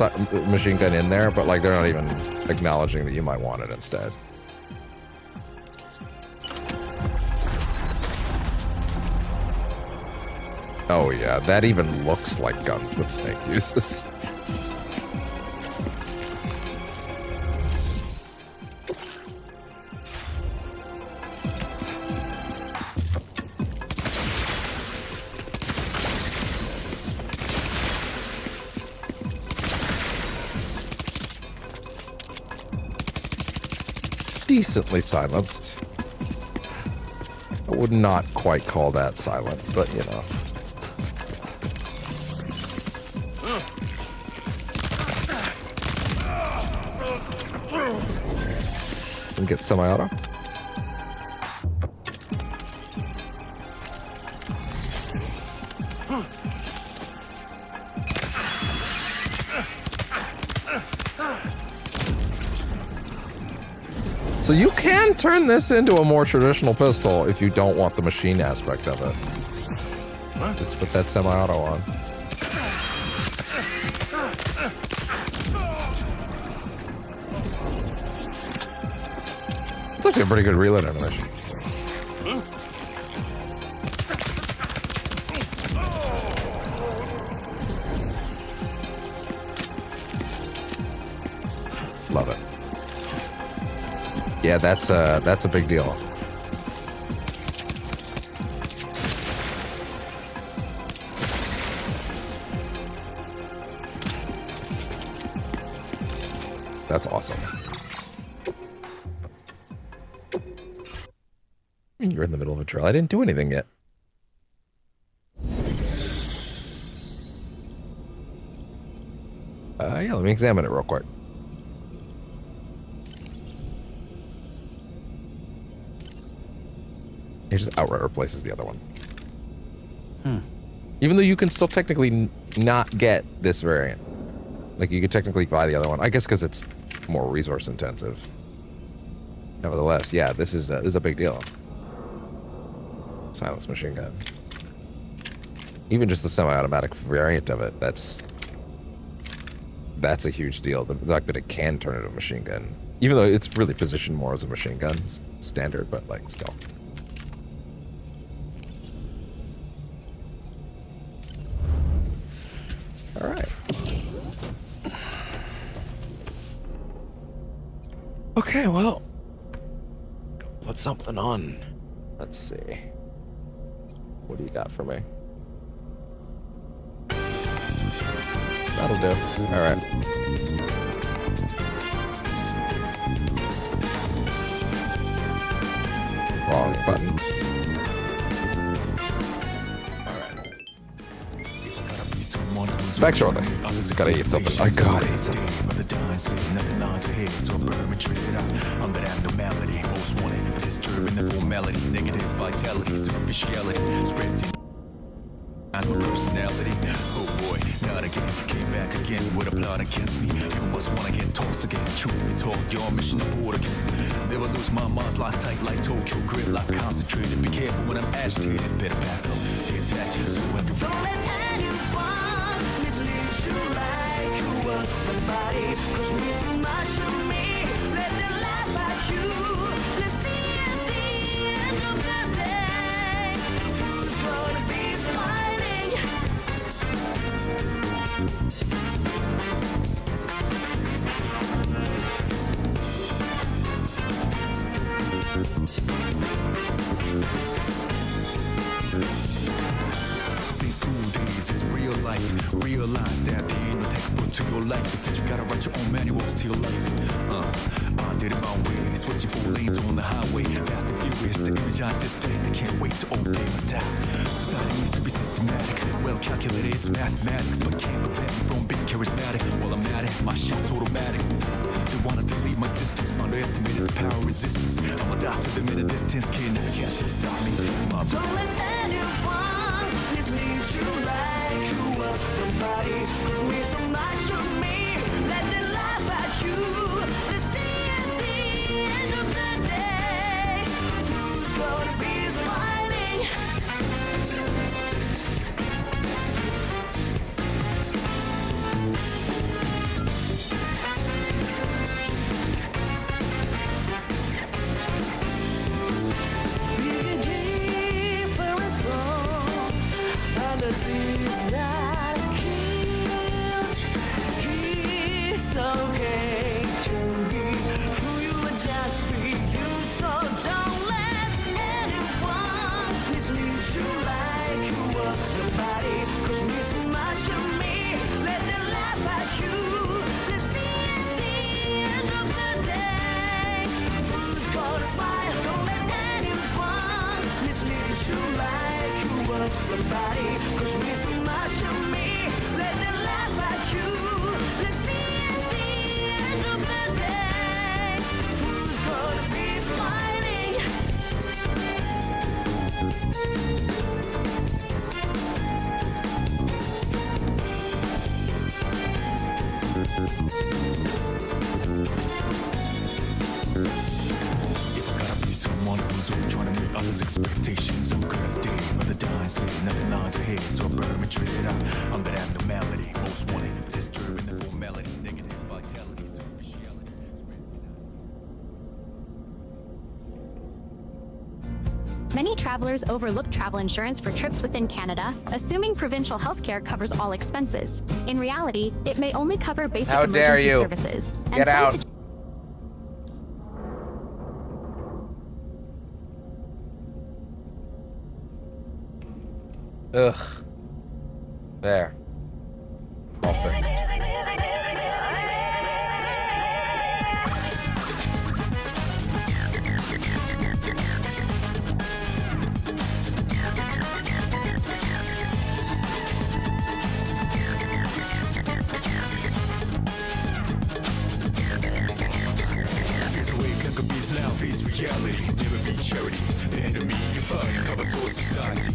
machine gun in there, but like they're not even acknowledging that you might want it instead. Oh yeah, that even looks like guns that Snake uses. Decently silenced. I would not quite call that silent, but you know. And get semi-auto. So you can turn this into a more traditional pistol if you don't want the machine aspect of it. Just put that semi-auto on. It's actually a pretty good reload animation. Love it. Yeah, that's a big deal. That's awesome. You're in the middle of a drill. I didn't do anything yet. Yeah, let me examine it real quick. It just outright replaces the other one. Even though you can still technically not get this variant. Like, you could technically buy the other one. I guess because it's more resource intensive. Nevertheless, yeah, this is a big deal. Silence machine gun. Even just the semi-automatic variant of it, that's a huge deal. The fact that it can turn into a machine gun. Even though it's really positioned more as a machine gun standard, but like still. All right. Okay, well, put something on. Let's see. What do you got for me? That'll do. All right. Wrong button. Back shortly. Gotta eat something. I gotta eat something. My personality, oh boy, not again. Came back again would applaud against me. You must wanna get tossed again. Truth be told, your mission aboard again. Never lose my mind's locked tight like Tokyo, grip like concentrated. Be careful when I'm agitated. Better back up, take attack, so I can. Don't let anyone mislead you like you were nobody. Cause we so much to me. Let them laugh at you. Let's see at the end of the day who's gonna be smiling. Since school days, it's real life. Realize that there ain't no textbook to your life. They said you gotta write your own manuals to your life. I did it my way, switching 4 lanes on the highway. Fast and furious, the image I display. They can't wait to obey my style. Society needs to be systematic, well calculated. It's mathematics, but can't prevent me from being charismatic. While I'm at it, my shit's automatic. They wanna delete my existence, underestimated the power of resistance. I'm a doctor, the minute distance can't never catch me, stop me. Don't let anyone mislead you like you were nobody. Cause we so much to me. Let them laugh at you. Let's see at the end of the day who's gonna be smiling. Is not killed. It's okay to be who you would just be you. So don't let anyone mislead you like you were nobody. Cause we so much to me. Let them laugh at you. Let's see at the end of the day who's gonna smile. Don't let anyone mislead you like you were nobody. Cause we so much to me. Let them laugh at you. Let's see at the end of the day who's gonna be smiling. If I gotta be someone who's always trying to meet others' expectations, I'm crash day, but the dying slave, nothing lies ahead, so I burn and trade it out. I'm that abnormality, most wanted for disturbing the formality, negative vitality, superficiality. Many travelers overlook travel insurance for trips within Canada, assuming provincial healthcare covers all expenses. In reality, it may only cover basic How dare emergency you? services. Get out. Ugh. There. All fixed. Face reality, never be charity. The enemy you fight, cover source society.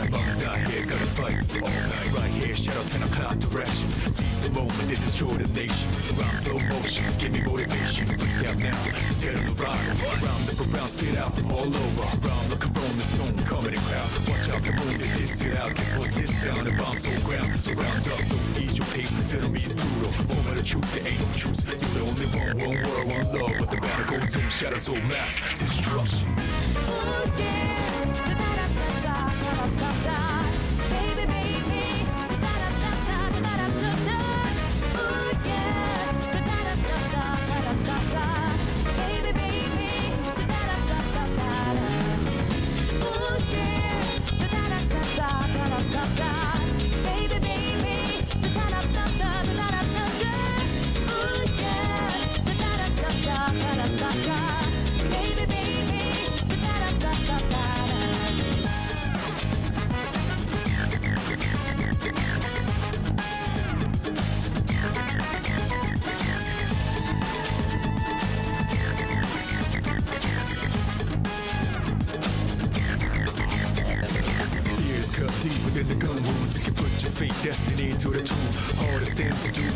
Mom's not here, gotta fight all night. Right here, shadow 10 o'clock direction. Seize the moment, they destroy the nation. Around slow motion, give me motivation. Break down now, get on the ride. Round up around, spit out all over. Round like a rolling stone, comedy crowd. Watch out, the moon that diss it out. Guess what this sound about so ground. So round up, don't ease your pace, cause enemy's brutal. Moment of truth, there ain't no truth. You're the only one world, one love. But the battle goes on, shadows so mass destruction.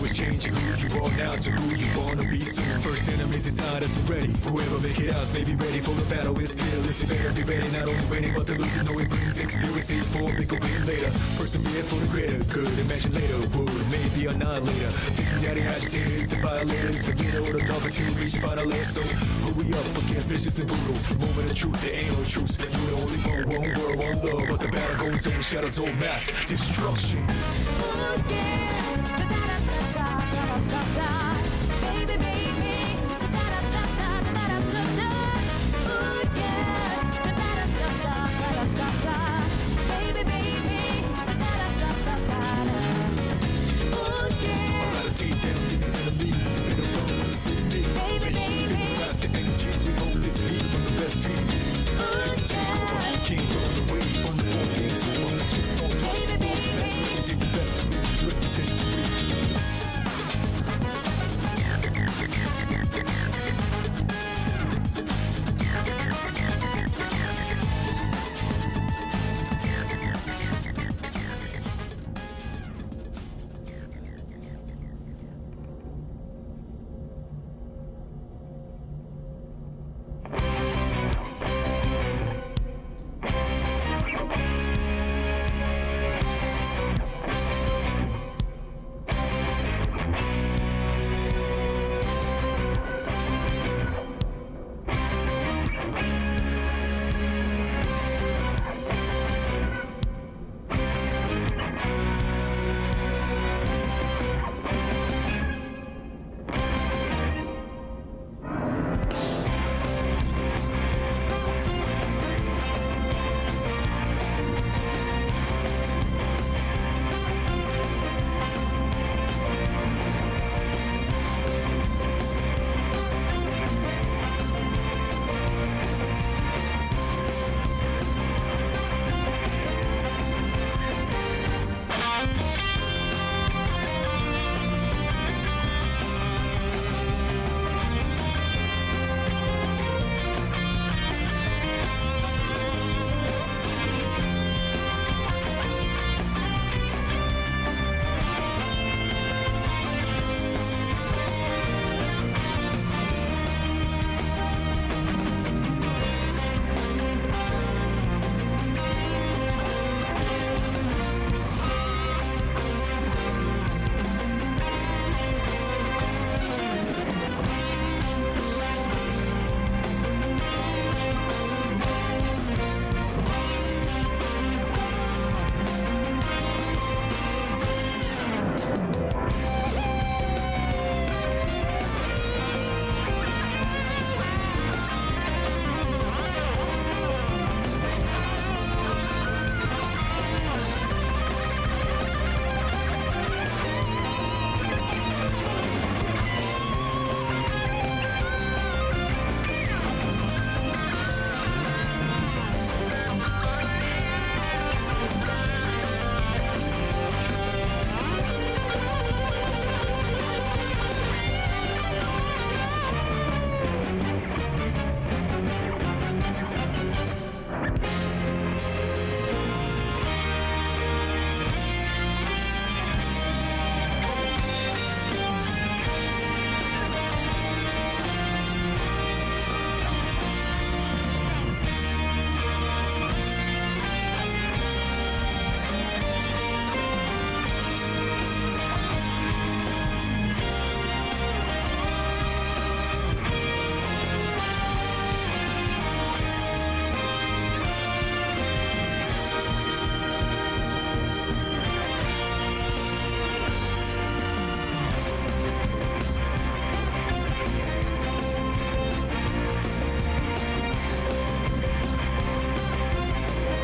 what's changing who you are now to who you wanna be soon. First enemies inside us already. Whoever make it out may be ready for the battle. It's fearless. You better be ready. Not only waiting, but the losing. Know it brings experiences for a bigger win later. Persevere for the greater good. Imagine later would maybe annihilator. Taking out the agitators, the violators, the leader or the dog until we reach the final layer. So who we up against vicious and brutal. Moment of truth, there ain't no truce. You the only one world, one love, but the battle goes on. Shadows on mass destruction.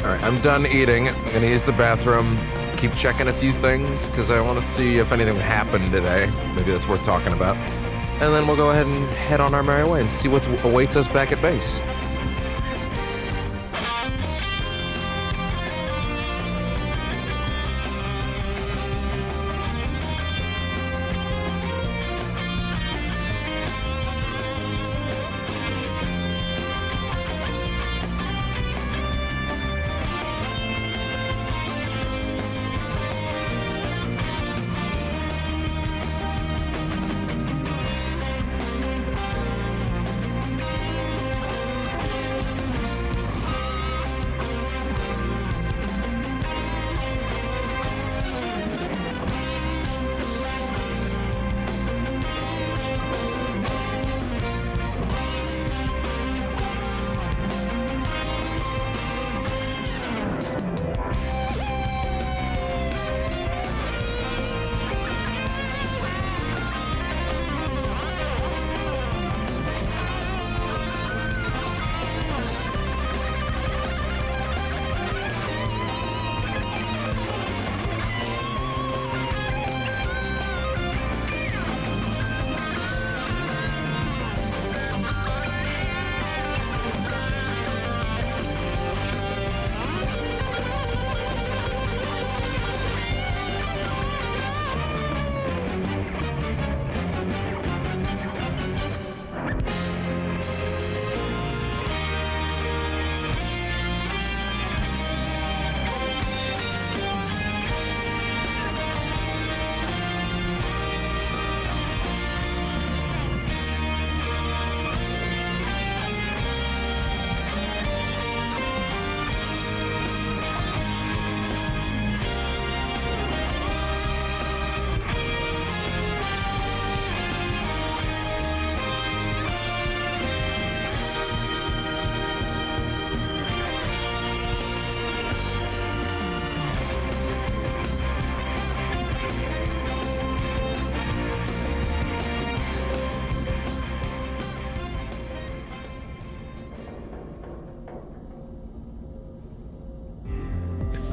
Alright, I'm done eating. I'm gonna use the bathroom, keep checking a few things, because I want to see if anything happened today. Maybe that's worth talking about. And then we'll go ahead and head on our merry way and see what awaits us back at base.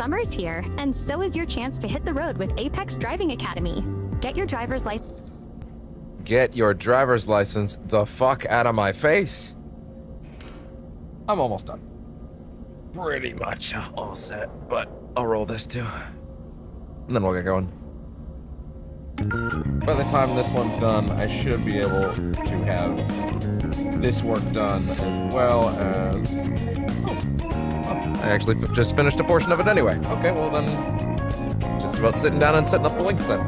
Summer's here, and so is your chance to hit the road with Apex Driving Academy. Get your driver's license. Get your driver's license the fuck out of my face. I'm almost done. Pretty much all set, but I'll roll this too. And then we'll get going. By the time this one's done, I should be able to have this work done as well as... Oh, I actually just finished a portion of it anyway. Okay, well then, just about sitting down and setting up the links then.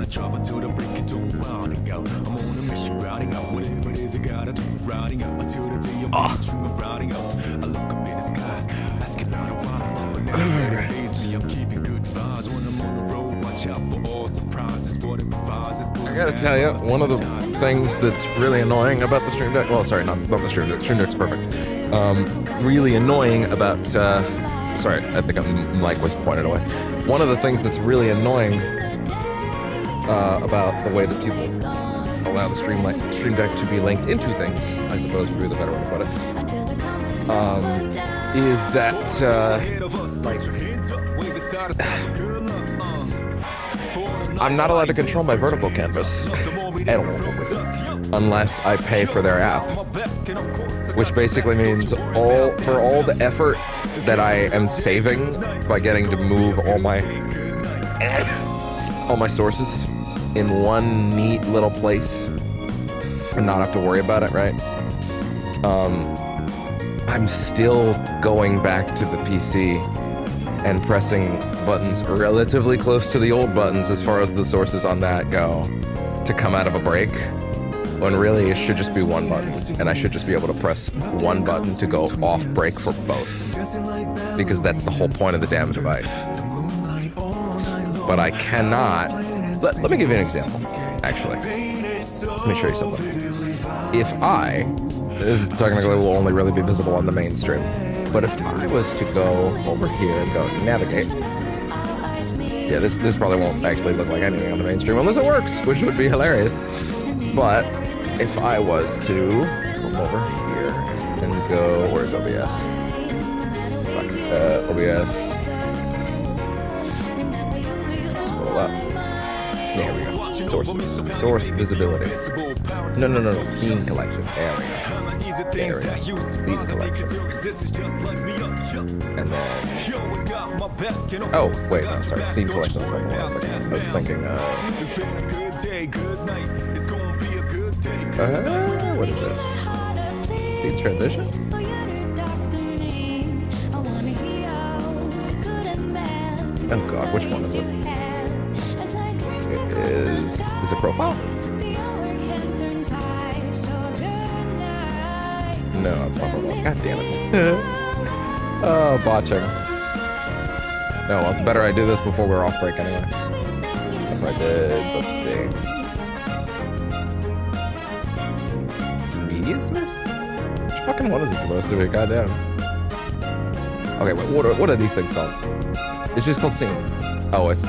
Travel to the break it to rounding out. I'm on a mission routing out whatever it is I gotta do. Routing out until the day I'm routing out. I look up in the skies, asking out a while. But never haze me, I'm keeping good vibes. When I'm on the road, watch out for all surprises. What it provides is good. I gotta tell you, one of the things that's really annoying about the Stream Deck, well, sorry, not the Stream Deck. Stream Deck's perfect. Really annoying about, sorry, I think my mic was pointed away. One of the things that's really annoying about the way that people allow the Stream Deck to be linked into things, I suppose would be the better way to put it, is that I'm not allowed to control my vertical canvas at all unless I pay for their app, which basically means for all the effort that I am saving by getting to move all my sources in one neat little place and not have to worry about it, right? I'm still going back to the PC and pressing buttons relatively close to the old buttons as far as the sources on that go to come out of a break, when really it should just be one button, and I should just be able to press one button to go off break for both, because that's the whole point of the damn device. But I cannot. Let me give you an example, actually. Let me show you something. If this is technically will only really be visible on the mainstream, but if I was to go over here and go navigate, yeah, this probably won't actually look like anything on the mainstream unless it works, which would be hilarious. But if I was to come over here and go, where's OBS? OBS. Scroll up. There we go. Sources. Source visibility. No. Scene collection. There we go. Scene collection. And then... Oh, wait, no, sorry. Scene collection is something else. I was thinking, what is it? Feed transition? Oh god, which one is it? Is it profile? No, it's not profile. God damn it. Oh, botching. No, well, it's better I do this before we're off break anyway. If I did, let's see. Media Smith? Which fucking one is it supposed to be? Goddamn. Okay, wait, what are these things called? It's just called scene. Oh, that's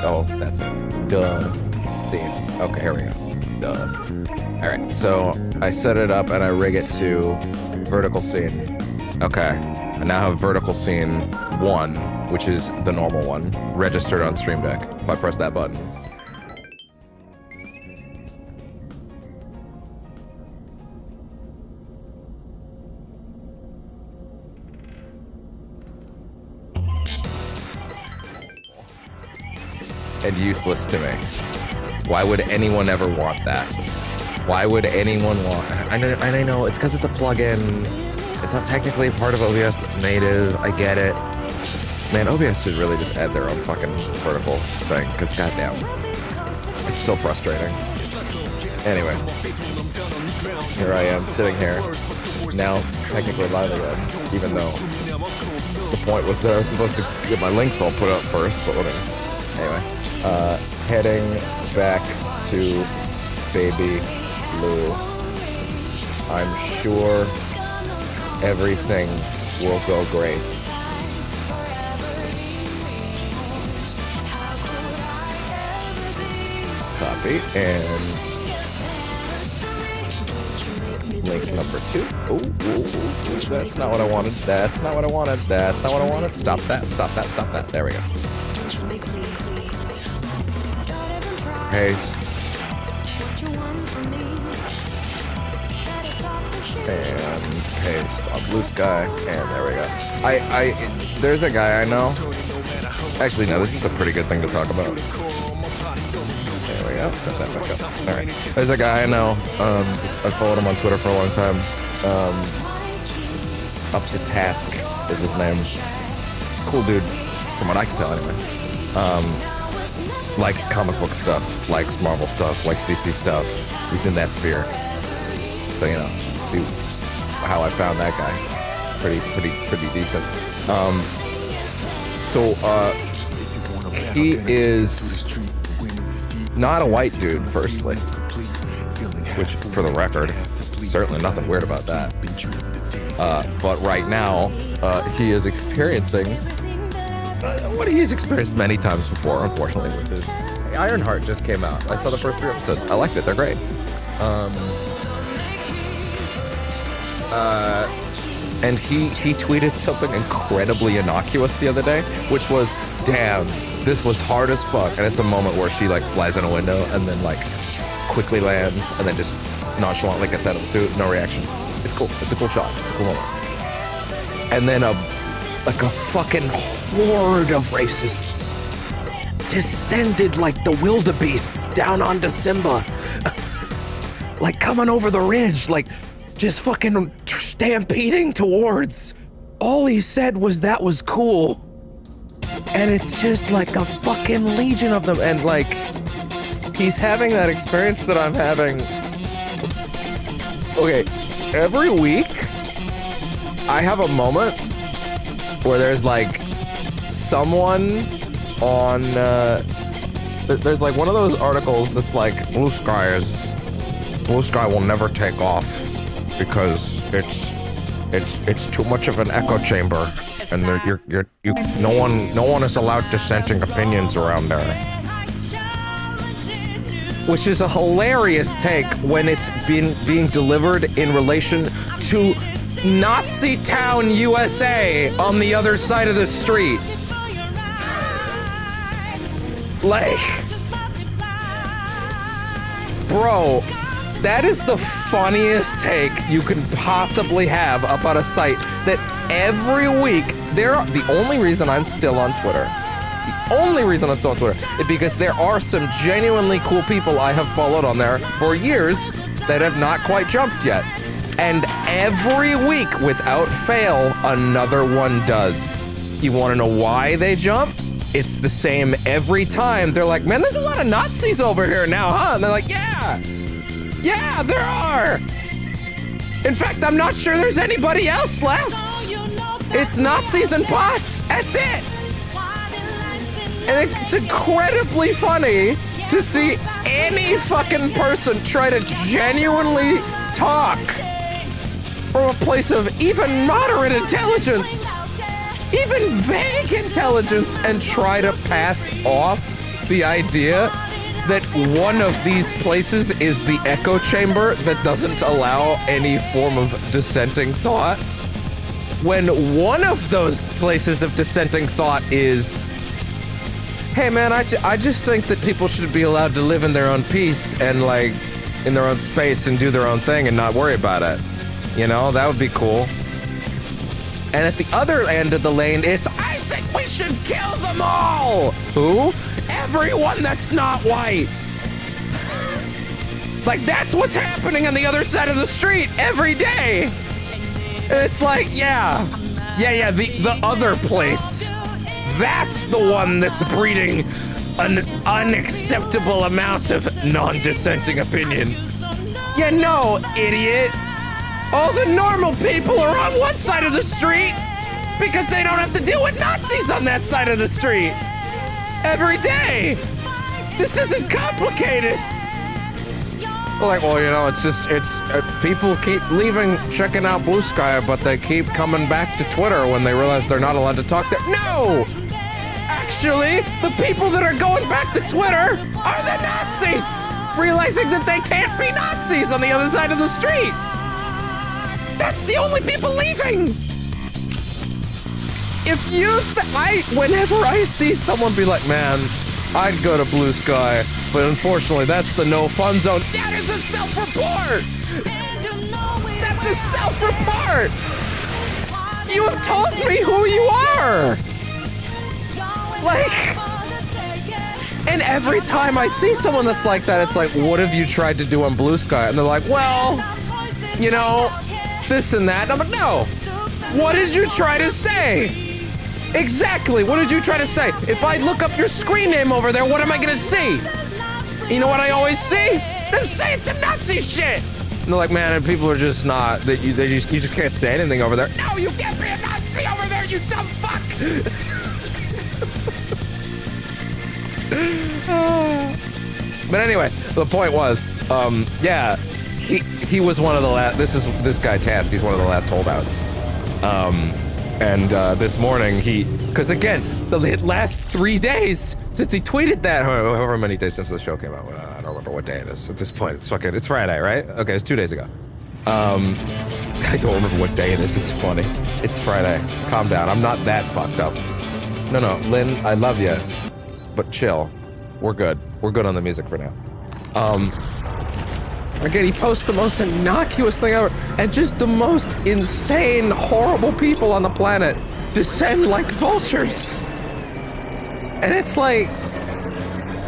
it. Duh. Scene. Okay, here we go. Duh. Alright, so I set it up and I rig it to vertical scene. Okay, I now have vertical scene 1, which is the normal one, registered on Stream Deck. If I press that button. And useless to me. Why would anyone ever want that? Why would anyone want... I know, it's because it's a plugin. It's not technically a part of OBS that's native. I get it. Man, OBS should really just add their own fucking vertical thing, because goddamn. It's so frustrating. Anyway. Here I am, sitting here. Now, technically live again, even though the point was that I was supposed to get my links all put up first, but whatever. Anyway. Heading back to Baby Blue. I'm sure everything will go great. Copy, and link number 2. Oh, that's not what I wanted. That's not what I wanted. That's not what I wanted. Stop that. Stop that. Stop that. There we go. Paste. And paste on Blue Sky. And there we go. There's a guy I know. Actually, no, this is a pretty good thing to talk about. There we go. Set that back up. All right. There's a guy I know. I followed him on Twitter for a long time. Up to Task is his name. Cool dude, from what I can tell anyway. Likes comic book stuff, likes Marvel stuff, likes DC stuff. He's in that sphere. So, you know, see how I found that guy. Pretty decent. He is not a white dude, firstly. Which, for the record, certainly nothing weird about that. But right now, he is experiencing what he's experienced many times before, unfortunately, which is Ironheart just came out. I saw the first 3 episodes. I liked it. They're great. And he tweeted something incredibly innocuous the other day, which was, damn, this was hard as fuck. And it's a moment where she like flies in a window and then like quickly lands and then just nonchalantly gets out of the suit, no reaction. It's cool. It's a cool shot. It's a cool moment. And then a fucking horde of racists descended like the wildebeests down onto Simba. Like coming over the ridge, like just fucking stampeding towards. All he said was that was cool. And it's just like a fucking legion of them. And like, he's having that experience that I'm having. Okay, every week I have a moment where there's like someone on, there's like one of those articles that's like Blue Sky will never take off because it's too much of an echo chamber, and no one is allowed dissenting opinions around there. Which is a hilarious take when it's being delivered in relation to Nazi Town, USA, on the other side of the street. Like, bro, that is the funniest take you can possibly have about a site that every week, the only reason I'm still on Twitter is because there are some genuinely cool people I have followed on there for years that have not quite jumped yet. And every week, without fail, another one does. You want to know why they jump? It's the same every time. They're like, man, there's a lot of Nazis over here now, huh? And they're like, yeah, there are. In fact, I'm not sure there's anybody else left. It's Nazis and bots. That's it. And it's incredibly funny to see any fucking person try to genuinely talk from a place of even moderate intelligence, even vague intelligence, and try to pass off the idea that one of these places is the echo chamber that doesn't allow any form of dissenting thought, when one of those places of dissenting thought is, hey man, I just think that people should be allowed to live in their own peace and like in their own space and do their own thing and not worry about it. You know, that would be cool. And at the other end of the lane, it's, I think we should kill them all! Who? Everyone that's not white! Like, that's what's happening on the other side of the street every day! And it's like, yeah, the other place. That's the one that's breeding an unacceptable amount of non-dissenting opinion. Yeah, no, idiot! All the normal people are on one side of the street because they don't have to deal with Nazis on that side of the street every day. This isn't complicated. Like, well, you know, it's people keep leaving, checking out Blue Sky, but they keep coming back to Twitter when they realize they're not allowed to talk there. No! Actually, the people that are going back to Twitter are the Nazis, realizing that they can't be Nazis on the other side of the street. That's the only people leaving! If you, whenever I see someone be like, man, I'd go to Blue Sky, but unfortunately that's the no fun zone. That is a self-report! That's a self-report! You have told me who you are! Like, and every time I see someone that's like that, it's like, what have you tried to do on Blue Sky? And they're like, well, you know, this and that. And I'm like, no, what did you try to say? Exactly, what did you try to say? If I look up your screen name over there, what am I gonna see? You know what I always see? Them saying some Nazi shit! And they're like, man, and people are just not, you just can't say anything over there. No, you can't be a Nazi over there, you dumb fuck! But anyway, the point was, yeah, he was one of the last, this guy Task, he's one of the last holdouts. And this morning because again, the last 3 days since he tweeted that, however many days since the show came out, I don't remember what day it is at this point. It's Friday, right? Okay, it's 2 days ago. I don't remember what day it is. It's funny. It's Friday. Calm down. I'm not that fucked up. No, Lynn, I love you, but chill. We're good. We're good on the music for now. Again, he posts the most innocuous thing ever, and just the most insane, horrible people on the planet descend like vultures. And it's like,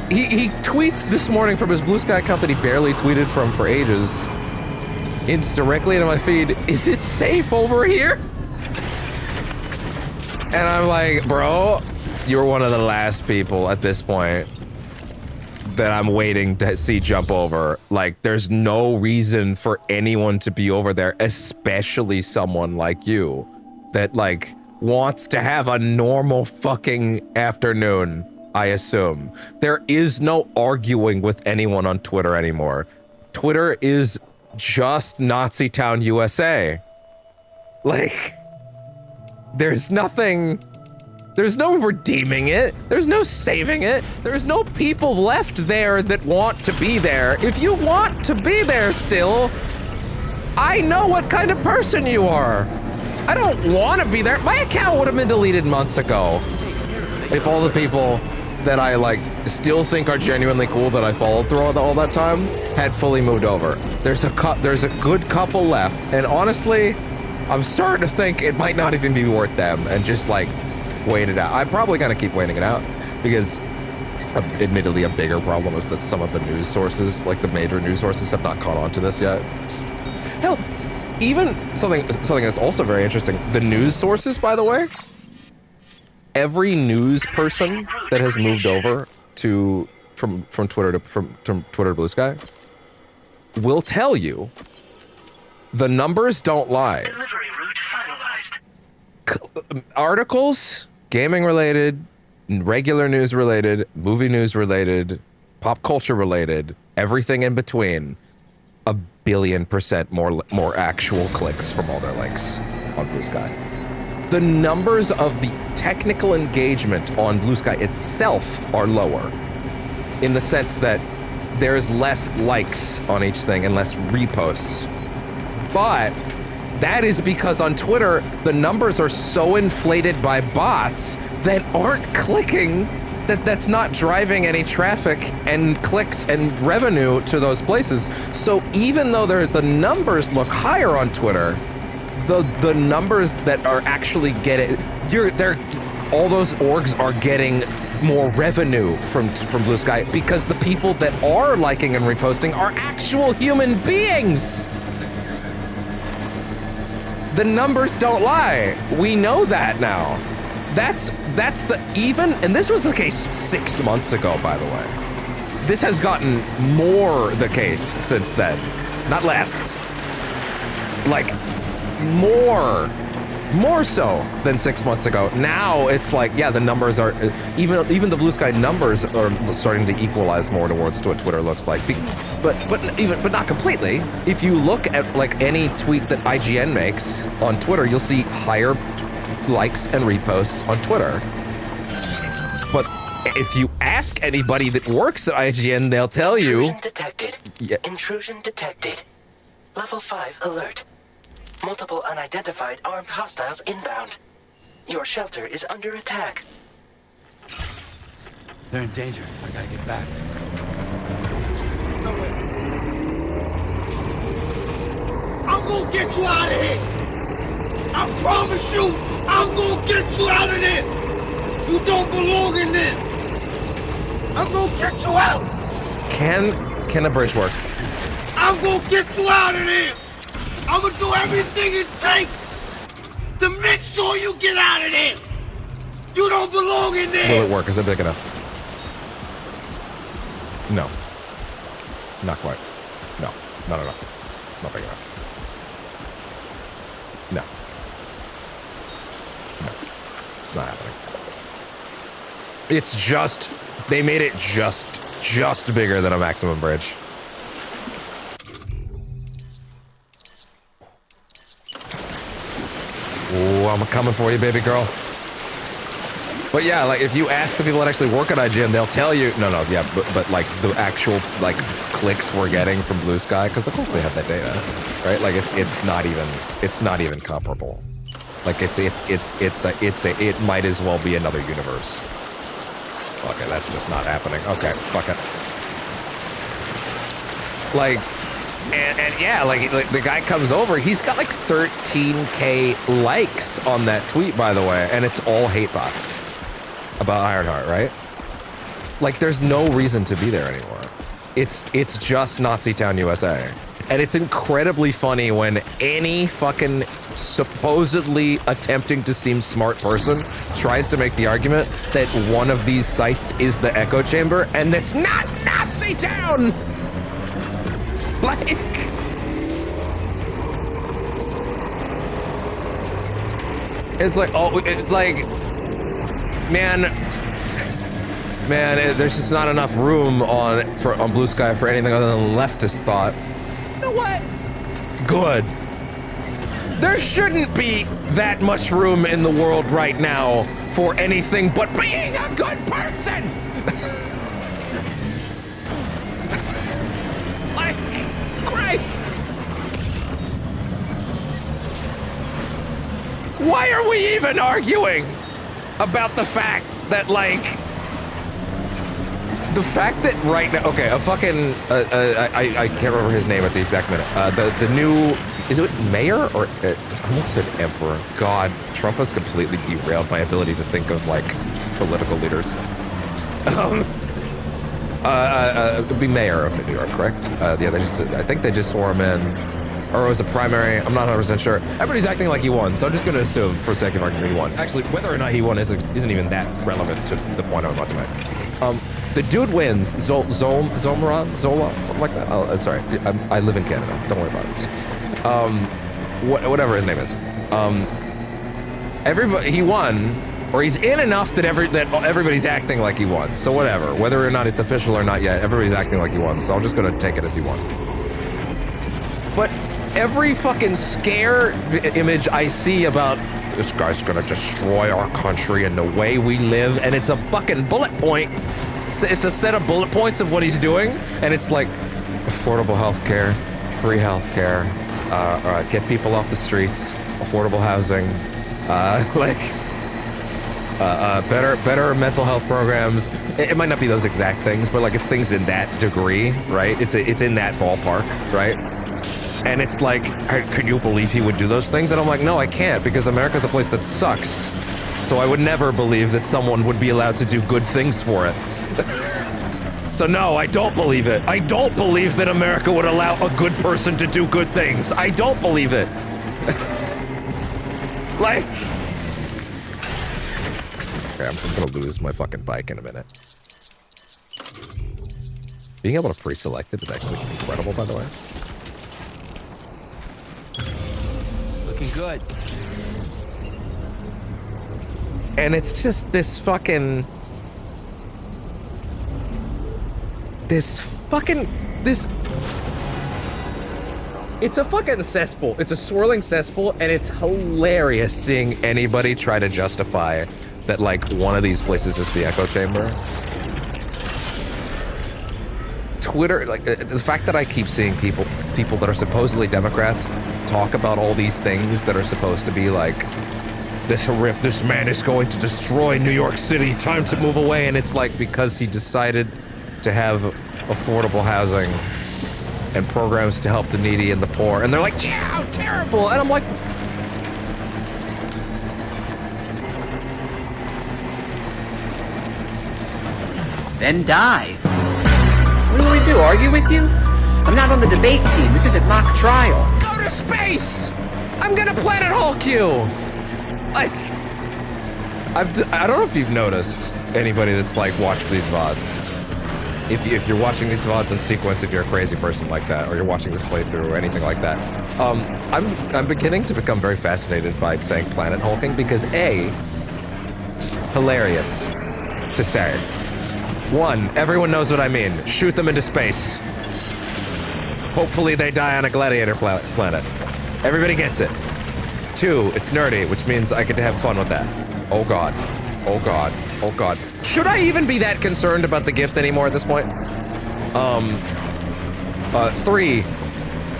he tweets this morning from his Blue Sky account that he barely tweeted from for ages. It's directly into my feed, is it safe over here? And I'm like, bro, you're one of the last people at this point that I'm waiting to see jump over. Like, there's no reason for anyone to be over there, especially someone like you that, like, wants to have a normal fucking afternoon, I assume. There is no arguing with anyone on Twitter anymore. Twitter is just Nazi Town, USA. Like, there's nothing... There's no redeeming it. There's no saving it. There's no people left there that want to be there. If you want to be there still, I know what kind of person you are. I don't want to be there. My account would have been deleted months ago if all the people that I, like, still think are genuinely cool that I followed through all that time had fully moved over. There's a good couple left, and honestly, I'm starting to think it might not even be worth them, and just, like, wait it out. I'm probably gonna keep waiting it out because, admittedly, a bigger problem is that some of the news sources, like the major news sources, have not caught on to this yet. Hell, even something that's also very interesting. The news sources, by the way, every news person that has moved over to from Twitter to Blue Sky will tell you the numbers don't lie. Delivery route finalized. Articles, gaming related, regular news related, movie news related, pop culture related, everything in between, 1 billion% more actual clicks from all their links on Blue Sky. The numbers of the technical engagement on Blue Sky itself are lower, in the sense that there's less likes on each thing and less reposts. But that is because on Twitter, the numbers are so inflated by bots that aren't clicking, that's not driving any traffic and clicks and revenue to those places. So even though the numbers look higher on Twitter, the numbers that are actually getting, all those orgs are getting more revenue from Blue Sky because the people that are liking and reposting are actual human beings. The numbers don't lie. We know that now. That's and this was the case 6 months ago, by the way. This has gotten more the case since then, not less. Like, more so than 6 months ago. Now it's like, yeah, the numbers are, even the Blue Sky numbers are starting to equalize more towards what Twitter looks like. But not completely. If you look at like any tweet that IGN makes on Twitter, you'll see higher likes and reposts on Twitter. But if you ask anybody that works at IGN, they'll tell you. Intrusion detected. Yeah. Intrusion detected. Level 5 alert. Multiple unidentified armed hostiles inbound. Your shelter is under attack. They're in danger. I gotta get back. No way. I'm gonna get you out of here. I promise you, I'm gonna get you out of there. You don't belong in there. I'm gonna get you out. Can a bridge work? I'm gonna get you out of there. I'm gonna do everything it takes to make sure you get out of there. You don't belong in there. Will it work? Is it big enough? No. Not quite. No. No. It's not big enough. No. No. It's not happening. It's just... They made it just bigger than a maximum bridge. Ooh, I'm coming for you, baby girl. But yeah, like if you ask the people that actually work at IGN, they'll tell you, no, yeah, but like the actual like clicks we're getting from Blue Sky, because of course they have that data, right? Like it's not even comparable. Like it might as well be another universe. Okay, that's just not happening. Okay, fuck it. Like, and yeah, like the guy comes over, he's got like 13K likes on that tweet, by the way, and it's all hate bots about Ironheart, right? Like, there's no reason to be there anymore. It's just Nazi Town, USA. And it's incredibly funny when any fucking supposedly attempting to seem smart person tries to make the argument that one of these sites is the echo chamber, and that's not Nazi Town! Like... It's like, oh, it's like... Man, there's just not enough room on Blue Sky for anything other than leftist thought. You know what? Good. There shouldn't be that much room in the world right now for anything but being a good person! Like, Christ! Why are we even arguing about the fact that, like... The fact that right now... Okay, a fucking... I can't remember his name at the exact minute. The new... Is it mayor or... I almost said emperor. God, Trump has completely derailed my ability to think of, like, political leaders. It would be mayor of New York, correct? Yeah, I think they just swore him in. Or it was a primary, I'm not 100% sure. Everybody's acting like he won, so I'm just gonna assume, for sake of argument, he won. Actually, whether or not he won isn't even that relevant to the point I'm about to make. The dude wins. Zola, something like that. Oh, sorry, I live in Canada. Don't worry about it. Whatever his name is. Everybody, he won, or he's in enough that everybody's acting like he won. So whatever, whether or not it's official or not yet, everybody's acting like he won. So I'm just gonna take it as he won. But every fucking scare image I see about this guy's gonna destroy our country and the way we live, and it's a fucking bullet point. It's a set of bullet points of what he's doing, and it's like affordable healthcare, free healthcare, get people off the streets, affordable housing, better mental health programs. It might not be those exact things, but like it's things in that degree, right? It's in that ballpark, right? And it's like, could you believe he would do those things? And I'm like, no, I can't, because America's a place that sucks. So I would never believe that someone would be allowed to do good things for it. So no, I don't believe it. I don't believe that America would allow a good person to do good things. I don't believe it. Like... Okay, I'm gonna lose my fucking bike in a minute. Being able to pre-select it is actually incredible, by the way. Looking good. And it's just this fucking... It's a fucking cesspool. It's a swirling cesspool, and it's hilarious seeing anybody try to justify that, like, one of these places is the echo chamber. Twitter, like the fact that I keep seeing people that are supposedly Democrats talk about all these things that are supposed to be like this man is going to destroy New York City, time to move away, and it's like because he decided to have affordable housing and programs to help the needy and the poor, and they're like, yeah, how terrible, and I'm like, then dive. What do we do, argue with you? I'm not on the debate team, this isn't mock trial. Go to space! I'm gonna planet Hulk you! Like, I don't know if you've noticed anybody that's like watched these VODs. If you're watching these VODs in sequence, if you're a crazy person like that, or you're watching this playthrough or anything like that, I'm beginning to become very fascinated by saying planet hulking because A, hilarious to say. One, everyone knows what I mean. Shoot them into space. Hopefully they die on a gladiator planet. Everybody gets it. Two, it's nerdy, which means I get to have fun with that. Oh god. Oh god. Oh god. Should I even be that concerned about the gift anymore at this point? Three,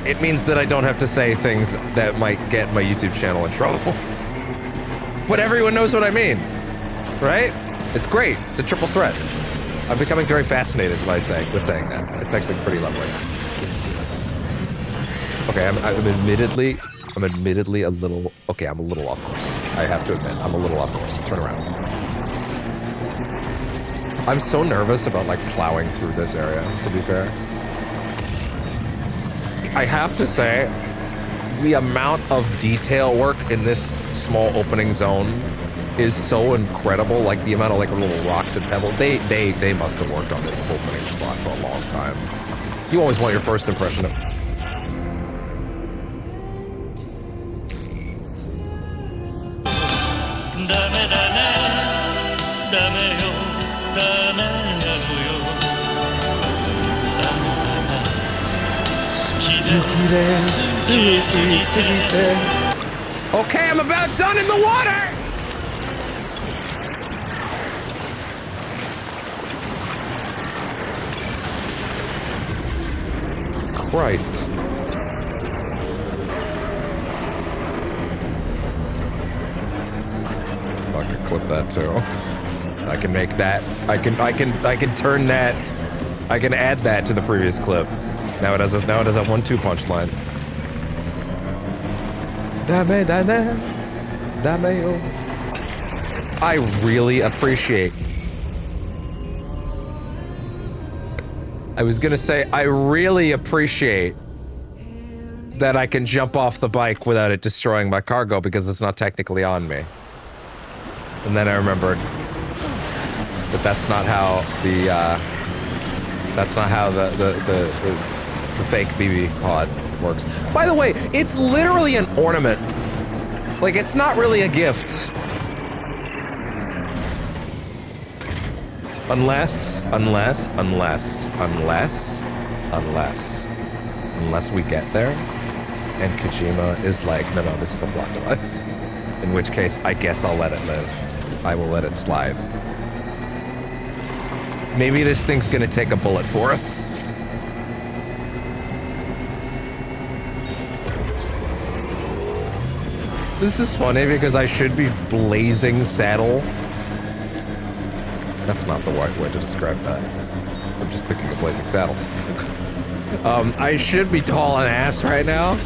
it means that I don't have to say things that might get my YouTube channel in trouble. But everyone knows what I mean, right? It's great. It's a triple threat. I'm becoming very fascinated with saying that. It's actually pretty lovely. Okay, I'm admittedly a little... Okay, I'm a little off course. I have to admit, I'm a little off course. Turn around. I'm so nervous about, like, plowing through this area, to be fair. I have to say, the amount of detail work in this small opening zone is so incredible. Like, the amount of, like, little rocks and pebbles. They must have worked on this opening spot for a long time. You always want your first impression of... Okay, I'm about done in the water! Christ. I can clip that too. I can make that. I can turn that. I can add that to the previous clip. Now it has a 1-2 punchline. Dame. I really appreciate. I was gonna say, I really appreciate that I can jump off the bike without it destroying my cargo because it's not technically on me. And then I remembered that that's not how the fake BB pod works. By the way, it's literally an ornament. Like, it's not really a gift. Unless we get there and Kojima is like, no, this is a plot device. In which case, I guess I'll let it live. I will let it slide. Maybe this thing's gonna take a bullet for us. This is funny because I should be blazing saddle. That's not the right way to describe that. I'm just thinking of blazing saddles. I should be tall and ass right now,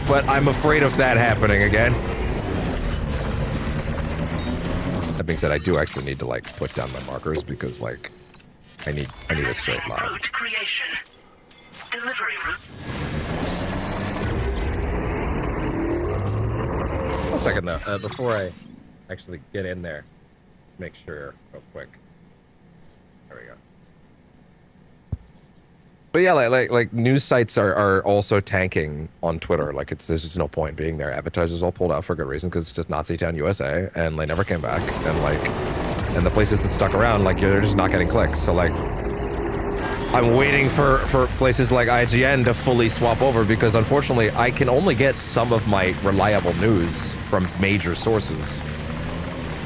but I'm afraid of that happening again. That being said, I do actually need to like put down my markers because like I need a straight line. Route creation. Delivery route. 1 second though, before I actually get in there, make sure real quick. There we go. But yeah, like news sites are also tanking on Twitter. Like there's just no point being there. Advertisers all pulled out for good reason because it's just Nazi Town USA, and they never came back. And the places that stuck around, like they're just not getting clicks. So like, I'm waiting for places like IGN to fully swap over because unfortunately I can only get some of my reliable news from major sources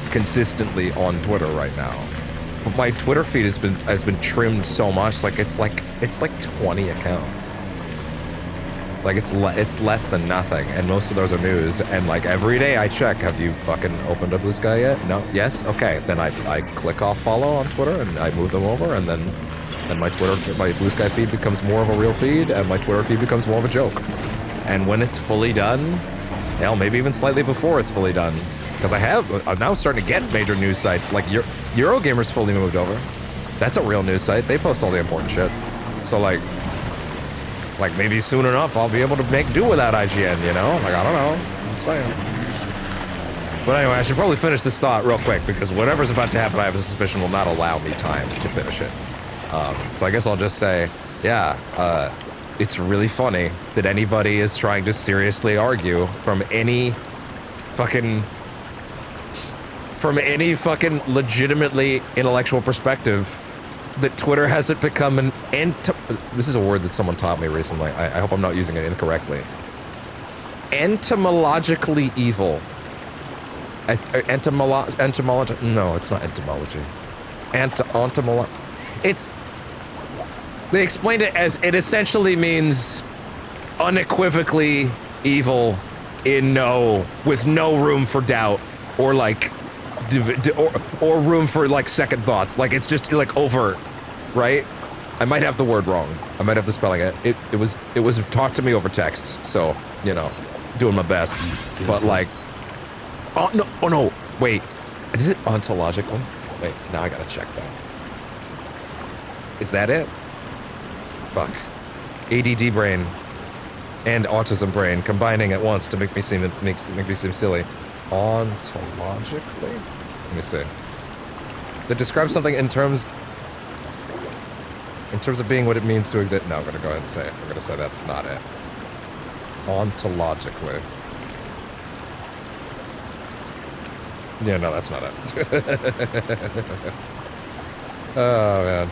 consistently on Twitter right now. my Twitter feed has been trimmed so much. Like it's like 20 accounts. Like it's less than nothing, and most of those are news. And like every day I check, have you fucking opened a Blue Sky yet? No. Yes. Okay. Then I click off follow on Twitter and I move them over, and then my Blue Sky feed becomes more of a real feed, and my Twitter feed becomes more of a joke. And when it's fully done, hell, maybe even slightly before it's fully done, because I'm now starting to get major news sites like Eurogamer's fully moved over. That's a real news site. They post all the important shit. So like maybe soon enough I'll be able to make do without IGN, you know? Like, I don't know. I'm just saying. But anyway, I should probably finish this thought real quick, because whatever's about to happen, I have a suspicion will not allow me time to finish it. So I guess I'll just say, yeah, it's really funny that anybody is trying to seriously argue from any fucking legitimately intellectual perspective that Twitter hasn't become an this is a word that someone taught me recently. I hope I'm not using it incorrectly. Entomologically evil. Entomology. No, it's not entomology. They explained it as it essentially means unequivocally evil with no room for doubt or like or room for like second thoughts. Like it's just like overt, right? I might have the word wrong. I might have the spelling. It was taught to me over text, so you know, doing my best. But like, oh no, wait, is it ontological? Wait, now I gotta check that. Is that it? Fuck. ADD brain and autism brain combining at once to make me seem silly. Ontologically? Let me see. That describes something in terms of being what it means to exist. No, I'm gonna go ahead and say it. I'm gonna say that's not it. Ontologically. Yeah, no, that's not it. Oh man.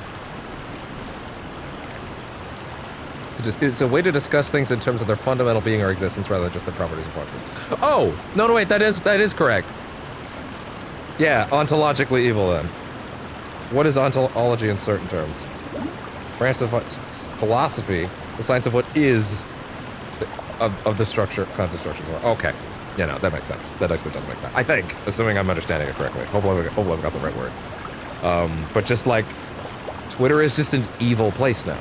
It's a way to discuss things in terms of their fundamental being or existence rather than just their properties or functions. Oh! No, wait, that is correct. Yeah, ontologically evil then. What is ontology in certain terms? Branch of philosophy, the science of what is of the structure, kinds of structures. Okay. Yeah, no, that makes sense. That actually does make sense. I think, assuming I'm understanding it correctly. Hopefully I've got the right word. But just like, Twitter is just an evil place now.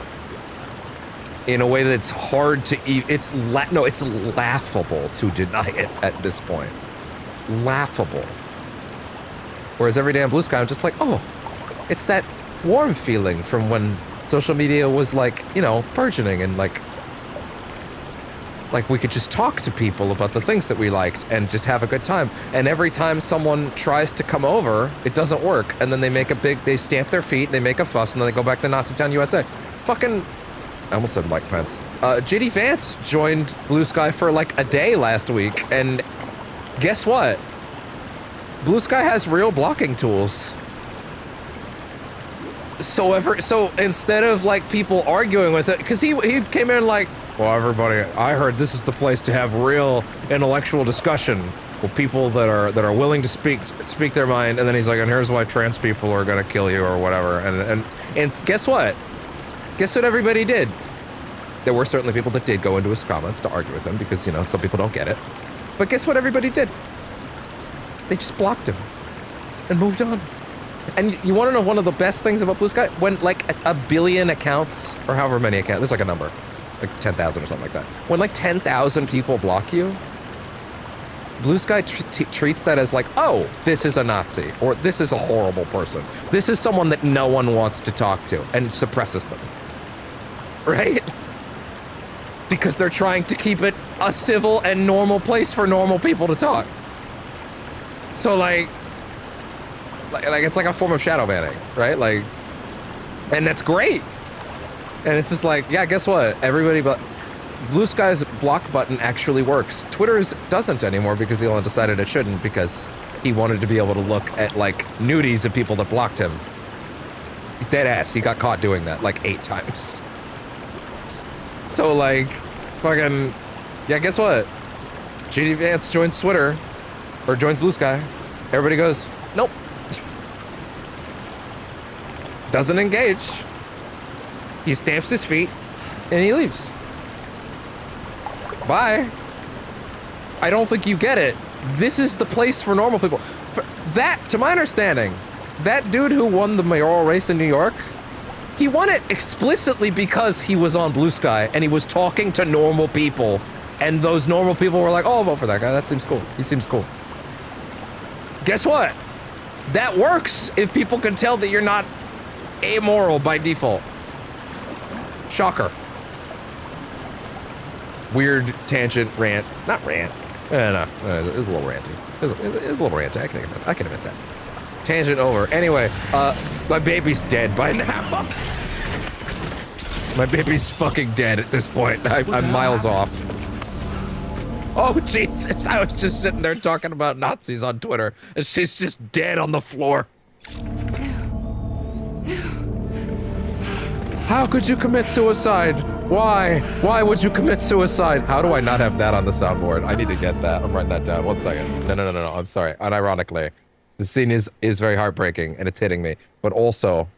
In a way that's hard to it's laughable to deny it at this point. Laughable. Whereas every day on Blue Sky, I'm just like, oh, it's that warm feeling from when social media was like, you know, burgeoning and like we could just talk to people about the things that we liked and just have a good time. And every time someone tries to come over, it doesn't work. And then they stamp their feet, they make a fuss, and then they go back to Nazi Town, USA. Fucking, I almost said Mike Pence. JD Vance joined Blue Sky for like a day last week, and guess what? Blue Sky has real blocking tools. So instead of like people arguing with it, because he came in like, well, everybody, I heard this is the place to have real intellectual discussion with people that are willing to speak their mind, and then he's like, and here's why trans people are gonna kill you or whatever, and guess what? Guess what everybody did? There were certainly people that did go into his comments to argue with him because, you know, some people don't get it. But guess what everybody did? They just blocked him and moved on. And you want to know one of the best things about Blue Sky? When like a billion accounts, or however many accounts, there's like a number, like 10,000 or something like that. When like 10,000 people block you, Blue Sky treats that as like, oh, this is a Nazi, or this is a horrible person. This is someone that no one wants to talk to, and suppresses them. Right? Because they're trying to keep it a civil and normal place for normal people to talk. So like it's like a form of shadow banning, right? Like, and that's great. And it's just like, yeah, guess what? Everybody but Blue Sky's block button actually works. Twitter's doesn't anymore because Elon decided it shouldn't, because he wanted to be able to look at like nudies of people that blocked him. Dead ass. He got caught doing that like 8 times. So like, fucking, yeah, guess what? JD Vance joins Twitter, or joins Blue Sky. Everybody goes, nope. doesn't engage. He stamps his feet, and he leaves. Bye. I don't think you get it. This is the place for normal people. That, to my understanding, that dude who won the mayoral race in New York, he won it explicitly because he was on Blue Sky and he was talking to normal people. And those normal people were like, oh, I'll vote for that guy. That seems cool. He seems cool. Guess what? That works if people can tell that you're not amoral by default. Shocker. Weird tangent rant. Not rant. No, it was a little ranty. It was a little ranty. I can admit that. Tangent over. Anyway, my baby's dead by now. My baby's fucking dead at this point. I'm miles off. Oh, Jesus. I was just sitting there talking about Nazis on Twitter, and she's just dead on the floor. How could you commit suicide? Why? Why would you commit suicide? How do I not have that on the soundboard? I need to get that. I'm writing that down. 1 second. No. I'm sorry. Unironically, the scene is very heartbreaking, and it's hitting me. But also,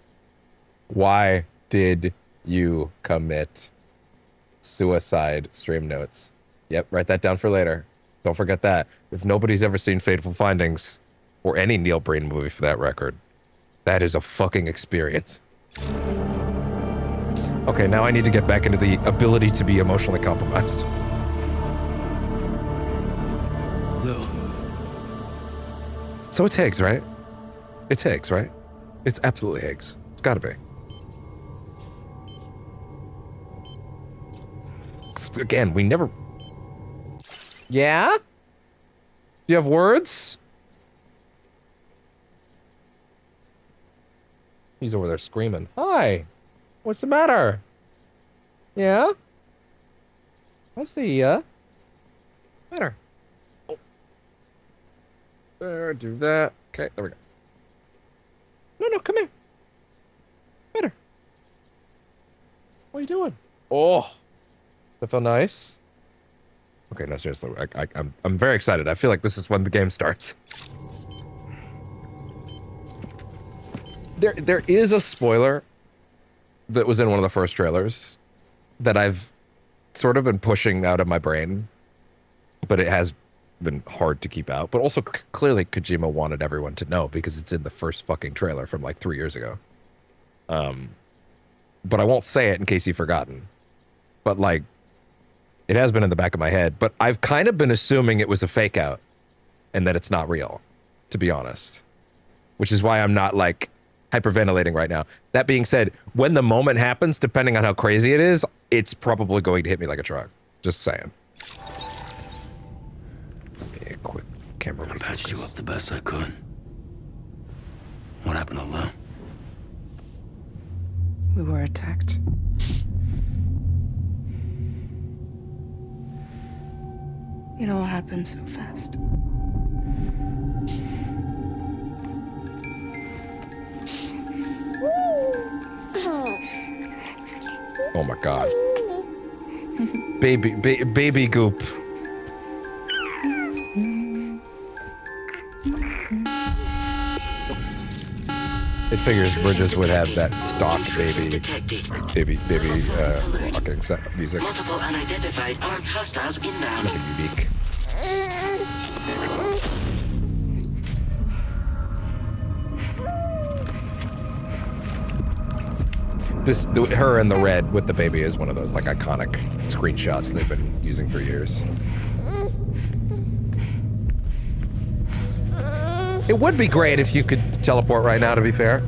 why did you commit suicide? Stream notes. Yep, write that down for later. Don't forget that. If nobody's ever seen Fateful Findings, or any Neil Breen movie for that record, that is a fucking experience. Okay, now I need to get back into the ability to be emotionally compromised. Lou. So it's Higgs, right? It's Higgs, right? It's absolutely Higgs. It's gotta be. Again, we never... Yeah? Do you have words? He's over there screaming. Hi! What's the matter? Yeah? I see ya. Better. Oh. There, do that. Okay, there we go. No, come here. Better. What are you doing? Oh. That felt nice. Okay, no, seriously, I'm very excited. I feel like this is when the game starts. There is a spoiler that was in one of the first trailers that I've sort of been pushing out of my brain, but it has been hard to keep out. But also, clearly Kojima wanted everyone to know because it's in the first fucking trailer from like 3 years ago. But I won't say it in case you've forgotten. But like, it has been in the back of my head, but I've kind of been assuming it was a fake out and that it's not real, to be honest. Which is why I'm not like hyperventilating right now. That being said, when the moment happens, depending on how crazy it is, it's probably going to hit me like a truck. Just saying. Give me a quick camera refocus. I patched you up the best I could. What happened to Lou? We were attacked. It all happened so fast. Oh my god. Baby goop. It figures Bridges would have that stock baby walking music. Multiple unidentified armed hostiles inbound. Nothing unique. Her in the red with the baby is one of those like iconic screenshots they've been using for years. It would be great if you could teleport right now, to be fair.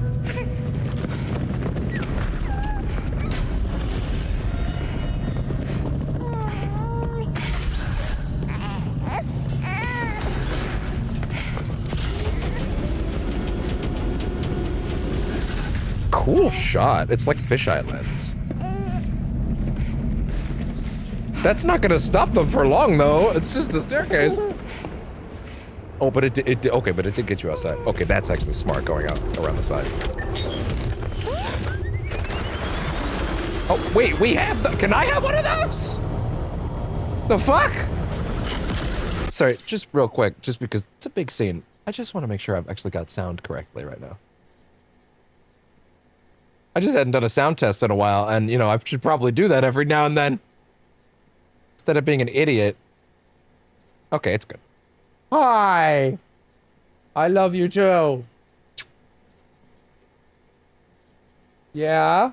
Cool shot. It's like fisheye lens. That's not gonna stop them for long, though. It's just a staircase. Oh, but okay, but it did get you outside. Okay, that's actually smart, going out around the side. Oh, wait, we have the... Can I have one of those? The fuck? Sorry, just real quick, just because it's a big scene. I just want to make sure I've actually got sound correctly right now. I just hadn't done a sound test in a while, and, you know, I should probably do that every now and then. Instead of being an idiot. Okay, it's good. Hi! I love you too. Yeah?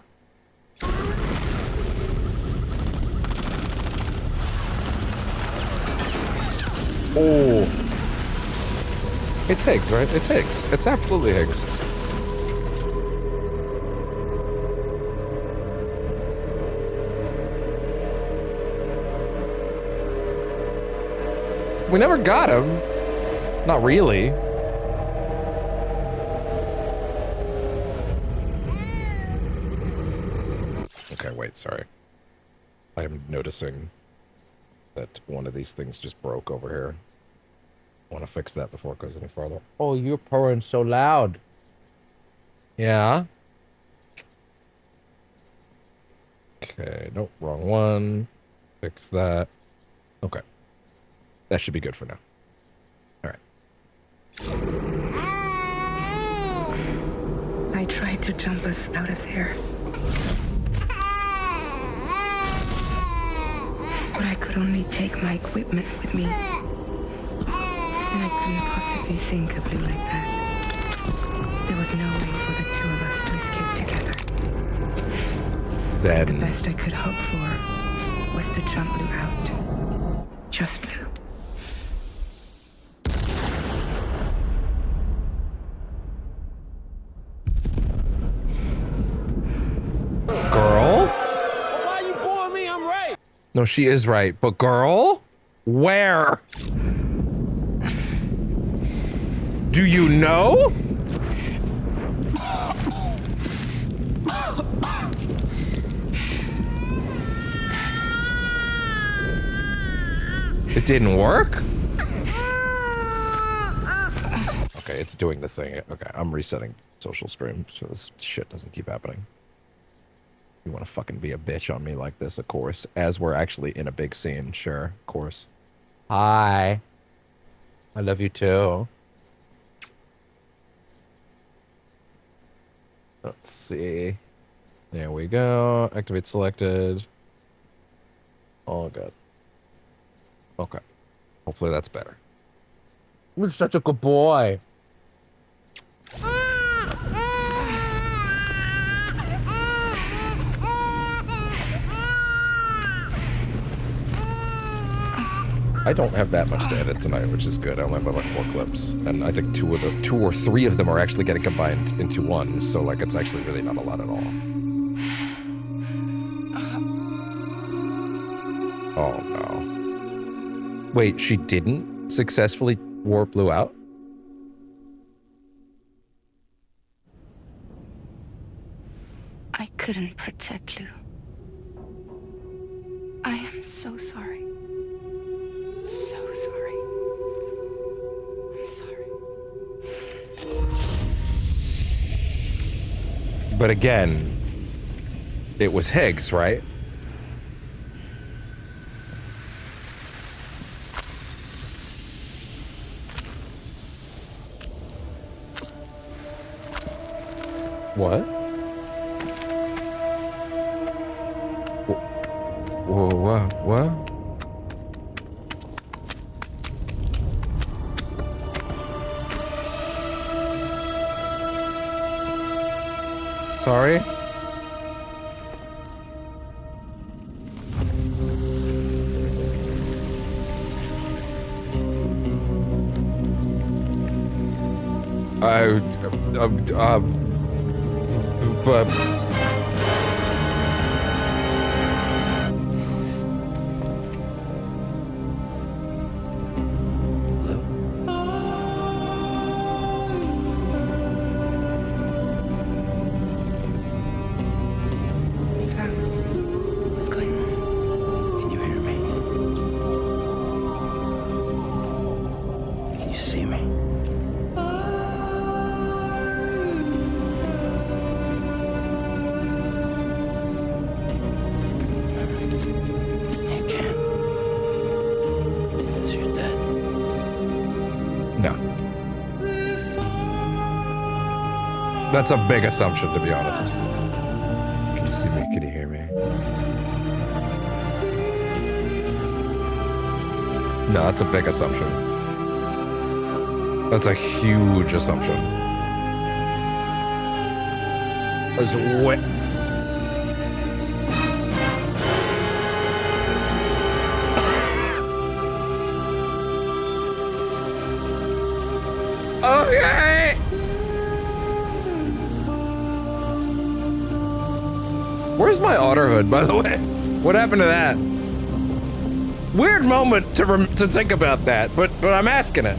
Oh. It's Higgs, right? It's Higgs. It's absolutely Higgs. We never got him. Not really. Okay, wait, sorry. I'm noticing that one of these things just broke over here. I want to fix that before it goes any farther. Oh, you're purring so loud. Yeah. Okay, nope, wrong one. Fix that. Okay. That should be good for now. Alright. I tried to jump us out of there. But I could only take my equipment with me. And I couldn't possibly think of Blue like that. There was no way for the two of us to escape together. Then... The best I could hope for was to jump Blue out. Just Blue. Girl? Why you boring me? I'm right. No, she is right. But girl? Where? Do you know? It didn't work? Okay, it's doing the thing. Okay, I'm resetting social stream so this shit doesn't keep happening. You want to fucking be a bitch on me like this, of course. As we're actually in a big scene. Sure, of course. Hi. I love you too. Let's see. There we go. Activate selected. All good. Okay. Hopefully that's better. You're such a good boy. I don't have that much to edit tonight, which is good. I only have like 4 clips, and I think 2 or 3 of them are actually getting combined into one. So like, it's actually really not a lot at all. Oh no! Wait, she didn't successfully warp Blue out? I couldn't protect Lou. I am so sorry. So sorry. I'm sorry. But again, it was Higgs, right? What? What? Sorry? But... Sam, what's going on? Can you hear me? Can you see me? You can't. Because you're dead. No. That's a big assumption, to be honest. you see me? Can you hear me? No, that's a big assumption. That's a huge assumption. There's way... Okay! Where's my otter hood, by the way? What happened to that? Weird moment to think about that, but I'm asking it.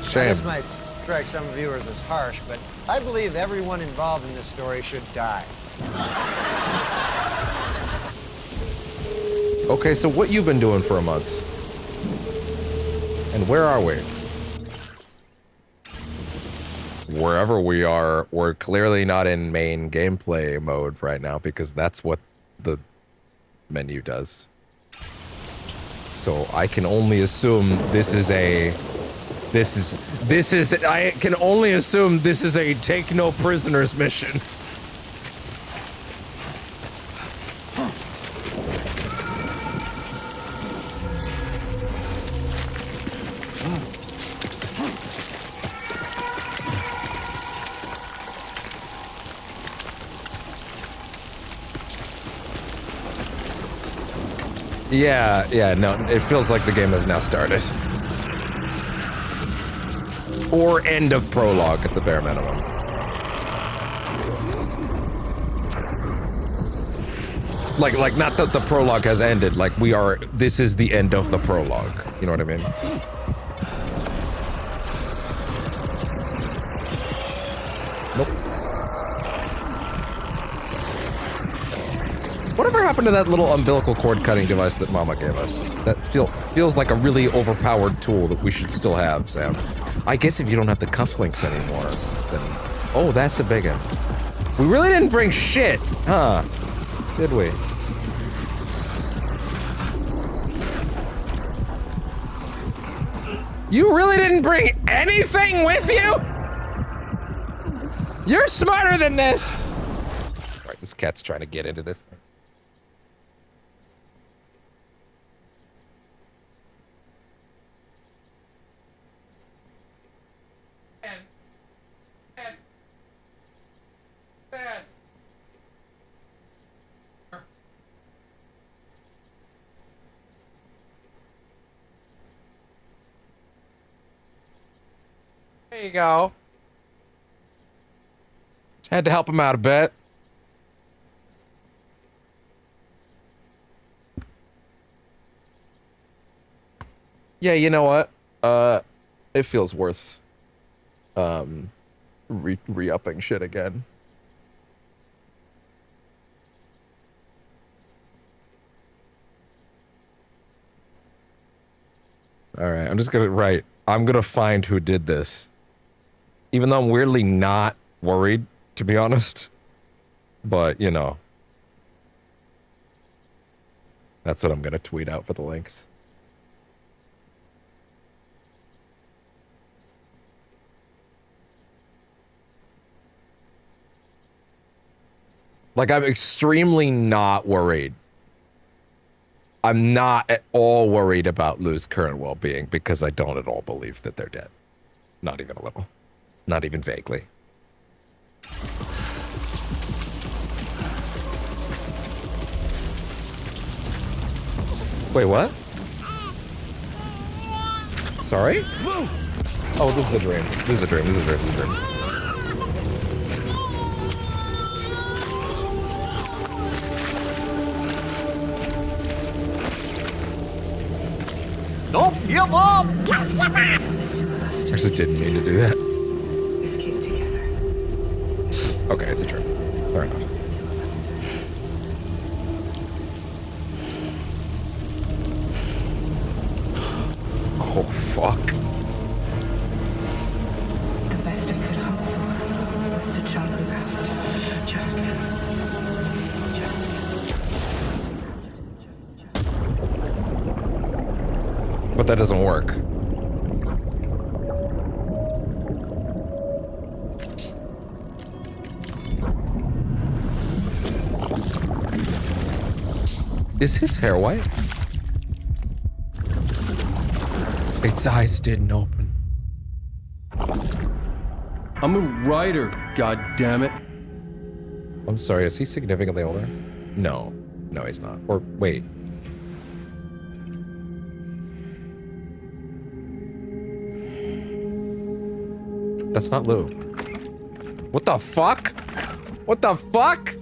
Shame. This might strike some viewers as harsh, but I believe everyone involved in this story should die. Okay, so what you've been doing for a month? And where are we? Wherever we are, we're clearly not in main gameplay mode right now because that's what the menu does. So I can only assume I can only assume this is a take no prisoners mission. Yeah, no, it feels like the game has now started. Or end of prologue at the bare minimum. Like not that the prologue has ended, like this is the end of the prologue. You know what I mean? Nope. Whatever happened to that little umbilical cord cutting device that Mama gave us? That feels like a really overpowered tool that we should still have, Sam. I guess if you don't have the cufflinks anymore, then... Oh, that's a big one. We really didn't bring shit, huh? Did we? You really didn't bring anything with you? You're smarter than this! Alright, this cat's trying to get into this thing. There you go. Just had to help him out a bit. Yeah, you know what? It feels worth re-upping shit again. All right, I'm gonna find who did this. Even though I'm weirdly not worried, to be honest. But, you know. That's what I'm gonna tweet out for the links. Like, I'm extremely not worried. I'm not at all worried about Lou's current well-being because I don't at all believe that they're dead. Not even a little. Not even vaguely. Wait, what? Sorry? Oh, this is a dream. This is a dream. This is a dream. This is a dream. Don't give up! I just didn't mean to do that. Escape together. Okay, it's a trip. Fair enough. Oh, fuck. The best I could hope for was to jump without. Just now. But that doesn't work. Is his hair white? Its eyes didn't open. I'm a writer, goddammit. I'm sorry, is he significantly older? No. No, he's not. Or, wait. That's not Lou. What the fuck? What the fuck?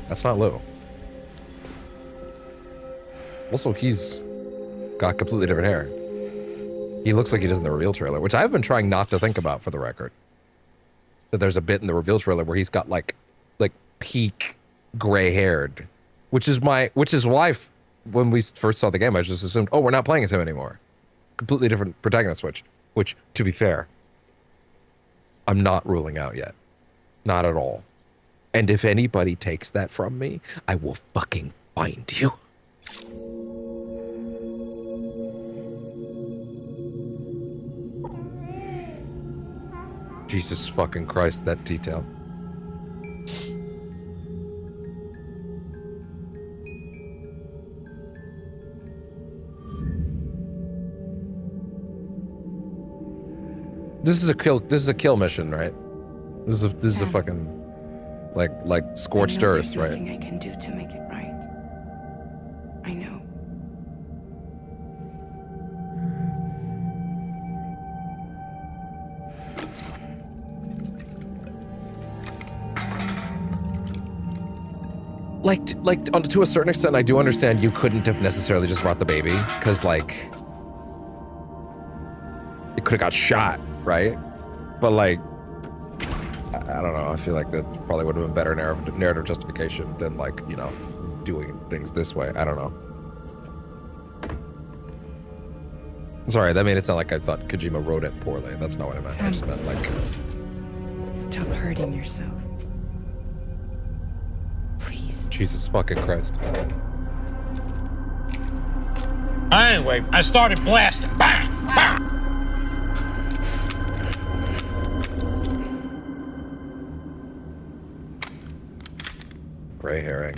That's not Lou. Also, he's got completely different hair. He looks like he does in the reveal trailer, which I've been trying not to think about, for the record. That there's a bit in the reveal trailer where he's got like peak gray-haired, which is why when we first saw the game, I just assumed, oh, we're not playing as him anymore. Completely different protagonist switch, which, to be fair, I'm not ruling out yet. Not at all. And if anybody takes that from me, I will fucking find you. Jesus fucking Christ, that detail. This is a kill mission, right? This is a fucking like scorched earth, right? Nothing I can do to make it right. I know. Like to a certain extent, I do understand you couldn't have necessarily just brought the baby, because like it could have got shot, right? But like, I don't know. I feel like that probably would have been better narrative justification than like, you know, doing things this way. I don't know. Sorry, that made it sound like I thought Kojima wrote it poorly. That's not what I meant. I just meant like. Stop hurting yourself. Jesus fucking Christ. Anyway, I started blasting. Bang! Bang! Gray herring.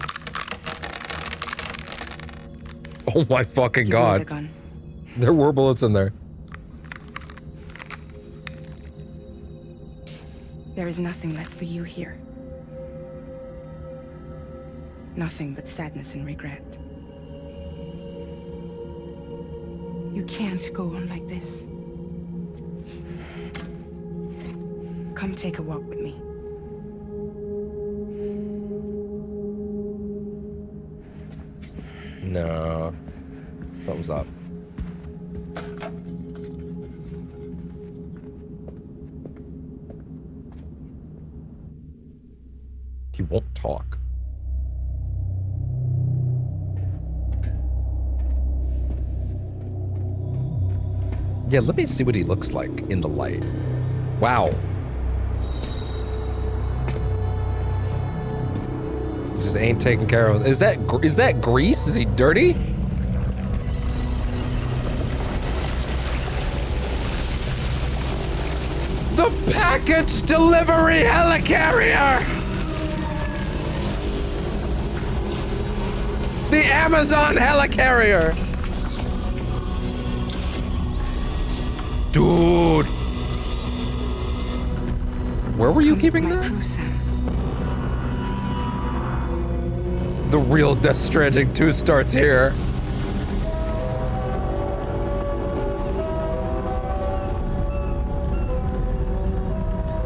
Oh my fucking god. There were bullets in there. There is nothing left for you here. Nothing but sadness and regret. You can't go on like this. Come take a walk with me. No. Thumbs up. He won't talk. Yeah, let me see what he looks like in the light. Wow. He just ain't taking care of us. Is that grease? Is he dirty? The package delivery helicarrier! The Amazon helicarrier! Dude! Where were you keeping that? The real Death Stranding 2 starts here.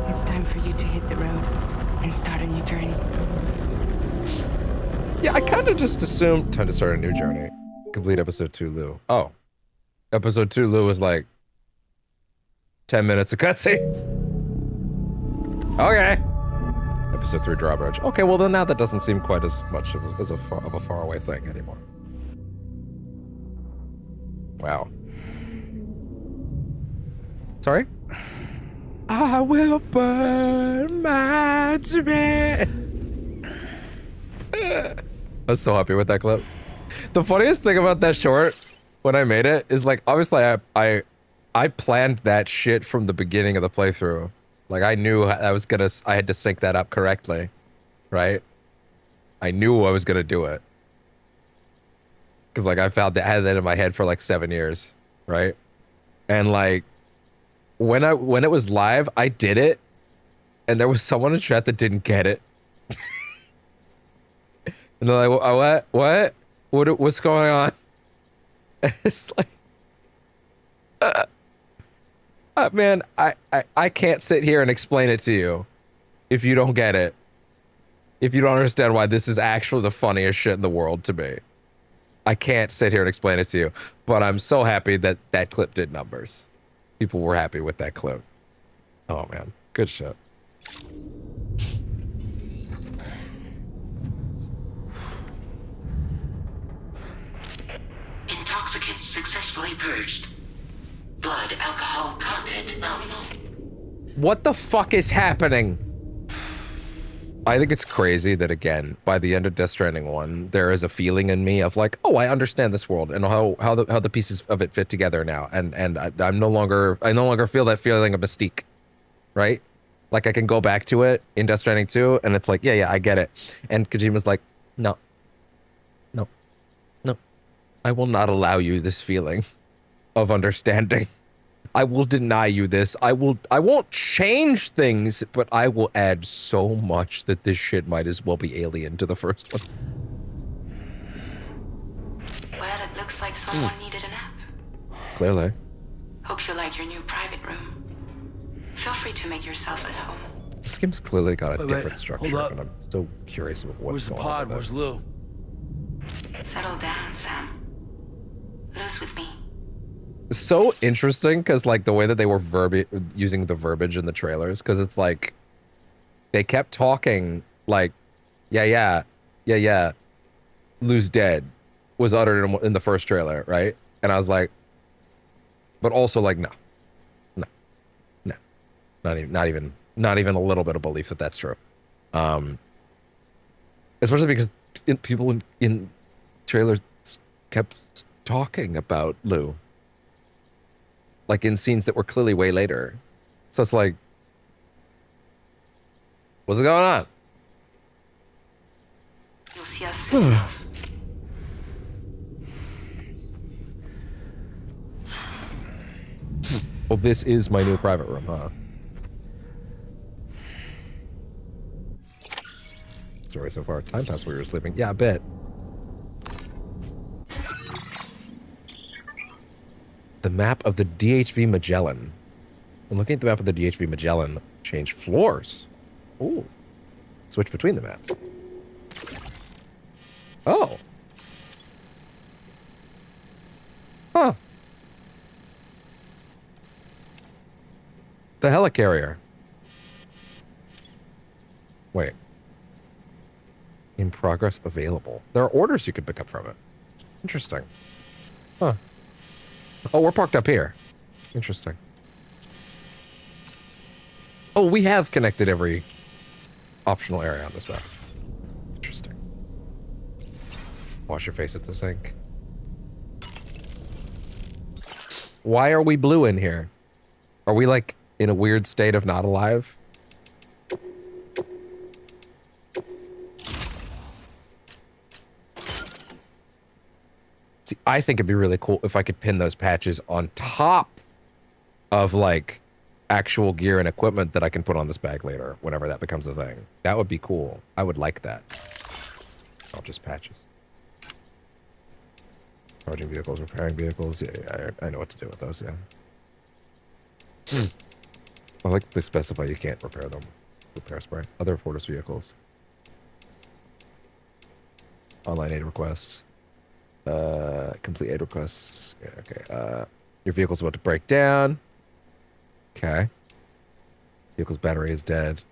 It's time for you to hit the road and start a new journey. Yeah, I kind of just assumed time to start a new journey. Complete episode 2 Lou. Oh. Episode 2 Lou was like 10 minutes of cutscenes. Okay. Episode 3 drawbridge. Okay, well then now that doesn't seem quite as much of a far away thing anymore. Wow. Sorry? I will burn my dream. I was so happy with that clip. The funniest thing about that short when I made it is like, obviously I planned that shit from the beginning of the playthrough. Like I knew I had to sync that up correctly. right? I knew I was gonna do it. Cause like I had that in my head for like 7 years, right? And like when it was live, I did it, and there was someone in chat that didn't get it. And they're like, what's going on? It's like, man, I can't sit here and explain it to you if you don't get it. If you don't understand why this is actually the funniest shit in the world to me. I can't sit here and explain it to you, but I'm so happy that that clip did numbers. People were happy with that clip. Oh man, good shit. Intoxicants successfully purged. Blood alcohol content nominal. What the fuck is happening? I think it's crazy that, again, by the end of Death Stranding 1, there is a feeling in me of like, oh, I understand this world and how the pieces of it fit together now, and I no longer feel that feeling of mystique, right? Like I can go back to it in Death Stranding 2, and it's like, yeah, I get it. And Kojima's like, no, I will not allow you this feeling of understanding. I will deny you this. I won't change things, but I will add so much that this shit might as well be alien to the first one. Well, it looks like someone needed a nap. Clearly. Hope you like your new private room. Feel free to make yourself at home. This game's clearly got a Wait, different structure, hold up. and I'm still curious about what's Where's the going pod? on with Where's it. Lou? Settle down, Sam. Lose with me. It's so interesting because like the way that they were using the verbiage in the trailers, because it's like they kept talking like, yeah, Lou's dead was uttered in the first trailer, right? And I was like, but also like, no, not even a little bit of belief that that's true. Especially because people in trailers kept talking about Lou. Like in scenes that were clearly way later. So it's like, what's going on? You'll see us soon enough. Well, this is my new private room, huh? Story so far. Time passed while you were sleeping. Yeah, I bet. The map of the DHV Magellan. I'm looking at the map of the DHV Magellan. Change floors. Ooh. Switch between the maps. Oh. Huh. The helicarrier. Wait. In progress available. There are orders you could pick up from it. Interesting. Huh. Oh, we're parked up here. Interesting. Oh, we have connected every optional area on this map. Interesting. Wash your face at the sink. Why are we blue in here? Are we like in a weird state of not alive? See, I think it'd be really cool if I could pin those patches on top of like actual gear and equipment that I can put on this bag later, whenever that becomes a thing. That would be cool. I would like that. Not just patches. Charging vehicles, repairing vehicles. Yeah, I know what to do with those, yeah. I like they specify you can't repair them. Repair spray. Other Fortis vehicles. Online aid requests. Complete aid requests. Yeah, okay. Your vehicle's about to break down. Okay. Vehicle's battery is dead.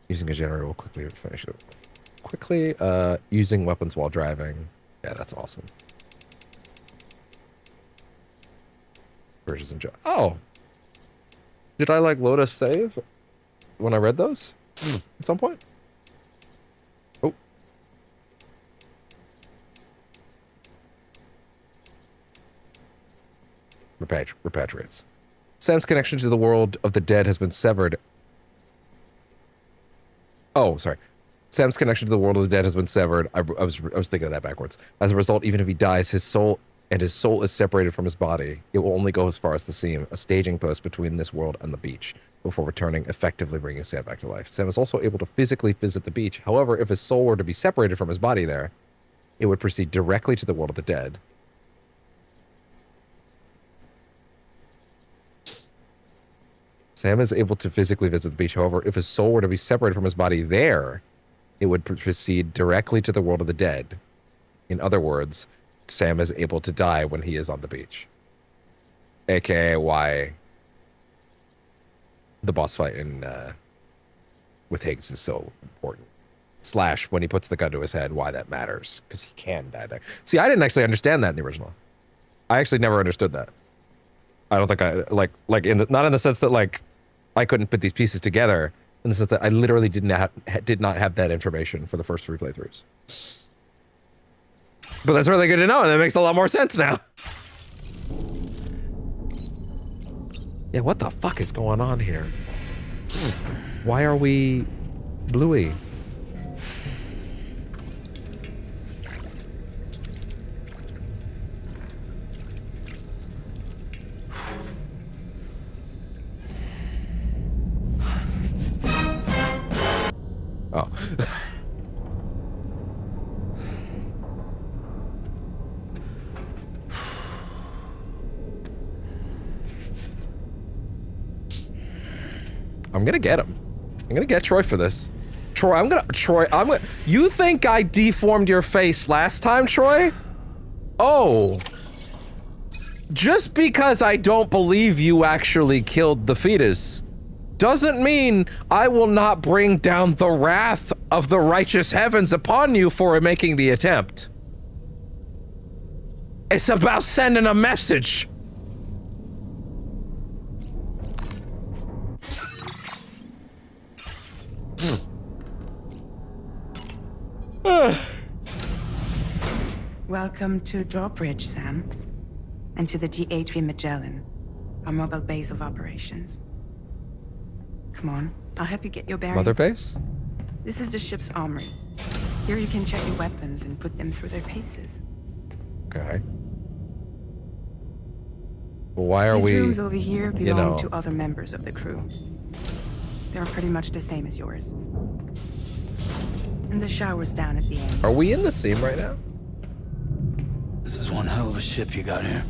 Using a generator will quickly finish it. Quickly, using weapons while driving. Yeah, that's awesome. Versions and oh! Did I like load a save when I read those at some point? Oh. repatriates. Sam's connection to the world of the dead has been severed. Oh, sorry. Sam's connection to the world of the dead has been severed. I was thinking of that backwards. As a result, even if he dies, his soul is separated from his body. It will only go as far as the seam, a staging post between this world and the beach, before returning, effectively bringing Sam back to life. Sam is also able to physically visit the beach. However, if his soul were to be separated from his body there, it would proceed directly to the world of the dead. Sam is able to physically visit the beach. However, if his soul were to be separated from his body there, it would proceed directly to the world of the dead. In other words, Sam is able to die when he is on the beach. AKA why the boss fight in with Higgs is so important. Slash, when he puts the gun to his head, why that matters. Because he can die there. See, I didn't actually understand that in the original. I actually never understood that. I don't think I, not in the sense that, like, I couldn't put these pieces together, in the sense that I literally did not have that information for the first 3 playthroughs. But that's really good to know, and that makes a lot more sense now. Yeah, what the fuck is going on here? Why are we bluey? Oh. I'm gonna get him. I'm gonna get Troy for this. Troy, you think I deformed your face last time, Troy? Oh. Just because I don't believe you actually killed the fetus doesn't mean I will not bring down the wrath of the righteous heavens upon you for making the attempt. It's about sending a message. Welcome to Drawbridge, Sam. And to the GHV Magellan, our mobile base of operations. Come on, I'll help you get your bearings. Mother base? This is the ship's armory. Here you can check your weapons and put them through their paces. Okay. Well, why are These we... rooms over here belong you know, to other members of the crew. They're pretty much the same as yours. And the shower's down at the end. Are we in the seam right now? This is one hell of a ship you got here.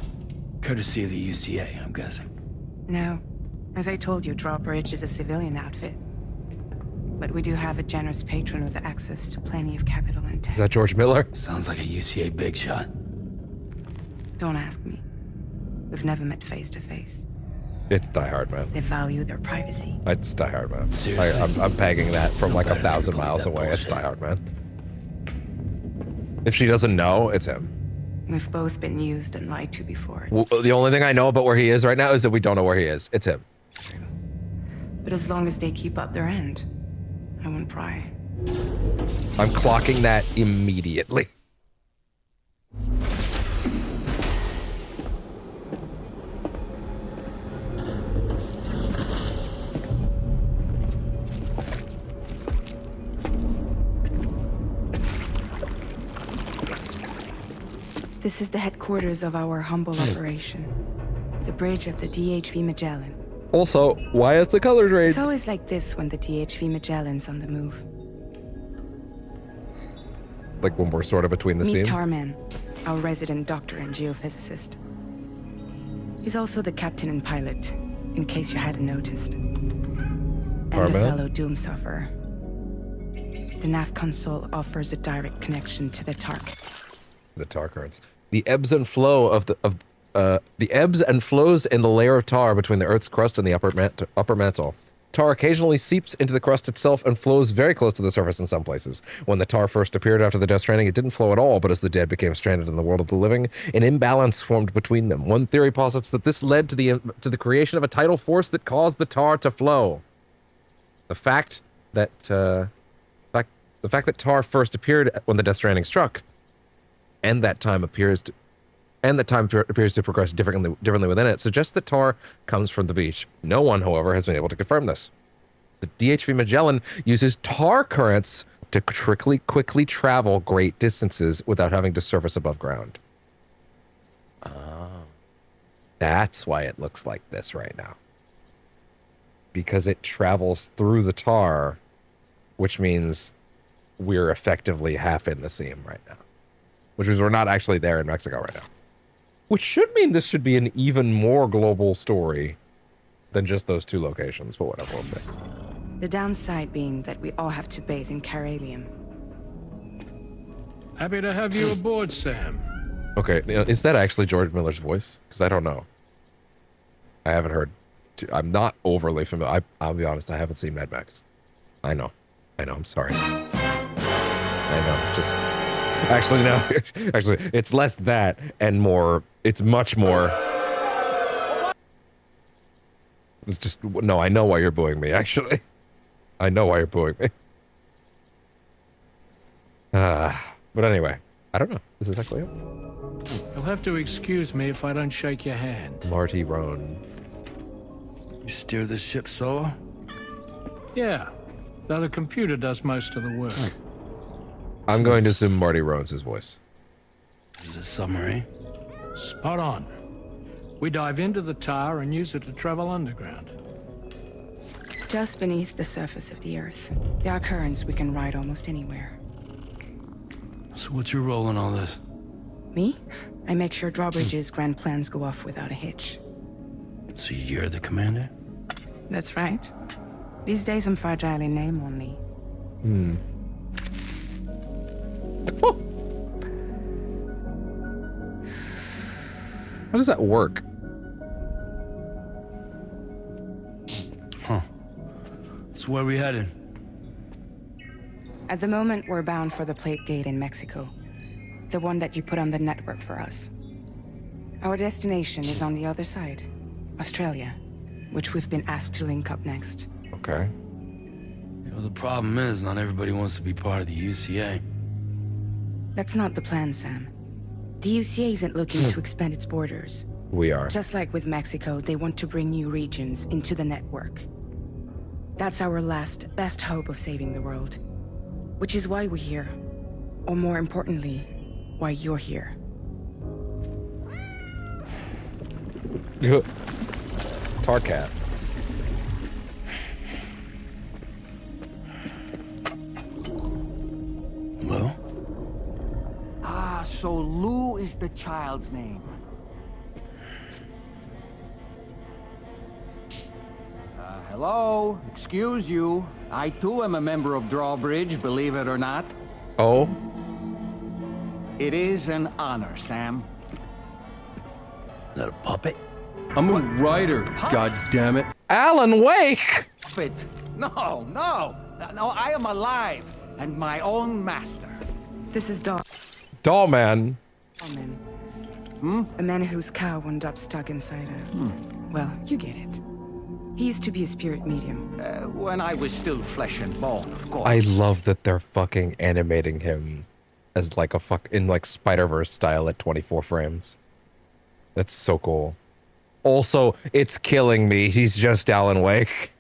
Courtesy of the UCA, I'm guessing. No. As I told you, Drawbridge is a civilian outfit. But we do have a generous patron with access to plenty of capital and tech. Is that George Miller? Sounds like a UCA big shot. Don't ask me. We've never met face to face. It's Die Hard, man. They value their privacy. It's Die Hard, man. Seriously? I'm pegging that from like 1,000 miles away. It's Die Hard, man. If she doesn't know, it's him. We've both been used and lied to before. Well, the only thing I know about where he is right now is that we don't know where he is. It's him. But as long as they keep up their end, I won't pry. I'm clocking that immediately. This is the headquarters of our humble operation. The bridge of the DHV Magellan. Also, why is the color drained? It's always like this when the DHV Magellan's on the move. Like when we're sort of between the Meet seam? Tarman, our resident doctor and geophysicist. He's also the captain and pilot, in case you hadn't noticed. And a Tarman? fellow doom sufferer. The nav console offers a direct connection to the TARC. The tar currents. The ebbs and flow of the ebbs and flows in the layer of tar between the Earth's crust and the upper mantle. Tar occasionally seeps into the crust itself and flows very close to the surface in some places. When the tar first appeared after the Death Stranding, it didn't flow at all, but as the dead became stranded in the world of the living, an imbalance formed between them. One theory posits that this led to the creation of a tidal force that caused the tar to flow. The fact that tar first appeared when the Death Stranding struck, and that time appears and that time appears to progress differently within it, suggests that tar comes from the beach. No one, however, has been able to confirm this. The DHV Magellan uses tar currents to quickly travel great distances without having to surface above ground. Oh. That's why it looks like this right now. Because it travels through the tar, which means we're effectively half in the seam right now. Which means we're not actually there in Mexico right now. Which should mean this should be an even more global story than just those two locations, but whatever, we'll see. The downside being that we all have to bathe in Caralium. Happy to have you aboard, Sam. Okay, is that actually George Miller's voice? Because I don't know. I haven't heard. I'm not overly familiar. I'll be honest, I haven't seen Mad Max. I know, I'm sorry. I know, just... Actually, no. Actually, it's less that and more... It's much more... It's just... No, I know why you're booing me, actually. I know why you're booing me. But anyway, I don't know. Is this actually it? You'll have to excuse me if I don't shake your hand. Marty Roan. You steer this ship solo? Yeah, though the computer does most of the work. I'm going to assume Marty Roan's his voice. This is a submarine? Spot on. We dive into the tar and use it to travel underground. Just beneath the surface of the Earth, there are currents we can ride almost anywhere. So what's your role in all this? Me? I make sure Drawbridge's grand plans go off without a hitch. So you're the commander? That's right. These days I'm fragile in name only. Hmm. How does that work? Huh. So where are we headed? At the moment, we're bound for the plate gate in Mexico. The one that you put on the network for us. Our destination is on the other side. Australia, which we've been asked to link up next. Okay. You know, the problem is not everybody wants to be part of the UCA. That's not the plan, Sam. The UCA isn't looking to expand its borders. We are. Just like with Mexico, they want to bring new regions into the network. That's our last, best hope of saving the world. Which is why we're here. Or more importantly, why you're here. Tarcat. Well? Ah, so Lou is the child's name. Hello? Excuse you. I too am a member of Drawbridge, believe it or not. Oh? It is an honor, Sam. Is that a puppet? I'm a writer, god damn it. Alan Wake! Puppet? No, no. No, I am alive and my own master. This is Dollman. A man whose cow wound up stuck inside a... Well, you get it. He used to be a spirit medium. When I was still flesh and bone, of course. I love that they're fucking animating him as like a in like Spider-Verse style at 24 frames. That's so cool. Also, it's killing me. He's just Alan Wake.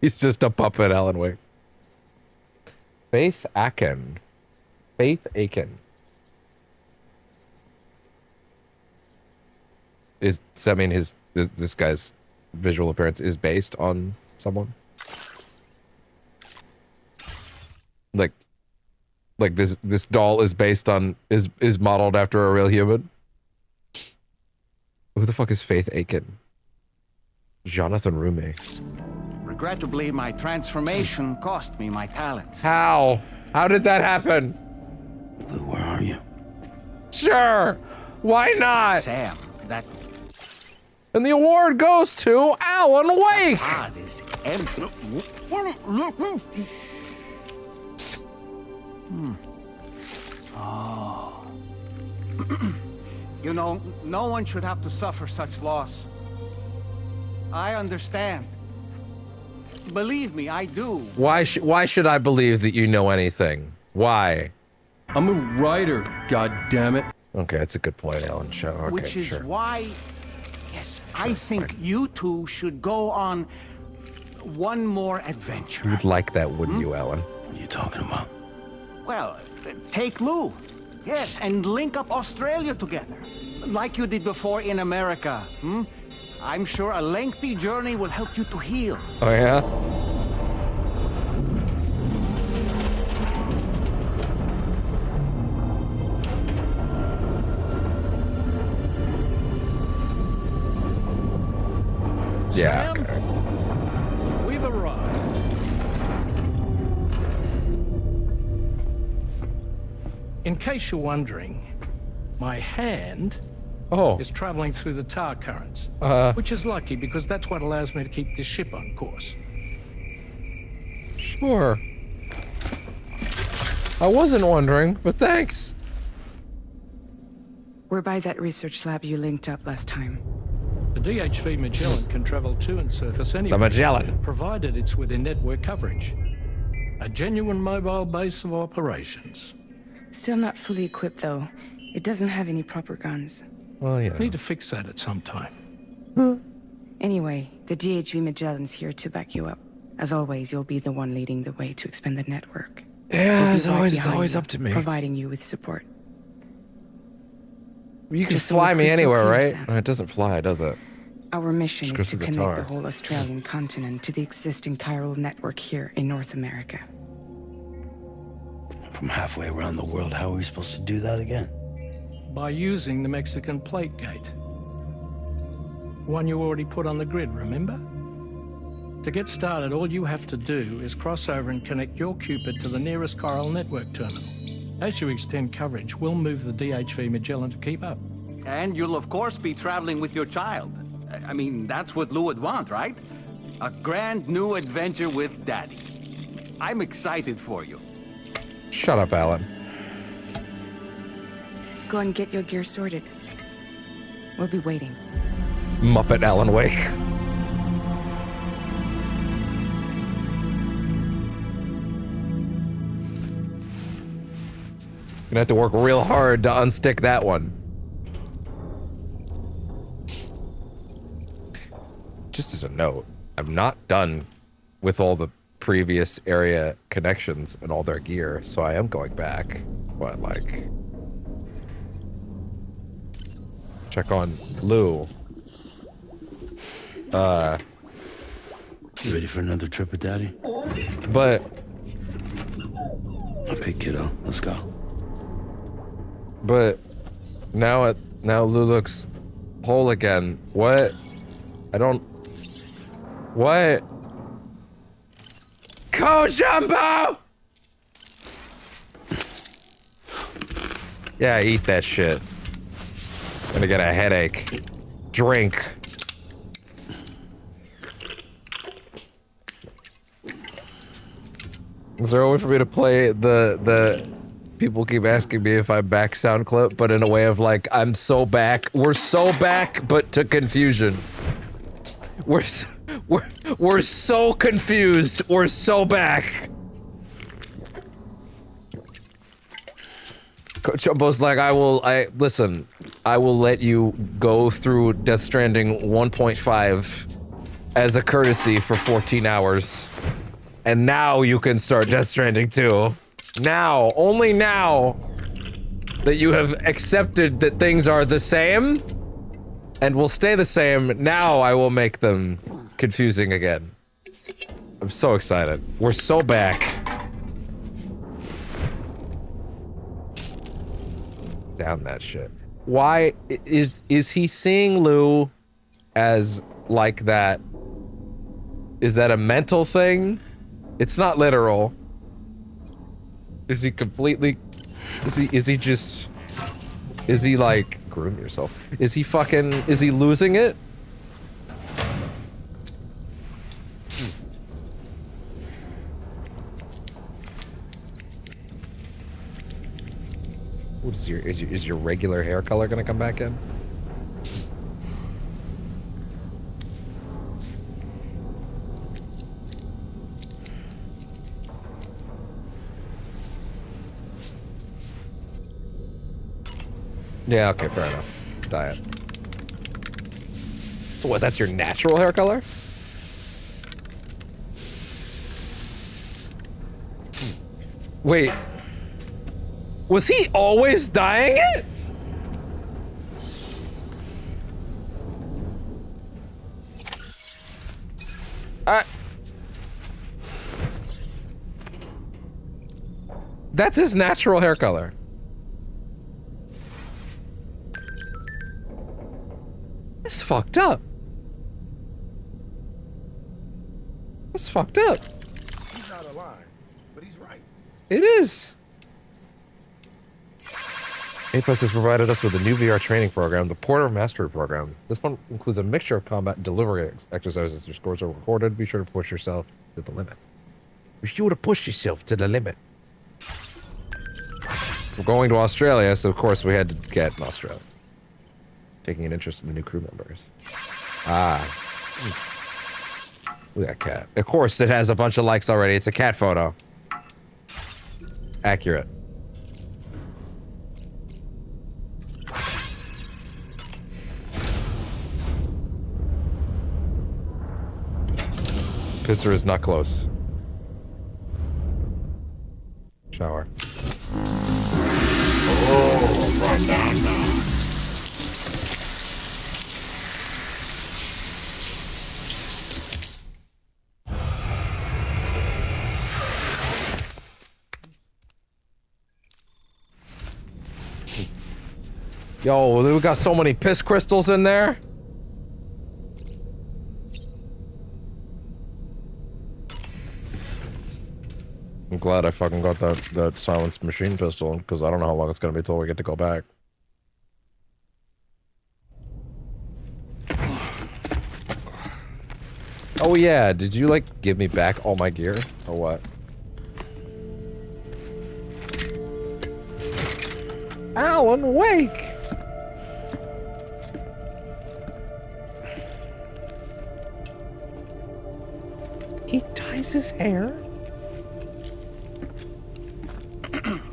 He's just a puppet Alan Wake. Faith Aiken. Faith Aiken. Does that mean this guy's visual appearance is based on someone? Like this doll is based on is modeled after a real human? Who the fuck is Faith Aiken? Jonathan Rumi. Regrettably, my transformation cost me my talents. How? How did that happen? Lou, where are you? Sure! Why not? Sam, that... And the award goes to Alan Wake! Pod is empty. Oh. You know, no one should have to suffer such loss. I understand. Believe me, I do. Why should I believe that you know anything? Why? I'm a writer, god damn it. Okay, that's a good point, Alan. Show. Okay, Which is sure. why, yes, I think you two should go on one more adventure. You'd like that, wouldn't you, Alan? What are you talking about? Well, take Lou. Yes, and link up Australia together. Like you did before in America. I'm sure a lengthy journey will help you to heal. Oh, yeah? Yeah. Sam, Okay. we've arrived. In case you're wondering, my hand is traveling through the tower currents, which is lucky because that's what allows me to keep this ship on course. Sure. I wasn't wondering, but thanks. We're by that research lab you linked up last time. The DHV Magellan can travel to and surface anywhere, Magellan. provided it's within network coverage. A genuine mobile base of operations. Still not fully equipped, though. It doesn't have any proper guns. Well, yeah. Need to fix that at some time. Anyway, the DHV Magellan's here to back you up. As always, you'll be the one leading the way to expand the network. Yeah, We'll be as right always, it's behind always you, up to me. Providing you with support. You can Just so fly we're me crystal anywhere, clear, right? Sam. It doesn't fly, does it? Our mission Just goes is to through the connect tar. the whole Australian continent to the existing chiral network here in North America. From halfway around the world, how are we supposed to do that again? By using the Mexican plate gate. One you already put on the grid, remember? To get started, all you have to do is cross over and connect your Cupid to the nearest chiral network terminal. As you extend coverage, we'll move the DHV Magellan to keep up. And you'll of course be traveling with your child. I mean, that's what Lou would want, right? A grand new adventure with Daddy. I'm excited for you. Shut up, Alan. Go and get your gear sorted. We'll be waiting. Muppet Alan Wake. Gonna have to work real hard to unstick that one. Just as a note, I'm not done with all the previous area connections and all their gear, so I am going back. What, like... check on Lou. You ready for another trip with Daddy? But... okay, kiddo, let's go. But now Lou looks whole again. What? I don't... What? Jumbo! Yeah, eat that shit. Gonna get a headache. Drink. Is there a way for me to play the people keep asking me if I'm back sound clip, but in a way of like, I'm so back. We're so back, but to confusion. We're so confused. We're so back. Coach Jumbo's like, I will let you go through Death Stranding 1.5 as a courtesy for 14 hours. And now you can start Death Stranding 2. Now, only now that you have accepted that things are the same and will stay the same, now I will make them confusing again. I'm so excited. We're so back. Down that shit. Why is he seeing Lou as like that? Is that a mental thing? It's not literal. Is he completely... Is he like... Groom yourself. Is he losing it? What is your regular hair color gonna come back in? Yeah, okay, fair enough. Dye it. So what, that's your natural hair color? Wait. Was he always dyeing it? That's his natural hair color. That's fucked up. That's fucked up. He's not alive, but he's right. It is. APUS has provided us with a new VR training program, the Porter Mastery Program. This one includes a mixture of combat and delivery exercises. Your scores are recorded. Be sure to push yourself to the limit. Be sure to push yourself to the limit. We're going to Australia, so of course we had to get in Australia. Taking an interest in the new crew members. Ah. Look at that cat. Of course it has a bunch of likes already. It's a cat photo. Accurate. Pisser is not close. Shower. Oh, from down now. Yo, we got so many piss crystals in there. I'm glad I fucking got that silenced machine pistol, because I don't know how long it's gonna be till we get to go back. Oh yeah, did you like give me back all my gear, or what? Alan Wake! He dyes his hair?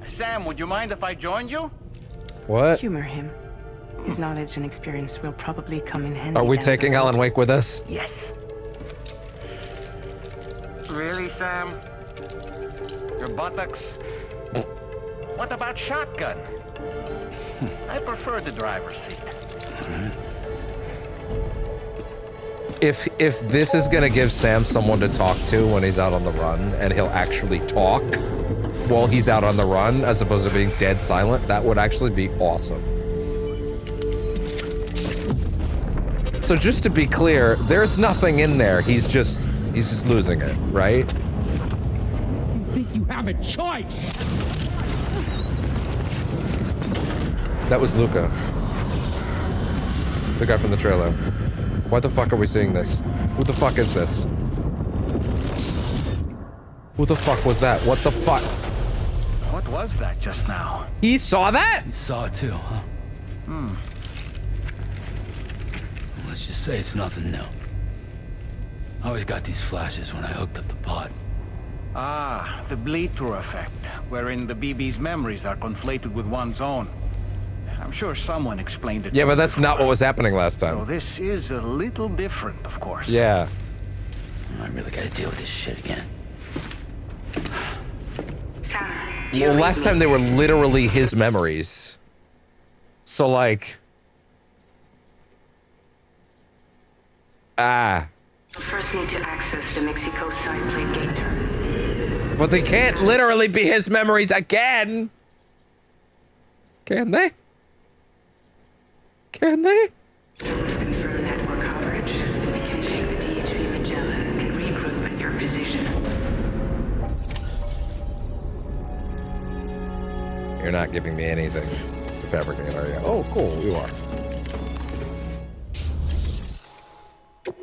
Sam, would you mind if I joined you? What? Humor him. His knowledge and experience will probably come in handy. Are we down taking the road. Alan Wake with us? Yes. Really, Sam? Your buttocks? What about shotgun? I prefer the driver's seat. If this is gonna give Sam someone to talk to when he's out on the run, and he'll actually talk while he's out on the run, as opposed to being dead silent, that would actually be awesome. So just to be clear, there's nothing in there. He's just losing it, right? You think you have a choice? That was Luca. The guy from the trailer. Why the fuck are we seeing this? Who the fuck is this? Who the fuck was that? What the fuck? What was that just now? He saw that? You saw it too, huh? Hmm. Let's just say it's nothing new. I always got these flashes when I hooked up the pod. Ah, the bleed-through effect, wherein the BB's memories are conflated with one's own. I'm sure someone explained it. Yeah, but that's not what was happening last So time. this is a little different, of course. Yeah. I really gotta deal with this shit again. Well, last time they were literally his memories. So, like... Ah. First need to access the Mexico side plate gate terminal. But they can't literally be his memories again! Can they? Can they? Confirm network coverage. We can take the DHV Magellan and regroup at your position. You're not giving me anything to fabricate, are you? Oh, cool, you are.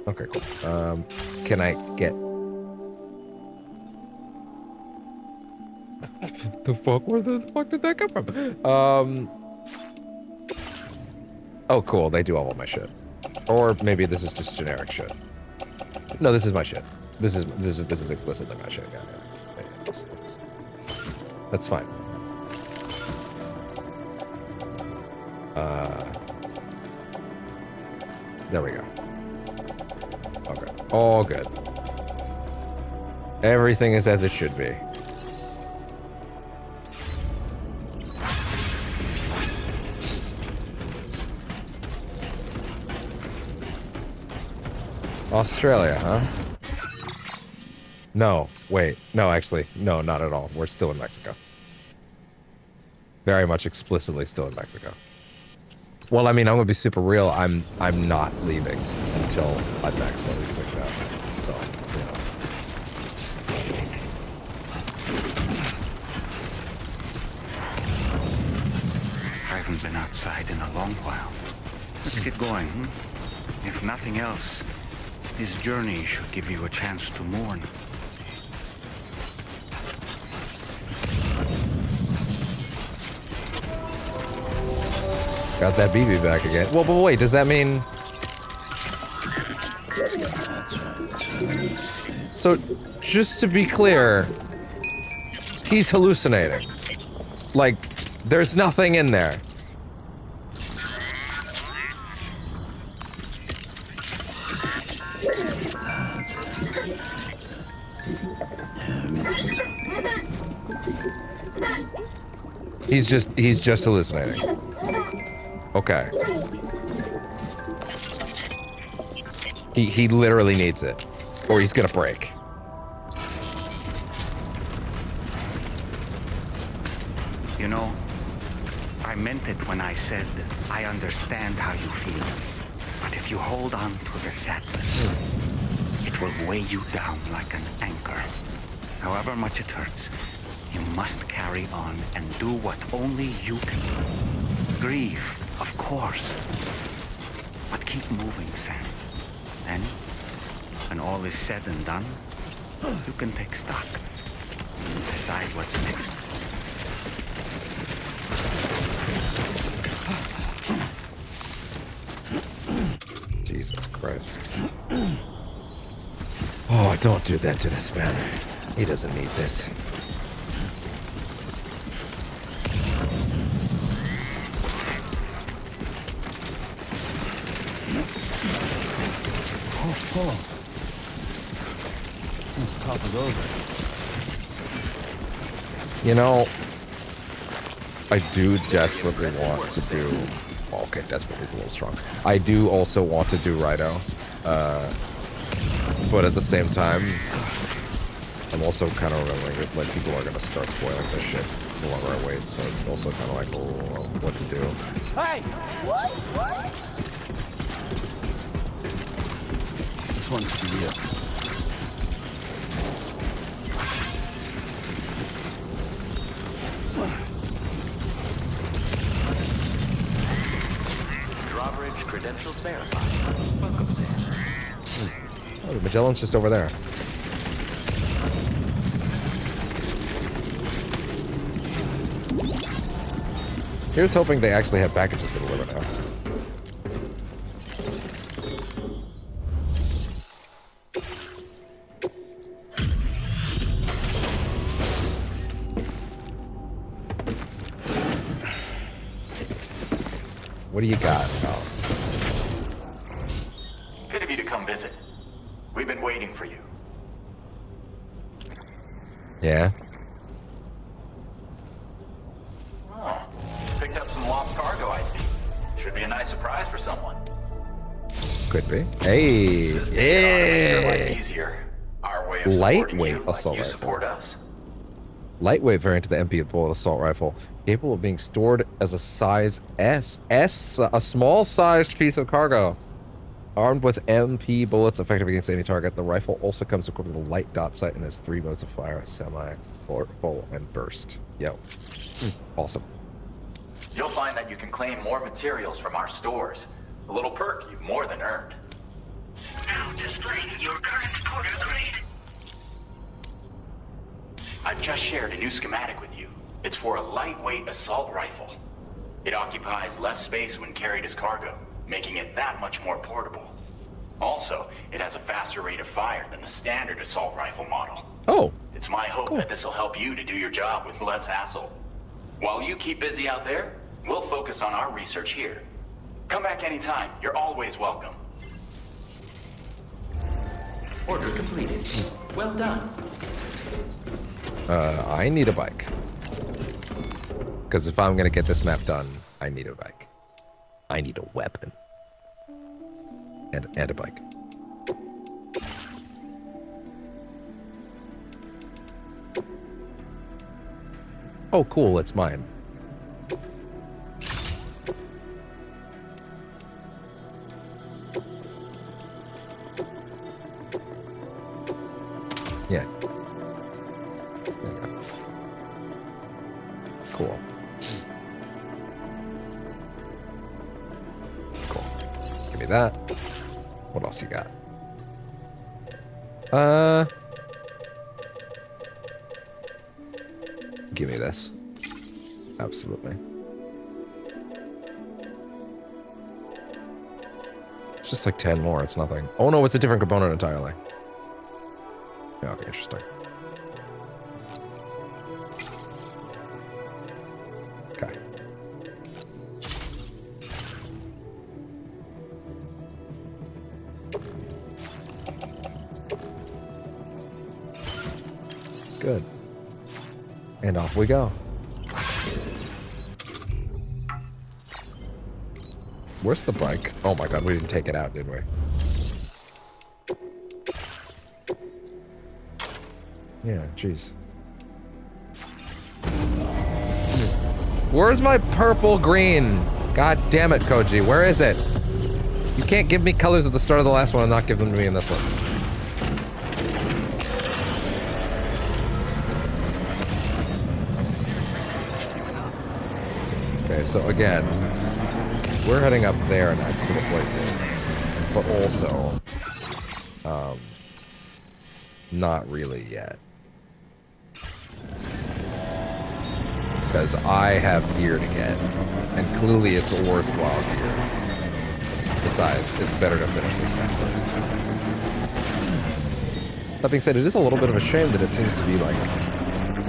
Okay, cool. Can I get... the fuck? Where the fuck did that come from? Oh, cool. They do all of my shit. Or maybe this is just generic shit. No, this is my shit. This is explicitly my shit. Yeah. That's fine. There we go. Okay. All good. Everything is as it should be. Australia, huh? No, wait. No, actually, no, not at all. We're still in Mexico. Very much explicitly still in Mexico. Well, I mean, I'm gonna be super real. I'm not leaving until I've maxed all these things out. So, you know. I haven't been outside in a long while. Let's get going, hmm? If nothing else, this journey should give you a chance to mourn. Got that BB back again. Well, but wait, does that mean... So, just to be clear, he's hallucinating. Like, there's nothing in there. He's just hallucinating. Okay. He literally needs it, or he's gonna break. You know, I meant it when I said I understand how you feel. But if you hold on to the sadness, it will weigh you down like an anchor. However much it hurts, you must carry on and do what only you can do. Grieve, of course. But keep moving, Sam. Then, when all is said and done, you can take stock and decide what's next. Jesus Christ. Oh, don't do that to this man. He doesn't need this. Oh. Let's topple over. You know, I do desperately want to do... Well, okay, desperately is a little strong. I do also want to do Rhino. But at the same time, I'm also kind of remembering that like people are going to start spoiling this shit the longer I wait. So it's also kind of like, oh, what to do. Hey! What? This one's for you. Drawbridge credentials verified. Welcome, Sam. Oh, the Magellan's just over there. Here's hoping they actually have packages to deliver now. What do you got? Oh. Good of you to come visit. We've been waiting for you. Yeah? Oh, picked up some lost cargo, I see. Should be a nice surprise for someone. Could be. Hey! This thing ought to make your life Yeah! easier. Our way of supporting Lightweight you, like assault you rifle. support us. Lightweight variant of the MP bullet assault rifle, capable of being stored as a size S, a small-sized piece of cargo. Armed with MP bullets effective against any target, the rifle also comes equipped with a light dot sight and has 3 modes of fire: semi, full, and burst. Yo, awesome. You'll find that you can claim more materials from our stores. A little perk you've more than earned. Now displaying your current quarter grade. I've just shared a new schematic with you. It's for a lightweight assault rifle. It occupies less space when carried as cargo, making it that much more portable. Also, it has a faster rate of fire than the standard assault rifle model. Oh. It's my hope that this will help you to do your job with less hassle. While you keep busy out there, We'll focus on our research here. Come back anytime. You're always welcome. Order completed. Well done. I need a bike. Because if I'm gonna get this map done, I need a bike. I need a weapon. And a bike. Oh, cool, it's mine. Yeah. Okay. Cool. Cool. Give me that. What else you got? Give me this. Absolutely. It's just like 10 more, it's nothing. Oh no, it's a different component entirely. Yeah, okay, interesting. Okay. Good. And off we go. Where's the bike? Oh my god, we didn't take it out, did we? Yeah, jeez. Where's my purple green? God damn it, Koji, where is it? You can't give me colors at the start of the last one and not give them to me in this one. Okay, so again, we're heading up there next to the plate there. But also, not really yet. Because I have gear to get, and clearly it's a worthwhile gear. Besides, it's better to finish this match first. That being said, it is a little bit of a shame that it seems to be like...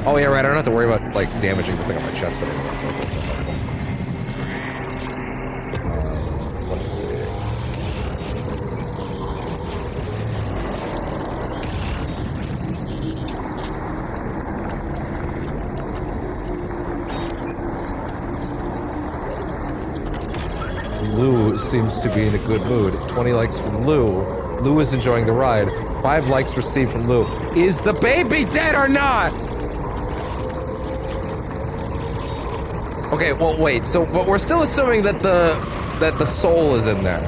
Oh yeah, right, I don't have to worry about, like, damaging the thing on my chest anymore. That's also helpful. Let's see. Lou seems to be in a good mood. 20 likes from Lou. Lou is enjoying the ride. 5 likes received from Lou. Is the baby dead or not? Okay, well, wait. So, but we're still assuming that the soul is in there.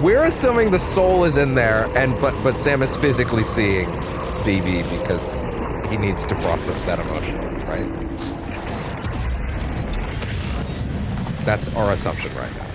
We're assuming the soul is in there, and but Sam is physically seeing BB because he needs to process that emotion, right? That's our assumption right now.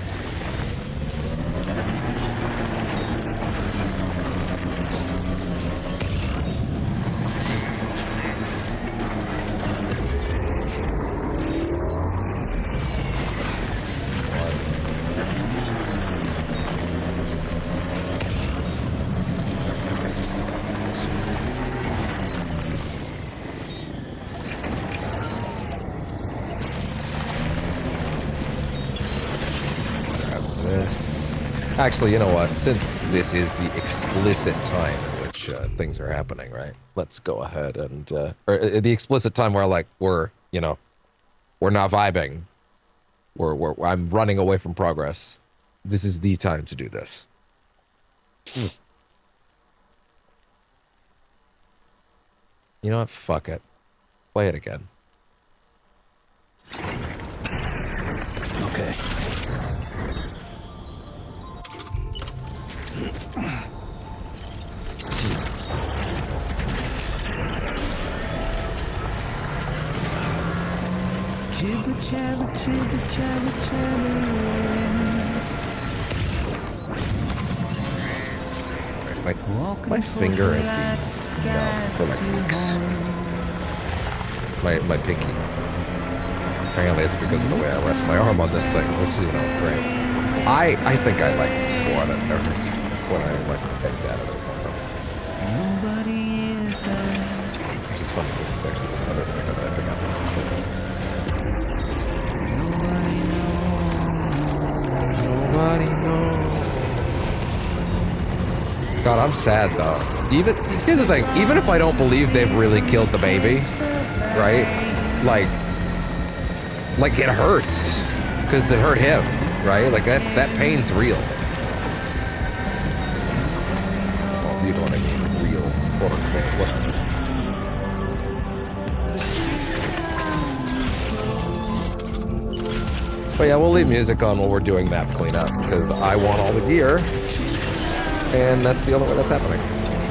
Actually, you know what? Since this is the explicit time in which things are happening, right? Let's go ahead and or the explicit time where like we're not vibing. I'm running away from progress. This is the time to do this. You know what? Fuck it. Play it again. Okay. Chibba chabba chibba chabba chabba. My finger has been numb for like weeks. My pinky. Apparently it's because of the way I rest my arm on this thing, which is, great. I think I like want a nerve when I like take that or something. Nobody is Which is funny because it's actually the other thing that I pick up. Nobody knows. God, I'm sad though. Here's the thing, even if I don't believe they've really killed the baby, right? Like it hurts. Because it hurt him, right? Like that pain's real. Well, you know what I mean. Real, quote unquote, whatever. But yeah, we'll leave music on while we're doing map cleanup because I want all the gear, and that's the only way that's happening.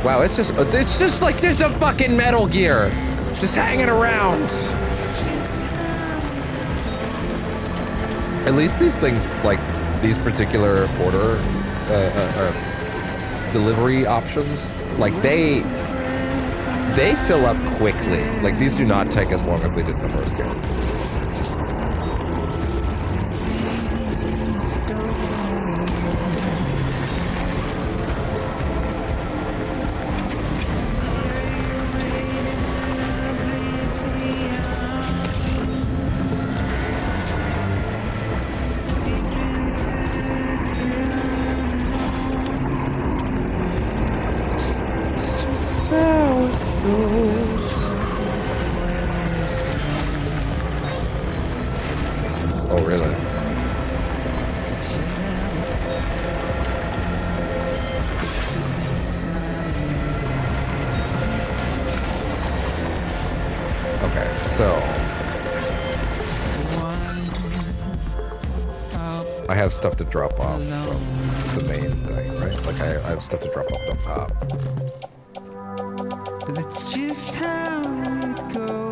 Wow, it's just like there's a fucking Metal Gear just hanging around. At least these things, like these particular order delivery options, like they fill up quickly. Like these do not take as long as they did in the first game. Oh, really? Okay, so I have stuff to drop off from the main thing, right? Like I have stuff to drop off the top. But it's just how it goes.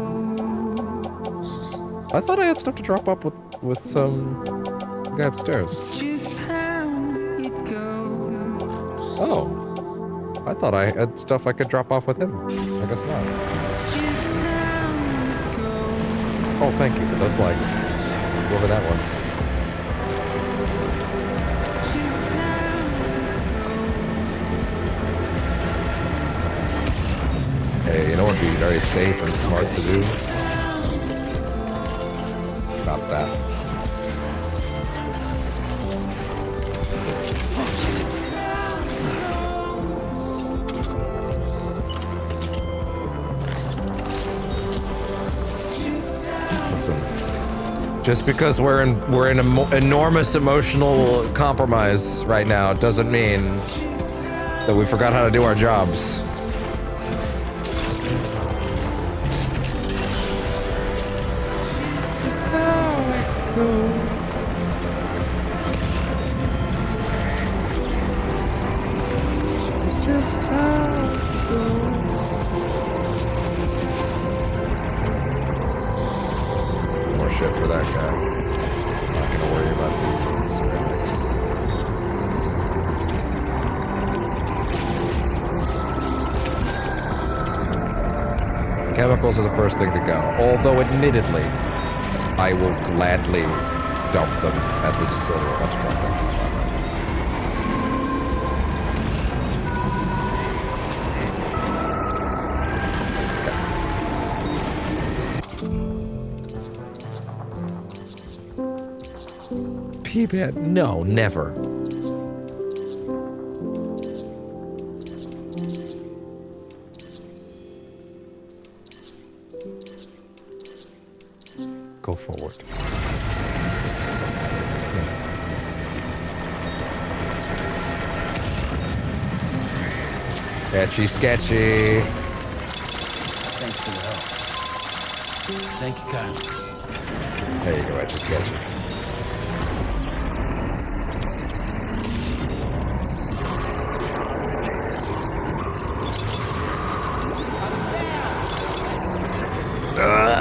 I thought I had stuff to drop off with the guy upstairs. It's just how it goes. Oh, I thought I had stuff I could drop off with him. I guess not. It's just how it goes. Oh, thank you for those likes. Whoever that was. It's just how it Hey, you know what would be very safe and smart to do? Not that. Listen, just because we're in an enormous emotional compromise right now doesn't mean that we forgot how to do our jobs. More shit for that guy. Not gonna worry about the ceramics. Chemicals are the first thing to go. Although, admittedly, I will gladly dump them at this facility. I'll have to drop them. P-Bad? No, never. Go forward. Sketchy, sketchy. Thanks for the help. Thank you, Kyle. There you go, Etchy Sketchy.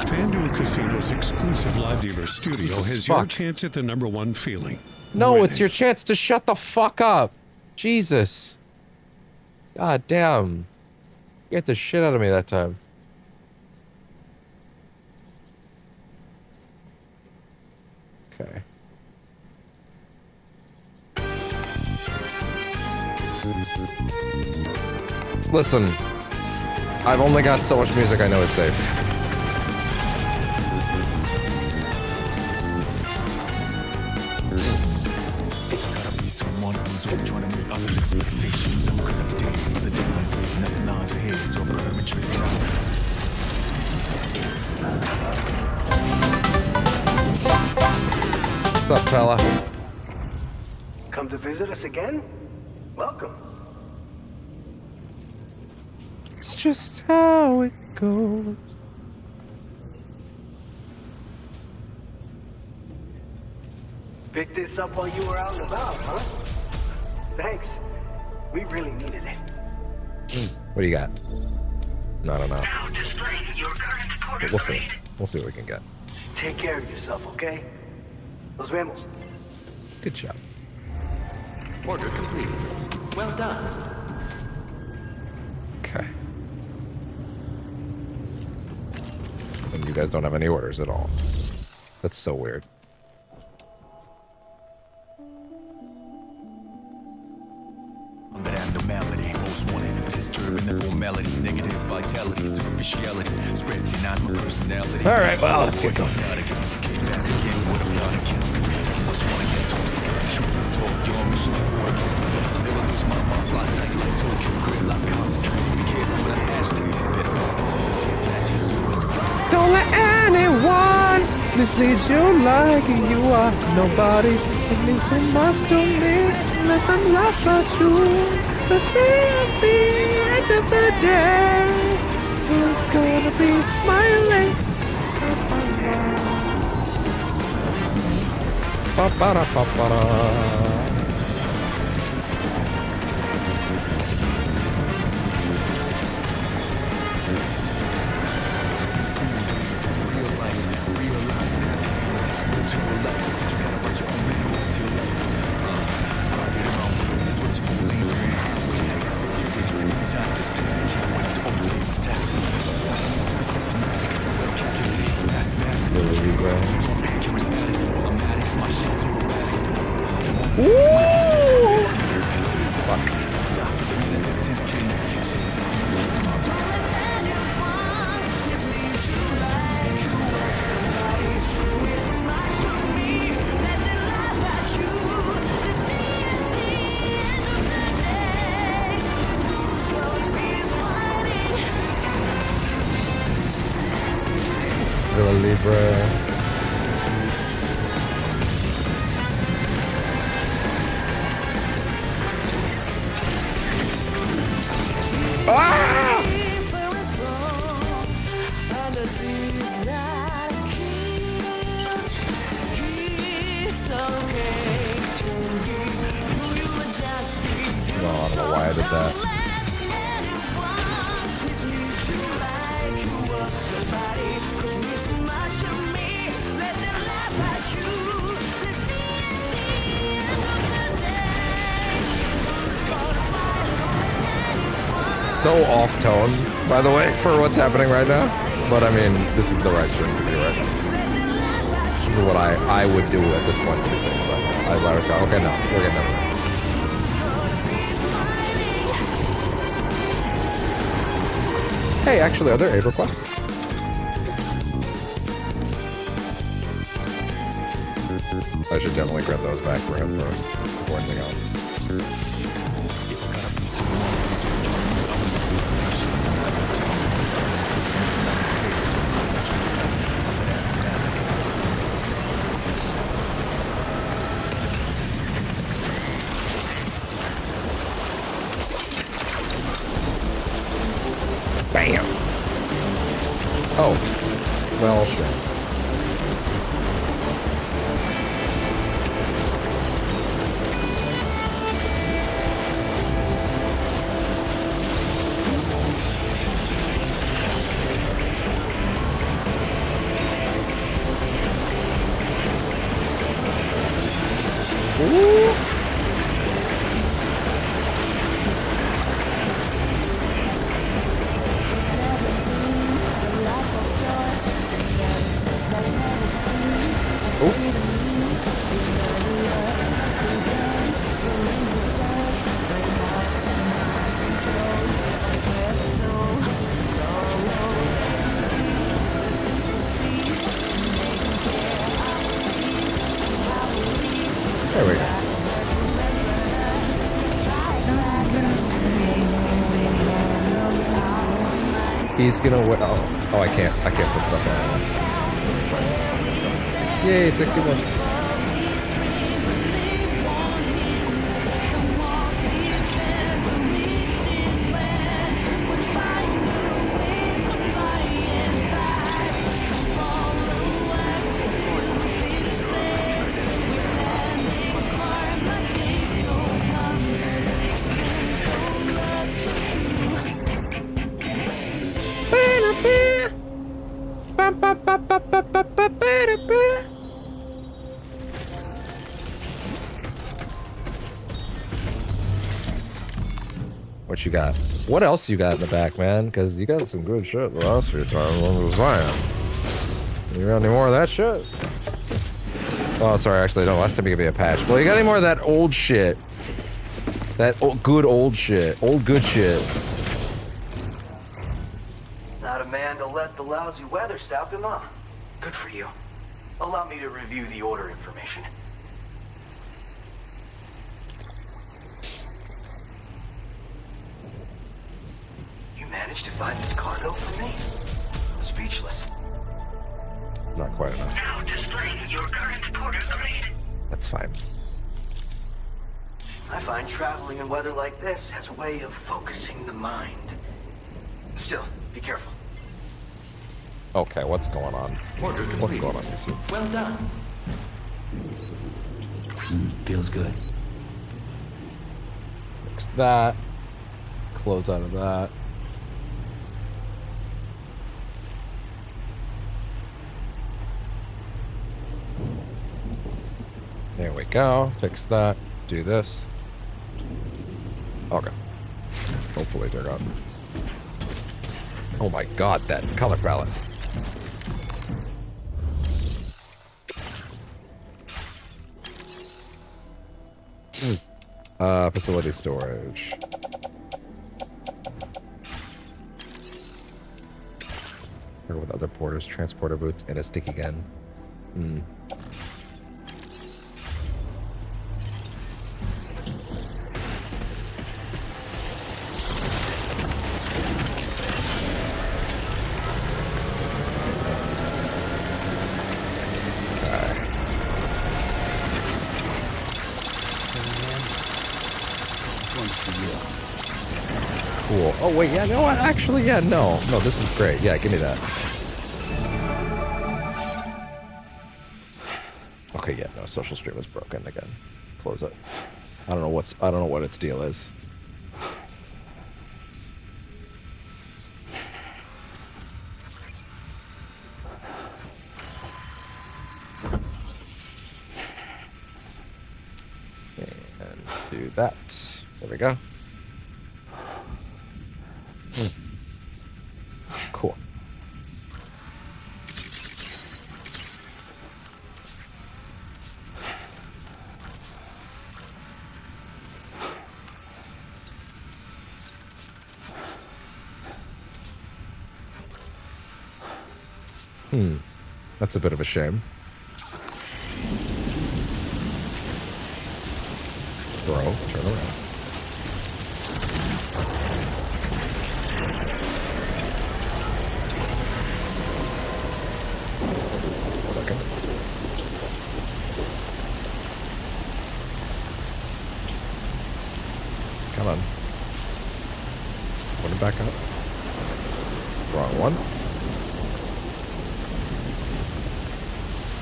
FanDuel Casino's exclusive live dealer studio Jesus has your fuck. chance at the #1 feeling. No, Winning. it's your chance to shut the fuck up. Jesus. God damn. Get the shit out of me that time. Okay. Listen. I've only got so much music I know is safe. Someone who's all trying to meet others' expectations and look at the day, the deadlines, nothing lies ahead, so I'm gonna trick it out. What's up, fella? Come to visit us again? Welcome. It's just how it goes. Picked this up while you were out and about, huh? Thanks. We really needed it. What do you got? No, I don't know. But we'll see. We'll see what we can get. Take care of yourself, okay? Nos vemos. Good job. Order complete. Well done. Okay. And you guys don't have any orders at all. That's so weird. That abnormality, most wanted for disturbing the formality, negative vitality, superficiality, spread denies my personality. All right, well, let's get going. Don't let anyone mislead you like you are nobody. It means so much to me. Let them laugh at you. But see at the end of the day, who's gonna be smiling? Ba-ba-da-ba-ba-da. So off tone, by the way, for what's happening right now. But I mean, this is the right tune to do right now. This is what I would do at this point to things. But I let her go. Okay, no, we're getting over it. Hey, actually, are there aid requests? I should definitely grab those back for him first, before anything else. Bam! Oh. Well, sure. Ooh. He's gonna win. Oh, I can't put stuff on. Yay, 61. What you got? What else you got in the back, man? Because you got some good shit the last few times. I was fine. You got any more of that shit? Oh, sorry, actually, no. Last time you gave me a patch. Well, you got any more of that old shit? That good old shit. Old good shit. Not a man to let the lousy weather stop him, huh? Good for you. Allow me to review the order information. You managed to find this cargo for me? Speechless. Not quite enough. Now displaying your current porter grade. That's fine. I find traveling in weather like this has a way of focusing the mind. Still, be careful. Okay, what's going on? What's going on, YouTube? Well done. Feels good. Fix that. Close out of that. There we go. Fix that. Do this. Okay. Hopefully they're gone. Oh my god, that color palette. Facility storage. Or with other porters, transporter boots, and a sticky gun. Cool. Oh wait, yeah, no, actually, yeah, no, this is great. Yeah, give me that. Okay, yeah, no, social stream is broken again. Close it. I don't know what its deal is. And do that. There we go. Cool. That's a bit of a shame. Bro, turn around. Come on. Put it back up. Wrong one.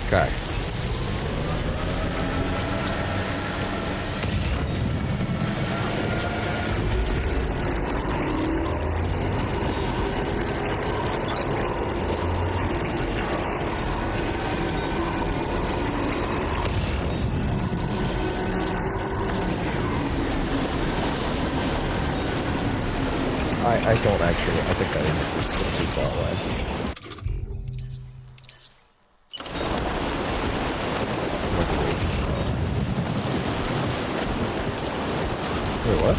Okay. I don't actually. I think that is still too far away. Wait, what?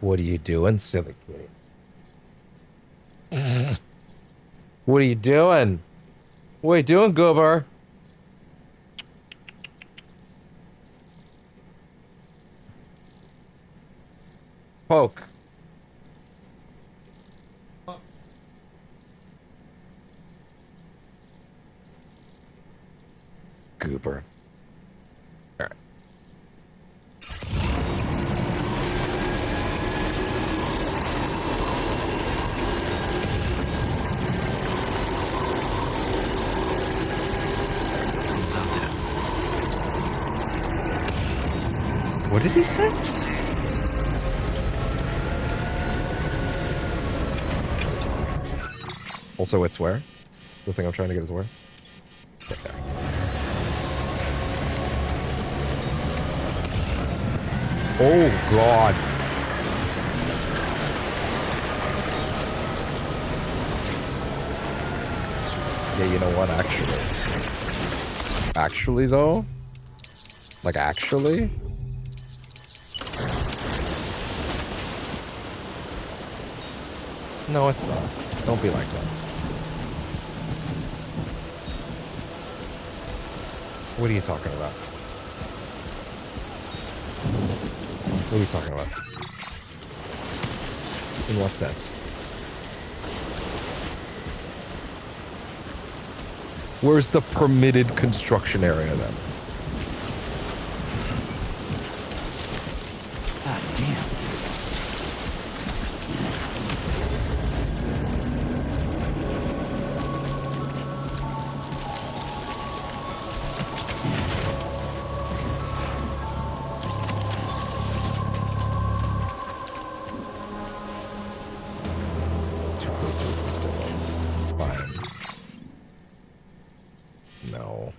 What are you doing, silly kitty? What are you doing? What are you doing, Goober? Poke. Goober. Alright. What did he say? Also, it's where? The thing I'm trying to get is where? Right there. Oh, God. Yeah, you know what, actually? Actually, though? Like, actually? No, it's not. Don't be like that. What are you talking about? What are you talking about? In what sense? Where's the permitted construction area then? God damn. No.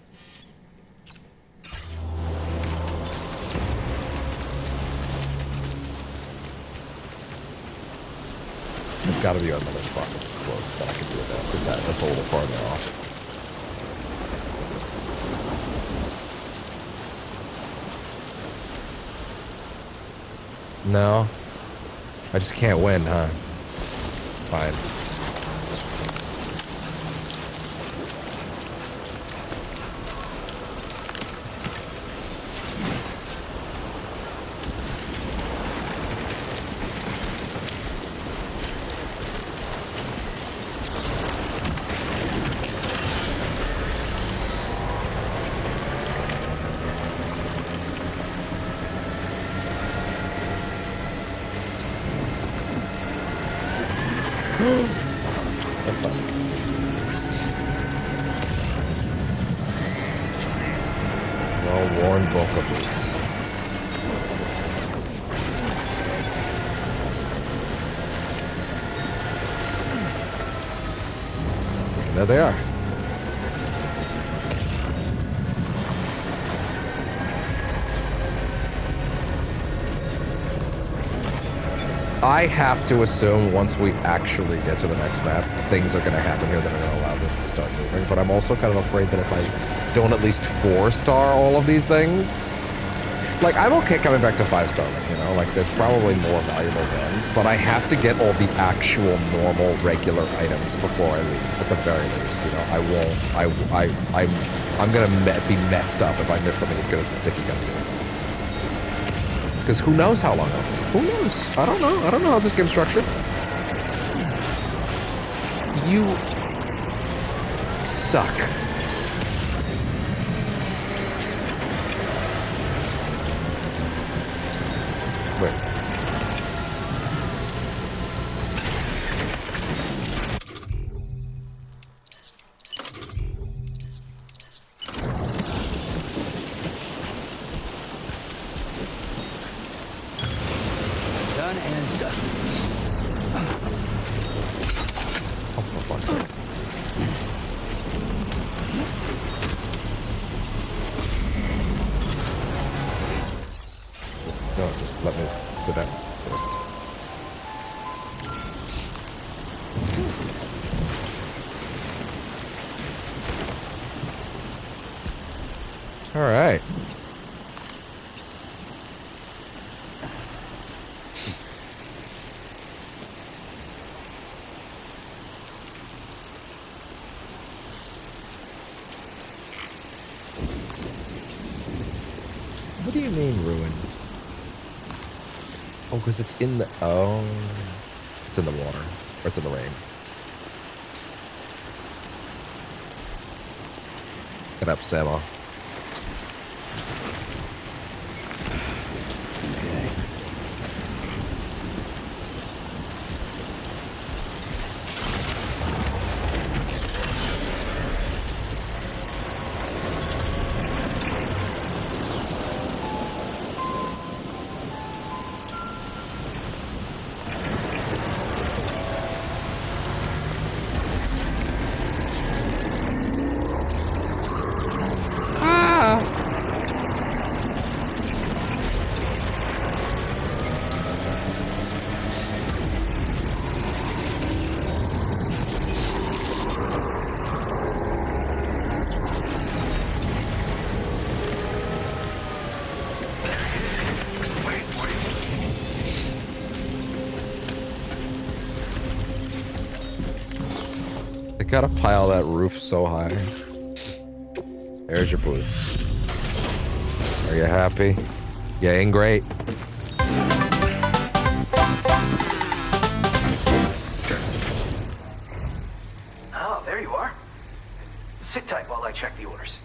There's got to be another spot that's close that I can do with that. Because that's a little farther off. No. I just can't win, huh? Fine. That's fine. Well-worn Boca boots. And there they are. I have to assume once we actually get to the next map, things are going to happen here that are going to allow this to start moving. But I'm also kind of afraid that if I don't at least 4-star all of these things, like, I'm okay coming back to 5-starring, you know? Like, that's probably more valuable then. But I have to get all the actual, normal, regular items before I leave, at the very least, you know? I won't, I'm going to be messed up if I miss something as good as the sticky gun. Because who knows how long it'll be. Who knows? I don't know. I don't know how this game's structured. You suck. Wait. Done and dusted. Oh, for fuck's sakes. Just let me sit down first. All right. What do you mean ruined? Oh, because it's in the... Oh. It's in the water. Or it's in the rain. Get up, Sammo. Gotta pile that roof so high. There's your boots. Are you happy? You ain't great. Oh, there you are. Sit tight while I check the orders.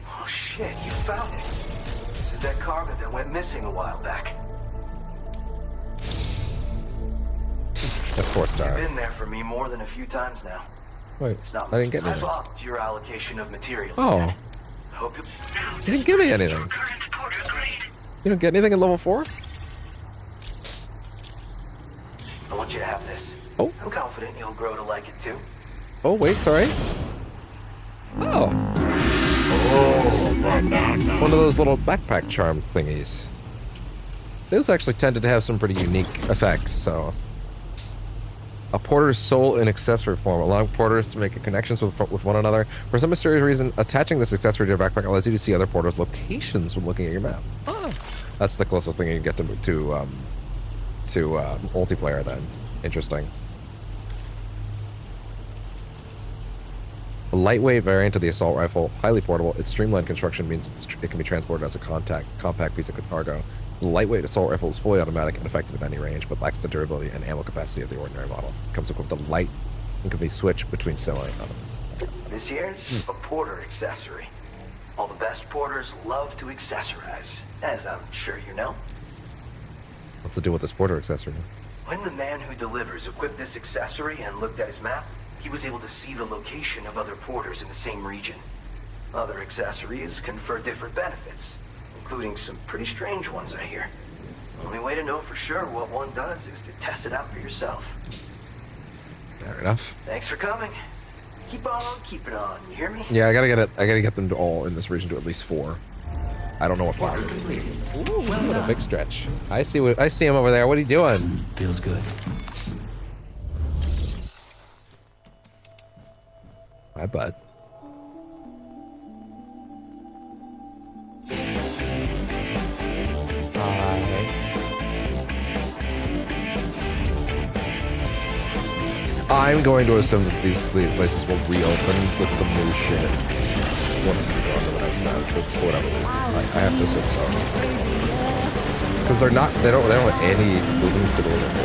Oh shit, you found it. This is that cargo that went missing a while back. Of course, star. You've been there for me more than a few times now. Wait, It's not I didn't get I've anything. upped your allocation of materials. Oh. again. I hope you... You didn't give me anything. You don't get anything at level 4? I want you to have this. Oh. I'm confident you'll grow to like it too. Oh, wait, sorry. Oh. One of those little backpack charm thingies. Those actually tended to have some pretty unique effects, so... A porter's soul in accessory form, allowing porters to make connections with one another. For some mysterious reason, attaching this accessory to your backpack allows you to see other porters' locations when looking at your map. Ah. That's the closest thing you can get to multiplayer then. Interesting. A lightweight variant of the assault rifle, highly portable. Its streamlined construction means it can be transported as a compact piece of cargo. The lightweight assault rifle is fully automatic and effective at any range, but lacks the durability and ammo capacity of the ordinary model. It comes equipped with light and can be switched between semi and other. This here's a porter accessory. All the best porters love to accessorize, as I'm sure you know. What's the deal with this porter accessory? When the man who delivers equipped this accessory and looked at his map, he was able to see the location of other porters in the same region. Other accessories confer different benefits, including some pretty strange ones, I hear. Only way to know for sure what one does is to test it out for yourself. Fair enough. Thanks for coming. Keep on keeping on, you hear me? Yeah, I gotta get them to all in this region to at least 4. I don't know what 5. Ooh, what a big stretch. I see him over there. What are you doing? Feels good. Hi, bud. I'm going to assume that these places will reopen with some new shit once you go on to the next map, for whatever reason. I have to assume so. Because they don't have any movements to do with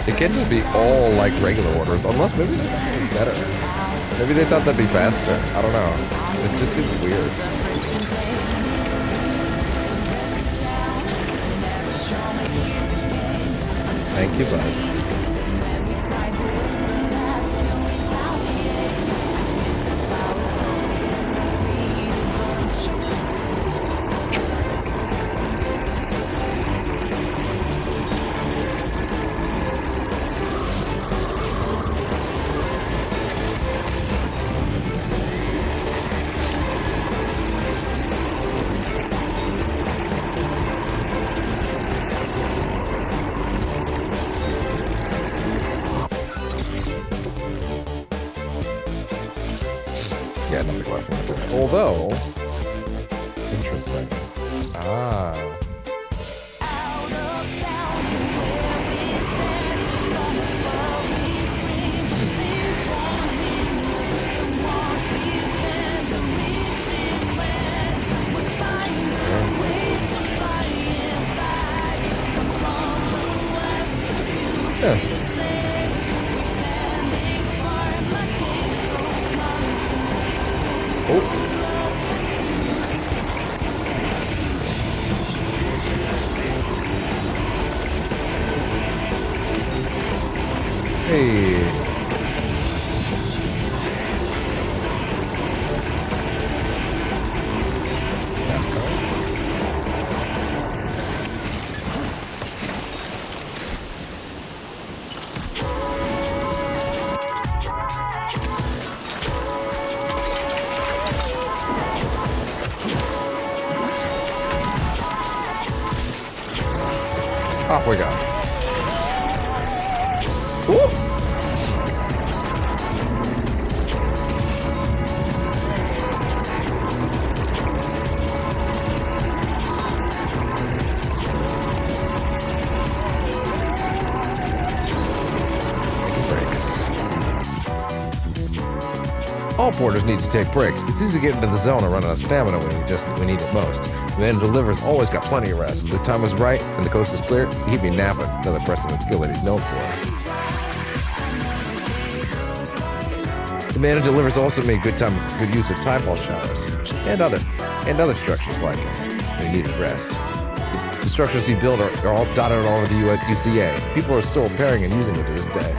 it. It can't just be all like regular orders, unless maybe they're better. Maybe they thought that'd be faster. I don't know. It just seems weird. Thank you, bud. Yeah, nothing left from this. Although, interesting. Ah. Off we go. Ooh. All porters need to take breaks. It's easy to get into the zone and run out of stamina when we need it most. The man who delivers always got plenty of rest. If the time was right and the coast was clear, he'd be napping. Another precedent skill that he's known for. The man who delivers also made good use of tidefall showers and other structures like it. When he needed rest. The structures he built are all dotted all over the UCA. People are still repairing and using it to this day.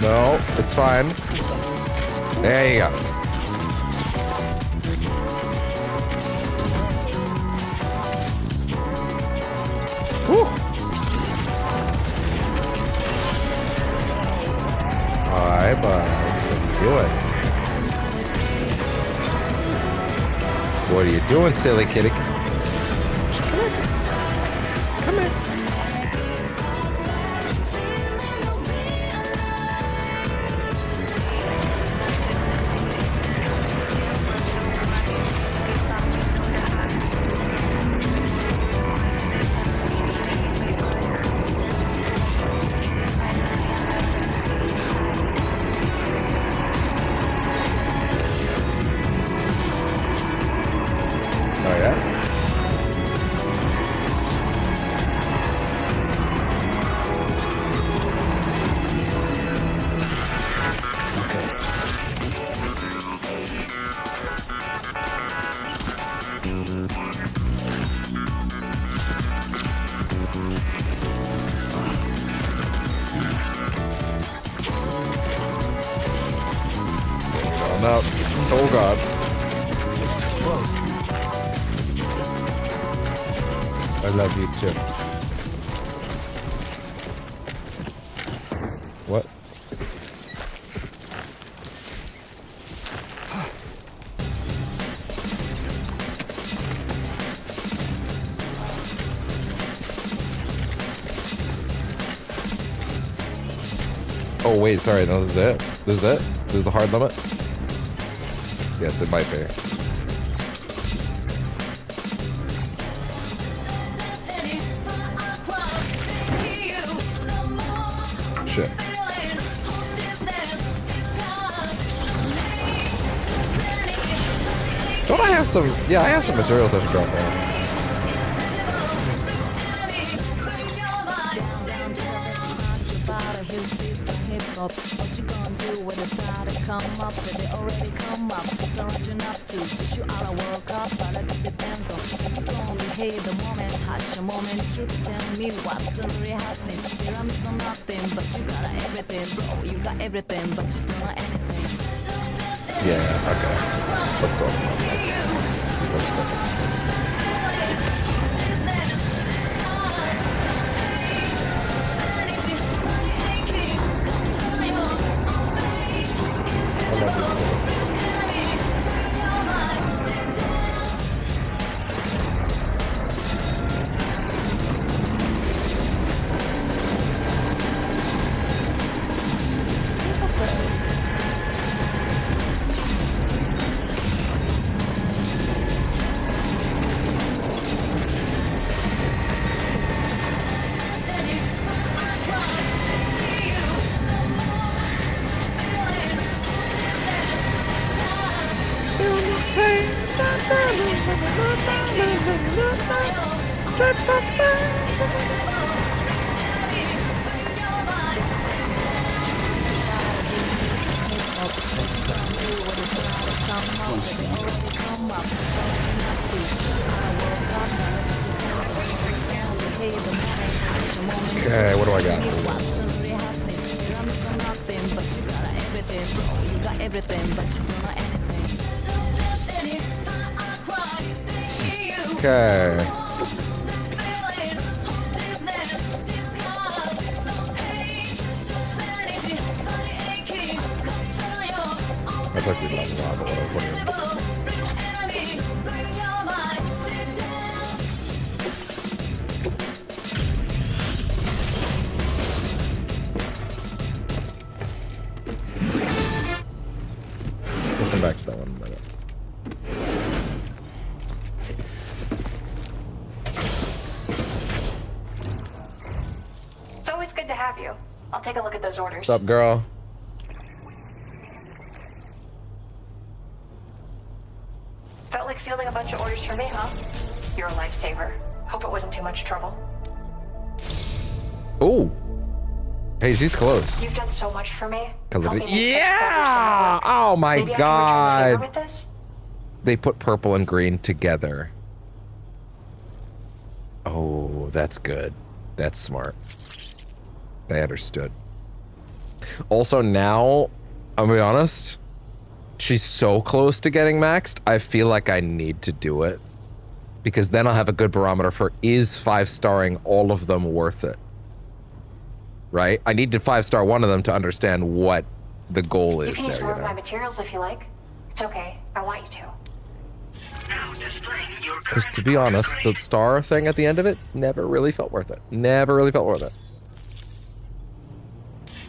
No, it's fine. There you go. Whew. Alright, bud. Let's do it. What are you doing, silly kitty? Come here. Come here. No. Oh god. I love you too. What? Oh wait, sorry, no, this is it? This is it? This is the hard limit? Yes, it might be. Shit. Don't I have some... Yeah, I have some materials I should drop down. What you gonna do when it's time to come up? Did they already come up? Just urging up to push you out of World Cup, but it depends on you don't behave the moment, hush a moment, you tell me what's really happening. Here I'm so nothing, but you got everything, bro. You got everything, but you don't know anything. Yeah, okay. Let's go. Let's go. Okay, what do I got? Okay. That's actually not a lot, but whatever. We'll come back to that one in a minute. It's always good to have you. I'll take a look at those orders. What's up, girl? Felt like fielding a bunch of orders for me, huh? You're a lifesaver. Hope it wasn't too much trouble. Oh. Hey, she's close. You've done so much for me. Yeah! Oh my Maybe I can return the favor god. with this? They put purple and green together. Oh, that's good. That's smart. They understood. Also now, I'll be honest, she's so close to getting maxed, I feel like I need to do it. Because then I'll have a good barometer for, is 5-starring all of them worth it? Right? I need to 5-star one of them to understand what the goal You is can use there, more you of my know? materials if you like. It's okay. I want you to. Because to be honest, the star thing at the end of it never really felt worth it. Never really felt worth it.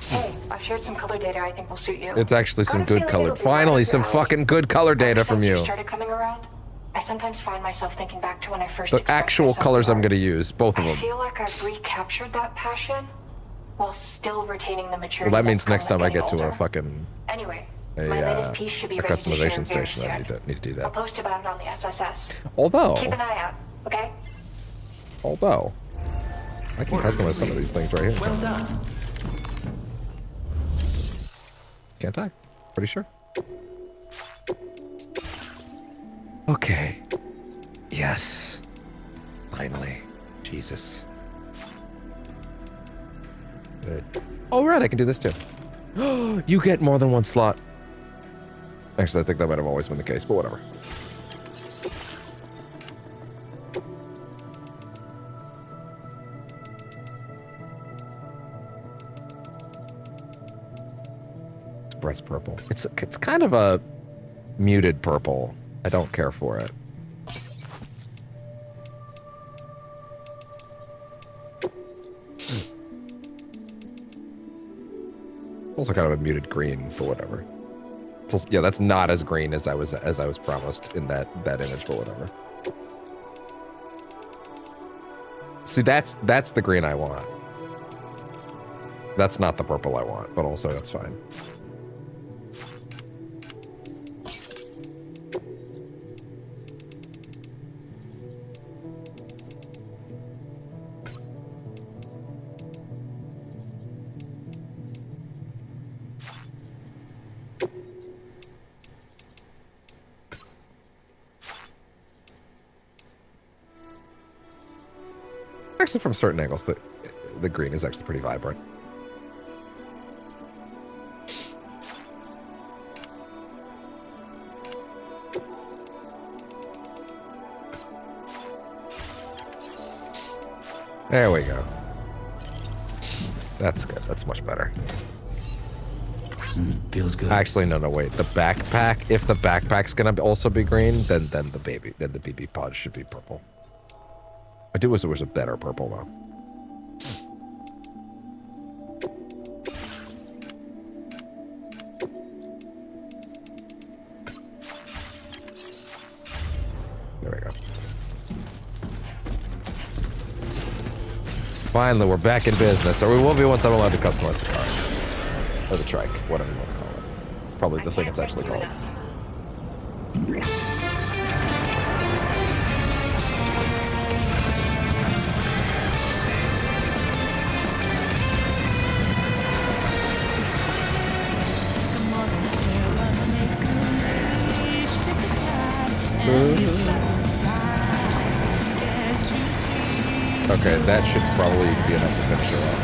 Hey, I've shared some color data I think will suit you. It's actually some Got a feeling good it'll color. be Finally, right up some your alley. fucking good color data Ever from since you. started coming around, I sometimes find myself thinking back to when I first The expressed actual myself colors in I'm art. going to use, both of I them. feel like I've recaptured that passion while still retaining the Well, maturity. that means that's next come time I with get to getting a older. fucking Anyway, my latest piece should be a ready to share customization very station. I soon. need to do I'll that. post about it on the SSS. Although, Keep an eye out, okay? I can customize some of these things right here. Well done. Can't I? Pretty sure. Okay. Yes. Finally. Jesus. Good. Oh, right, I can do this too. You get more than one slot. Actually, I think that might have always been the case, but whatever. Breast purple. It's kind of a muted purple. I don't care for it. Also kind of a muted green, but whatever. It's also, yeah, that's not as green as I was promised in that image, but whatever. See, that's the green I want. That's not the purple I want, but also that's fine. Actually, from certain angles, the green is actually pretty vibrant. There we go. That's good. That's much better. Feels good. Actually, no, wait. The backpack. If the backpack's gonna also be green, then the BB pod should be purple. I do wish it was a better purple though. There we go. Finally, we're back in business, or we will be once I'm allowed to customize the car. Or the trike, whatever you want to call it. Probably the thing it's actually called. Okay, that should probably be enough to finish her off.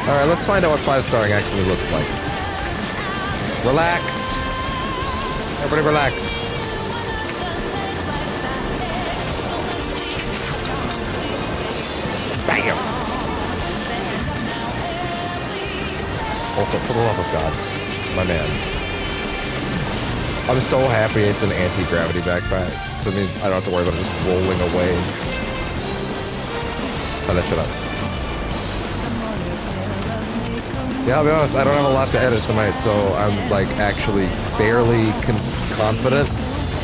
Alright, let's find out what 5-starring actually looks like. Relax. Everybody relax. Bam! Also, for the love of God, my man. I'm so happy it's an anti-gravity backpack. So it means I don't have to worry about it just rolling away. Oh, that shut up. Yeah, I'll be honest, I don't have a lot to edit tonight, so I'm like actually fairly confident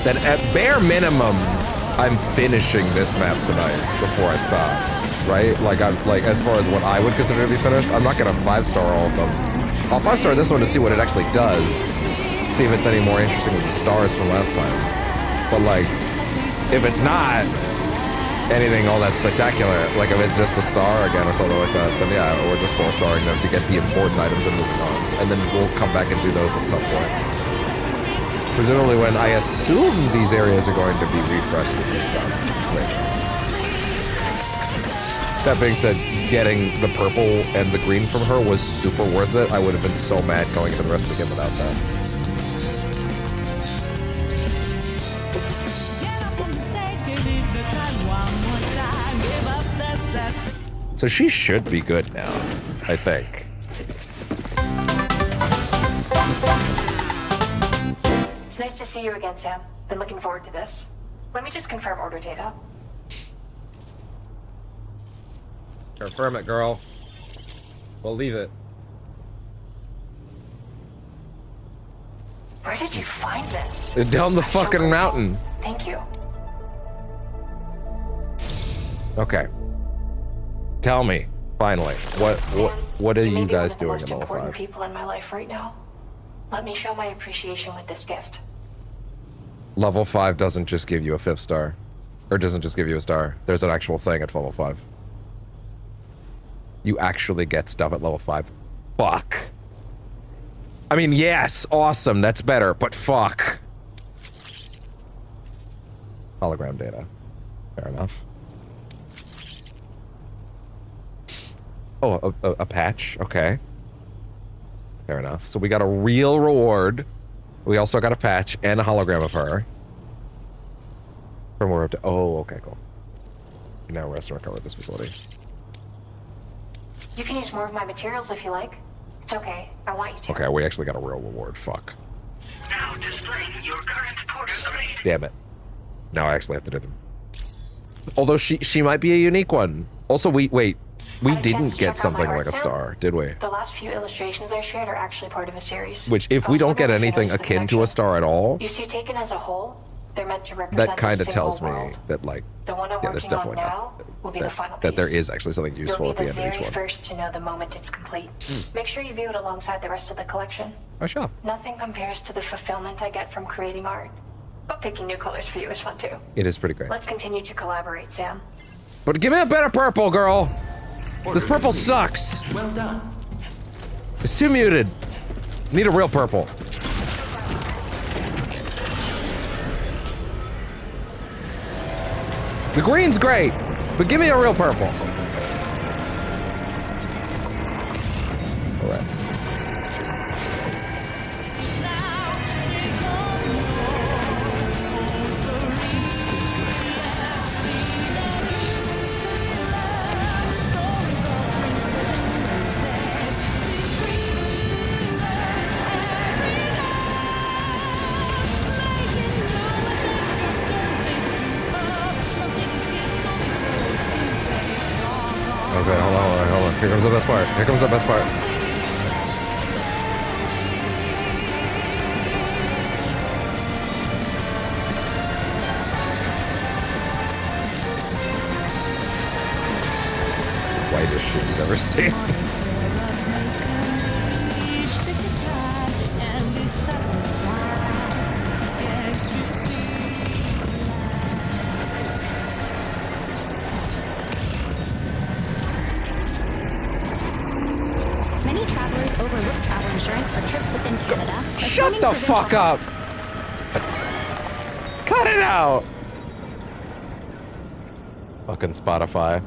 that at bare minimum, I'm finishing this map tonight before I stop, right? Like I'm like, as far as what I would consider to be finished, I'm not gonna 5-star all of them. I'll 5-star this one to see what it actually does. See if it's any more interesting with the stars from last time. But like, if it's not anything all that spectacular, like if it's just a star again or something like that, then yeah, we're just 4-starring them to get the important items and moving on. And then we'll come back and do those at some point. Presumably when I assume these areas are going to be refreshed with new stuff later. That being said, getting the purple and the green from her was super worth it. I would have been so mad going into the rest of the game without that. So she should be good now, I think. It's nice to see you again, Sam. Been looking forward to this. Let me just confirm order data. Confirm it, girl. We'll leave it. Where did you find this? Down the fucking mountain. Thank you. Okay. Tell me, finally, what are you guys doing in level 5? People in my life right now. Let me show my appreciation with this gift. Level 5 doesn't just give you a 5th star. Or doesn't just give you a star. There's an actual thing at level 5. You actually get stuff at level 5. Fuck. I mean, yes, awesome, that's better, but fuck. Hologram data. Fair enough. Oh, a patch, okay. Fair enough. So we got a real reward. We also got a patch and a hologram of her. From where up to, oh, okay, cool. Now rest and recover at this facility. You can use more of my materials if you like. It's okay, I want you to. Okay, we actually got a real reward, fuck. Now displaying your current porter grade. Damn it. Now I actually have to do them. Although she might be a unique one. Also, we didn't get something like a star, did we? The last few illustrations I shared are actually part of a series. Which, if we don't get anything akin to a star at all, you see, taken as a whole, they're meant to represent that kind of a tells single me world. that, like, the one I'm yeah, there's working on definitely now will be the final that there piece. is actually something useful at the end of each You'll be the one. very first to know the moment it's complete. Make sure you view it alongside the rest of the collection. Oh, sure. Nothing compares to the fulfillment I get from creating art. But picking new colors for you is fun too. It is pretty great. Let's continue to collaborate, Sam. But give me a better purple, girl! This purple sucks! Well done. It's too muted. Need a real purple. The green's great, but give me a real purple. Alright. Okay, hold on. Here comes the best part. Here comes the best part. Whitest shit you've ever seen. points for trips within Canada. Shut the fuck up! Cut it out! Fucking Spotify.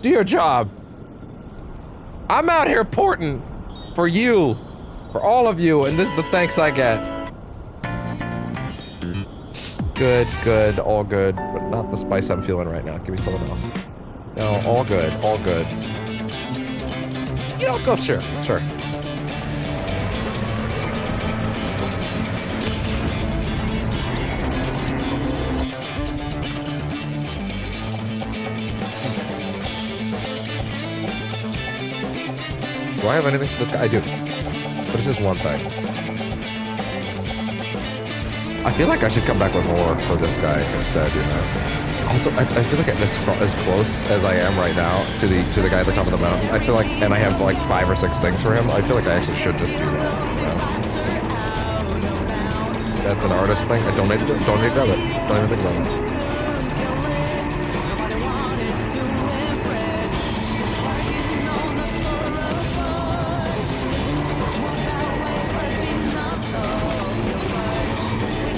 Do your job. I'm out here porting for you, for all of you, and this is the thanks I get. Good, all good, but not the spice I'm feeling right now. Give me something else. No, all good, all good. You know, go, sure. Do I have anything? This guy, I do. But it's just one thing. I feel like I should come back with more for this guy instead, you know. Also, I feel like as close as I am right now to the guy at the top of the mountain, I feel like, and I have like 5 or 6 things for him, I feel like I actually should just do that, you know? That's an artist thing. I don't need to grab it. Don't even think about it.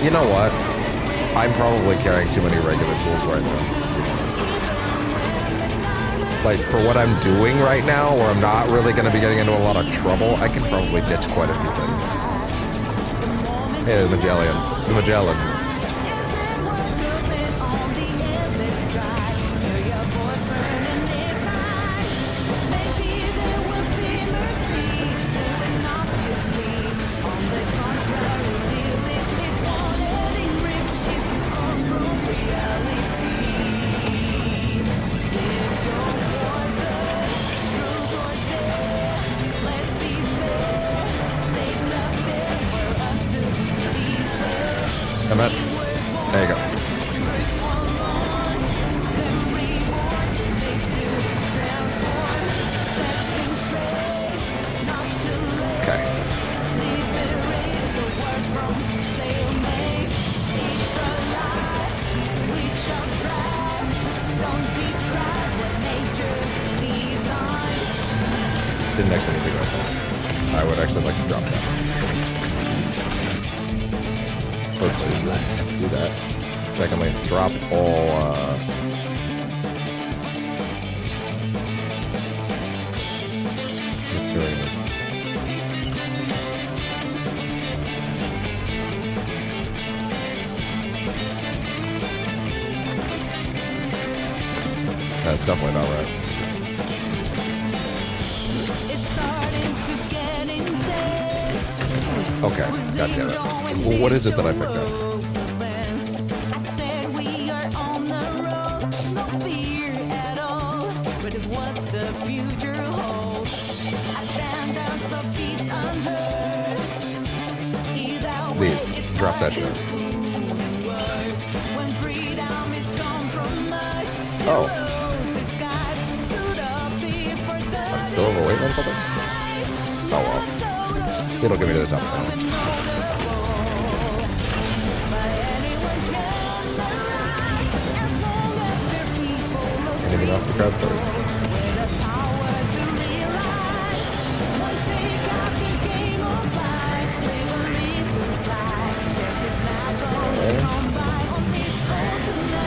You know what? I'm probably carrying too many regular tools right now. Like, for what I'm doing right now, where I'm not really going to be getting into a lot of trouble, I can probably ditch quite a few things. Hey, the Magellan. There you go. Okay. Didn't actually think about that. I would actually like to drop that. Firstly, do that. Secondly, drop all, materials. That's definitely not right. Okay, gotcha. Well, what is it that I picked up? Please, drop that shit. Oh. I'm still overweight on something? Oh well. It'll get me to the top now. Anything else to grab first?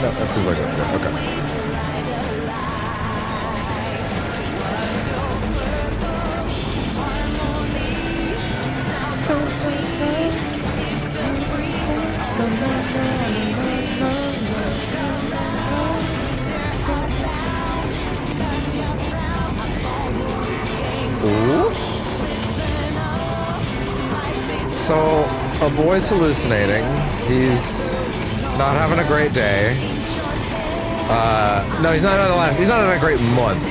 No, that seems like that's good. Okay. Ooh. So, our boy's hallucinating. He's not having a great day. No, he's not having a great month.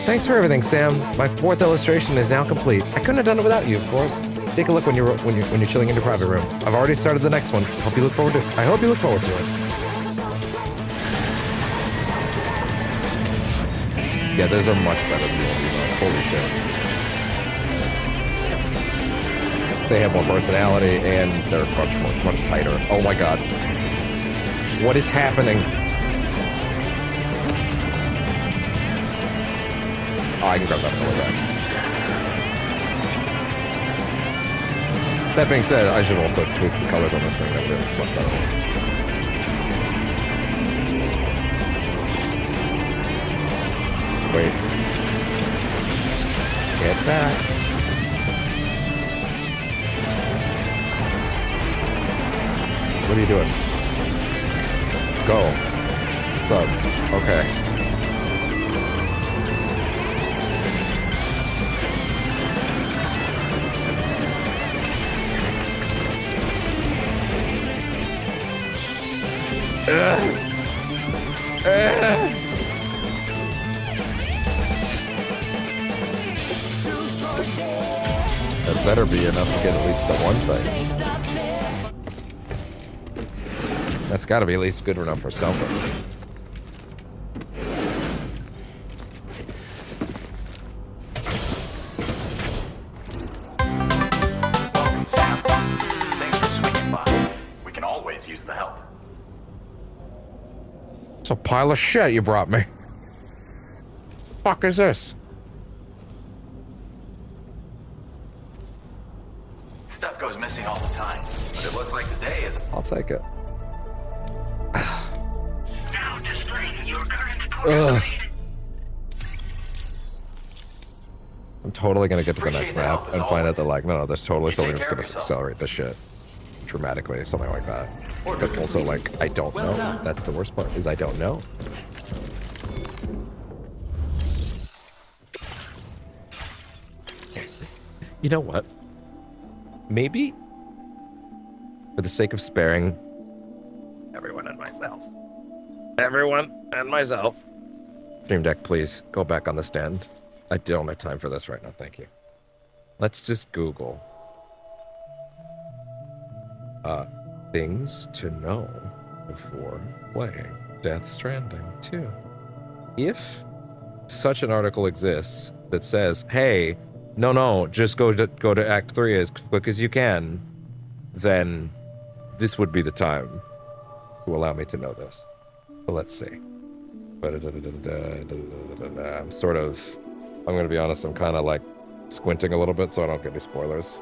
Thanks for everything, Sam. My 4th illustration is now complete. I couldn't have done it without you, of course. Take a look when you're chilling in your private room. I've already started the next one. I hope you look forward to it. Yeah, those are much better than the old emails. Holy shit. They have more personality and they're much tighter. Oh my god. What is happening? Oh, I can grab that on the way back. That being said, I should also tweak the colors on this thing. That really much better. Wait. Get that. What are you doing? Go. What's up? Okay. That better be enough to get at least some one thing. That's got to be at least good enough for something. Welcome, Sam. Thanks for swinging by. We can always use the help. It's a pile of shit you brought me. Fuck is this? Stuff goes missing all the time, but it looks like today is. I'll take it. Now displaying your current Ugh. I'm totally gonna get to the next map and find out that, like, no, there's totally something that's gonna accelerate this shit dramatically, something like that. But also, like, I don't know. That's the worst part, is I don't know. You know what? Maybe, for the sake of sparing everyone and myself. Everyone and myself. Stream Deck, please, go back on the stand. I don't have time for this right now, thank you. Let's just Google. Things to know before playing Death Stranding 2. If such an article exists that says, hey, no, just go to Act 3 as quick as you can, then this would be the time to allow me to know this. But let's see. I'm sort of, I'm gonna be honest, I'm kind of like squinting a little bit so I don't get any spoilers.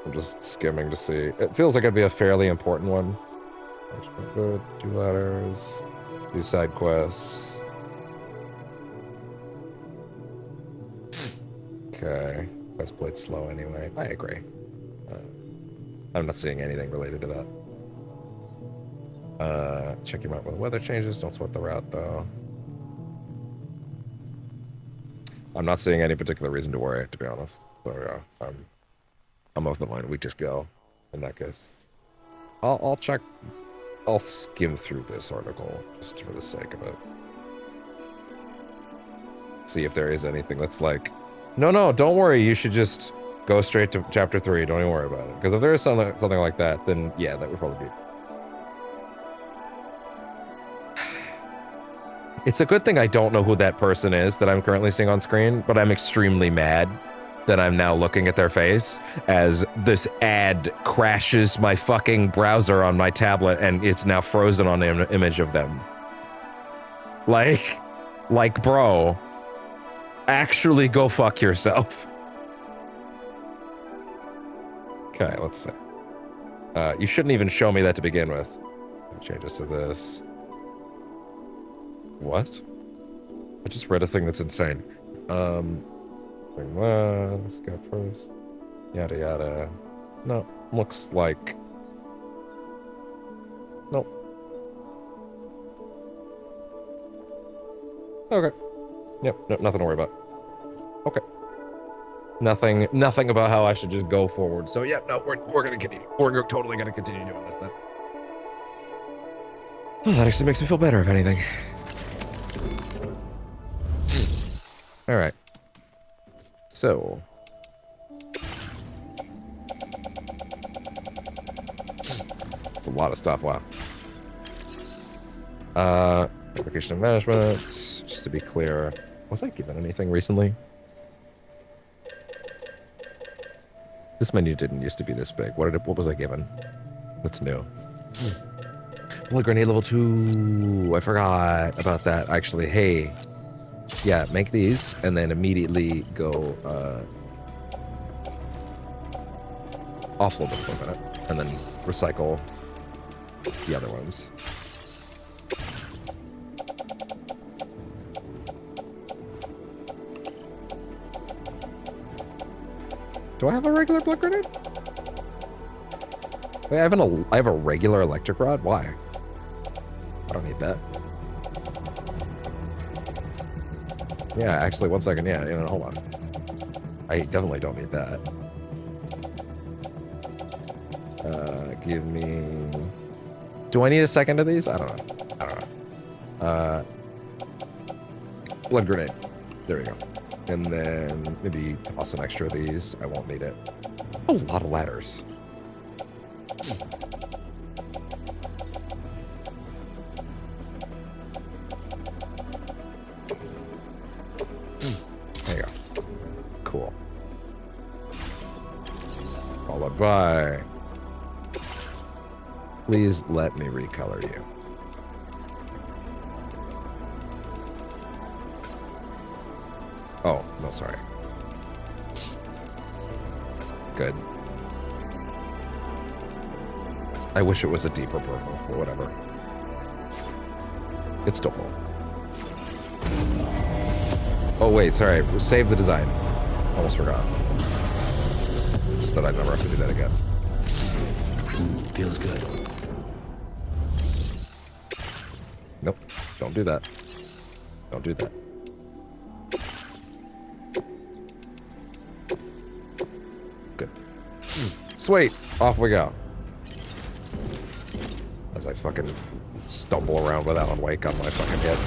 I'm just skimming to see. It feels like it'd be a fairly important one. 2 letters, 2 side quests. Okay, quest played slow anyway. I agree. I'm not seeing anything related to that. Check him out with weather changes. Don't sweat the route though. I'm not seeing any particular reason to worry, to be honest. So yeah, I'm off the line. We just go. In that case, I'll check. I'll skim through this article just for the sake of it. See if there is anything that's like, no, don't worry. You should just go straight to chapter 3. Don't even worry about it. Because if there is something like that, then yeah, that would probably be. It's a good thing I don't know who that person is that I'm currently seeing on screen, but I'm extremely mad that I'm now looking at their face as this ad crashes my fucking browser on my tablet and it's now frozen on an image of them. Like, bro, actually go fuck yourself. Okay, let's see. You shouldn't even show me that to begin with. Changes to this. What? I just read a thing that's insane. Let's go first. Yada yada. No, looks like. Nope. Okay. Yep. No, nothing to worry about. Okay. Nothing about how I should just go forward. So yeah, no, we're gonna continue. We're totally gonna continue doing this then. Well, that actually makes me feel better, if anything. All right. So. It's a lot of stuff, wow. Application of management, just to be clear, was I given anything recently? This menu didn't used to be this big. What was I given? That's new. Bullet grenade level 2. I forgot about that. Actually, hey, Yeah, make these, and then immediately go offload them for a minute, and then recycle the other ones. Do I have a regular blood grenade? Wait, I have a regular electric rod? Why? I don't need that. Yeah, actually, 1 second. Yeah, hold on. I definitely don't need that. Give me... Do I need a second of these? I don't know. Blood grenade. There we go. And then maybe toss an extra of these. I won't need it. A lot of ladders. There you go. Cool. Followed by... Please let me recolor you. Oh, no, sorry. Good. I wish it was a deeper purple, but whatever. It's still cool. Oh, wait, sorry. Save the design. Almost forgot. Just that I'd never have to do that again. Feels good. Nope. Don't do that. Don't do that. Good. Sweet. Off we go. As I fucking stumble around with Alan Wake on my fucking head.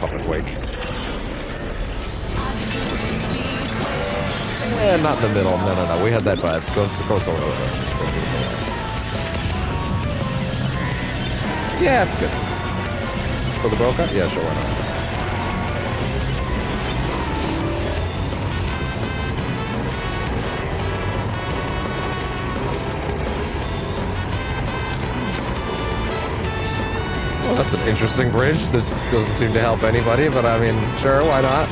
Puppet Wake. Eh, not in the middle. No. We had that vibe. Go somewhere over. Yeah, it's good. For the Boca? Yeah, sure, why not? Well, that's an interesting bridge that doesn't seem to help anybody, but I mean, sure, why not?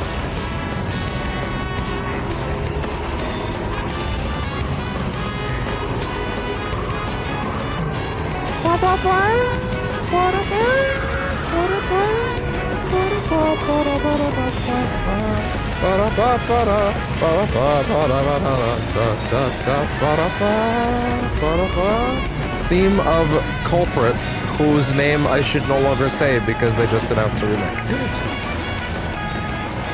Theme of Culprit, whose name I should no longer say because they just announced a remake.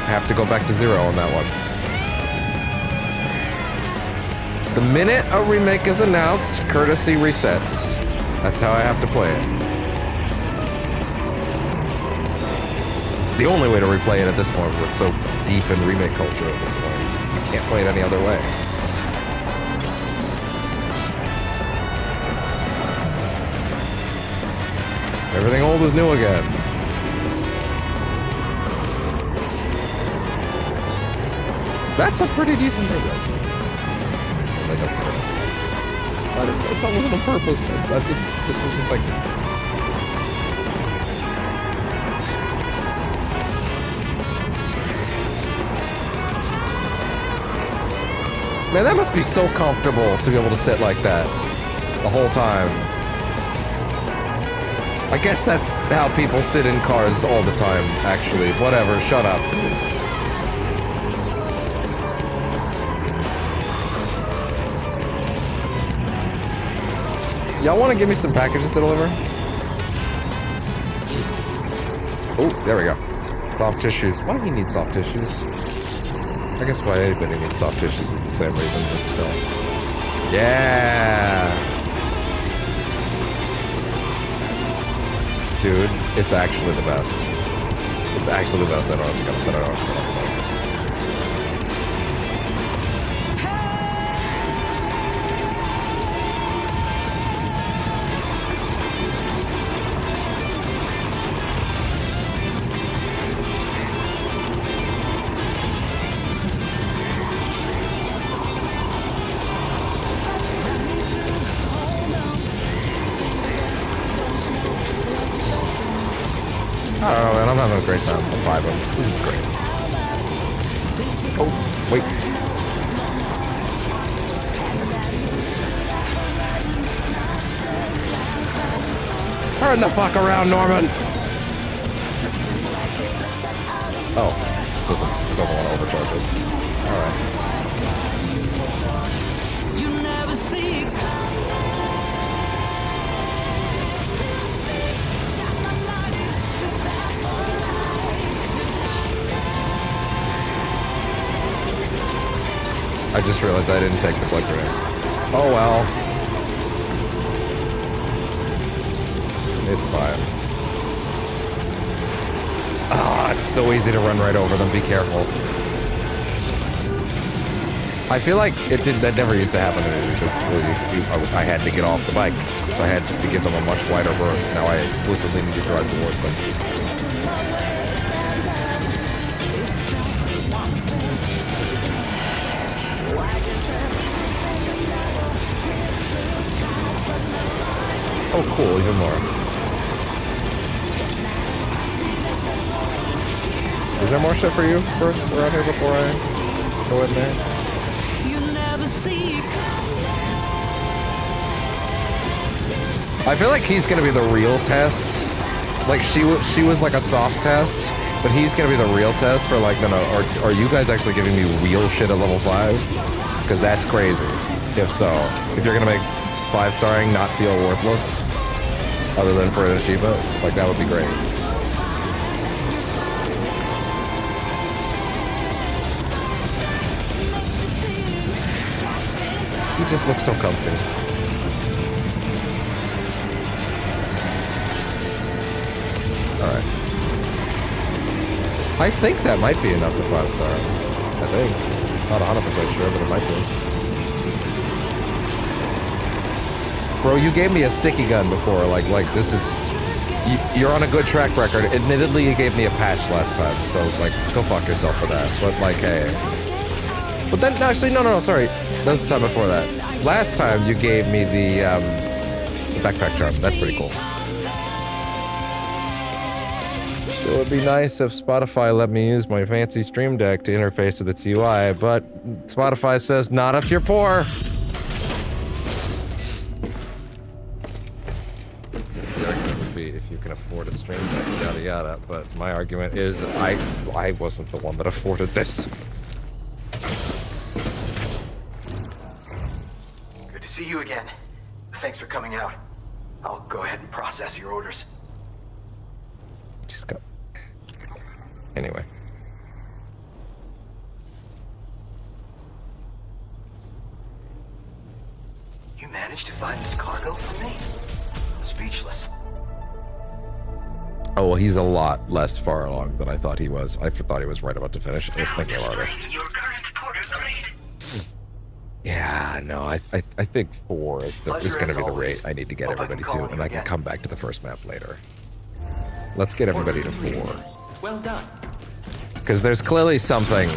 I have to go back to 0 on that one. The minute a remake is announced, courtesy resets. That's how I have to play it. It's the only way to replay it at this point. We're so deep in remake culture at this point. You can't play it any other way. Everything old is new again. That's a pretty decent video. It's not on purpose. I think this wasn't like... Man, that must be so comfortable to be able to sit like that the whole time. I guess that's how people sit in cars all the time, actually. Whatever, shut up. Y'all want to give me some packages to deliver? Oh, there we go. Soft tissues. Why do you need soft tissues? I guess why anybody needs soft tissues is the same reason, but still. Yeah! Dude, it's actually the best. It's actually the best. I don't have to go. I don't know, man. I'm having a great time. I'll buy them. This is great. Oh, wait. Turn the fuck around, Norman! Oh, doesn't want to overcharge it. Alright. You never see. I just realized I didn't take the blood grenades. Oh well. It's fine. Ah, it's so easy to run right over them. Be careful. I feel like that never used to happen to me because I had to get off the bike, so I had to give them a much wider berth. Now I explicitly need to drive towards them. Oh, cool, even more. Is there more shit for you first around here before I go in there? You never see. I feel like he's gonna be the real test. Like she was like a soft test, but he's gonna be the real test for like, no, are you guys actually giving me real shit at level 5? Because that's crazy. If so, if you're gonna make 5-starring not feel worthless, other than for an achievement, like that would be great. He just looks so comfy. Alright. I think that might be enough to 5-star. I think. Not 100% sure, but it might be. Bro, you gave me a sticky gun before. Like this is... You're on a good track record. Admittedly, you gave me a patch last time, so, like, go fuck yourself for that. But, like, hey. But then, actually, no, sorry. That was the time before that. Last time, you gave me the backpack charm. That's pretty cool. It would be nice if Spotify let me use my fancy Stream Deck to interface with its UI, but Spotify says not if you're poor. If you can afford a Stream Deck, yada yada, but my argument is I wasn't the one that afforded this. Good to see you again. Thanks for coming out. I'll go ahead and process your orders. Just got... Anyway. You managed to find this cargo for me? I'm speechless. Oh, well, he's a lot less far along than I thought he was. I thought he was right about to finish. I was thinking about this. Yeah, no, I think 4 is going to be the rate I need to get everybody to, and I can come back to the first map later. Let's get everybody to 4. Well done. Because there's clearly something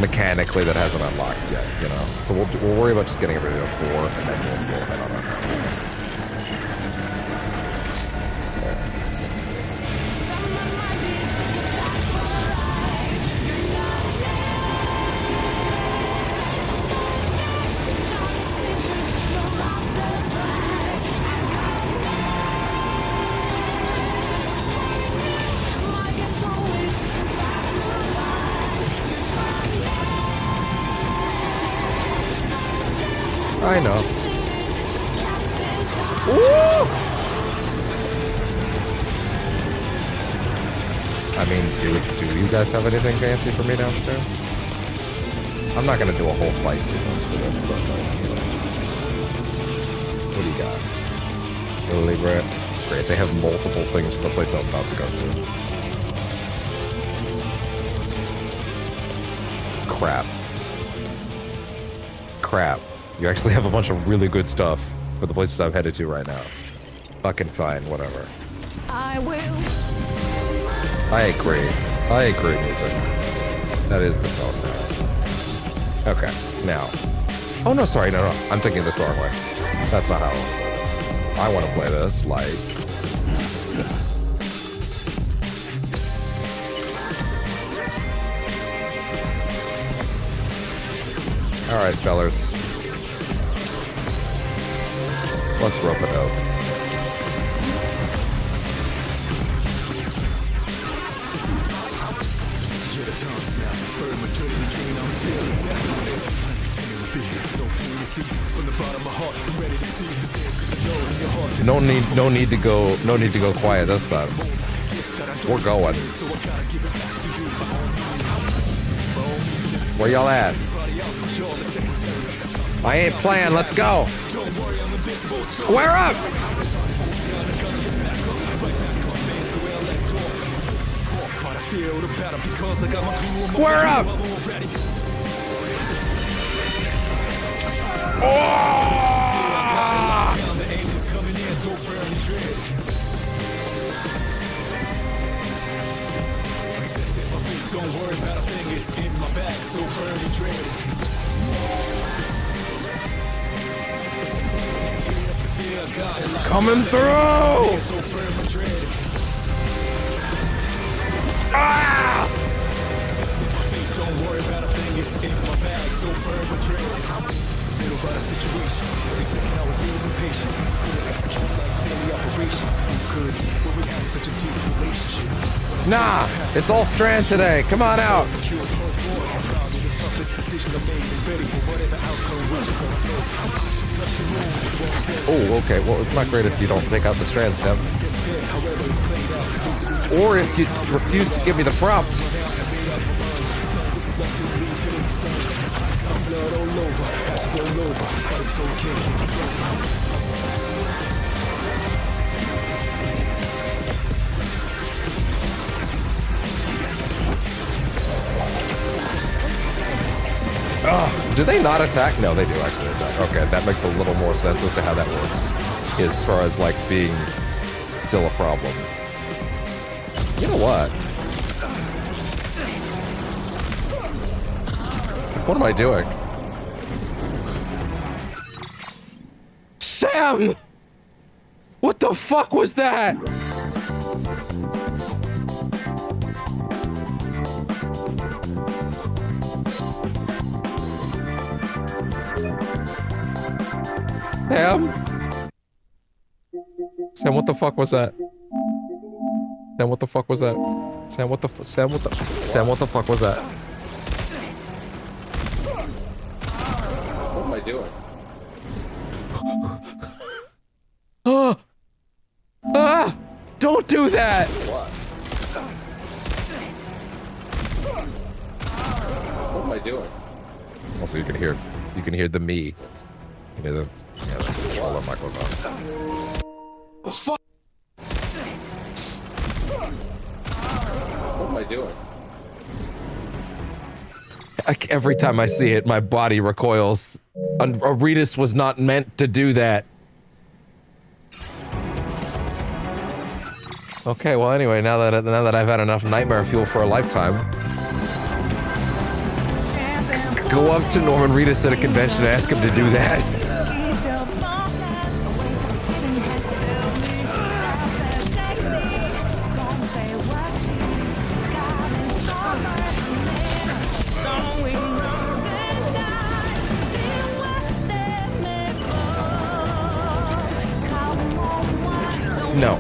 mechanically that hasn't unlocked yet, you know? So we'll worry about just getting everybody to 4, and then we'll head on up. Let's see. I know. Woo! I mean, do you guys have anything fancy for me downstairs? I'm not gonna do a whole fight sequence for this, but you know. What do you got? Lily Brett. Great, they have multiple things for the place I'm about to go to. Crap. Crap. You actually have a bunch of really good stuff for the places I'm headed to right now. Fucking fine, whatever. I will. I agree. I agree with it. That is the tone now. Okay, now. Oh no, sorry, no. I'm thinking this the wrong way. That's not how I want to play this. I want to play this like this. Alright, fellers. Let's rope it out. No need to go quiet this time. We're going. Where y'all at? I ain't playing, let's go! Square up! Square up! Don't worry about a thing, it's in my bag, so burning dread. Coming through! Ah! Don't worry about a thing, it's in my bag, so burning dread. Little by the situation, every second I was losing patience. Couldn't execute like daily operations. Who could, when we had such a deep relationship? Nah, it's all Strand today. Come on out. Oh, okay. Well, it's not great if you don't take out the Strand, Sam. Or if you refuse to give me the prompt. Do they not attack? No, they do actually attack. Okay, that makes a little more sense as to how that works. As far as, like, being still a problem. You know what? What am I doing? Sam! What the fuck was that? Sam, what the fuck was that? Sam, what the fuck was that? Sam, what the Sam, what the fuck was that? What am I doing? Don't do that! What am I doing? Also, you can hear the me. You can hear the controller mic goes on. Fuck! What am I doing? Every time I see it, my body recoils. Aretus was not meant to do that. Okay, well, anyway, now that I've had enough nightmare fuel for a lifetime, go up to Norman Reedus at a convention and ask him to do that. No.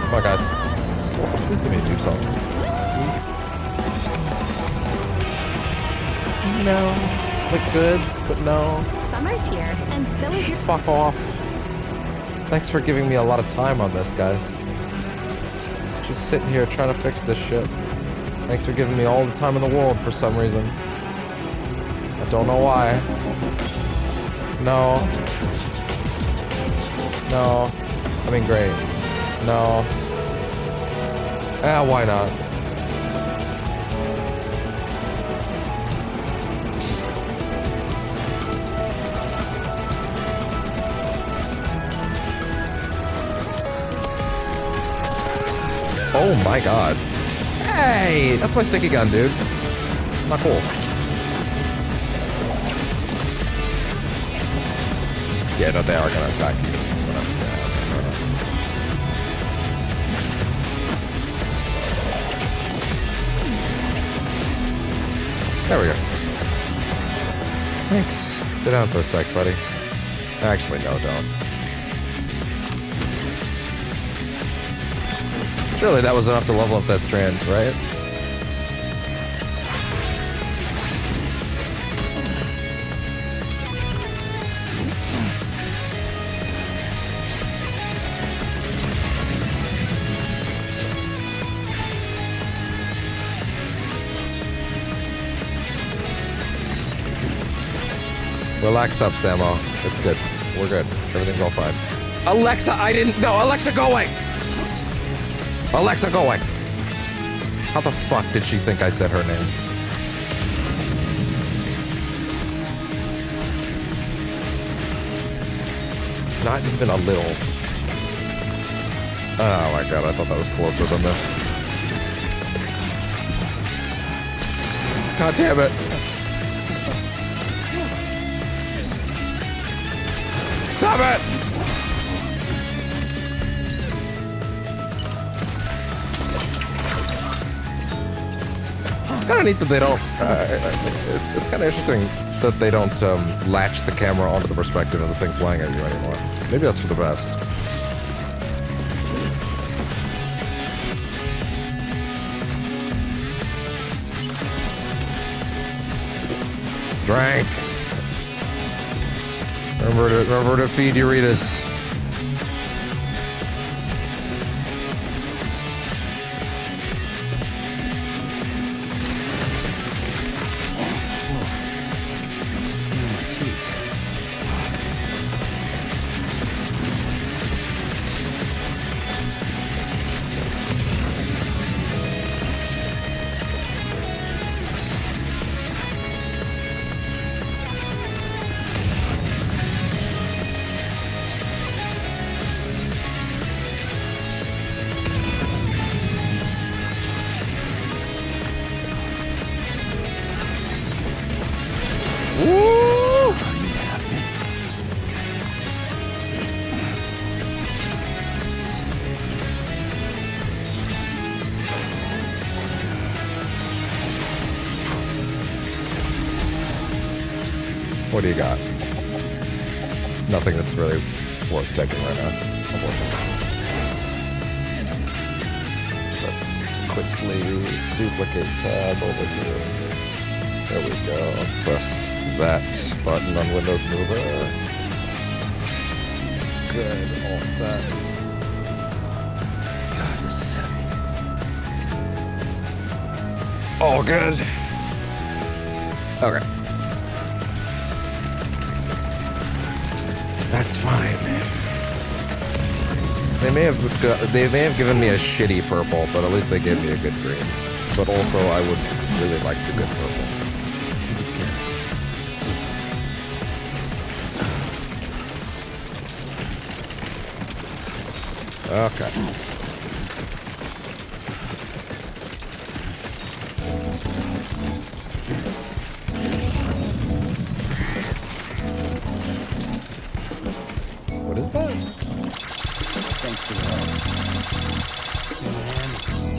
Come on, guys. Also, please give me a dude song. Please. No. Look good, but no. Summer's here, and so is your... Fuck off. Thanks for giving me a lot of time on this, guys. Just sitting here trying to fix this shit. Thanks for giving me all the time in the world for some reason. I don't know why. No. No. I mean, great. No. Why not? Oh my god. Hey! That's my sticky gun, dude. Not cool. Yeah, no, they are gonna attack you. There we go. Thanks. Sit down for a sec, buddy. Actually, no, don't. Surely that was enough to level up that strand, right? Relax up, Samo. It's good. We're good. Everything's all fine. Alexa, I didn't... No, Alexa, go away! Alexa, go away! How the fuck did she think I said her name? Not even a little. Oh my god, I thought that was closer than this. God damn it. Stop it! Kind of neat that they don't. It's kind of interesting that they don't latch the camera onto the perspective of the thing flying at you anymore. Maybe that's for the best. Drank. Remember to feed Eurytus. What do you got? Nothing that's really worth taking right now. Let's quickly duplicate tab over here. There we go. Press that button on Windows Mover. Good, all set. God, this is heavy. All good. Okay. That's fine. They may have given me a shitty purple, but at least they gave me a good green. But also, I would really like the good purple. Okay. What is that? Thanks for the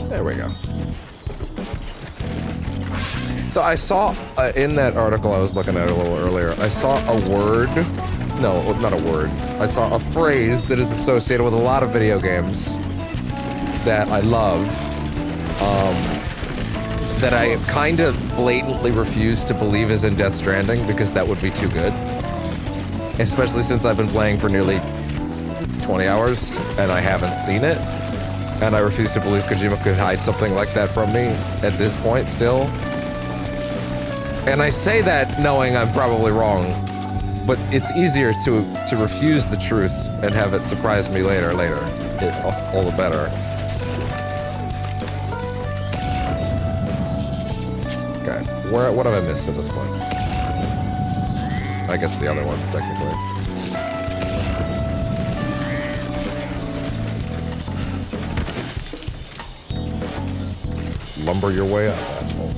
There we go. So I saw in that article I was looking at a little earlier, I saw a word. No, not a word. I saw a phrase that is associated with a lot of video games that I love. That I kind of blatantly refuse to believe is in Death Stranding because that would be too good. Especially since I've been playing for nearly 20 hours and I haven't seen it. And I refuse to believe Kojima could hide something like that from me at this point still. And I say that knowing I'm probably wrong, but it's easier to refuse the truth and have it surprise me later. All the better. Okay, what have I missed at this point? I guess the other one, technically. Lumber your way up, asshole.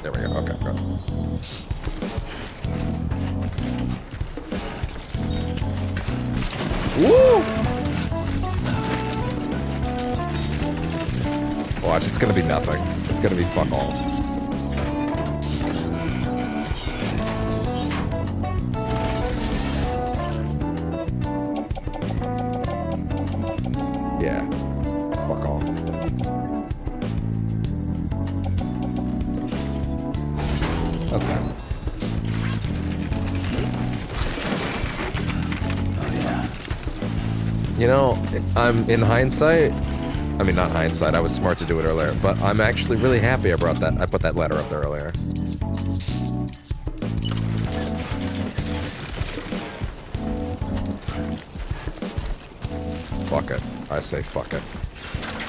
There we go. Okay, go. Woo! watch. It's gonna be nothing. It's gonna be fuck all. Yeah. Fuck all. That's fine. You know, I'm in hindsight. I mean, not hindsight. I was smart to do it earlier, but I'm actually really happy I brought that. I put that letter up there earlier. Fuck it. I say fuck it.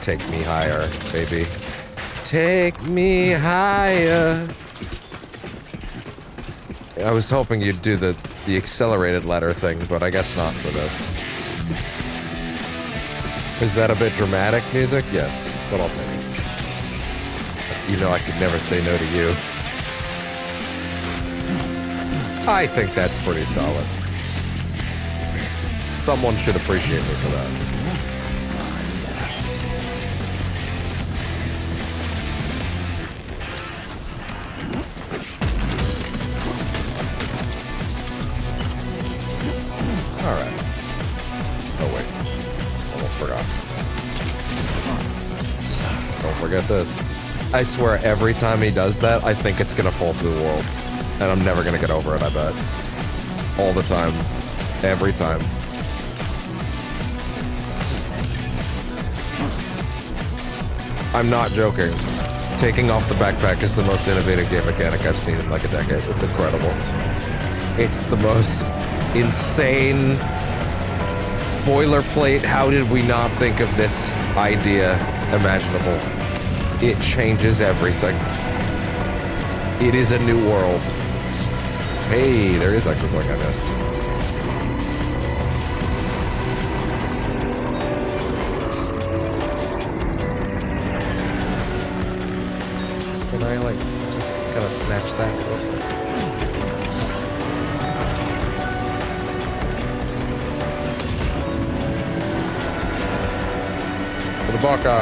Take me higher, baby. Take me higher. I was hoping you'd do the accelerated letter thing, but I guess not for this. Is that a bit dramatic music? Yes, but I'll take it. You know I could never say no to you. I think that's pretty solid. Someone should appreciate me for that. Alright. Oh wait. Almost forgot. Don't forget this. I swear every time he does that, I think it's gonna fall through the world. And I'm never gonna get over it, I bet. All the time. Every time. I'm not joking. Taking off the backpack is the most innovative game mechanic I've seen in like a decade. It's incredible. It's the most insane boilerplate. How did we not think of this idea imaginable? It changes everything. It is a new world. Hey, there is actually something I missed. Can I like just kind of snatch that real quick? The Baka.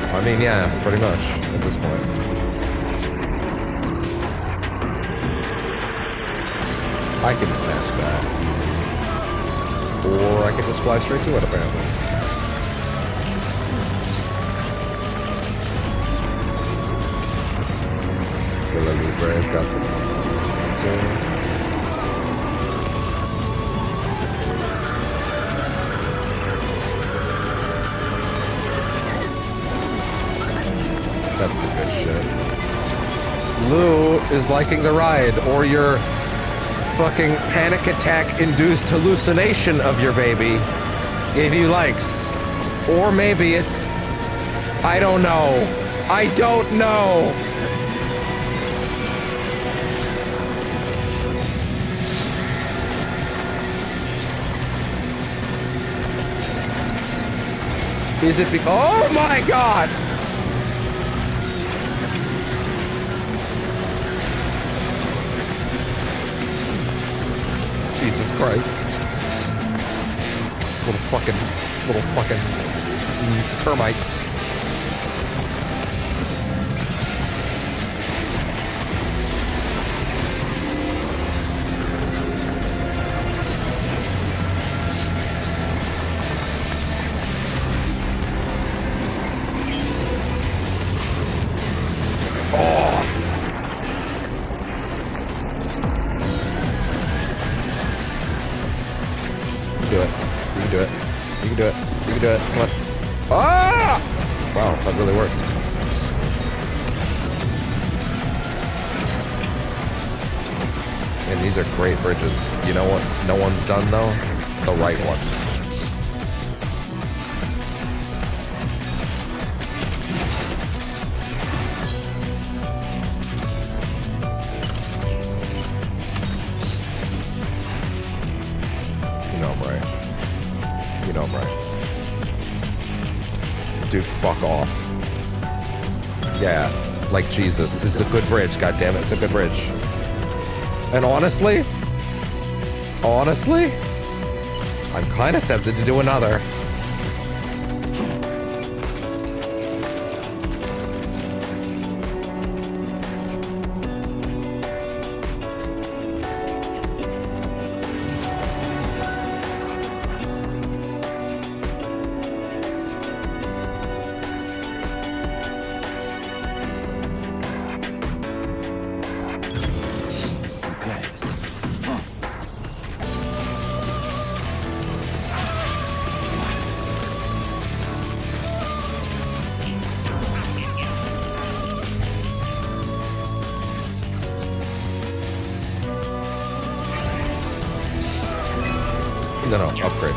I mean, yeah, pretty much at this point. I can snatch that easy. Or I can just fly straight to it, apparently. The Libre's got some. That's the good shit. Lou is liking the ride, or your fucking panic attack induced hallucination of your baby, if you likes. Or maybe it's, I don't know. I don't know. Is it oh my god! Jesus Christ. Little fucking termites. Do it. Come on. Ah! Wow, that really worked. And these are great bridges. You know what no one's done though? The right one. You know I'm right. You know I'm right. Dude, fuck off. Yeah, like Jesus. This is a good bridge, goddammit. It's a good bridge. And honestly, I'm kind of tempted to do another. No, upgrade.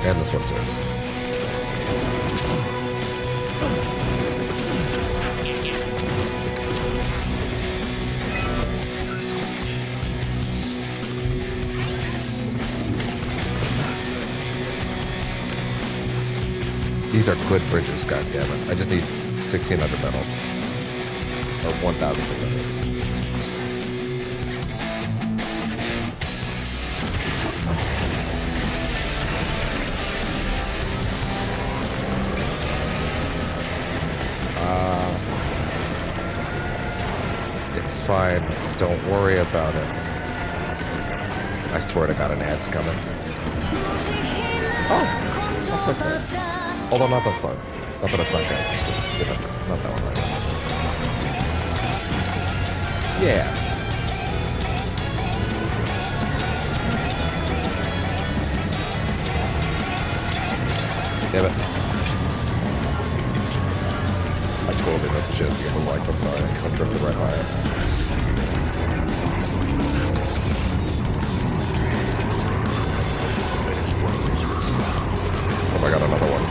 And this one too. These are good bridges, goddammit. I just need 1,600 medals. Or 1,600. It's fine. Don't worry about it. I swear to God, an ad's coming. Oh, that's okay. Although not that song. Not that it's not good. It's just different. Not that one right now. Yeah. Damn it. I totally missed the chance to get the like. I'm sorry. I drifted right by it. Oh, I got another one.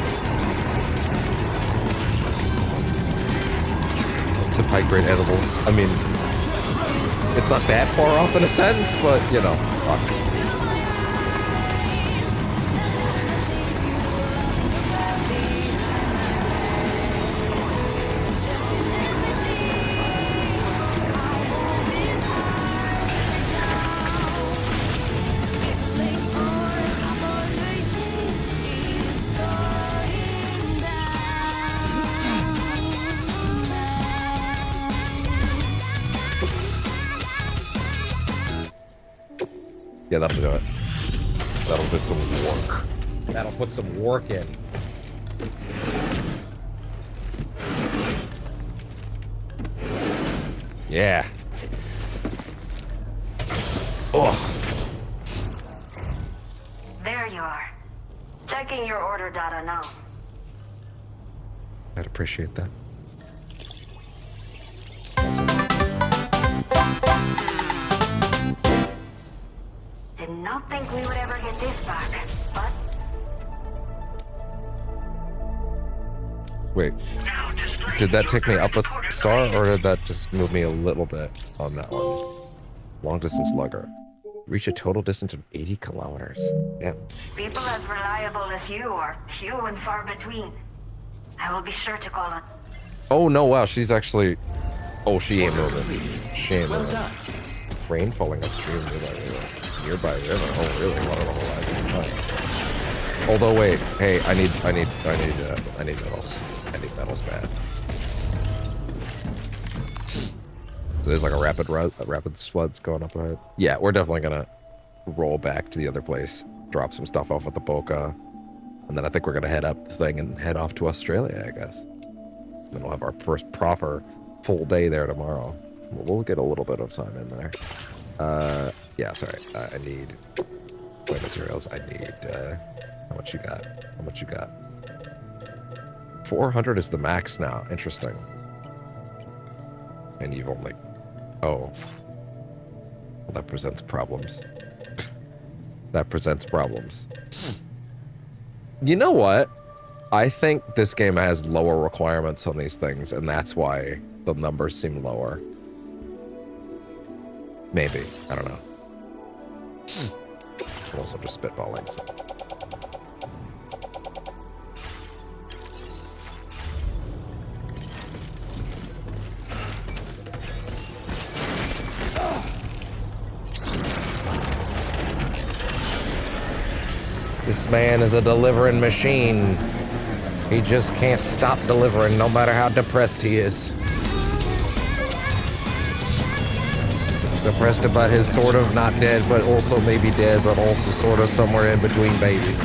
To high grade edibles. I mean, it's not that far off in a sense, but you know, fuck. Yeah, that'll do it. That'll do some work. That'll put some work in. Yeah. Ugh. There you are. Checking your order data now. I'd appreciate that. Did not think we would ever get this back, but... Wait. Did that take me up a star, or did that just move me a little bit on that one? Long distance lugger. Reach a total distance of 80 kilometers. Yeah. People as reliable as you are few and far between. I will be sure to call on. Oh no, wow, she's actually... Oh, she ain't moving. She ain't moving. Rain falling upstream nearby river. Oh, really? Water level rising. Oh. Although, wait. Hey, I need metals. I need metals bad. So there's like a rapid floods going up ahead. Yeah, we're definitely gonna roll back to the other place, drop some stuff off at the Boca, and then I think we're gonna head up the thing and head off to Australia, I guess. And then we'll have our first proper full day there tomorrow. We'll get a little bit of time in there. Yeah, sorry. I need play materials. I need, how much you got? How much you got? 400 is the max now. Interesting. And you've only... Oh. Well, that presents problems. That presents problems. You know what? I think this game has lower requirements on these things, and that's why the numbers seem lower. Maybe. I don't know. I'm also just spitballing. So. This man is a delivering machine. He just can't stop delivering no matter how depressed he is. Depressed about his sort of not dead, but also maybe dead, but also sort of somewhere in between baby.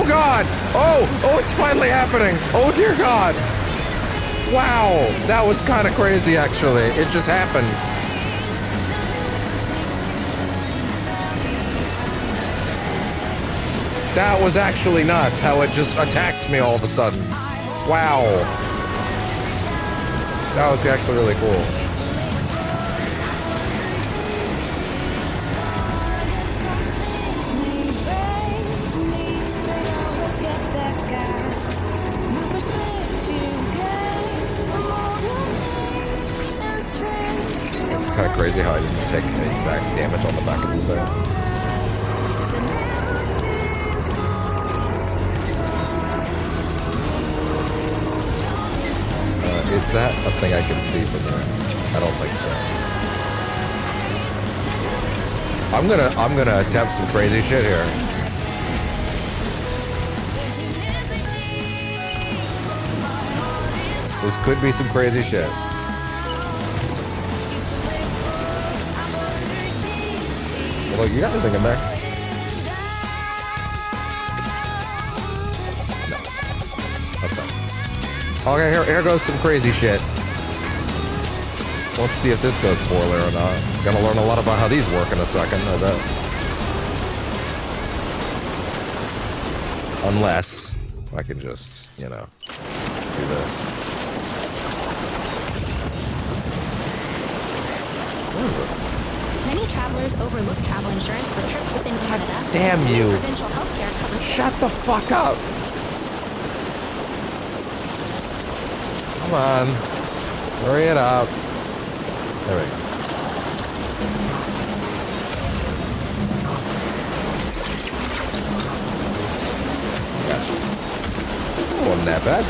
Oh god! Oh, it's finally happening! Oh dear god! Wow, that was kind of crazy actually. It just happened. That was actually nuts, how it just attacked me all of a sudden. Wow. That was actually really cool. It's kind of crazy how I didn't take exact damage on the back of this thing. Is that a thing I can see from there? I don't think so. I'm gonna attempt some crazy shit here. This could be some crazy shit. Well, you got anything in there? No. Okay. Okay, here goes some crazy shit. Let's see if this goes poorly or not. Gonna learn a lot about how these work in a second, I bet. Unless I can just, you know, do this. What is it? Many travelers overlook travel insurance for trips within Canada. Damn you. Provincial healthcare coverage. Shut the fuck up. Come on. Hurry it up. There we go. Gotcha. Wasn't that bad.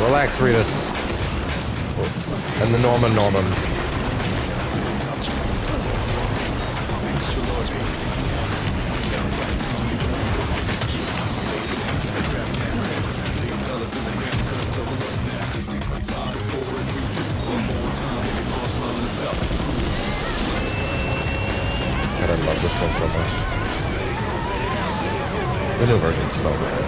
Relax, Peedus. And the Norman. God, I love this one so much. The new version's so good.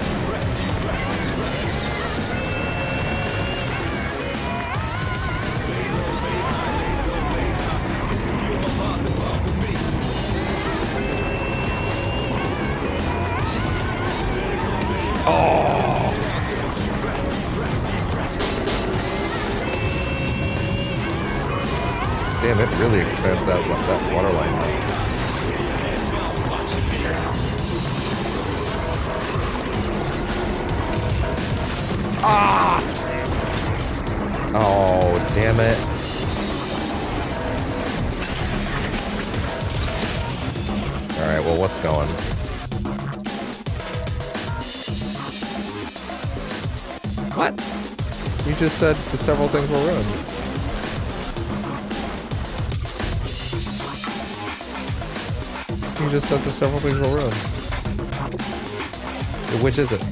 Oh! Damn, it really expands that water line now. Ah! Oh, damn it. Alright, well, what's going? What? You just said that several things were ruined. You just said that several things were ruined. Which is it?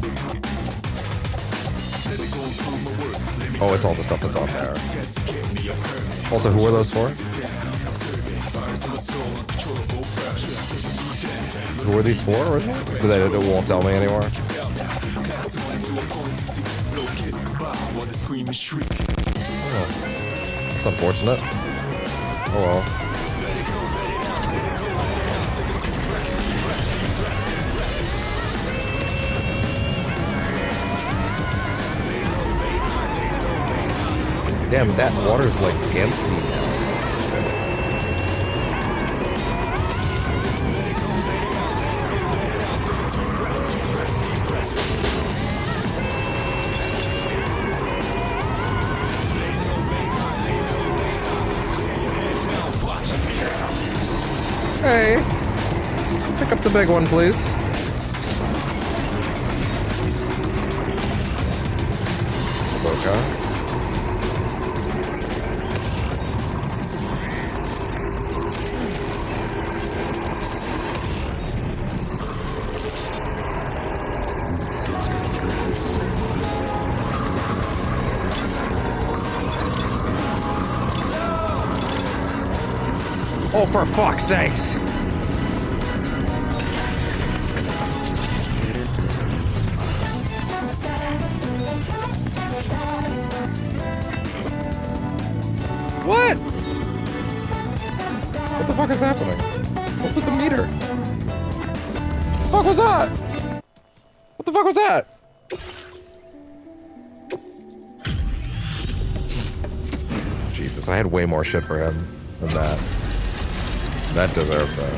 Oh, it's all the stuff that's on there. Also, who are those for? Who are these for? It won't tell me anymore. Oh, that's unfortunate. Oh well. Damn, that water's like empty now. Hey, pick up the big one, please. Okay. Oh for fuck's sakes! What? What the fuck is happening? What's with the meter? What the fuck was that? What the fuck was that? Jesus, I had way more shit for him than that. That deserves that.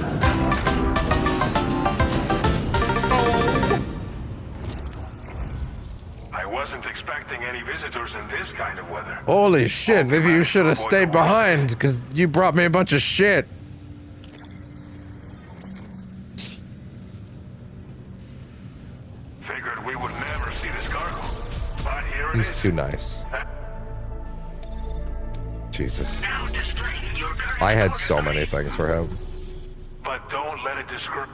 I wasn't expecting any visitors in this kind of weather. Holy shit, maybe you should have stayed behind, because you brought me a bunch of shit. Figured we would never see this cargo. But here it He's is. too nice. Jesus. I had so many things for him. But don't let it discourage.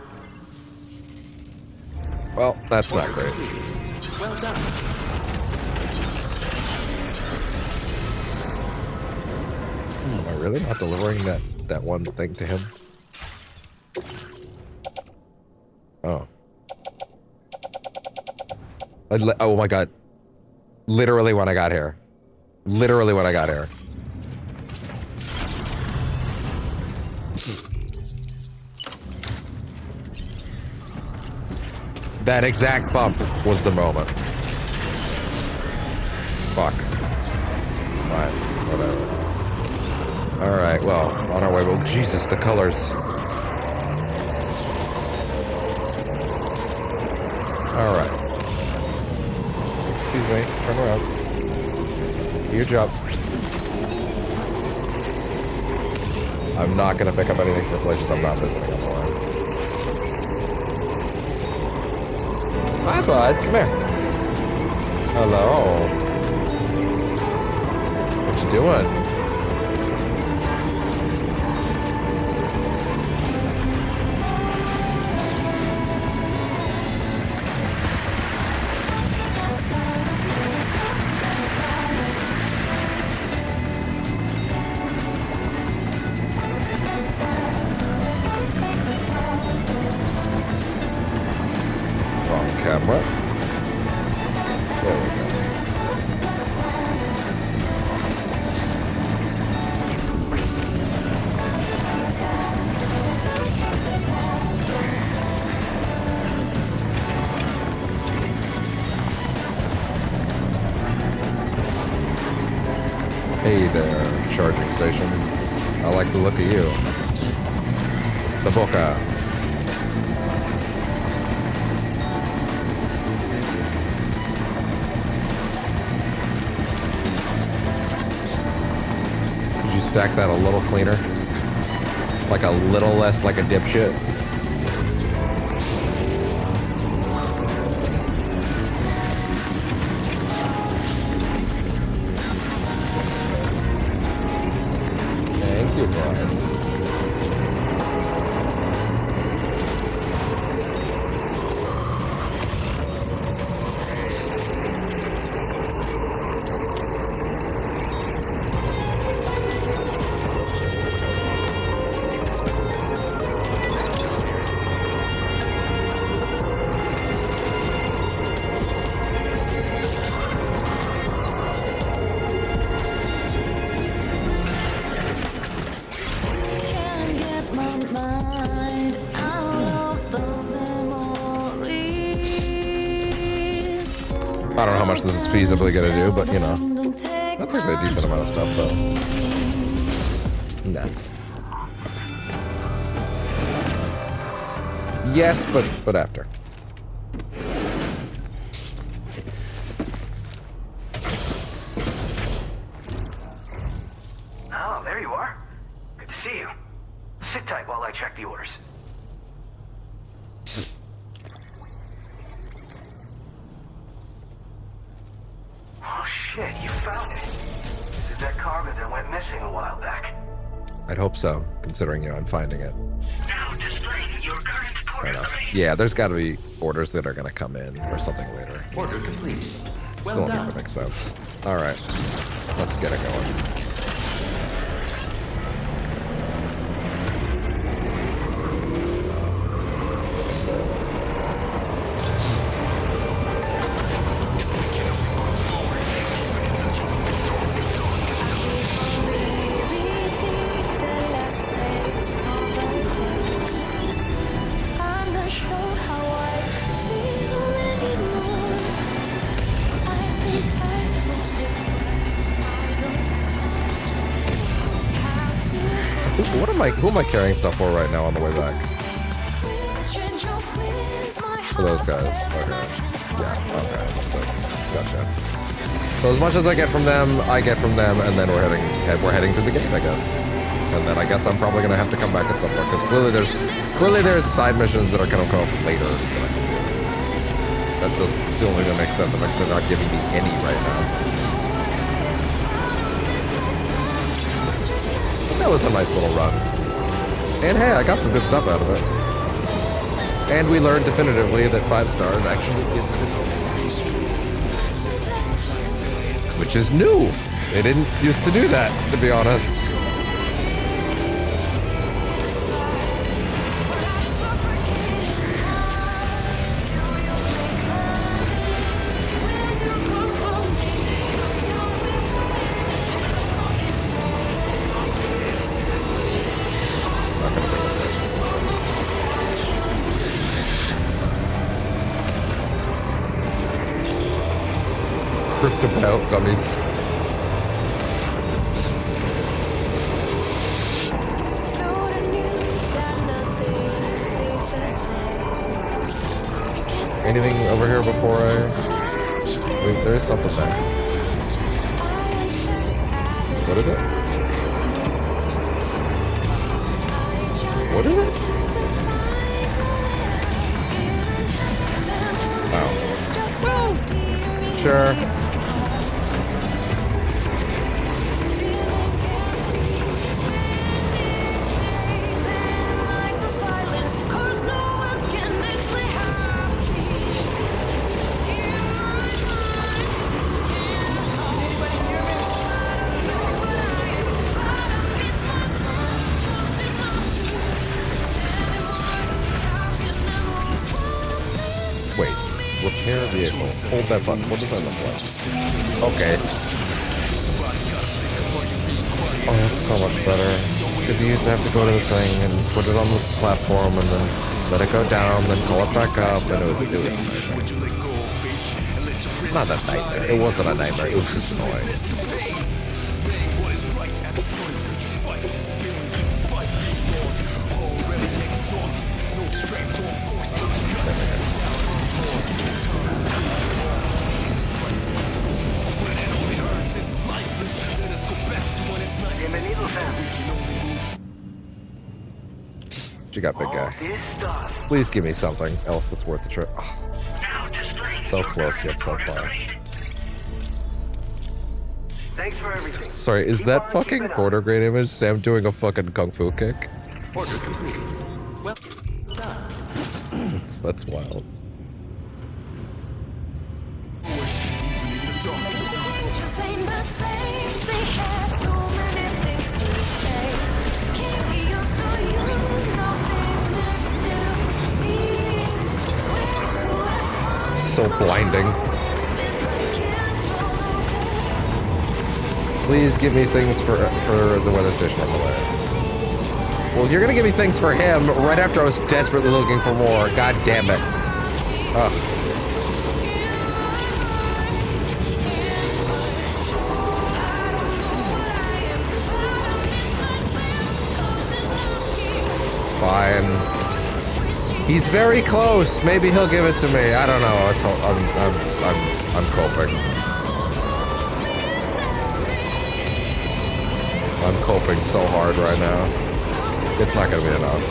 Well, that's not great. Well done. Am I really not delivering that one thing to him? Oh. Oh my god. Literally when I got here. Literally when I got here. That exact bump was the moment. Fuck. Alright, whatever. Alright, well, on our way. Well, Jesus, the colors. Alright. Excuse me, turn around. Do your job. I'm not gonna pick up anything for places I'm not visiting on the way. Hi, bud. Come here. Hello. What you doing? Camera. There we go. Hey there, charging station. I like the look of you. The boca. Stack that a little cleaner, like a little less like a dipshit. Thank you, Brian. I don't know how much this is feasibly gonna do, but you know, that's actually a decent amount of stuff, though. Nah. Yes, but after. Oh, there you are. Good to see you. Sit tight while I check the orders. Oh shit, you found it. This is that cargo that went missing a while back. I'd hope so, considering, you know, I'm finding it. Now displaying your current order. Yeah, there's gotta be orders that are gonna come in or something later. Order complete. Well Still done. never makes sense. Alright, let's get it going. who am I carrying stuff for right now on the way back? For those guys. Okay. Yeah, okay, understood. Gotcha. So as much as I get from them, and then we're heading to the gate, I guess. And then I guess I'm probably gonna have to come back at some point, because clearly there's side missions that are gonna come up later that I can do. That doesn't still even make sense. They're not giving me any right now. But that was a nice little run. And hey, I got some good stuff out of it. And we learned definitively that 5 stars actually give it, which is new. They didn't used to do that, to be honest. Crypto gummies. Anything over here before wait, there is something there. What is it? What is it? Oh. Sure. Repair vehicle. Hold that button. What does that look like? Okay. Oh, that's so much better. Because you used to have to go to the thing and put it on the platform and then let it go down, then call it back up, and it was a nightmare. Not a nightmare. It wasn't a nightmare. It was just annoying. You got big guy. Please give me something else that's worth the trip. Oh. So close yet so far. Sorry, is that fucking quarter grade image Sam doing a fucking kung fu kick? Order complete. Well done. That's wild. So blinding. Please give me things for the weather station on the way. Well, you're gonna give me things for him right after I was desperately looking for more. God damn it. Ugh. Fine. He's very close. Maybe he'll give it to me. I don't know. I'm coping. I'm coping so hard right now. It's not gonna be enough.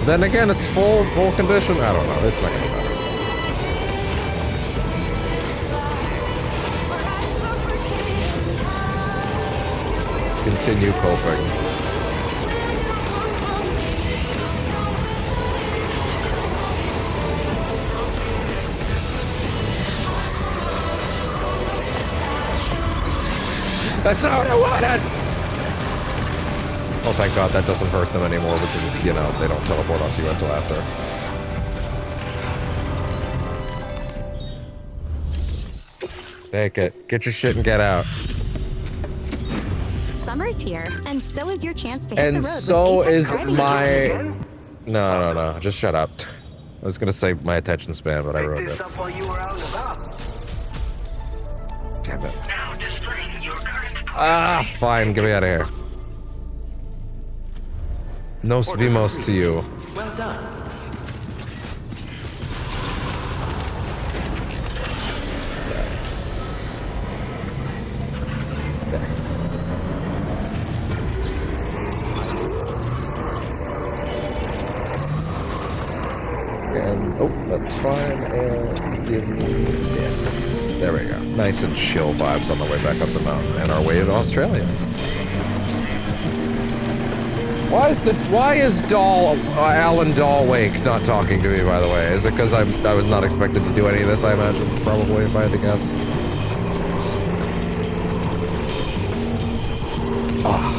Then again, it's full condition. I don't know. It's not gonna matter. Continue coping. That's not what I wanted! Oh, thank God that doesn't hurt them anymore because, you know, they don't teleport onto you until after. Take it. Get your shit and get out. Summer's here, and so is your chance to hit And the road so with Apex is driving. my... No. Just shut up. I was gonna say my attention span, but I ruined it. Damn it. Ah, fine. Get me out of here. Nos vimos to you. Well done. And, oh, that's fine, and give me this. There we go. Nice and chill vibes on the way back up the mountain, and our way to Australia. Why is Alan Dahlwake not talking to me, by the way? Is it because I was not expected to do any of this, I imagine? Probably, if I had to guess. Ah.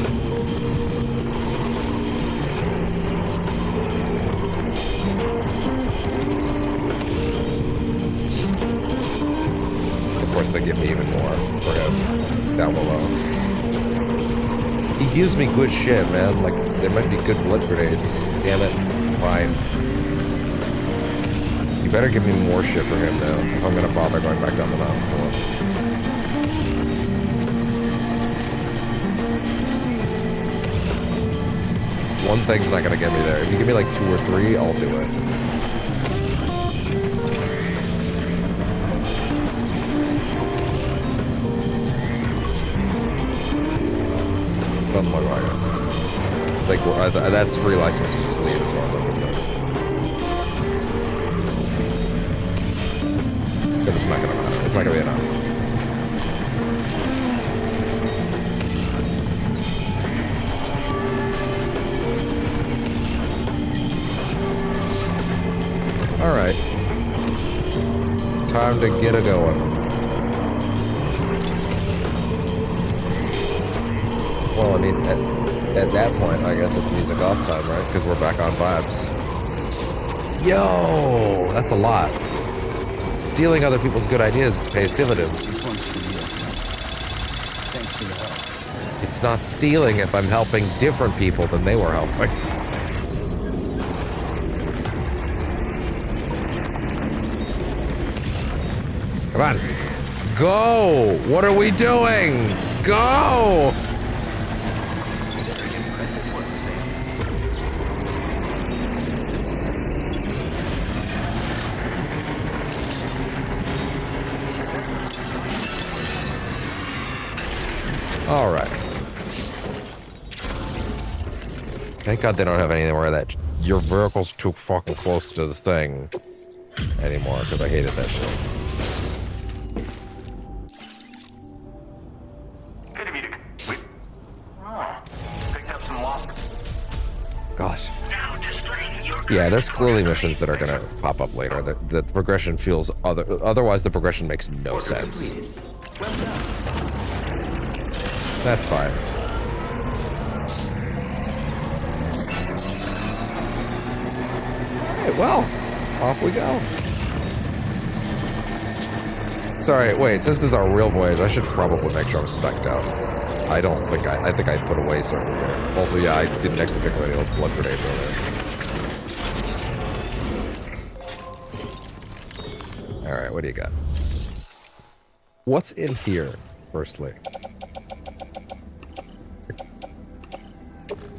Of course, they give me even more for him down below. He gives me good shit, man. Like, there might be good blood grenades. Damn it. Fine. You better give me more shit for him now, if I'm gonna bother going back down the mountain for him. One thing's not gonna get me there. If you give me like 2 or 3, I'll do it. Doesn't look like it. I think that's free license to just leave as far as I'm concerned. Because it's not gonna matter. It's not gonna be enough. Alright. Time to get a going. Well, I mean, at that point, I guess it's music off time, right? Because we're back on vibes. Yo! That's a lot. Stealing other people's good ideas pays dividends. This one's for you. Thanks for the help. It's not stealing if I'm helping different people than they were helping. Come on. Go! What are we doing? Go! Alright. Thank God they don't have anywhere that your vehicle's too fucking close to the thing anymore, because I hated that shit. Gosh. Yeah, there's clearly missions that are gonna pop up later. The progression feels otherwise the progression makes no sense. That's fine. Alright, well, off we go. Sorry, wait, since this is our real voyage, I should probably make sure I'm spec'd out. I don't think I think I put away certain here. Also, yeah, I didn't actually pick up any of those blood grenades earlier. Alright, what do you got? What's in here, firstly?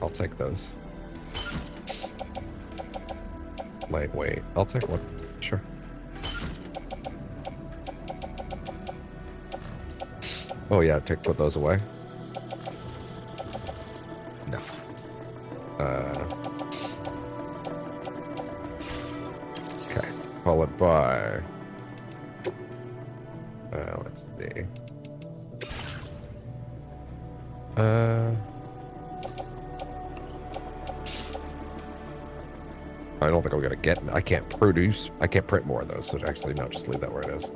I'll take those. Lightweight. I'll take one. Sure. Oh yeah, put those away. No. Okay. Followed by. Let's see. I don't think I'm gonna get. I can't print more of those. So actually, no, just leave that where it is.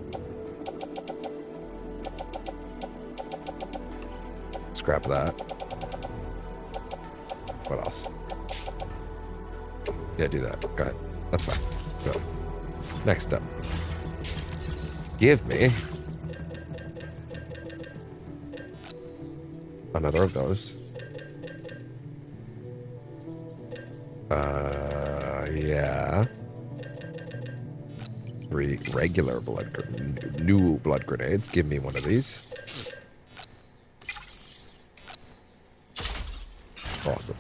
Scrap that. What else? Yeah, do that. Go ahead. That's fine. Go. Next up. Give me another of those. Yeah. 3 regular new blood grenades. Give me one of these. Awesome.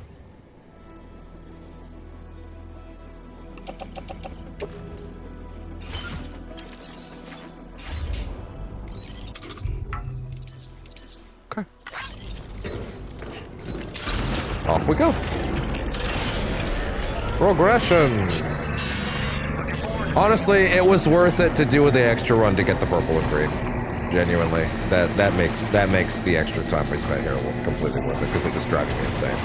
Off we go. Progression. Honestly, it was worth it to do the extra run to get the purple and green. Genuinely, that makes the extra time we spent here completely worth it because it was driving me insane.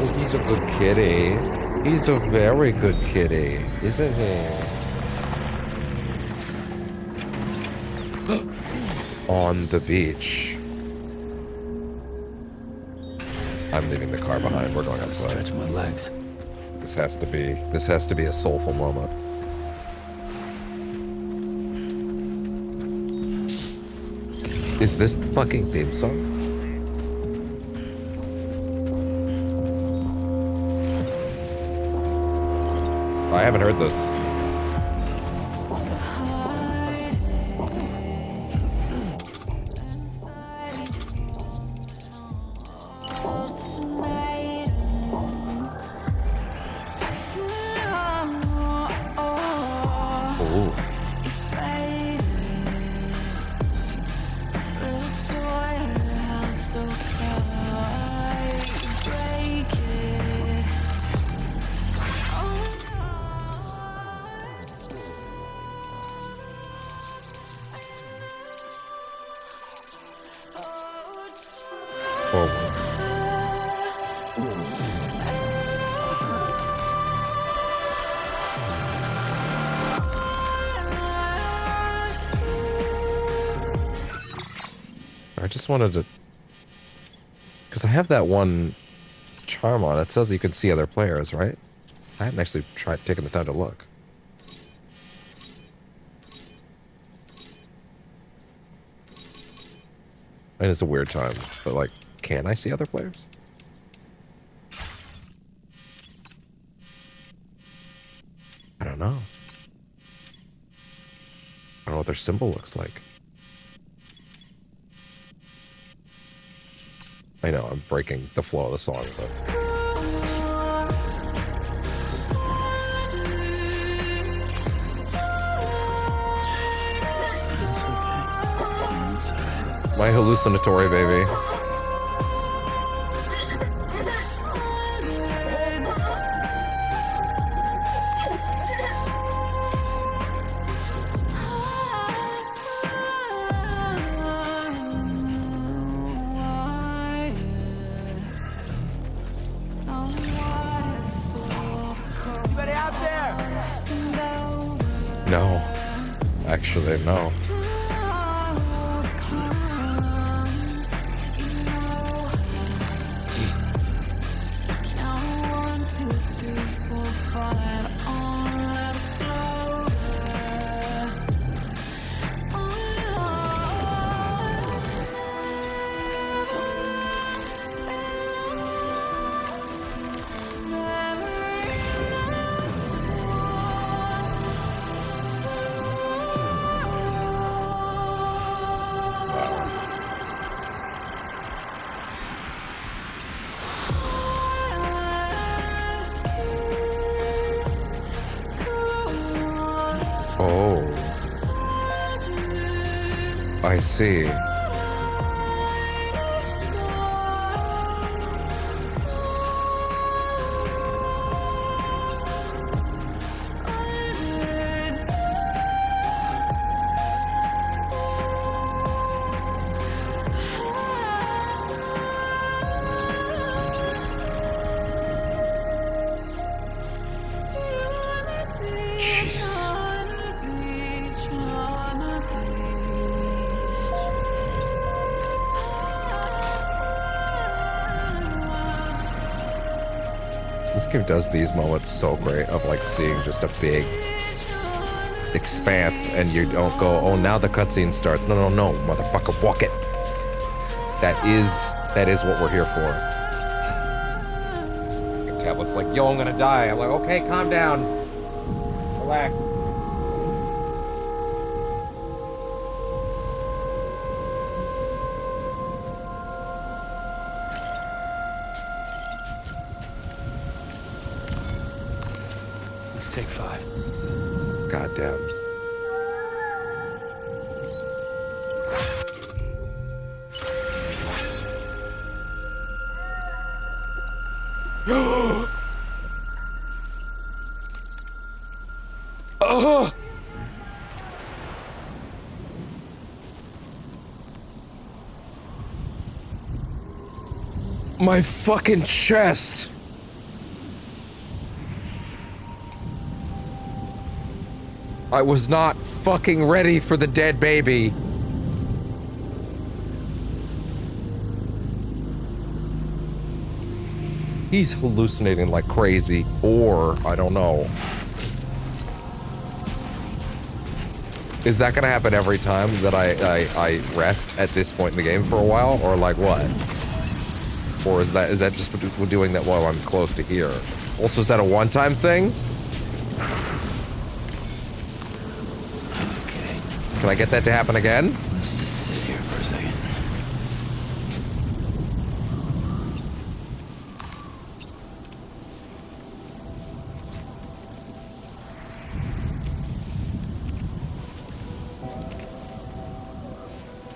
Oh, he's a good kitty. He's a very good kitty, isn't he? On the beach. I'm leaving the car behind. We're going outside. Stretch my legs. This has to be a soulful moment. Is this the fucking theme song? I haven't heard this. I just wanted to, because I have that one charm on. It says you can see other players, right? I haven't actually taken the time to look. And it's a weird time, but like, can I see other players? I don't know. I don't know what their symbol looks like. I know, I'm breaking the flow of the song, but... My hallucinatory baby. No. Actually, no. I see. This game does these moments so great of like seeing just a big expanse and you don't go, oh, now the cutscene starts. No, no, no, motherfucker, walk it. That is what we're here for. The tablet's like, yo, I'm gonna die. I'm like, okay, calm down. Relax. Take 5. Goddamn. Oh! My fucking chest! I was not fucking ready for the dead baby. He's hallucinating like crazy, or I don't know. Is that gonna happen every time that I rest at this point in the game for a while, or like what? Or is that just doing that while I'm close to here? Also, is that a one-time thing? Can I get that to happen again? Let's just sit here for a second.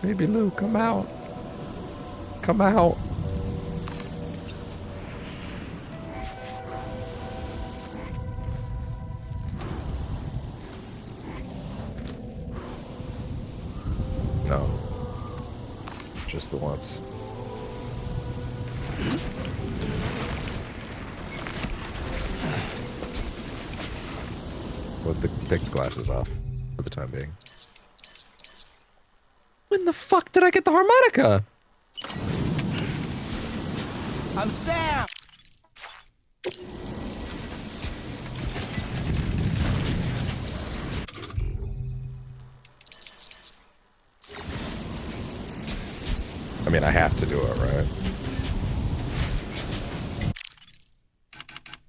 Baby Lou, come out. Come out. No. Just the once. Take the glasses off for the time being. When the fuck did I get the harmonica? I'm Sam! I mean, I have to do it, right?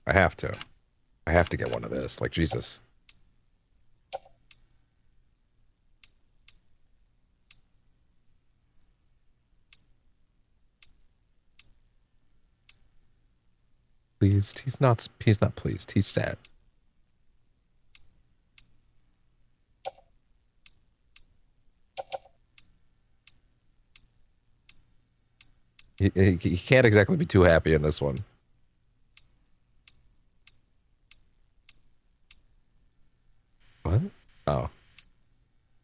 I have to. I have to get one of this. Like, Jesus. Pleased. He's not pleased. He's sad. He can't exactly be too happy in this one. What? Oh.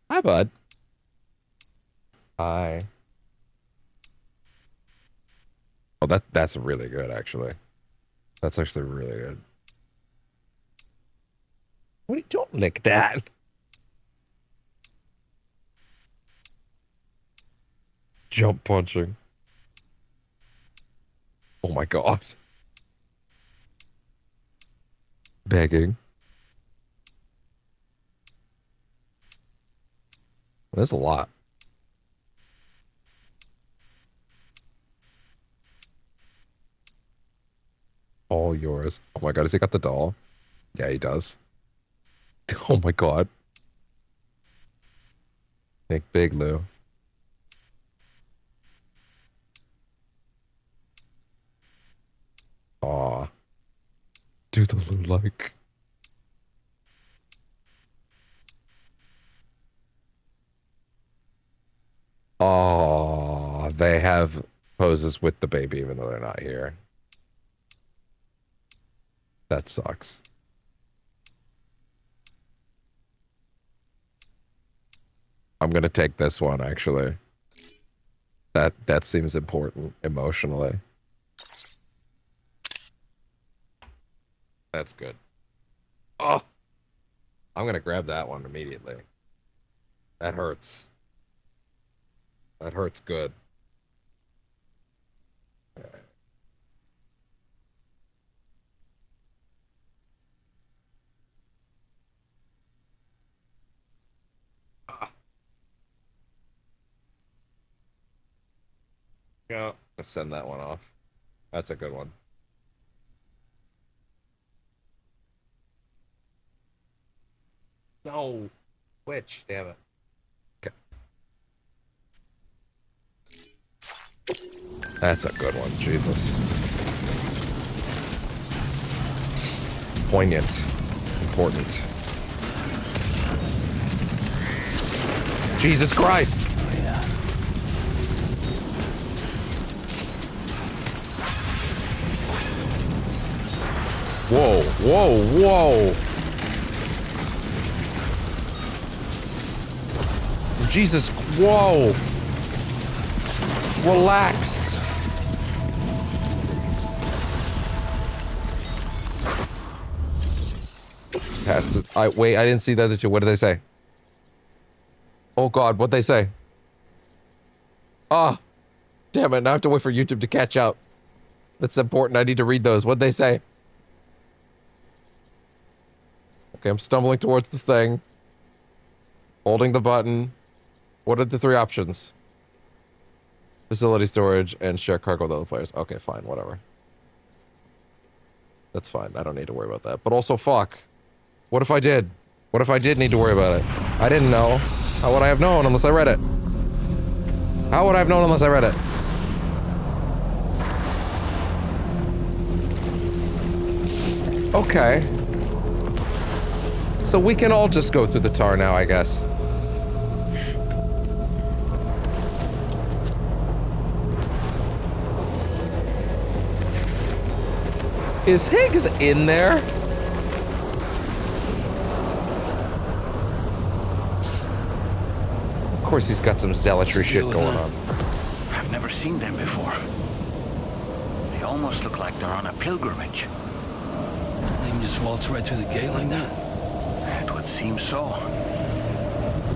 Hi, bud. Hi. Oh, that's really good, actually. That's actually really good. What? Don't lick that. Jump punching. Oh my god. Begging. There's a lot. All yours. Oh my god, has he got the doll? Yeah, he does. Oh my god. Nick Big Lou. Aw. Do the Lou like. Aw, they have poses with the baby even though they're not here. That sucks. I'm gonna take this one, actually. That seems important emotionally. That's good. Oh! I'm gonna grab that one immediately. That hurts. That hurts good. Okay. Yeah, let's send that one off. That's a good one. No. Which? Damn it. Okay. That's a good one. Jesus. Poignant. Important. Jesus Christ! Oh, yeah. Whoa, whoa, whoa. Jesus, whoa. Relax. Past this. Wait, I didn't see the other two. What did they say? Oh god, what'd they say? Ah. Damn it, now I have to wait for YouTube to catch up. That's important, I need to read those. What'd they say? Okay, I'm stumbling towards the thing. Holding the button. What are the three options? Facility storage and share cargo with other players. Okay, fine, whatever. That's fine, I don't need to worry about that. But also, fuck. What if I did? What if I did need to worry about it? I didn't know. How would I have known unless I read it? How would I have known unless I read it? Okay. So we can all just go through the tar now, I guess. Is Higgs in there? Of course he's got some zealotry shit going on. I've never seen them before. They almost look like they're on a pilgrimage. They can just waltz right through the gate like that? It would seem so.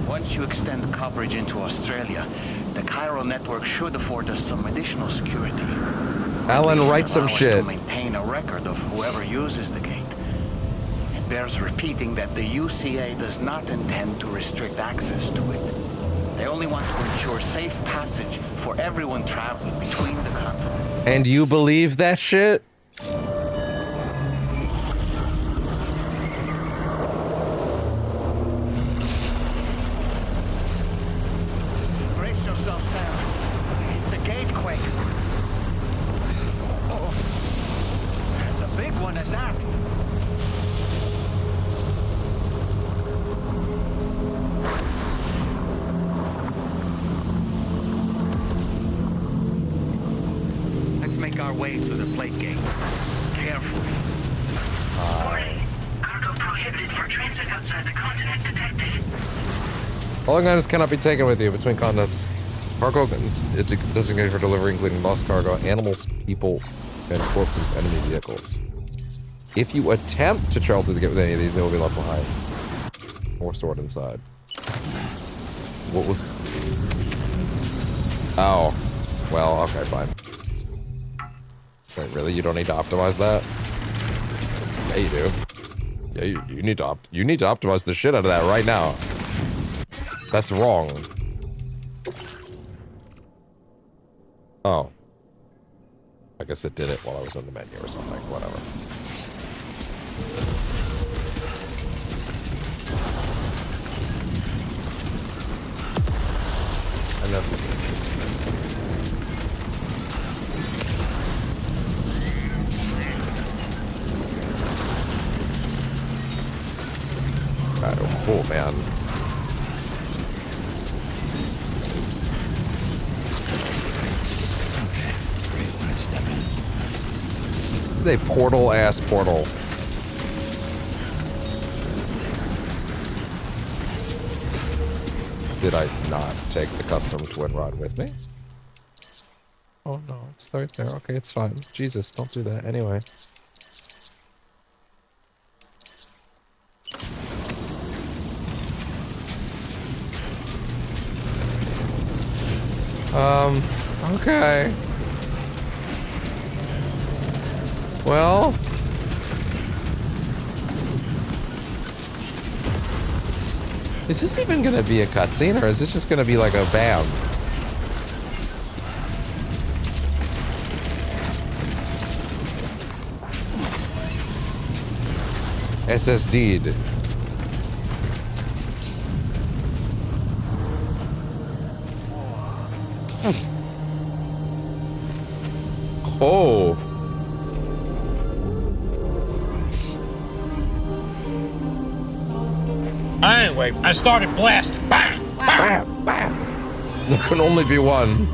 Once you extend the coverage into Australia, the chiral network should afford us some additional security. Alan, write some shit. To maintain a record of whoever uses the gate. It bears repeating that the UCA does not intend to restrict access to it. They only want to ensure safe passage for everyone traveling between the continents. And you believe that shit? Brace yourself, Sarah. It's a gatequake. Oh, it's a big one at that. Our way through the plate gate. Carefully. Warning. Cargo prohibited for transit outside the continent detected. All items cannot be taken with you between continents. Cargo is designated for delivery, including lost cargo, animals, people, and corpses, enemy vehicles. If you attempt to travel through the gate with any of these, they will be left behind. Or stored inside. What was... Oh. Well, okay, fine. Wait, really? You don't need to optimize that? Yeah, you do. Yeah, you need to optimize the shit out of that right now. That's wrong. Oh. I guess it did it while I was in the menu or something. Whatever. And then... Oh, man. Okay, great. Let's step in. They portal-ass portal. Did I not take the custom twin rod with me? Oh, no. It's right there. Okay, it's fine. Jesus, don't do that. Anyway. Okay. Well. Is this even gonna be a cutscene, or is this just gonna be like a BAM? SSD'd. Oh. Anyway, I started blasting. Bam! Bam! Bam! There can only be one.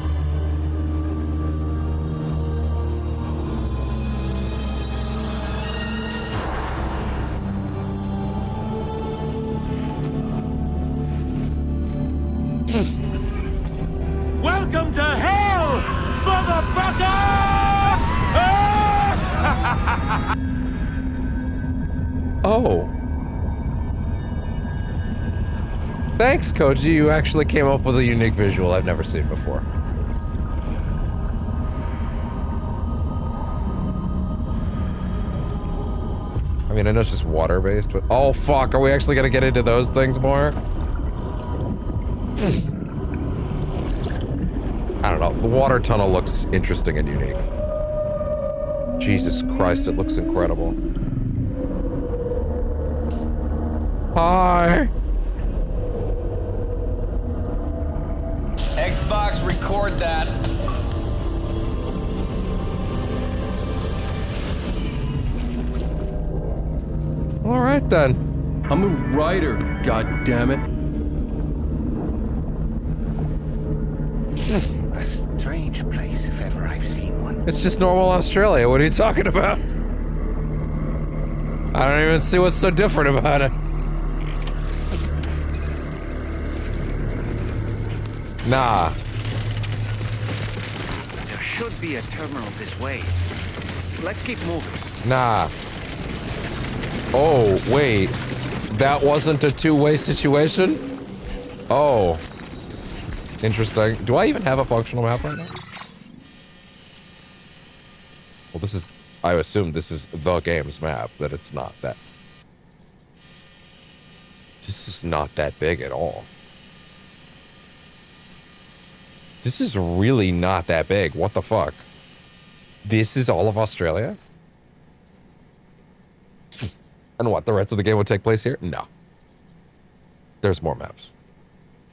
Oh. Thanks, Koji. You actually came up with a unique visual I've never seen before. I mean, I know it's just water-based, but... Oh, fuck. Are we actually gonna get into those things more? I don't know. The water tunnel looks interesting and unique. Jesus Christ, it looks incredible. Hi. Xbox, record that. All right then. I'm a writer, god damn it. A strange place if ever I've seen one. It's just normal Australia. What are you talking about? I don't even see what's so different about it. Nah. There should be a terminal this way. Let's keep moving. Nah. Oh, wait. That wasn't a two-way situation? Oh. Interesting. Do I even have a functional map right now? Well, this is... I assume this is the game's map, that it's not that... This is not that big at all. This is really not that big. What the fuck? This is all of Australia? And what, the rest of the game would take place here? No. There's more maps.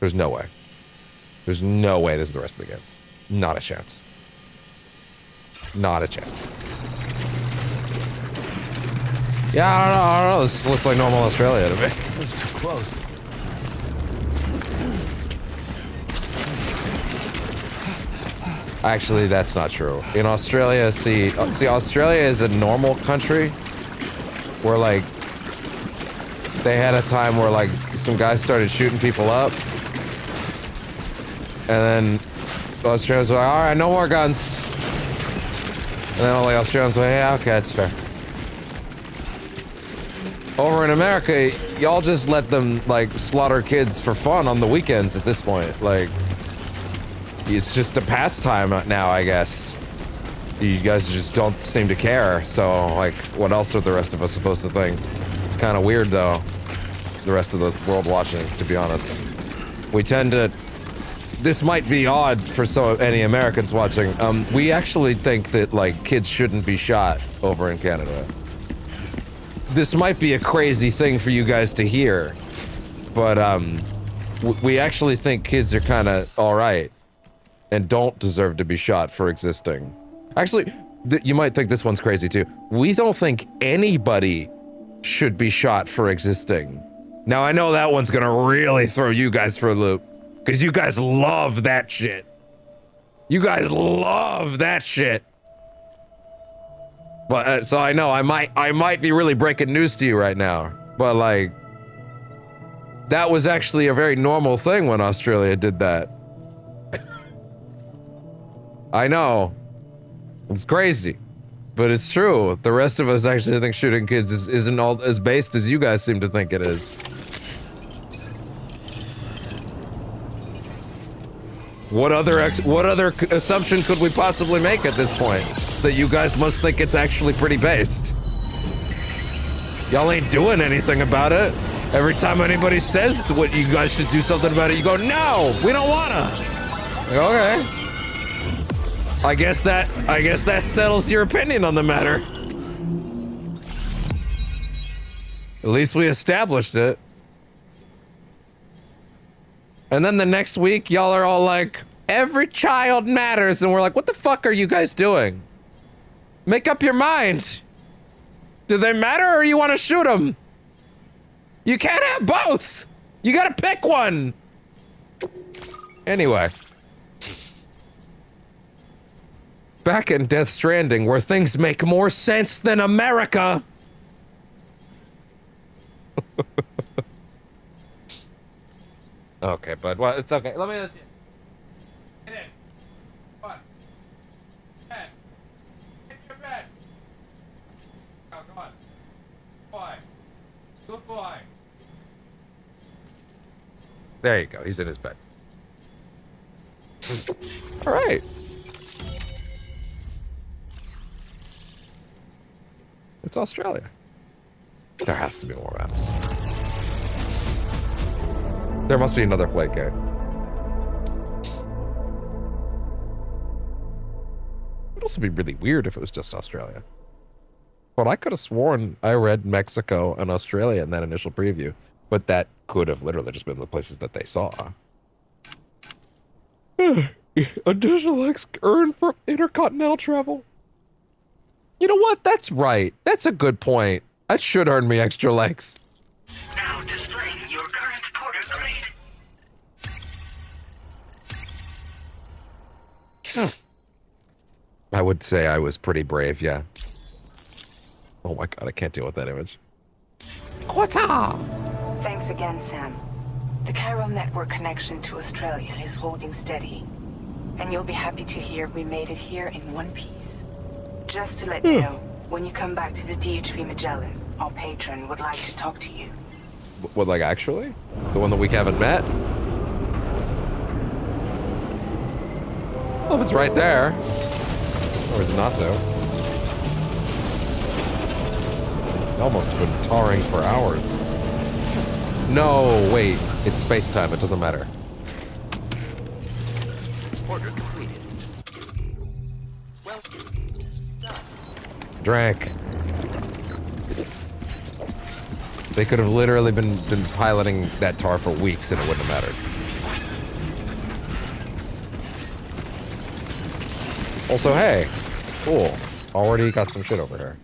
There's no way. There's no way this is the rest of the game. Not a chance. Not a chance. Yeah, I don't know. This looks like normal Australia to me. It's too close. Actually, that's not true. In Australia, see, Australia is a normal country where, like, they had a time where, like, some guys started shooting people up. And then the Australians were like, all right, no more guns. And then all the Australians were like, yeah, okay, that's fair. Over in America, y'all just let them, like, slaughter kids for fun on the weekends at this point. Like, it's just a pastime now, I guess. You guys just don't seem to care, so, like, what else are the rest of us supposed to think? It's kind of weird, though, the rest of the world watching, to be honest. We tend to... This might be odd for any Americans watching. We actually think that, like, kids shouldn't be shot over in Canada. This might be a crazy thing for you guys to hear, but, we actually think kids are kind of alright and don't deserve to be shot for existing. Actually, you might think this one's crazy too. We don't think anybody should be shot for existing. Now, I know that one's gonna really throw you guys for a loop, because you guys love that shit. You guys love that shit. But, so I know, I might be really breaking news to you right now, but, like, that was actually a very normal thing when Australia did that. I know. It's crazy, but it's true. The rest of us actually think shooting kids isn't all as based as you guys seem to think it is. What other assumption could we possibly make at this point? That you guys must think it's actually pretty based. Y'all ain't doing anything about it. Every time anybody says what you guys should do something about it, you go, no, we don't wanna. Like, okay. I guess that settles your opinion on the matter. At least we established it. And then the next week, y'all are all like, every child matters. And we're like, what the fuck are you guys doing? Make up your mind. Do they matter or you want to shoot them? You can't have both. You gotta pick one. Anyway. Back in Death Stranding, where things make more sense than America. Okay, bud. Well, it's okay. Let me... Get in. Come on. Bed. Get in your bed. Oh, come on. Boy. Good boy. There you go. He's in his bed. All right. It's Australia. There has to be more maps. There must be another flight gate. It'd also be really weird if it was just Australia. But I could have sworn I read Mexico and Australia in that initial preview. But that could have literally just been the places that they saw. Additional X earned from intercontinental travel. You know what? That's right. That's a good point. That should earn me extra legs. Now displaying your current porter grade. I would say I was pretty brave, yeah. Oh my god, I can't deal with that image. Quata! Thanks again, Sam. The chiral network connection to Australia is holding steady. And you'll be happy to hear we made it here in one piece. Just to let you know, when you come back to the DHV Magellan, our patron would like to talk to you. What, like actually? The one that we haven't met? Well, if it's right there. Or is it not to? Almost been tarring for hours. No, wait. It's space-time. It doesn't matter. Order completed. Well done. Drank. They could have literally been piloting that tar for weeks and it wouldn't have mattered. Also, hey. Cool. Already got some shit over here.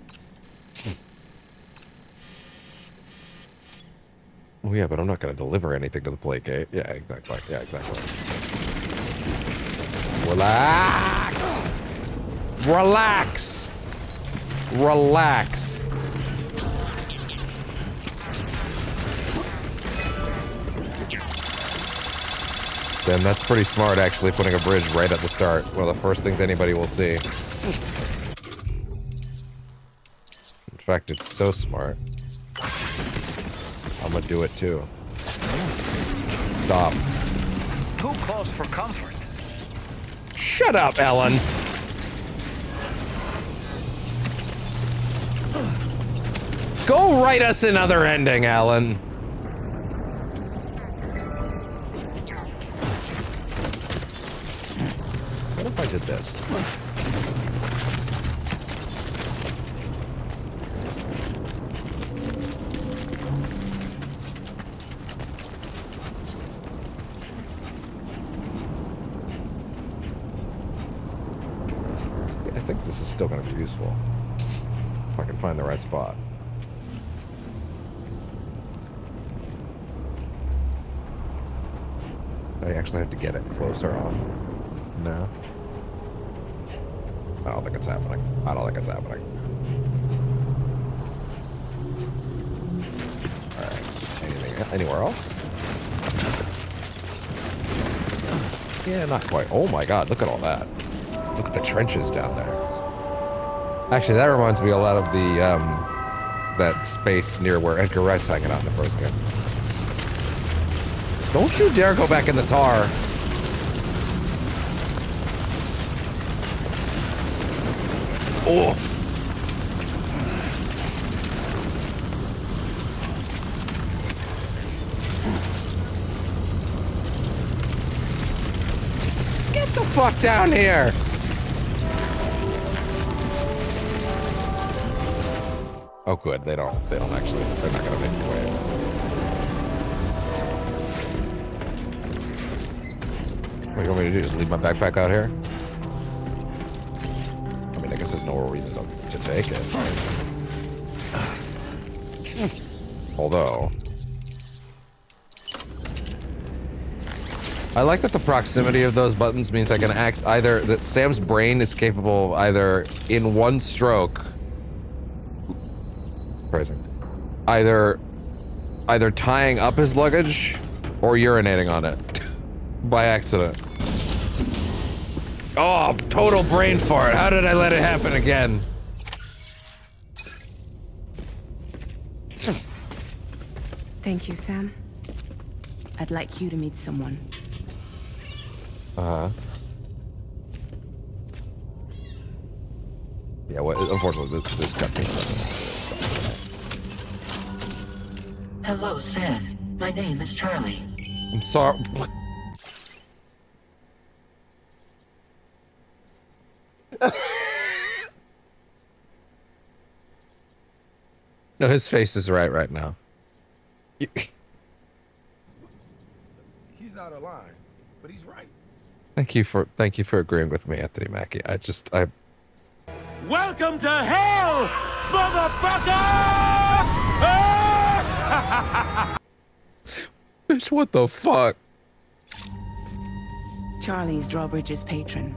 Oh yeah, but I'm not gonna deliver anything to the plate gate. Yeah, exactly. Yeah, exactly. Relax! Relax! Relax! Then that's pretty smart, actually, putting a bridge right at the start. One of the first things anybody will see. In fact, it's so smart. I'm gonna do it too. Stop. Too close for comfort. Shut up, Ellen! Go write us another ending, Alan. What if I did this? I think this is still going to be useful. If I can find the right spot. I actually have to get it closer on. No. I don't think it's happening. I don't think it's happening. Alright. Anywhere else? Yeah, not quite. Oh my god, look at all that. Look at the trenches down there. Actually, that reminds me a lot of the, that space near where Edgar Wright's hanging out in the first game. Don't you dare go back in the tar. Oh. Get the fuck down here. Oh good, they don't actually, they're not gonna make me wait. What do you want me to do? Just leave my backpack out here? I mean, I guess there's no reason to take it. Although... I like that the proximity of those buttons means I can act either... That Sam's brain is capable of either in one stroke... Phrasing. Either tying up his luggage or urinating on it. By accident. Oh, total brain fart. How did I let it happen again? Thank you, Sam. I'd like you to meet someone. Uh-huh. Yeah, well, unfortunately, this cutscene doesn't Hello, Sam. My name is Charlie. I'm sorry. No, his face is right now. He's out of line, but he's right. Thank you for agreeing with me, Anthony Mackie. I Welcome to hell, motherfucker! Bitch, what the fuck? Charlie's Drawbridge's patron.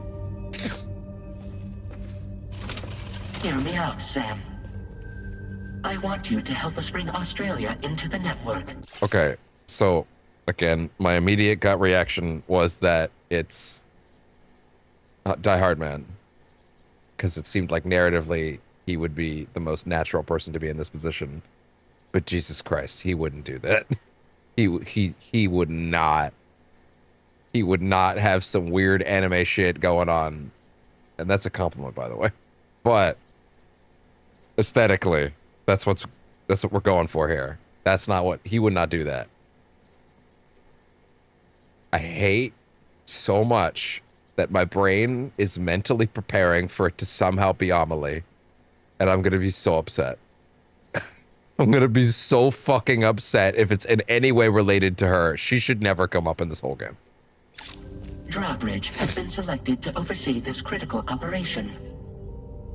Hear me out, Sam. I want you to help us bring Australia into the network. Okay, so again, my immediate gut reaction was that it's Die Hard Man, because it seemed like narratively he would be the most natural person to be in this position. But Jesus Christ, he wouldn't do that. He would not. He would not have some weird anime shit going on, and that's a compliment, by the way. But aesthetically, that's what we're going for here. That's not what he would not do that. I hate so much that my brain is mentally preparing for it to somehow be Amelie, and I'm gonna be so upset. I'm gonna be so fucking upset if it's in any way related to her. She should never come up in this whole game. Drawbridge has been selected to oversee this critical operation.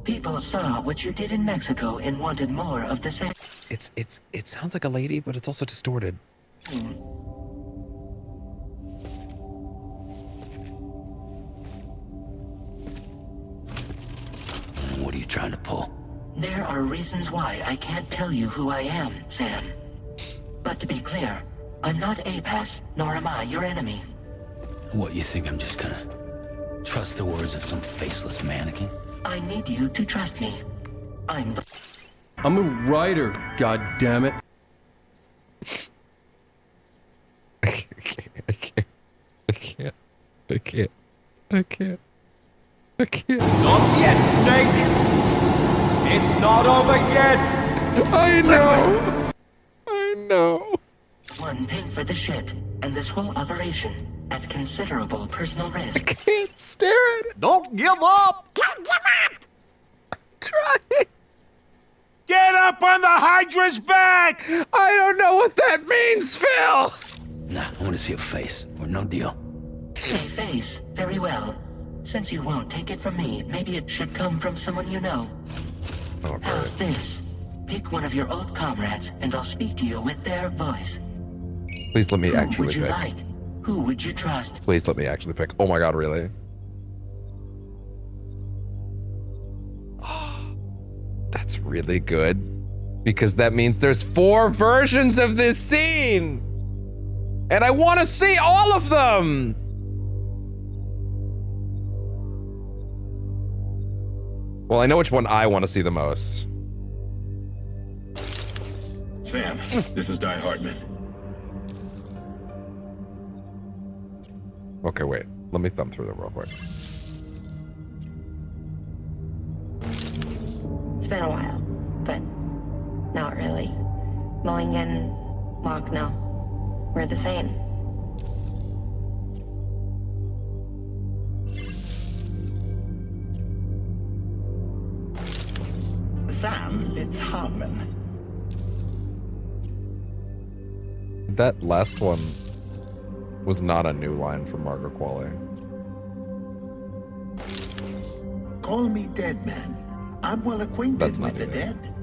People saw what you did in Mexico and wanted more of the same. It sounds like a lady, but it's also distorted. What are you trying to pull? There are reasons why I can't tell you who I am, Sam. But to be clear, I'm not APAS, nor am I your enemy. What, you think I'm just gonna trust the words of some faceless mannequin? I need you to trust me. I'm a writer, god damn it. I can't. Not yet, Snake! It's not over yet! I know. One ping for the ship, and this whole operation at considerable personal risk. I can't stare at it. Don't give up! Don't give up! Try. Get up on the Hydra's back! I don't know what that means, Phil! Nah, I want to see a face, or no deal. A face? Very well. Since you won't take it from me, maybe it should come from someone you know. Oh, how's this? Pick one of your old comrades, and I'll speak to you with their voice. Please let me actually Who would you pick. like? Who would you trust? Please let me actually pick. Oh my god, really? That's really good. Because that means there's 4 versions of this scene! And I want to see all of them! Well, I know which one I want to see the most. Sam, this is Die Hardman. Okay, wait. Let me thumb through them real quick. It's been a while, but not really. Mulligan, Locke, no. We're the same. Sam, it's Hartman. That last one was not a new line from Margaret Qualley. Call me dead man. I'm well acquainted That's not with the either. dead.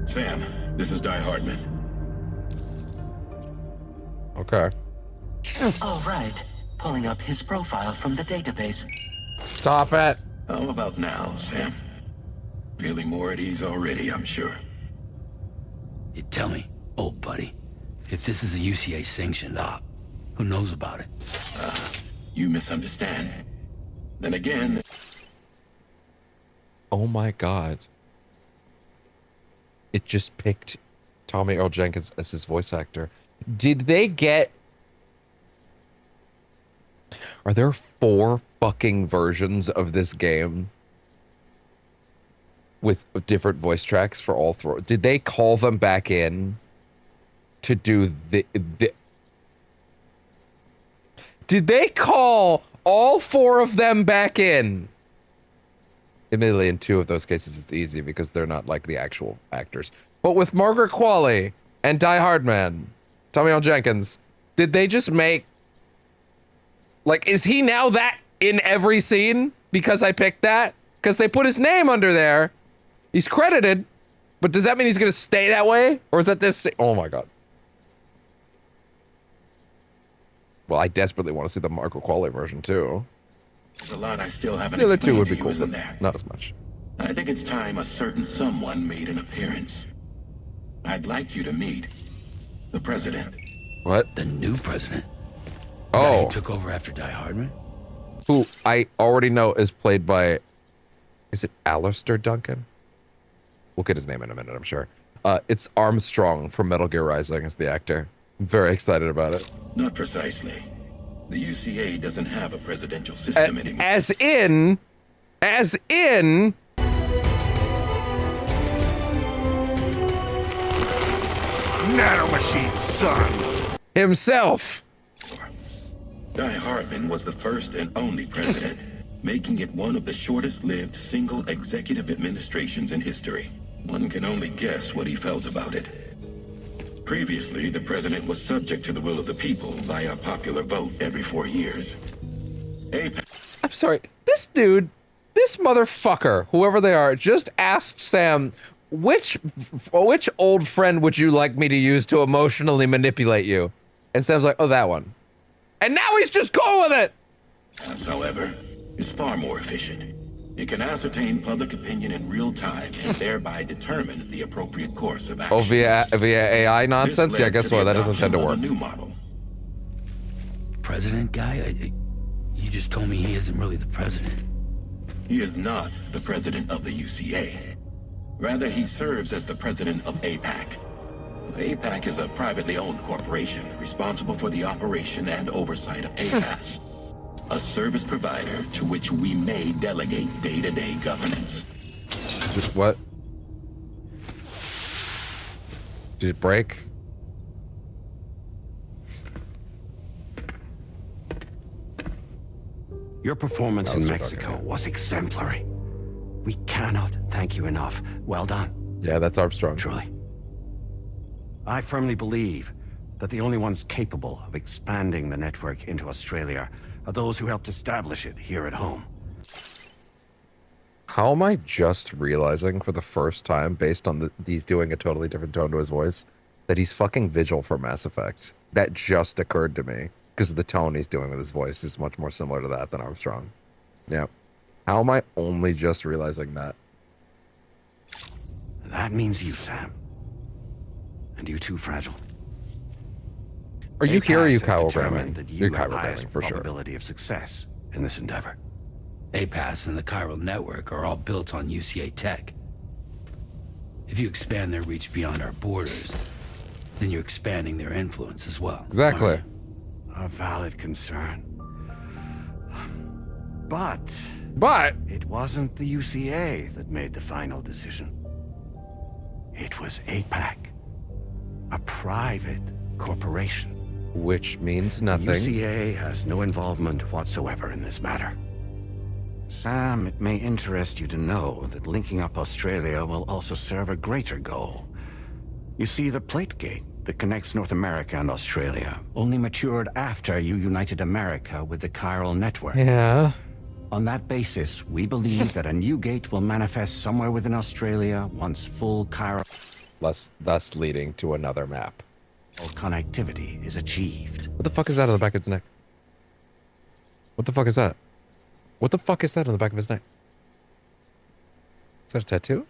Sam, this is Die Hardman. Okay. All right. Pulling up his profile from the database. Stop it. How about now, Sam? Feeling more at ease already, I'm sure. You tell me, old buddy, if this is a UCA sanctioned op, who knows about it? You misunderstand. Then again... Oh my god. It just picked Tommy Earl Jenkins as his voice actor. Did they get... Are there 4 fucking versions of this game? With different voice tracks for all 3? Did they call them back in to do the... Did they call all 4 of them back in? Admittedly, in 2 of those cases, it's easy because they're not like the actual actors. But with Margaret Qualley and Die Hard Man, Tommy Earl Jenkins, did they just make... Like, is he now that in every scene because I picked that? Because they put his name under there. He's credited. But does that mean he's going to stay that way? Or is that this... Oh my god. Well, I desperately want to see the Margaret Qualley version, too. There's a lot I still haven't The other 2 would be explained to cool, you, but isn't there? not as much. I think it's time a certain someone made an appearance. I'd like you to meet the president. What? The new president? Oh. Who took over after Die Hardman? Who I already know is played by... Is it Alistair Duncan? We'll get his name in a minute, I'm sure. It's Armstrong from Metal Gear Rising as the actor. I'm very excited about it. Not precisely. The UCA doesn't have a presidential system anymore. As in... Nanomachine, son! Himself! Die Hardman was the first and only president, making it one of the shortest-lived single executive administrations in history. One can only guess what he felt about it. Previously, the president was subject to the will of the people via popular vote every 4 years. I'm sorry, this dude, this motherfucker, whoever they are, just asked Sam, which old friend would you like me to use to emotionally manipulate you? And Sam's like, oh, that one. And now he's just going with it! As, however, is far more efficient. It can ascertain public opinion in real time and thereby determine the appropriate course of action. Oh, via AI nonsense? Yeah, guess what? That doesn't tend to work. A new model. President guy? You just told me he isn't really the president. He is not the president of the UCA. Rather, he serves as the president of APAC. APAC is a privately owned corporation responsible for the operation and oversight of APAS, a service provider to which we may delegate day-to-day governance. What? Did it break? Your performance in Mexico was exemplary. We cannot thank you enough. Well done. Yeah, that's Armstrong. Truly. I firmly believe that the only ones capable of expanding the network into Australia are those who helped establish it here at home. How am I just realizing for the first time, based on he's doing a totally different tone to his voice, that he's fucking Vigil for Mass Effect? That just occurred to me, because the tone he's doing with his voice is much more similar to that than Armstrong. Yeah. How am I only just realizing that? That means you, Sam. And you too, Fragile. Are you here or are you chirogramming? chirogramming? You're chirogramming, for sure. Probability of success in this endeavor. APAS and the chiral network are all built on UCA tech. If you expand their reach beyond our borders, then you're expanding their influence as well. Exactly. A valid concern. But it wasn't the UCA that made the final decision. It was APAC, a private corporation. Which means nothing. UCA has no involvement whatsoever in this matter. Sam, it may interest you to know that linking up Australia will also serve a greater goal. You see, the plate gate that connects North America and Australia only matured after you united America with the chiral network. Yeah. On that basis, we believe that a new gate will manifest somewhere within Australia once full chiral... Thus leading to another map. Connectivity is achieved. What the fuck is that on the back of his neck? What the fuck is that? What the fuck is that on the back of his neck? Is that a tattoo?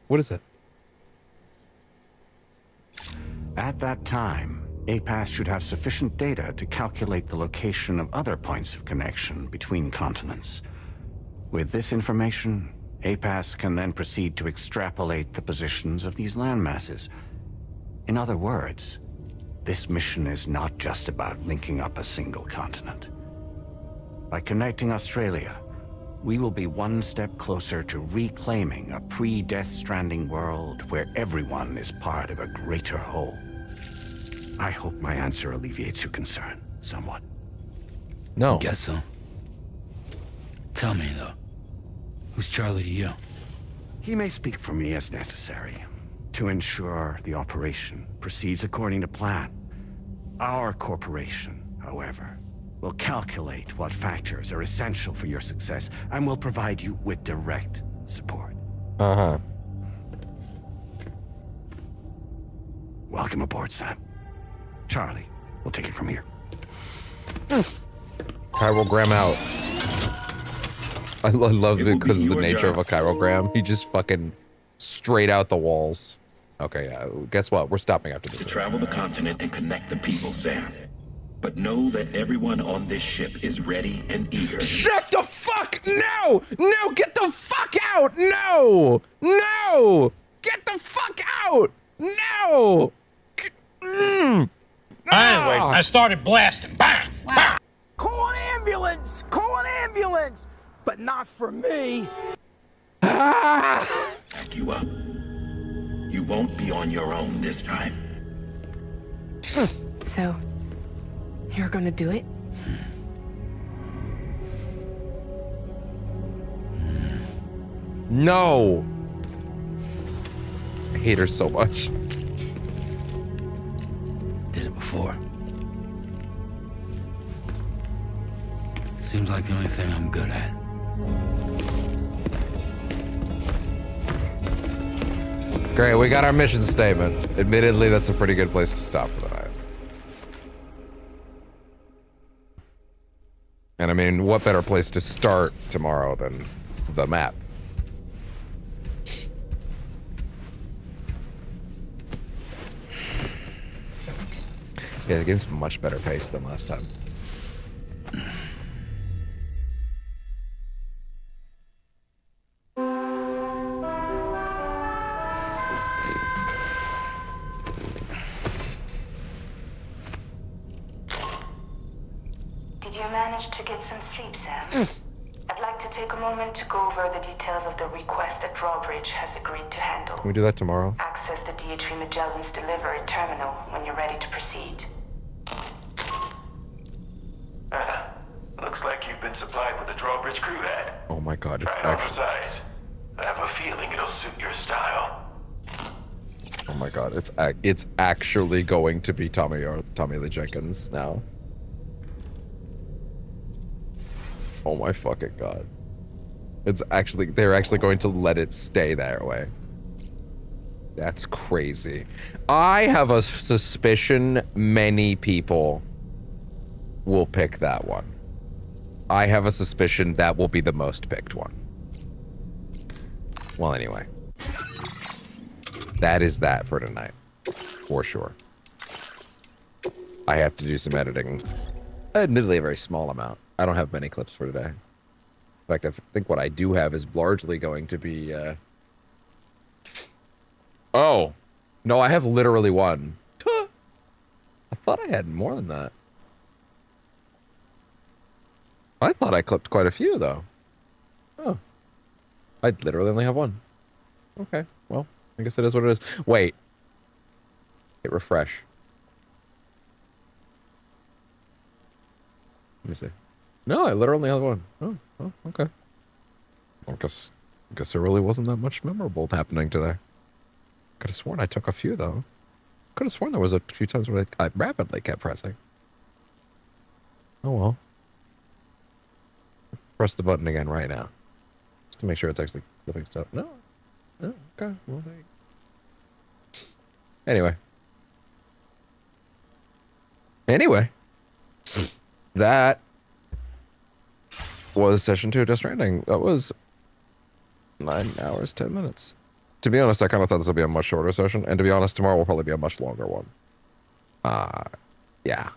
What is it? At that time, APAS should have sufficient data to calculate the location of other points of connection between continents. With this information, APAS can then proceed to extrapolate the positions of these landmasses. In other words, this mission is not just about linking up a single continent. By connecting Australia, we will be one step closer to reclaiming a pre-Death Stranding world where everyone is part of a greater whole. I hope my answer alleviates your concern somewhat. No. Guess so. Tell me, though. Who's Charlie to you? He may speak for me as necessary to ensure the operation proceeds according to plan. Our corporation, however, will calculate what factors are essential for your success and will provide you with direct support. Uh-huh. Welcome aboard, Sam. Charlie, we'll take it from here. Chirogram out. I love it because of the nature of a chirogram. He just fucking straight out the walls. Okay, yeah. Guess what? We're stopping after this. To travel the continent and connect the people, Sam. But know that everyone on this ship is ready and eager. Shut the fuck! No! No! Get the fuck out! No! No! Get the fuck out! No! Anyway, I started blasting. Bang! Bang! Call an ambulance! Call an ambulance! But not for me. Back you up. You won't be on your own this time. So, you're gonna do it? No! I hate her so much. Did it before. Seems like the only thing I'm good at. Great, we got our mission statement. Admittedly, that's a pretty good place to stop for the night. And I mean, what better place to start tomorrow than the map? Yeah, the game's much better paced than last time. Did you manage to get some sleep, Sam? I'd like to take a moment to go over the details of the request that Drawbridge has agreed to handle. Can we do that tomorrow? Access the D3 Magellan's delivery terminal when you're ready to proceed. Looks like you've been supplied with a Drawbridge crew head. Oh my god, it's Right on the actually... size. I have a feeling it'll suit your style. Oh my god, it's actually going to be Tommy Lee Jenkins now. Oh my fucking god. They're actually going to let it stay that way. That's crazy. I have a suspicion many people will pick that one. I have a suspicion that will be the most picked one. Well, anyway. That is that for tonight. For sure. I have to do some editing. Admittedly, a very small amount. I don't have many clips for today. In fact, I think what I do have is largely going to be, Oh! No, I have literally one. I thought I had more than that. I thought I clipped quite a few, though. Oh. I literally only have one. Okay, well, I guess it is what it is. Wait. Hit refresh. Let me see. No, I literally only have one. Oh, okay. I guess there really wasn't that much memorable happening today. Could have sworn I took a few, though. Could have sworn there was a few times where I rapidly kept pressing. Oh, well. Press the button again right now. Just to make sure it's actually flipping stuff. No. Oh, okay. Well, there you go. Anyway. That was session 2 of Death Stranding. That was 9 hours, 10 minutes. To be honest, I kind of thought this would be a much shorter session. And to be honest, tomorrow will probably be a much longer one. Yeah.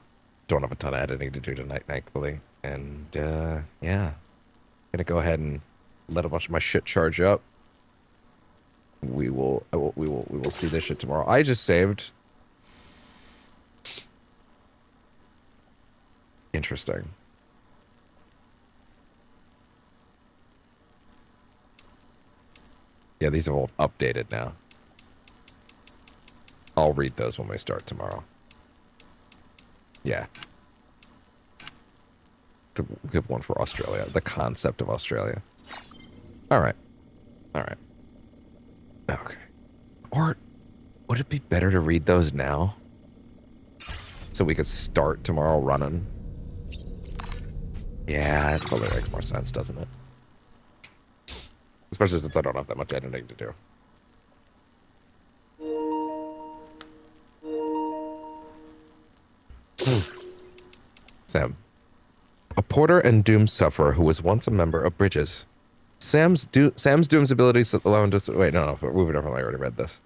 Don't have a ton of editing to do tonight, thankfully. And, yeah. Gonna go ahead and let a bunch of my shit charge up. We will see this shit tomorrow. I just saved. Interesting. Yeah, these are all updated now. I'll read those when we start tomorrow. Yeah. We have one for Australia. The concept of Australia. All right. All right. Okay. Or would it be better to read those now? So we could start tomorrow running? Yeah, it probably makes more sense, doesn't it? Especially since I don't have that much editing to do. Sam. A porter and doom sufferer who was once a member of Bridges. Sam's doom's abilities allow him to... Wait, no, we've definitely already read this.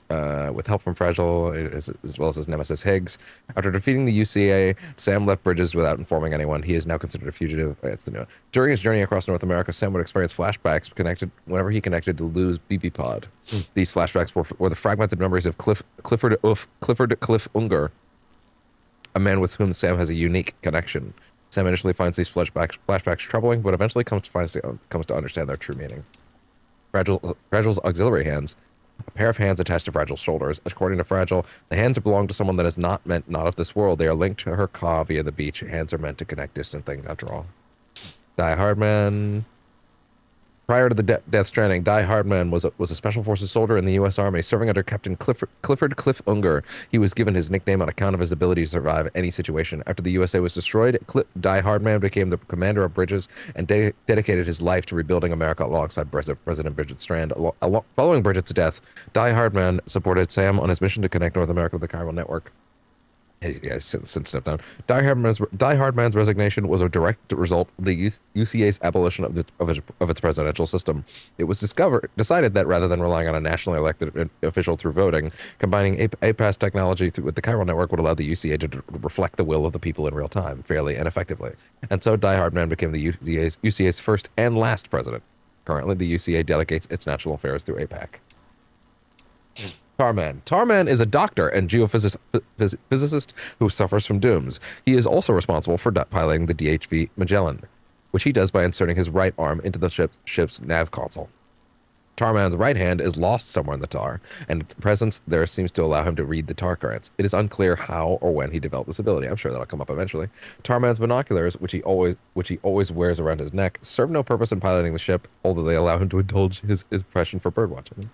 With help from Fragile, as well as his nemesis Higgs. After defeating the UCA, Sam left Bridges without informing anyone. He is now considered a fugitive. It's the new one. During his journey across North America, Sam would experience flashbacks whenever he connected to Lou's BB pod. These flashbacks were the fragmented memories of Clifford Cliff Unger, a man with whom Sam has a unique connection. Sam initially finds these flashbacks troubling, but eventually comes to understand their true meaning. Fragile's auxiliary hands. A pair of hands attached to Fragile's shoulders. According to Fragile, the hands belong to someone that is not of this world. They are linked to her ka via the beach. Hands are meant to connect distant things after all. Die Hardman. Prior to the Death Stranding, Die Hardman was a Special Forces soldier in the U.S. Army, serving under Captain Clifford Cliff Unger. He was given his nickname on account of his ability to survive any situation. After the USA was destroyed, Die Hardman became the commander of Bridges and dedicated his life to rebuilding America alongside President Bridget Strand. Following Bridget's death, Die Hardman supported Sam on his mission to connect North America with the chiral network. Yeah, since step down. Die Hardman's resignation was a direct result of the UCA's abolition of its presidential system. It was decided that rather than relying on a nationally elected official through voting, combining APAS technology with the chiral network would allow the UCA to reflect the will of the people in real time, fairly and effectively. And so Die Hardman became the UCA's first and last president. Currently, the UCA delegates its national affairs through APAC. Tarman. Tarman is a doctor and geophysicist who suffers from dooms. He is also responsible for piloting the DHV Magellan, which he does by inserting his right arm into the ship's nav console. Tarman's right hand is lost somewhere in the tar, and its presence there seems to allow him to read the tar currents. It is unclear how or when he developed this ability. I'm sure that'll come up eventually. Tarman's binoculars, which he always wears around his neck, serve no purpose in piloting the ship, although they allow him to indulge his passion for birdwatching.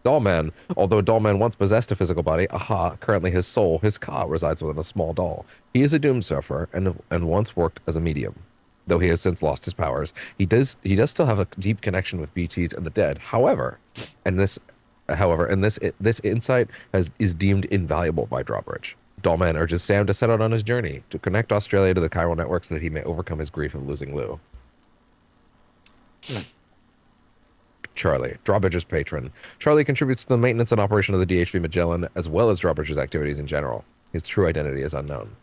Dollman. Although Dollman once possessed a physical body, currently his soul, his ka, resides within a small doll. He is a doom sufferer and once worked as a medium. Though he has since lost his powers, he does still have a deep connection with BTs and the dead. However, this insight is deemed invaluable by Drawbridge. Dollman urges Sam to set out on his journey to connect Australia to the chiral network so that he may overcome his grief of losing Lou. Charlie, Drawbridge's patron. Charlie contributes to the maintenance and operation of the DHV Magellan, as well as Drawbridge's activities in general. His true identity is unknown.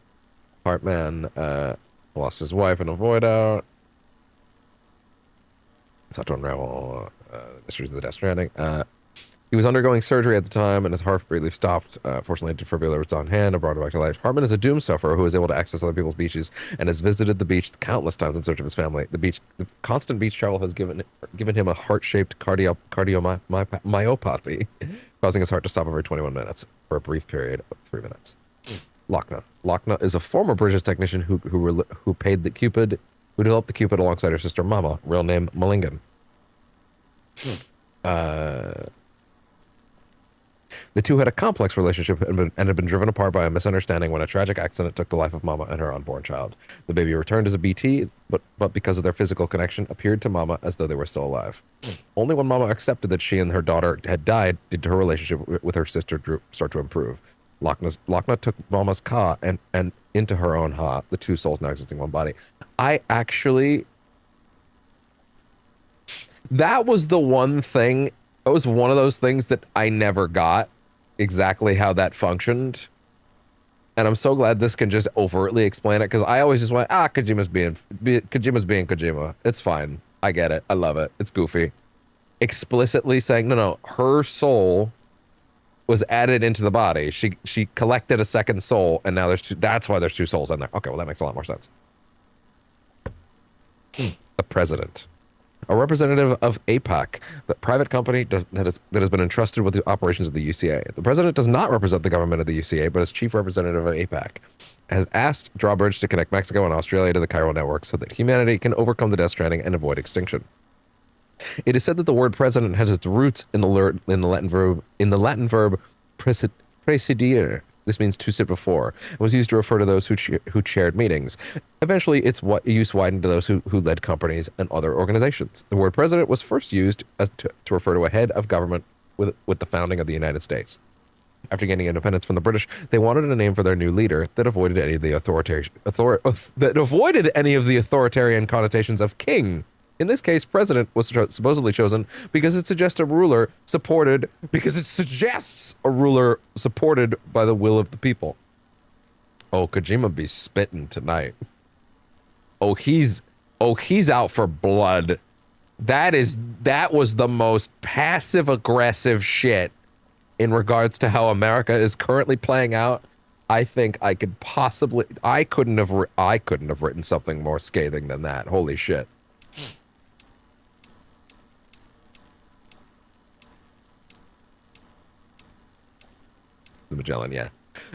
Hartman lost his wife in a void out. Sought to unravel the mysteries of the Death Stranding. He was undergoing surgery at the time, and his heart briefly stopped. Fortunately, a defibrillator was on hand and brought him back to life. Hartman is a doom sufferer who is able to access other people's beaches and has visited the beach countless times in search of his family. The constant beach travel has given him a heart-shaped cardiomyopathy, causing his heart to stop every 21 minutes for a brief period of 3 minutes. Lochna. Lochna is a former Bridges technician who developed the Cupid alongside her sister Mama, real name Mullingan. The two had a complex relationship and had been driven apart by a misunderstanding when a tragic accident took the life of Mama and her unborn child. The baby returned as a BT, but because of their physical connection, appeared to Mama as though they were still alive. Only when Mama accepted that she and her daughter had died did her relationship with her sister start to improve. Lochna took Mama's ka and into her own ha, the two souls now existing in one body. That was the one thing. It was one of those things that I never got exactly how that functioned. And I'm so glad this can just overtly explain it, because I always just went, Kojima's being Kojima. It's fine. I get it. I love it. It's goofy. Explicitly saying, no, her soul was added into the body. She collected a second soul, and now there's two. That's why there's two souls in there. Okay, well, that makes a lot more sense. The president. A representative of APAC, the private company that has been entrusted with the operations of the UCA. The president does not represent the government of the UCA, but is chief representative of APAC. Has asked Drawbridge to connect Mexico and Australia to the chiral network so that humanity can overcome the Death Stranding and avoid extinction. It is said that the word president has its roots in the Latin verb presidere. This means to sit before, and was used to refer to those who chaired meetings. Eventually, its use widened to those who led companies and other organizations. The word president was first used to refer to a head of government with the founding of the United States. After gaining independence from the British, they wanted a name for their new leader that avoided any of the authoritarian connotations of king. In this case, president was supposedly chosen because it suggests a ruler supported by the will of the people. Oh, Kojima be spitting tonight. Oh, he's out for blood. That was the most passive aggressive shit in regards to how America is currently playing out. I think I couldn't have written something more scathing than that. Holy shit. The Magellan, yeah.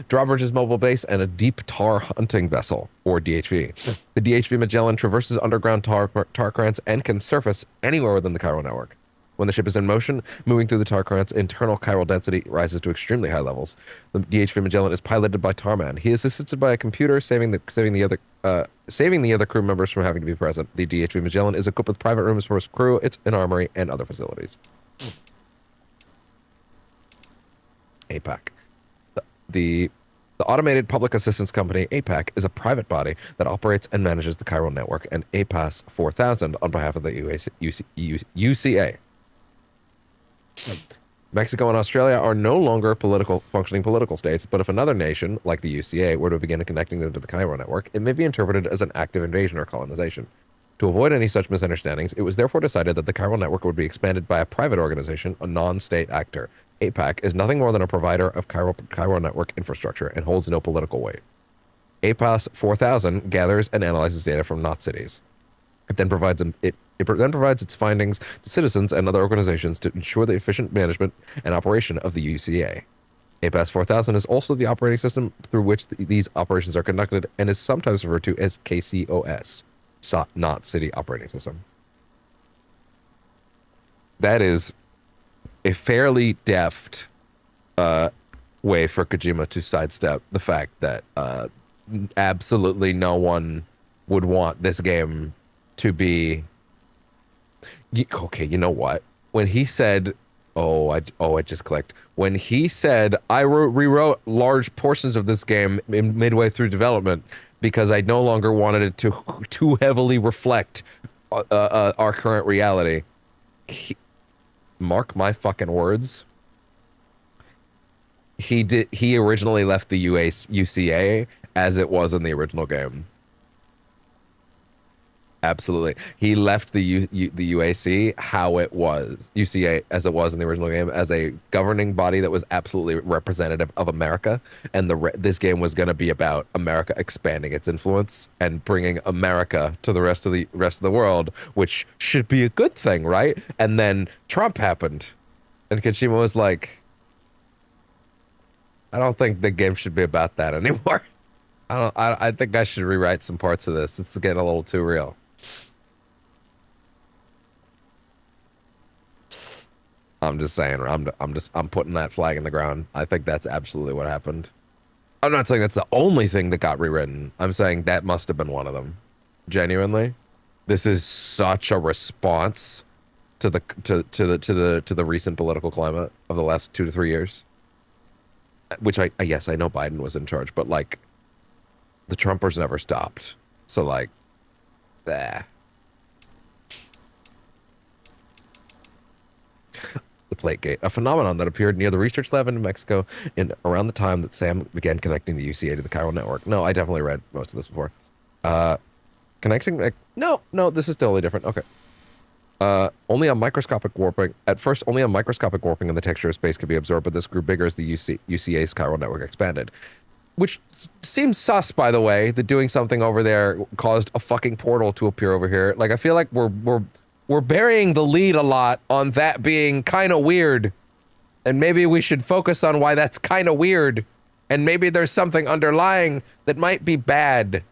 Drawbridge's mobile base and a deep tar hunting vessel, or DHV. The DHV Magellan traverses underground tar currents and can surface anywhere within the chiral network. When the ship is in motion, moving through the tar currents, internal chiral density rises to extremely high levels. The DHV Magellan is piloted by Tarman. He is assisted by a computer, saving the other crew members from having to be present. The DHV Magellan is equipped with private rooms for his crew, an armory, and other facilities. APAC. The automated public assistance company, APAC, is a private body that operates and manages the chiral network and APAS 4000 on behalf of the UCA. Mexico and Australia are no longer functioning political states, but if another nation, like the UCA, were to begin connecting them to the chiral network, it may be interpreted as an active invasion or colonization. To avoid any such misunderstandings, it was therefore decided that the chiral network would be expanded by a private organization, a non-state actor. APAC is nothing more than a provider of chiral network infrastructure and holds no political weight. APAS 4000 gathers and analyzes data from not cities. It then provides its findings to citizens and other organizations to ensure the efficient management and operation of the UCA. APAS 4000 is also the operating system through which these operations are conducted and is sometimes referred to as KCOS. Not city operating system. That is a fairly deft way for Kojima to sidestep the fact that absolutely no one would want this game to be. Okay, you know what? When he said, I just clicked. When he said, I rewrote large portions of this game midway through development because I no longer wanted it to too heavily reflect our current reality. Mark my fucking words. He originally left the UCA as it was in the original game. Absolutely. He left the UAC how it was, UCA as it was in the original game, as a governing body that was absolutely representative of America, and this game was going to be about America expanding its influence and bringing America to the rest of the world, which should be a good thing, right? And then Trump happened, and Kojima was like, I don't think the game should be about that anymore. I think I should rewrite some parts of this. This is getting a little too real. I'm just saying, I'm putting that flag in the ground. I think that's absolutely what happened. I'm not saying that's the only thing that got rewritten. I'm saying that must have been one of them. Genuinely. This is such a response to the recent political climate of the last 2 to 3 years. Which I guess I know Biden was in charge, but like the Trumpers never stopped. So like The Plategate, a phenomenon that appeared near the research lab in New Mexico in around the time that Sam began connecting the UCA to the chiral network. No, I definitely read most of this before. Connecting, like, no, this is totally different. Okay. Only a microscopic warping. At first, only a microscopic warping in the texture of space could be absorbed, but this grew bigger as the UCA's chiral network expanded. Which seems sus, by the way, that doing something over there caused a fucking portal to appear over here. Like, I feel like we're burying the lead a lot on that being kind of weird. And maybe we should focus on why that's kind of weird. And maybe there's something underlying that might be bad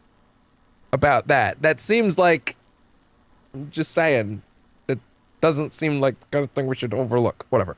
about that. That seems like, I'm just saying, it doesn't seem like the kind of thing we should overlook. Whatever.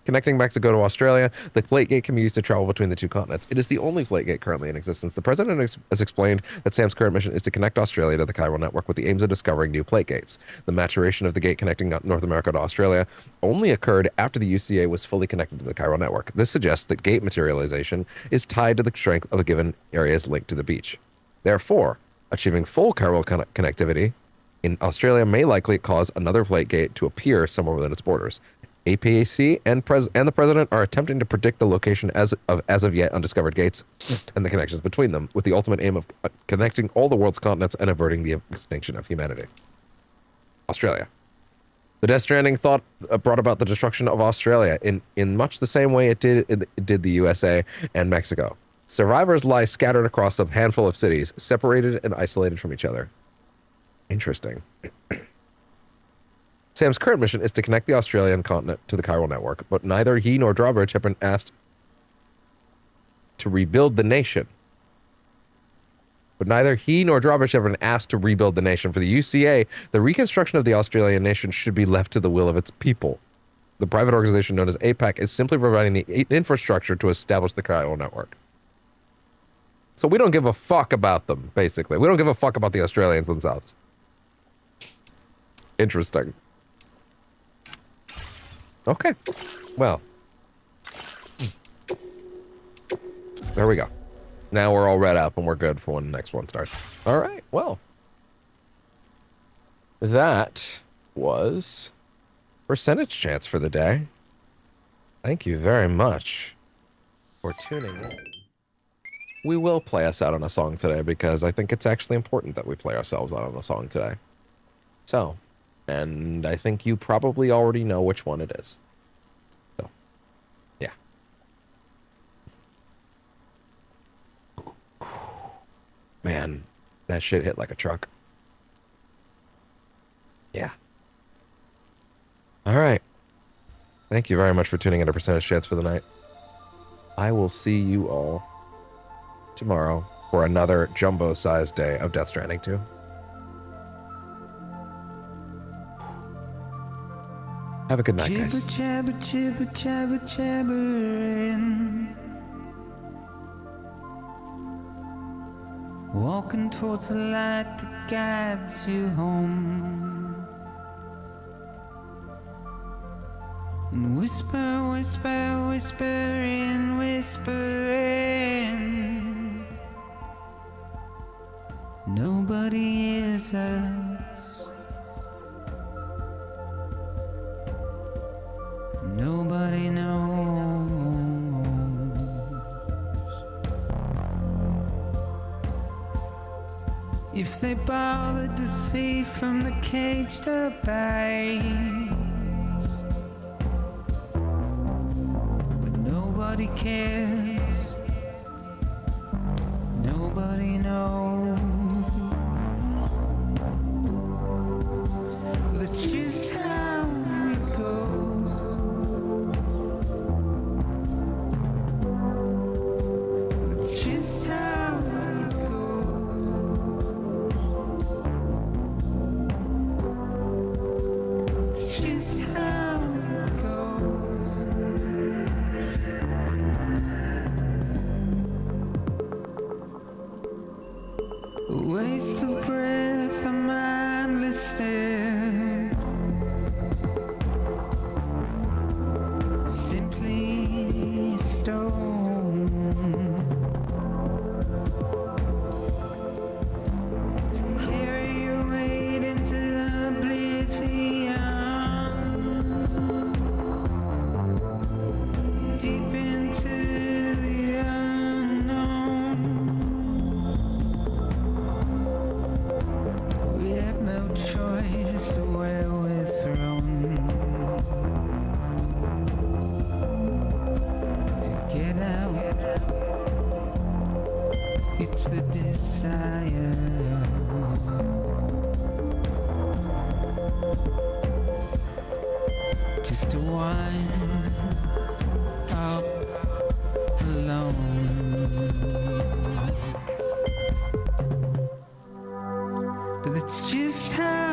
Connecting Mexico to Australia, the Plategate can be used to travel between the two continents. It is the only Plategate currently in existence. The president has explained that Sam's current mission is to connect Australia to the chiral network with the aims of discovering new Plategates. The maturation of the gate connecting North America to Australia only occurred after the UCA was fully connected to the chiral network. This suggests that gate materialization is tied to the strength of a given area's link to the beach. Therefore, achieving full chiral connectivity in Australia may likely cause another Plategate to appear somewhere within its borders. APAC and the president are attempting to predict the location as of yet undiscovered gates and the connections between them, with the ultimate aim of connecting all the world's continents and averting the extinction of humanity. Australia. The Death Stranding thought brought about the destruction of Australia in much the same way it did the USA and Mexico. Survivors lie scattered across a handful of cities, separated and isolated from each other. Interesting. Sam's current mission is to connect the Australian continent to the chiral network, but neither he nor Drawbridge have been asked to rebuild the nation. For the UCA, the reconstruction of the Australian nation should be left to the will of its people. The private organization known as APAC is simply providing the infrastructure to establish the chiral network. So we don't give a fuck about them, basically. We don't give a fuck about the Australians themselves. Interesting. Okay, well, there we go. Now we're all read up and we're good for when the next one starts. All right, well, that was percentage chance for the day. Thank you very much for tuning in. We will play us out on a song today because I think it's actually important that we play ourselves out on a song today. So, and I think you probably already know which one it is. So, yeah. Man, that shit hit like a truck. Yeah. All right. Thank you very much for tuning in to Percentage Chance for the night. I will see you all tomorrow for another jumbo-sized day of Death Stranding 2. Have a good night, guys. Jibber, jabber, jibber, jabber, jabbering. Walking towards the light that guides you home. And whisper, whisper, whispering, whispering. Nobody hears us. Nobody knows. If they bothered to see from the caged up eyes, but nobody cares. Nobody knows. That's just how it goes. That's just how it goes. It's just how it goes. A waste of breath, a mindless stare. Simply a stone to carry your weight into oblivion. It's the desire. Just to wind up alone. But that's just how